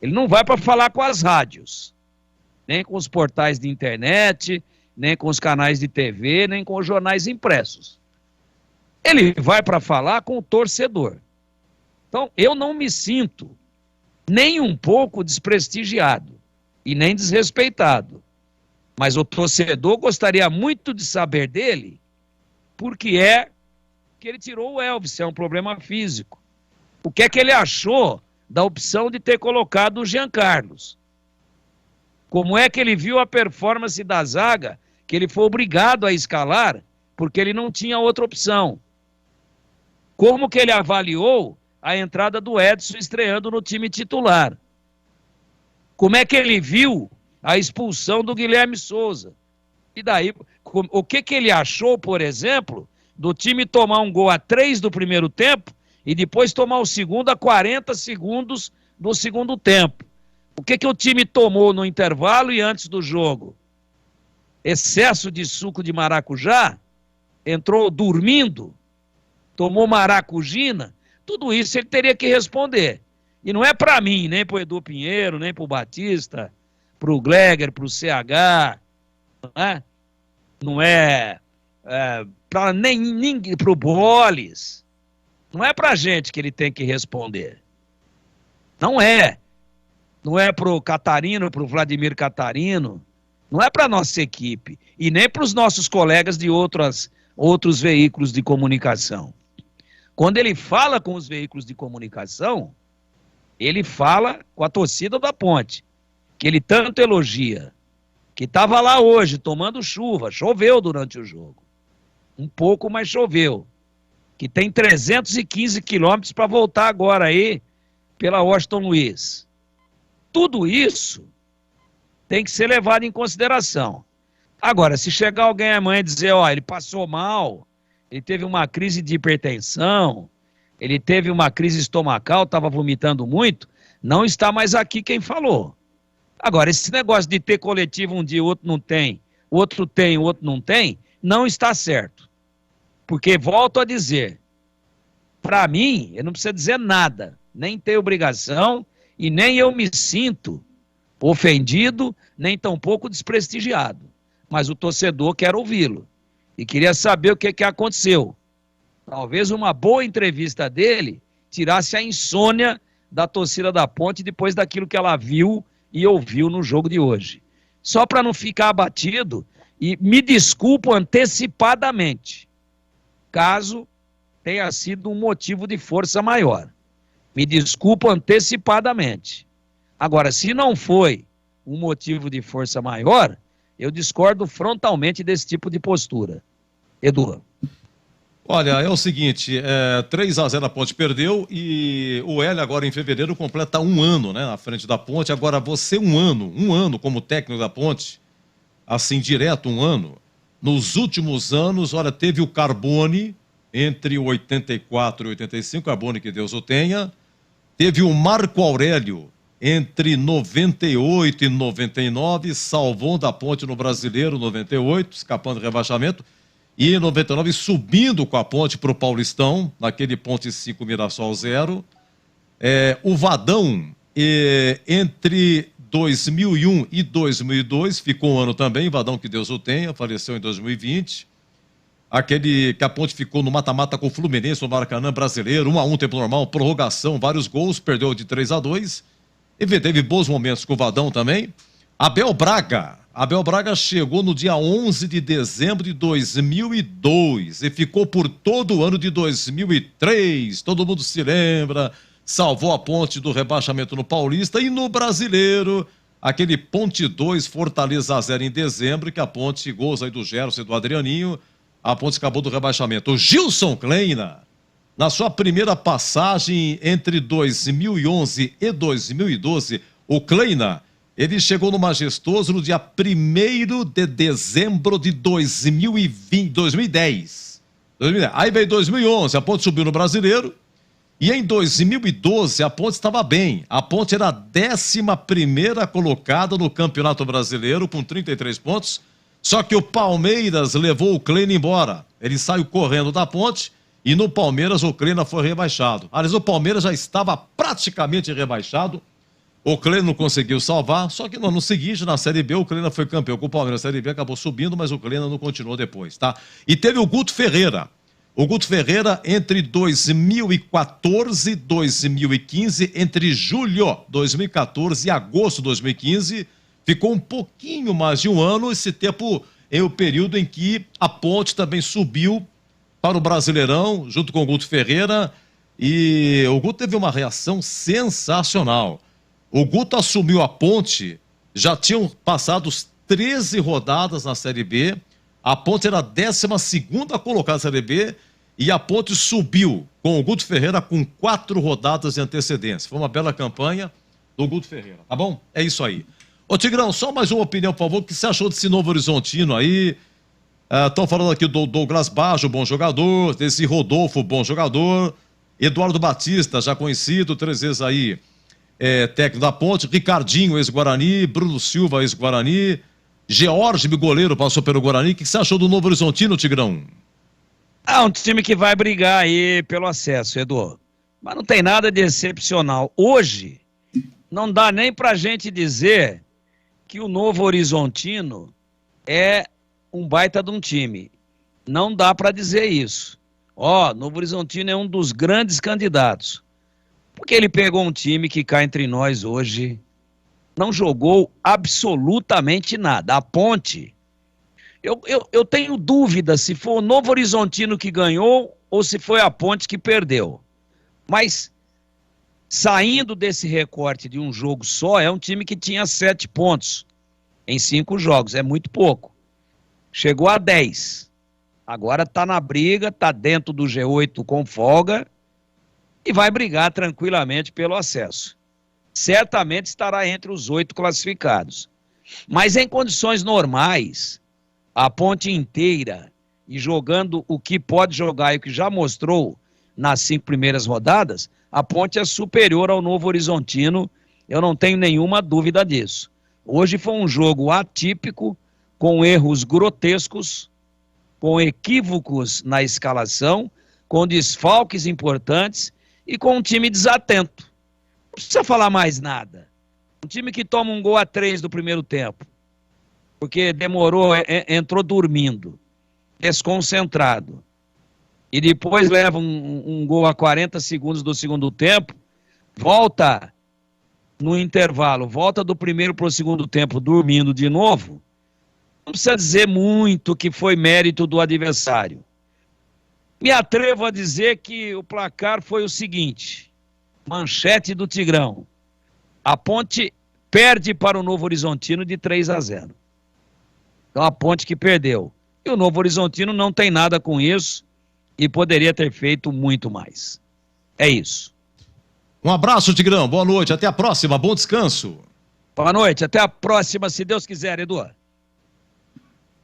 ele não vai para falar com as rádios, nem com os portais de internet, nem com os canais de TV, nem com os jornais impressos. Ele vai para falar com o torcedor. Então, eu não me sinto nem um pouco desprestigiado e nem desrespeitado. Mas o torcedor gostaria muito de saber dele por que é que ele tirou o Elvis, se é um problema físico. O que é que ele achou da opção de ter colocado o Jean Carlos? Como é que ele viu a performance da zaga, que ele foi obrigado a escalar, porque ele não tinha outra opção? Como que ele avaliou a entrada do Edson estreando no time titular? Como é que ele viu a expulsão do Guilherme Souza? E daí, o que que ele achou, por exemplo, do time tomar um gol a 3 do primeiro tempo e depois tomar o segundo a 40 segundos do segundo tempo. O que o time tomou no intervalo e antes do jogo? Excesso de suco de maracujá? Entrou dormindo? Tomou maracujina? Tudo isso ele teria que responder. E não é para mim, nem para o Edu Pinheiro, nem para o Batista, para o Gleger, para o CH, não é para ninguém, para o Boles. Não é para a gente que ele tem que responder. Não é. Não é para o Catarino, para o Vladimir Catarino. Não é para a nossa equipe. E nem para os nossos colegas de outros veículos de comunicação. Quando ele fala com os veículos de comunicação, ele fala com a torcida da Ponte, que ele tanto elogia, que estava lá hoje tomando chuva, choveu durante o jogo. Um pouco, mas choveu. Que tem 315 quilômetros para voltar agora aí pela Washington Luiz. Tudo isso tem que ser levado em consideração. Agora, se chegar alguém amanhã e dizer, ele passou mal, ele teve uma crise de hipertensão, ele teve uma crise estomacal, estava vomitando muito, não está mais aqui quem falou. Agora, esse negócio de ter coletivo um dia, o outro não tem, o outro tem, o outro não tem, não está certo. Porque, volto a dizer, para mim, eu não preciso dizer nada, nem tenho obrigação e nem eu me sinto ofendido, nem tampouco desprestigiado. Mas o torcedor quer ouvi-lo e queria saber o que aconteceu. Talvez uma boa entrevista dele tirasse a insônia da torcida da Ponte depois daquilo que ela viu e ouviu no jogo de hoje. Só para não ficar abatido, e me desculpo antecipadamente, caso tenha sido um motivo de força maior. Me desculpo antecipadamente. Agora, se não foi um motivo de força maior, eu discordo frontalmente desse tipo de postura. Edu. Olha, é o seguinte, 3-0 a Ponte perdeu e o Hélio agora em fevereiro completa um ano, né, na frente da Ponte. Agora você um ano como técnico da Ponte, assim direto um ano, nos últimos anos, olha, teve o Carbone entre 84 e 85, Carbone que Deus o tenha, teve o Marco Aurélio entre 98 e 99, salvou da Ponte no Brasileiro 98, escapando do rebaixamento, e em 99 subindo com a Ponte para o Paulistão, naquele Ponte 5 Mirassol 0. O Vadão, entre 2001 e 2002, ficou um ano também, Vadão que Deus o tenha, faleceu em 2020. Aquele que a Ponte ficou no mata-mata com o Fluminense, no Maracanã Brasileiro, 1-1 tempo normal, prorrogação, vários gols, perdeu de 3-2. E teve bons momentos com o Vadão também. Abel Braga chegou no dia 11 de dezembro de 2002 e ficou por todo o ano de 2003. Todo mundo se lembra, salvou a Ponte do rebaixamento no Paulista e no Brasileiro, aquele Ponte 2, Fortaleza 0 em dezembro, que a Ponte, gols aí do Gerson e do Adrianinho, a Ponte acabou do rebaixamento. O Gilson Kleina, na sua primeira passagem entre 2011 e 2012, o Kleina, ele chegou no Majestoso no dia 1º de dezembro de 2010. Aí veio 2011, a Ponte subiu no Brasileiro, e em 2012 a Ponte estava bem. A Ponte era a 11ª colocada no Campeonato Brasileiro, com 33 pontos, só que o Palmeiras levou o Kleina embora. Ele saiu correndo da Ponte, e no Palmeiras o Kleina foi rebaixado. Aliás, o Palmeiras já estava praticamente rebaixado. O Kleina não conseguiu salvar, só que no ano seguinte, na Série B, o Kleina foi campeão com o Palmeiras. A Série B acabou subindo, mas o Kleina não continuou depois, tá? E teve o Guto Ferreira. O Guto Ferreira, entre 2014 e 2015, entre julho de 2014 e agosto de 2015, ficou um pouquinho mais de um ano. Esse tempo é o período em que a Ponte também subiu para o Brasileirão, junto com o Guto Ferreira, e o Guto teve uma reação sensacional. O Guto assumiu a Ponte, já tinham passado 13 rodadas na Série B, a Ponte era a 12ª colocada na Série B, e a Ponte subiu com o Guto Ferreira com 4 rodadas de antecedência. Foi uma bela campanha do Guto Ferreira, tá bom? É isso aí. Ô Tigrão, só mais uma opinião, por favor, o que você achou desse Novo Horizontino aí? Estão falando aqui do Douglas Baggio, bom jogador, desse Rodolfo, bom jogador, Eduardo Batista, já conhecido, 3 vezes aí, técnico da Ponte, Ricardinho, ex-Guarani, Bruno Silva, ex-Guarani, George, goleiro, passou pelo Guarani. O que você achou do Novo Horizontino, Tigrão? Um time que vai brigar aí pelo acesso, Edu. Mas não tem nada de excepcional. Hoje, não dá nem pra gente dizer que o Novo Horizontino é um baita de um time. Não dá pra dizer isso. Novo Horizontino é um dos grandes candidatos. Porque ele pegou um time que cá entre nós hoje não jogou absolutamente nada. A Ponte, eu tenho dúvida se foi o Novo Horizontino que ganhou ou se foi a Ponte que perdeu. Mas, saindo desse recorte de um jogo só, é um time que tinha 7 pontos em 5 jogos. É muito pouco. Chegou a 10. Agora está na briga, está dentro do G8 com folga e vai brigar tranquilamente pelo acesso. Certamente estará entre os 8 classificados. Mas em condições normais, a Ponte inteira e jogando o que pode jogar e o que já mostrou nas 5 primeiras rodadas, a Ponte é superior ao Novo Horizontino, eu não tenho nenhuma dúvida disso. Hoje foi um jogo atípico, com erros grotescos, com equívocos na escalação, com desfalques importantes e com um time desatento. Não precisa falar mais nada. Um time que toma um gol a 3 do primeiro tempo, porque demorou, entrou dormindo, desconcentrado, e depois leva um gol a 40 segundos do segundo tempo, volta no intervalo, volta do primeiro para o segundo tempo dormindo de novo. Não precisa dizer muito que foi mérito do adversário. Me atrevo a dizer que o placar foi o seguinte: manchete do Tigrão. A Ponte perde para o Novo Horizontino de 3-0. Então a Ponte que perdeu. E o Novo Horizontino não tem nada com isso e poderia ter feito muito mais. É isso. Um abraço, Tigrão. Boa noite. Até a próxima. Bom descanso. Boa noite. Até a próxima, se Deus quiser, Edu.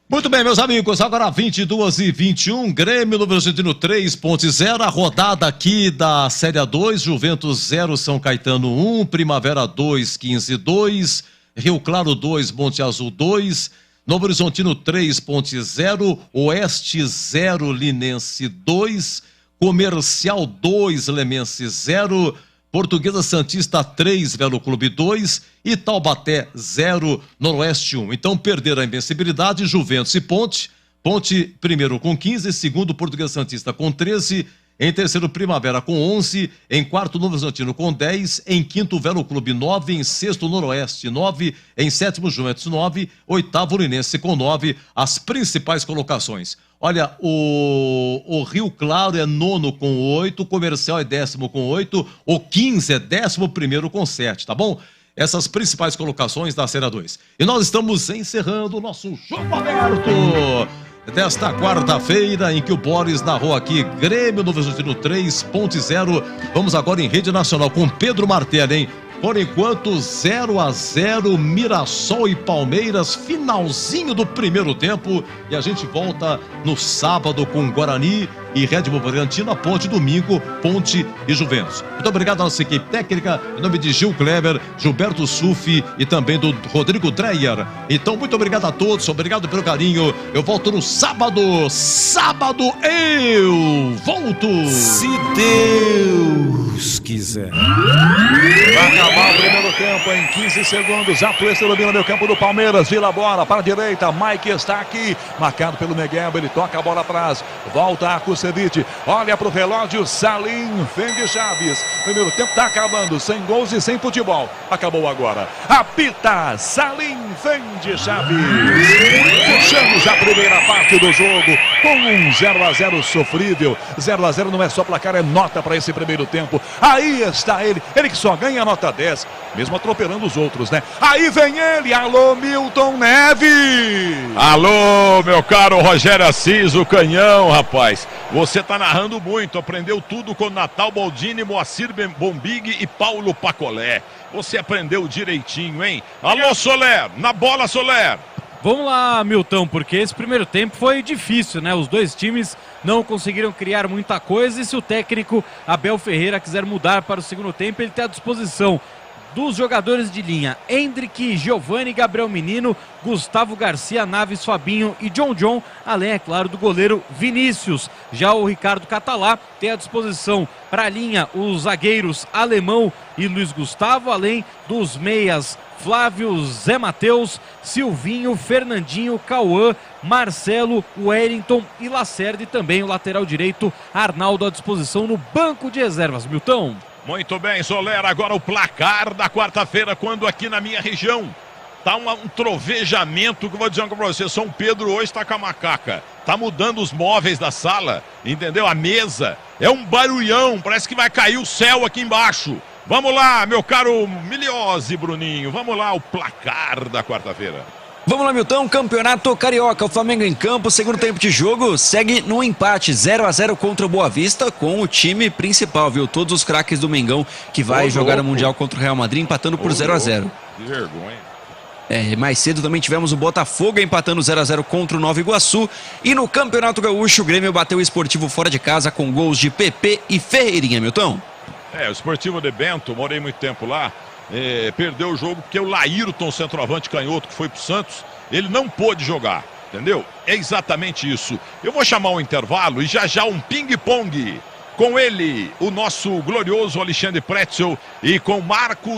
Muito bem, meus amigos, agora 22h21, Grêmio Novo Horizontino 3.0, a rodada aqui da Série A2, Juventus 0, São Caetano 1, Primavera 2, 15 2, Rio Claro 2, Monte Azul 2, Novo Horizontino 3.0, Oeste 0, Linense 2, Comercial 2, Lemense 0, Portuguesa Santista 3, Velo Clube 2 e Taubaté 0, Noroeste 1. Então perderam a invencibilidade Juventus e Ponte. Ponte primeiro com 15, segundo Portuguesa Santista com 13, em terceiro Primavera com 11, em quarto Novo Horizontino com 10, em quinto Velo Clube 9, em sexto Noroeste 9, em sétimo Juventus 9, oitavo Linense com 9, as principais colocações. Olha, o Rio Claro é nono com 8, o Comercial é 10º com 8, o 15 é 11º com 7, tá bom? Essas principais colocações da Série 2. E nós estamos encerrando o nosso jogo aberto desta quarta-feira, em que o Boris narrou aqui Grêmio Novo Horizontino 3.0. Vamos agora em rede nacional com Pedro Martelli, hein? Por enquanto, 0-0, Mirassol e Palmeiras, finalzinho do primeiro tempo. E a gente volta no sábado com Guarani e Red Bull Bragantino, Ponte, domingo, Ponte e Juventus. Muito obrigado à nossa equipe técnica, em nome de Gil Kleber, Gilberto Sufi e também do Rodrigo Dreyer. Então, muito obrigado a todos, obrigado pelo carinho. Eu volto no sábado. Sábado eu volto. Se Deus quiser. Vai acabar o primeiro tempo em 15 segundos. Atuesta domina no campo do Palmeiras. Vira a bola para a direita. Mike está aqui. Marcado pelo Miguel. Ele toca a bola atrás. Volta a Kusevich. Olha para o relógio. Salim Fendi Chaves. Primeiro tempo está acabando. Sem gols e sem futebol. Acabou agora. Apita Salim Fendi Chaves. Fechamos a primeira parte do jogo com um 0-0 sofrível. 0-0 não é só placar, é nota para esse primeiro tempo. Aí está ele. Ele que só ganha nota 10, mesmo atropelando os outros, né? Aí vem ele, alô Milton Neves! Alô, meu caro Rogério Assis, o canhão, rapaz. Você tá narrando muito, aprendeu tudo com Natal Baldini, Moacir Bombig e Paulo Pacolé. Você aprendeu direitinho, hein? Alô, Soler, na bola, Soler! Vamos lá, Milton, porque esse primeiro tempo foi difícil, né? Os dois times não conseguiram criar muita coisa e se o técnico Abel Ferreira quiser mudar para o segundo tempo, ele tem à disposição dos jogadores de linha: Hendrick, Giovani, Gabriel Menino, Gustavo Garcia, Naves, Fabinho e John, além, é claro, do goleiro Vinícius. Já o Ricardo Catalá tem à disposição para a linha os zagueiros Alemão e Luiz Gustavo, além dos meias Flávio, Zé Matheus, Silvinho, Fernandinho, Cauã, Marcelo, Wellington e Lacerda, e também o lateral direito Arnaldo à disposição no banco de reservas. Milton. Muito bem, Soler, agora o placar da quarta-feira, quando aqui na minha região tá um trovejamento que eu vou dizer para você. São Pedro hoje tá com a macaca, tá mudando os móveis da sala, entendeu? A mesa, é um barulhão, parece que vai cair o céu aqui embaixo. Vamos lá, meu caro Miliose, Bruninho, vamos lá, o placar da quarta-feira. Vamos lá, Milton, Campeonato Carioca, o Flamengo em campo, segundo tempo de jogo, segue no empate, 0-0 contra o Boa Vista, com o time principal, viu? Todos os craques do Mengão que vai jogar no Mundial contra o Real Madrid, empatando por 0-0. Que vergonha. Mais cedo também tivemos o Botafogo empatando 0-0 contra o Nova Iguaçu. E no Campeonato Gaúcho, o Grêmio bateu o Esportivo fora de casa com gols de PP e Ferreirinha, Milton. O Esportivo de Bento, morei muito tempo lá, perdeu o jogo porque o Laírton, centroavante canhoto, que foi pro Santos, ele não pôde jogar, entendeu? É exatamente isso. Eu vou chamar um intervalo e já um ping-pong com ele, o nosso glorioso Alexandre Pretzel, e com Marcos